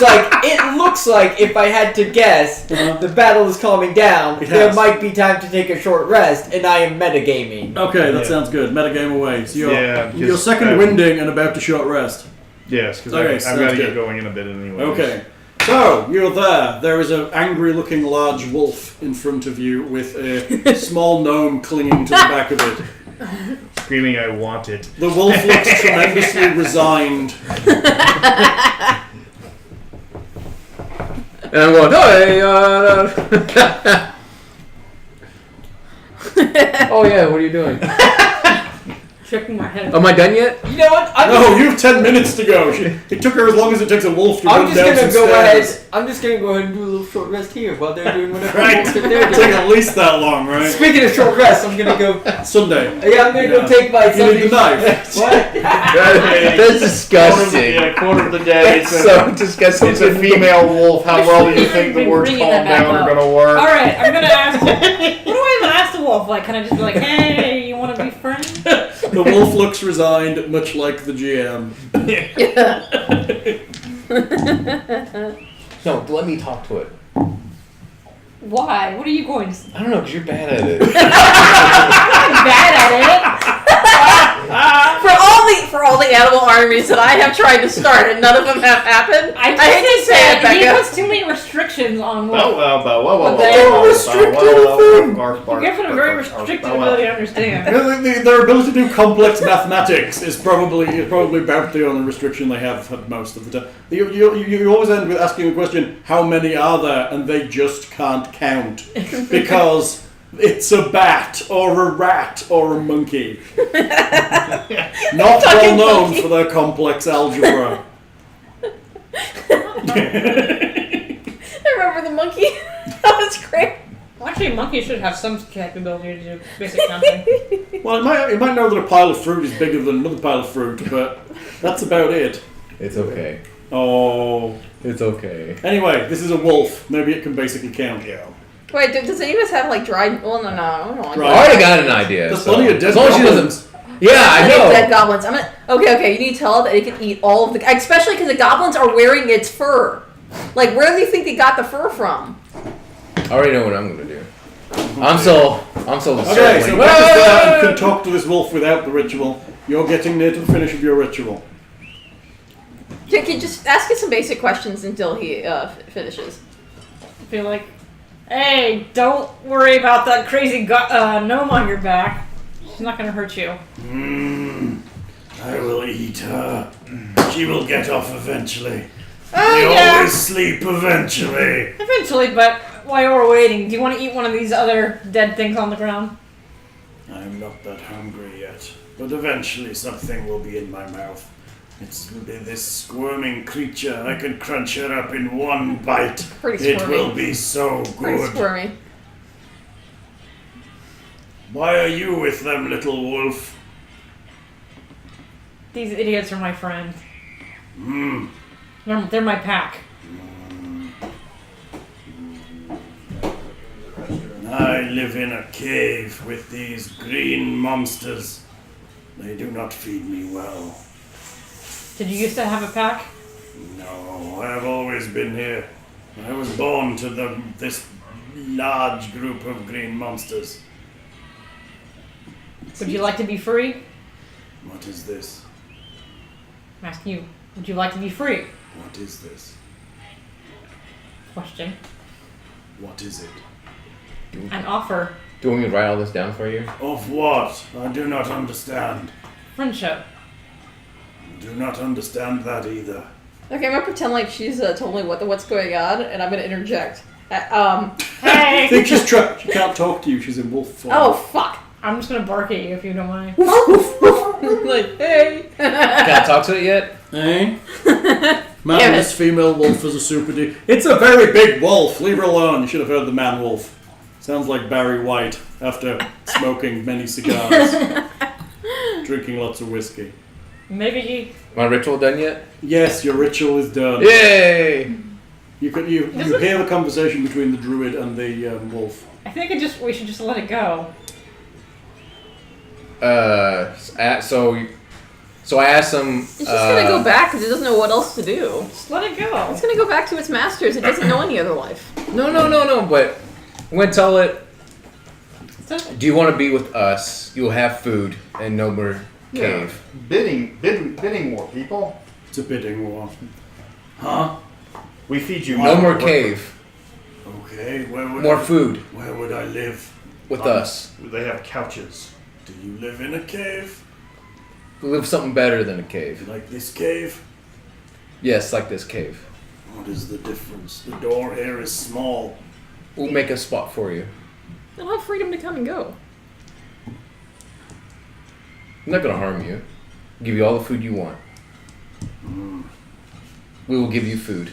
like if I had to guess, the battle is calming down. It There has. might be time to take a short rest, and I am metagaming. Okay, that sounds good. Metagame away. So Yeah, you're because, second winding and about to short rest. Yes, because Okay, I've sounds got to good. get going in a bit anyway. Okay. So, you're there. There is an angry-looking large wolf in front of you with a small gnome clinging to the back of it. Screaming, I want it. The wolf looks tremendously resigned. And I'm going, hey, oh yeah, what are you doing? Checking my head. Am I done yet? You know what? No, you have 10 minutes to go. It took her as long as it takes a wolf to I'm run just down gonna some go stairs. ahead. I'm just gonna go ahead and do a little short rest here while they're doing whatever Right. bullshit It'll they're take doing. at least that long, right? Speaking of short rest, I'm gonna go. Sunday. Yeah, I'm gonna go take my You need the knife. What? That's disgusting. Quarter of the day. That's so disgusting. It's a female wolf. How well do you think the Been words bringing calm that back down are up. going to work? Alright, I'm gonna ask. What do I even ask the wolf? Like, can I just be like, hey, you wanna be friends? The wolf looks resigned, much like the GM. No, let me talk to it. Why? What are you going to say? I don't know, because you're bad at it. I'm bad at it. For all for all the animal armies that I have tried to start and none of them have happened. I hate to say it, he Becca. puts too many restrictions on what. Whoa. You give it a very restricted ability to understand. Their ability to do complex mathematics is probably about the only restriction they have had most of the time. You always end with asking the question, how many are there? And they just can't count. Because it's a bat, or a rat, or a monkey. Not well known for their complex algebra. I remember the monkey. That was great. Well, actually, monkeys should have some capability to do basic counting. Well, it might know that a pile of fruit is bigger than another pile of fruit, but that's about it. It's okay. Oh. It's okay. Anyway, this is a wolf. Maybe it can basically count. Yeah. Wait, does any of us have like dried? Well, no. I don't want Right. I already got an idea. There's so. plenty of dead As long as she goblins. doesn't. Yeah, I know. Dead goblins. I'm gonna. Okay. You need to tell it that it can eat all of the, especially because the goblins are wearing its fur. Like, where do you think they got the fur from? I already know what I'm gonna do. I'm so Okay, so circling. Becca's you can talk to this wolf without the ritual. You're getting near to the finish of your ritual. Can you just ask us some basic questions until he finishes? I feel like, hey, don't worry about that crazy gnome on your back. She's not going to hurt you. I will eat her. She will get off eventually. Oh, They yeah. always sleep eventually. Eventually, but while we're waiting, do you want to eat one of these other dead things on the ground? I'm not that hungry yet, but eventually something will be in my mouth. It's this squirming creature. I can crunch her up in one bite. Pretty It squirmy. will be so Pretty good. squirmy. Why are you with them, little wolf? These idiots are my friends. Hmm. They're my pack. I live in a cave with these green monsters. They do not feed me well. Did you used to have a pack? No, I have always been here. I was born to this large group of green monsters. Would you like to be free? What is this? I'm asking you. Would you like to be free? What is this? Question. What is it? An offer. Do you want me to write all this down for you? Of what? I do not understand. Friendship. Do not understand that either. Okay, I'm gonna pretend like she's told me what's going on, and I'm gonna interject. I Hey! think she's trapped. She can't talk to you. She's in wolf form. Oh fuck! I'm just gonna bark at you if you don't mind. Like, hey. Can I talk to it yet? Eh? Damn Man, it. this female wolf is a super D. It's a very big wolf. Leave her alone. You should have heard the man wolf. Sounds like Barry White after smoking many cigars, drinking lots of whiskey. Maybe My ritual done yet? Yes, your ritual is done. Yay! You hear the conversation between the druid and the wolf. I think we should just let it go. So I asked him. It's just gonna go back because it doesn't know what else to do. Just let it go. It's gonna go back to its masters. It doesn't know any other life. No. But I'm gonna tell it. Do you want to be with us? You'll have food and no more cave. Bidding war, people. It's a bidding war. Huh? We feed you No more cave. Okay, More food Where would I live? with us. They have couches. Do you live in a cave? We live something better than a cave. Like this cave? Yes, like this cave. What is the difference? The door here is small. We'll make a spot for you. They'll have freedom to come and go. I'm not gonna harm you. Give you all the food you want. We will give you food.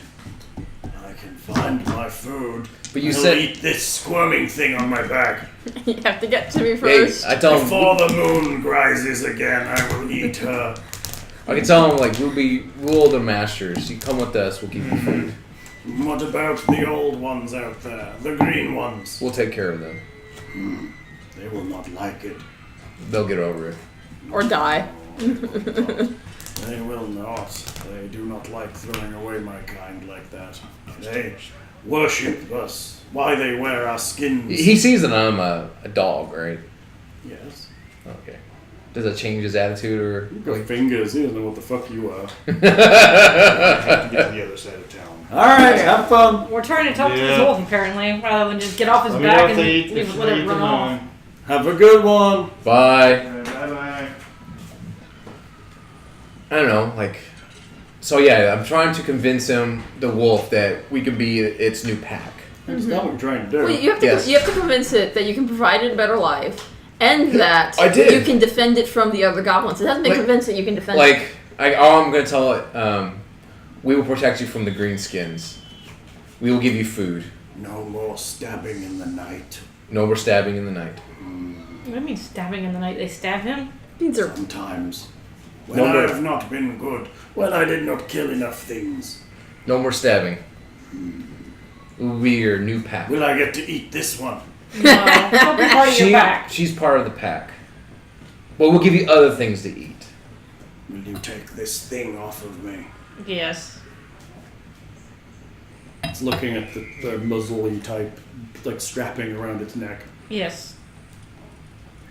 I can find my food. But you I'll said eat this squirming thing on my back. You have to get to me hey, first. I tell him. Before the moon rises again, I will eat her. I can tell him like we'll the masters. You come with us. We'll give you food. What about the old ones out there? The green ones? We'll take care of them. They will not like it. They'll get over it. Or die. They will not. They do not like throwing away my kind like that. They worship us. Why they wear our skins. He sees that I'm a dog, right? Yes. Okay. Does it change his attitude or? You've got fingers. He doesn't know what the fuck you are. I have to get to the other side of town. All right, have fun. We're trying to talk to this Yeah. wolf apparently, rather than just get off his Let me back know and if they eat, leave if let they it eat the run off. gnome. Have a good one. Bye. Bye-bye. I don't know, like. So yeah, I'm trying to convince him, the wolf, that we can be its new pack. That's not what we're trying to do. Well, you have to Yes. you have to convince it that you can provide it a better life, and that I did. you can defend it from the other goblins. It hasn't been Like- convinced that you can defend it. Like, all I'm gonna tell it, we will protect you from the greenskins. We will give you food. No more stabbing in the night. No more stabbing in the night. What do you mean stabbing in the night? They stab him? These are Sometimes. When No I more. have not been good. When I did not kill enough things. No more stabbing. We will be your new pack. Will I get to eat this one? No. He'll be part of your back. She's part of the pack. But we'll give you other things to eat. Will you take this thing off of me? Yes. It's looking at the muzzle-y type, like strapping around its neck. Yes.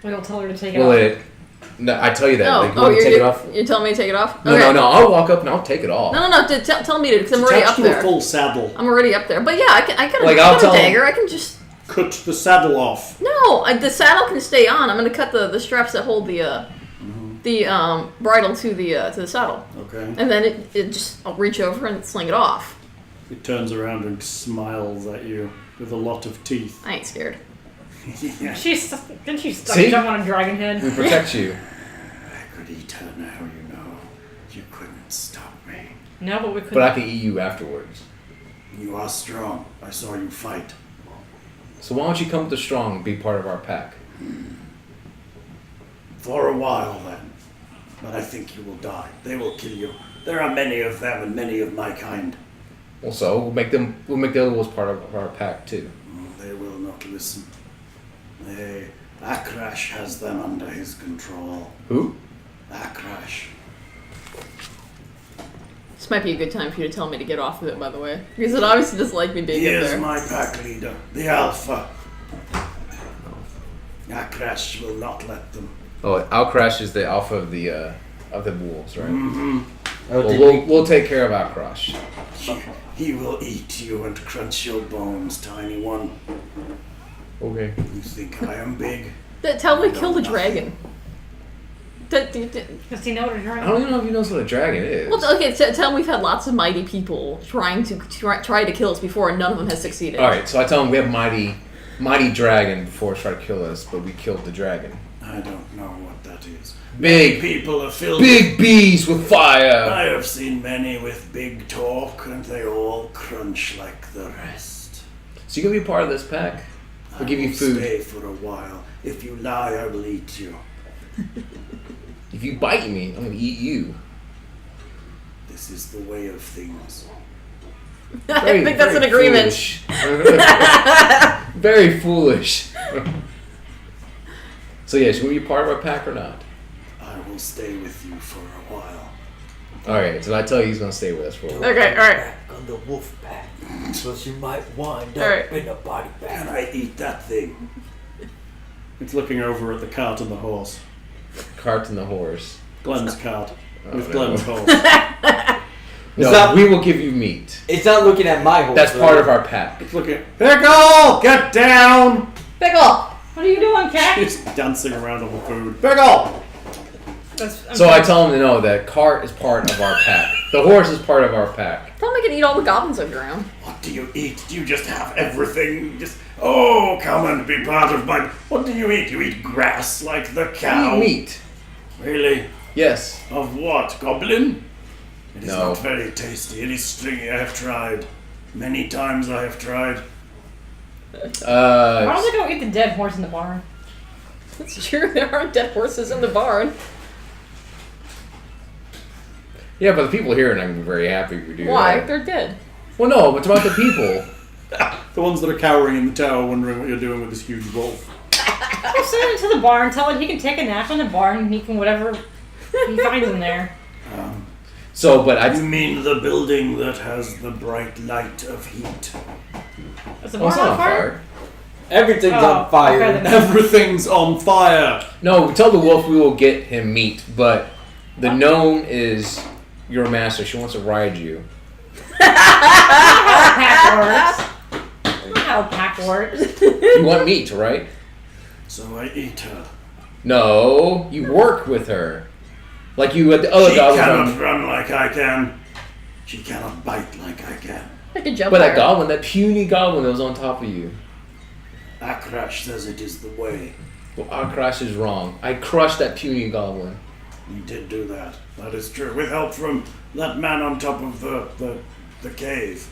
We'll tell her to take it Will off. it? No, I tell you that. oh, Like, you want me to take it off? You're telling me to take it off? No, Okay. no, no. I'll walk up and I'll take it off. No. Tell me to, because I'm It's already attached up to a there. full saddle. I'm already up there. But yeah, I can. Like, I I'll have tell a him- dagger. I can just. Cut the saddle off. No, the saddle can stay on. I'm gonna cut the straps that hold the bridle to the saddle, Okay. and then it just I'll reach over and sling it off. It turns around and smiles at you with a lot of teeth. I ain't scared. Yeah. Didn't she See? jump on a dragon head? We protect you. I could eat her now, you know. You couldn't stop me. No, but we couldn't. But I can eat you afterwards. You are strong. I saw you fight. So why don't you come with the strong and be part of our pack? For a while, then. But I think you will die. They will kill you. There are many of them and many of my kind. Well, so we'll make the other ones part of our pack too. They will not listen. Akrash has them under his control. Who? Akrash. This might be a good time for you to tell me to get off of it, by the way, because it obviously doesn't like me being He up is there. my pack leader, the Alpha. Akrash will not let them. Oh, Alcrash is the alpha of the wolves, right? Mm-hmm. Oh, Well, we'll take care of Alcrash. He will eat you and crunch your bones, tiny one. Okay. You think I am big? Tell me to kill the dragon. Does he know what a I dragon? don't even know if he knows what a dragon is. Well, okay, tell him we've had lots of mighty people trying to try to kill us before, and none of them has succeeded. All right, so I tell him we have mighty dragon before it tried to kill us, but we killed the dragon. I don't know what that is. Big, People are filled big bees with fire. I have seen many with big talk, and they all crunch like the rest. So you gonna be part of this pack? We'll give you will food. Stay for a while. If you lie, I will eat you. If you bite me, I'm gonna eat you. This is the way of things. I think that's an agreement. Foolish. Very foolish. So yeah, should we be part of our pack or not? I will stay with you for a while. Alright, so I tell you he's gonna stay with us for a while. Okay, all right. Back on the wolf pack, so she might wind All right. up in a body Can bag. I eat that thing? It's looking over at the cart and the horse. Cart and the horse. Glenn's cart. With no. Glenn's horse. No, that- we will give you meat. It's not looking at my horse. That's right? part of our pack. It's looking at Pickle! Get down! Pickle! What are you doing, cat? She's dancing around on the food. Pickle! So I tell him to know that cart is part of our pack. The horse is part of our pack. Tell him I can eat all the goblins over around. What do you eat? Do you just have everything? Come and be part of my... What do you eat? You eat grass like the cow? We eat meat. Really? Yes. Of what? Goblin? It is No. not very tasty. It is stringy. I have tried. Many times I have tried. Why don't we go eat the dead horse in the barn? It's true, there are dead horses in the barn. Yeah, but the people here are not going to be very happy if we do Why? that. They're dead. Well, no, but it's about the people. The ones that are cowering in the tower wondering what you're doing with this huge wolf. We'll send him to the barn, tell him he can take a nap in the barn, and he can whatever he finds in there. So, but You mean the building that has the bright light of heat? Is the Oh, barn it's not on on fire? fire. Everything's on fire. okay, then. Everything's on fire. No, we tell the wolf we will get him meat, but the gnome is your master. She wants to ride you. How pack works. You want meat, right? So I eat her. No, you work with her. Like you at the other She goblin. cannot run like I can. She cannot bite like I can. I can jump But that higher. goblin, that puny goblin that was on top of you. Akrash says it is the way. Well, our crash is wrong. I crushed that puny goblin. You did do that. That is true. With help from that man on top of the cave.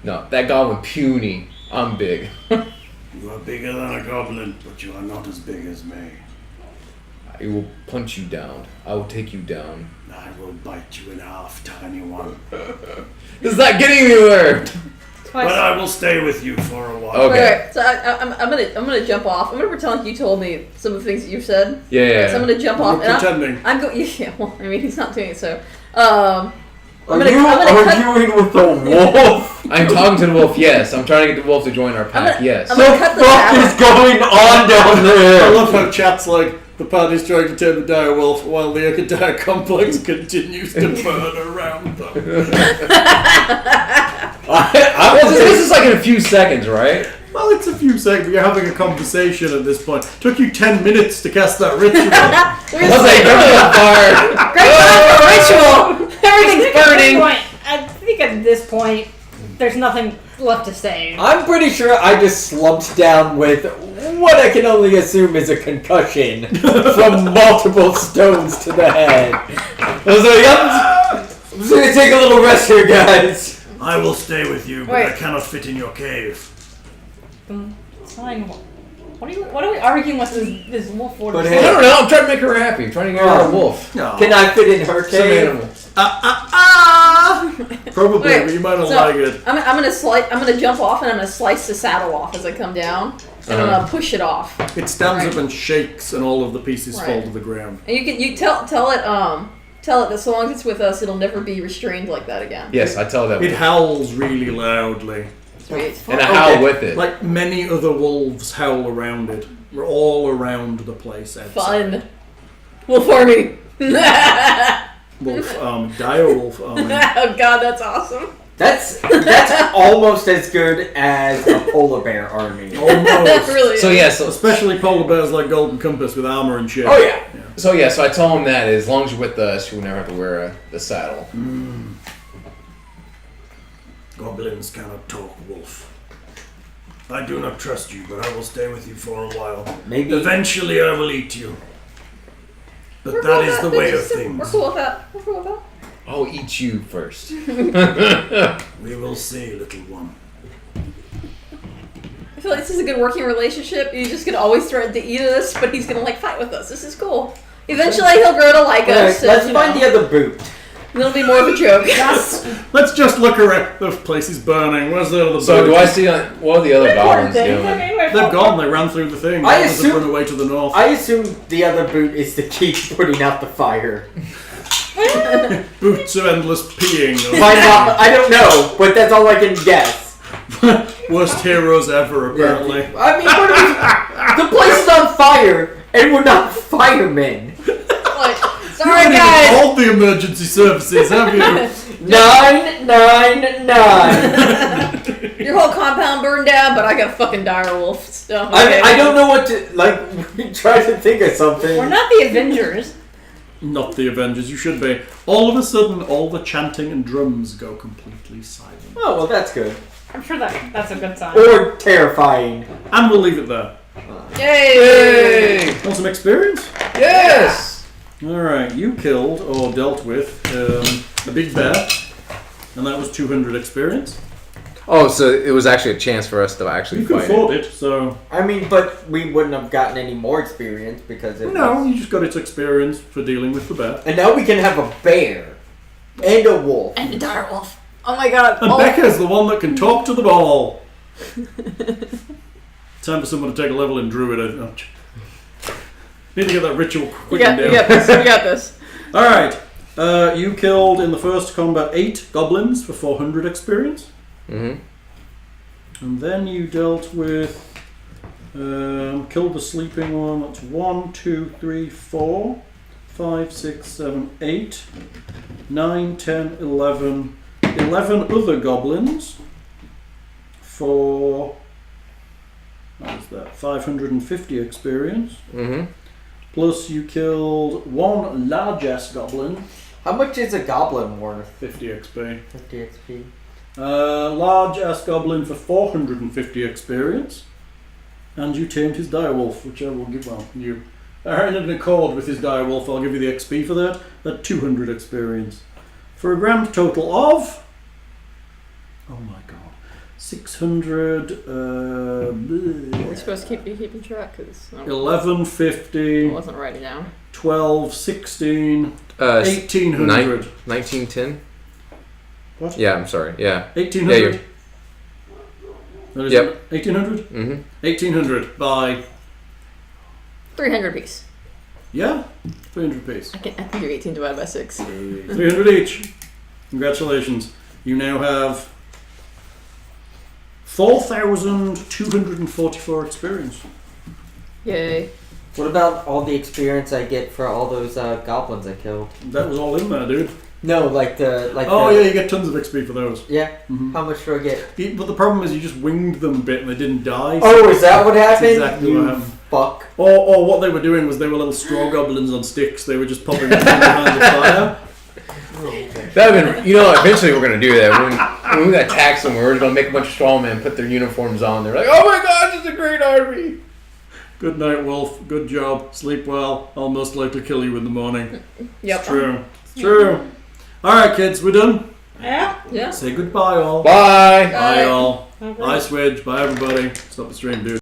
No, that goblin puny. I'm big. You are bigger than a goblin, but you are not as big as me. I will punch you down. I will take you down. I will bite you in half, tiny one. It's not getting anywhere. But I will stay with you for a while. Okay. Alright, so I'm gonna jump off. I'm gonna pretend like you told me some of the things that you said. Yeah. So I'm gonna jump You're off. And pretending. I'm going. Yeah, well, I mean, he's not doing it, so. I'm Are gonna you cut. arguing with the wolf? I'm talking to the wolf, yes. I'm trying to get the wolf to join our pack, yes. I'm What gonna the cut the fuck saddle. is going on down I there? love how chat's like, the party's trying to tame the dire wolf while the Akadar complex continues to burn around them. This is like in a few seconds, right? Well, it's a few seconds. You're having a conversation at this point. Took you 10 minutes to cast that ritual. We're I was like, Great time for ritual. Everything's burning. I think at this point, there's nothing left to say. I'm pretty sure I just slumped down with what I can only assume is a concussion from multiple stones to the head. I was like, I'm just gonna take a little rest here, guys. I will stay with you, but Wait. I cannot fit in your cave. Fine. What are we arguing with this wolf for? But I hey, don't know, I'm trying to make her happy. I'm trying to get her a wolf. No. can I fit in her Some cave? animal. Probably, Wait, but you might not so like it. I'm gonna jump off and I'm gonna slice the saddle off as I come down, and I'm gonna push it off. It stands Right. up and shakes, and all of the pieces fall Right. to the ground. And you tell it that so long as it's with us, it'll never be restrained like that again. Yes, I tell that It wolf. howls really loudly. Sweet. And I howl with it. Like many other wolves howl around it. We're all around the place outside. Fun. Wolf army. Wolf army. Dire wolf army. Oh god, that's awesome. That's almost as good as a polar bear army. Almost. Really. So is. yeah, so Especially polar bears like Golden Compass with armor and shit. Oh yeah. so I tell him that as long as you're with us, you'll never have to wear the saddle. Goblins cannot talk, wolf. I do not trust you, but I will stay with you for a while. Maybe. Eventually I will eat you. But We're that cool is with the way of We're things. cool with that. We're cool with that. I'll eat you first. We will see, little one. I feel like this is a good working relationship. You're just gonna always threaten to eat us, but he's gonna like fight with us. This is cool. Eventually he'll grow to like us. Alright, let's and, find the other boot. It'll be more of a joke. Let's just look around. The place is burning. Where's the other So boat? do I see what are the other goblins doing? They've gone. They ran through the thing. I Others have assume- run away to the north. I assume the other boot is to keep putting out the fire. Boots of endless peeing. Why not? I don't know, but that's all I can guess. Worst heroes ever, apparently. I mean, what are we, the place is on fire, and we're not firemen. Like, You sorry haven't even guys. called the emergency services, have you? 999. Your whole compound burned down, but I got fucking dire wolf stuff. I don't know what to like. We tried to think of something. We're not the Avengers. Not the Avengers, you should be. All of a sudden, all the chanting and drums go completely silent. Oh well, that's good. I'm sure that's a good sign. Or terrifying. And we'll leave it there. Yay! Yay! Want some experience? Yes! Alright, you killed, or dealt with, a big bear. And that was 200 experience. Oh, so it was actually a chance for us to actually You could fight afford it, so... I mean, but we wouldn't have gotten any more experience because it No, was... you just got its experience for dealing with the bear. And now we can have a bear and a wolf. And a dire wolf. Oh my god. And Oh. Becca's the one that can talk to them all. Time for someone to take a level in Druid. Need to get that ritual You quickened down. got this. You got this. Alright, you killed in the first combat 8 goblins for 400 experience. Mm-hmm. And then you dealt with killed the sleeping one. That's 1, 2, 3, 4, 5, 6, 7, 8, 9, 10, 11, 11 other goblins for what is that? 550 experience. Mm-hmm. Plus you killed one large ass goblin. How much is a goblin worth? 50 XP. 50 XP. Large ass goblin for 450 experience. And you tamed his direwolf, which I will give. Well, you are in accord with his direwolf. I'll give you the XP for that. At 200 experience, for a grand total of. Oh my god, 600. We're supposed to be keeping track because 1150. I wasn't writing down. 12, 16, 1800. 1910. What? Yeah, I'm sorry. Yeah. 1800. That is Yep. 1800. Mm-hmm. 1800 by 300 piece. yeah, 300 piece. I can do 18 divided by 6. 300 each. Congratulations. You now have 4,244 experience. Yay. What about all the experience I get for all those goblins I killed? That was all in there, dude. No, like the Oh yeah, you get tons of XP for those. Yeah. Mhm. How much do I get? But the problem is you just winged them a bit and they didn't die. Oh, is that what happened? Exactly you what happened. fuck. Or what they were doing was they were little straw goblins on sticks. They were just popping them behind the fire. That would been, eventually we're gonna do that. When we attack somewhere, we're just gonna make a bunch of straw men put their uniforms on. They're like, oh my gosh, it's a great army. Good night, Wolf. Good job. Sleep well. I'll most likely kill you in the morning. Yep. It's true. It's true. Alright, kids, we're done. Yeah. Yeah. Say goodbye, all. Bye. Bye, all. Okay. Bye, Swidge. Bye, everybody. Stop the stream, dude.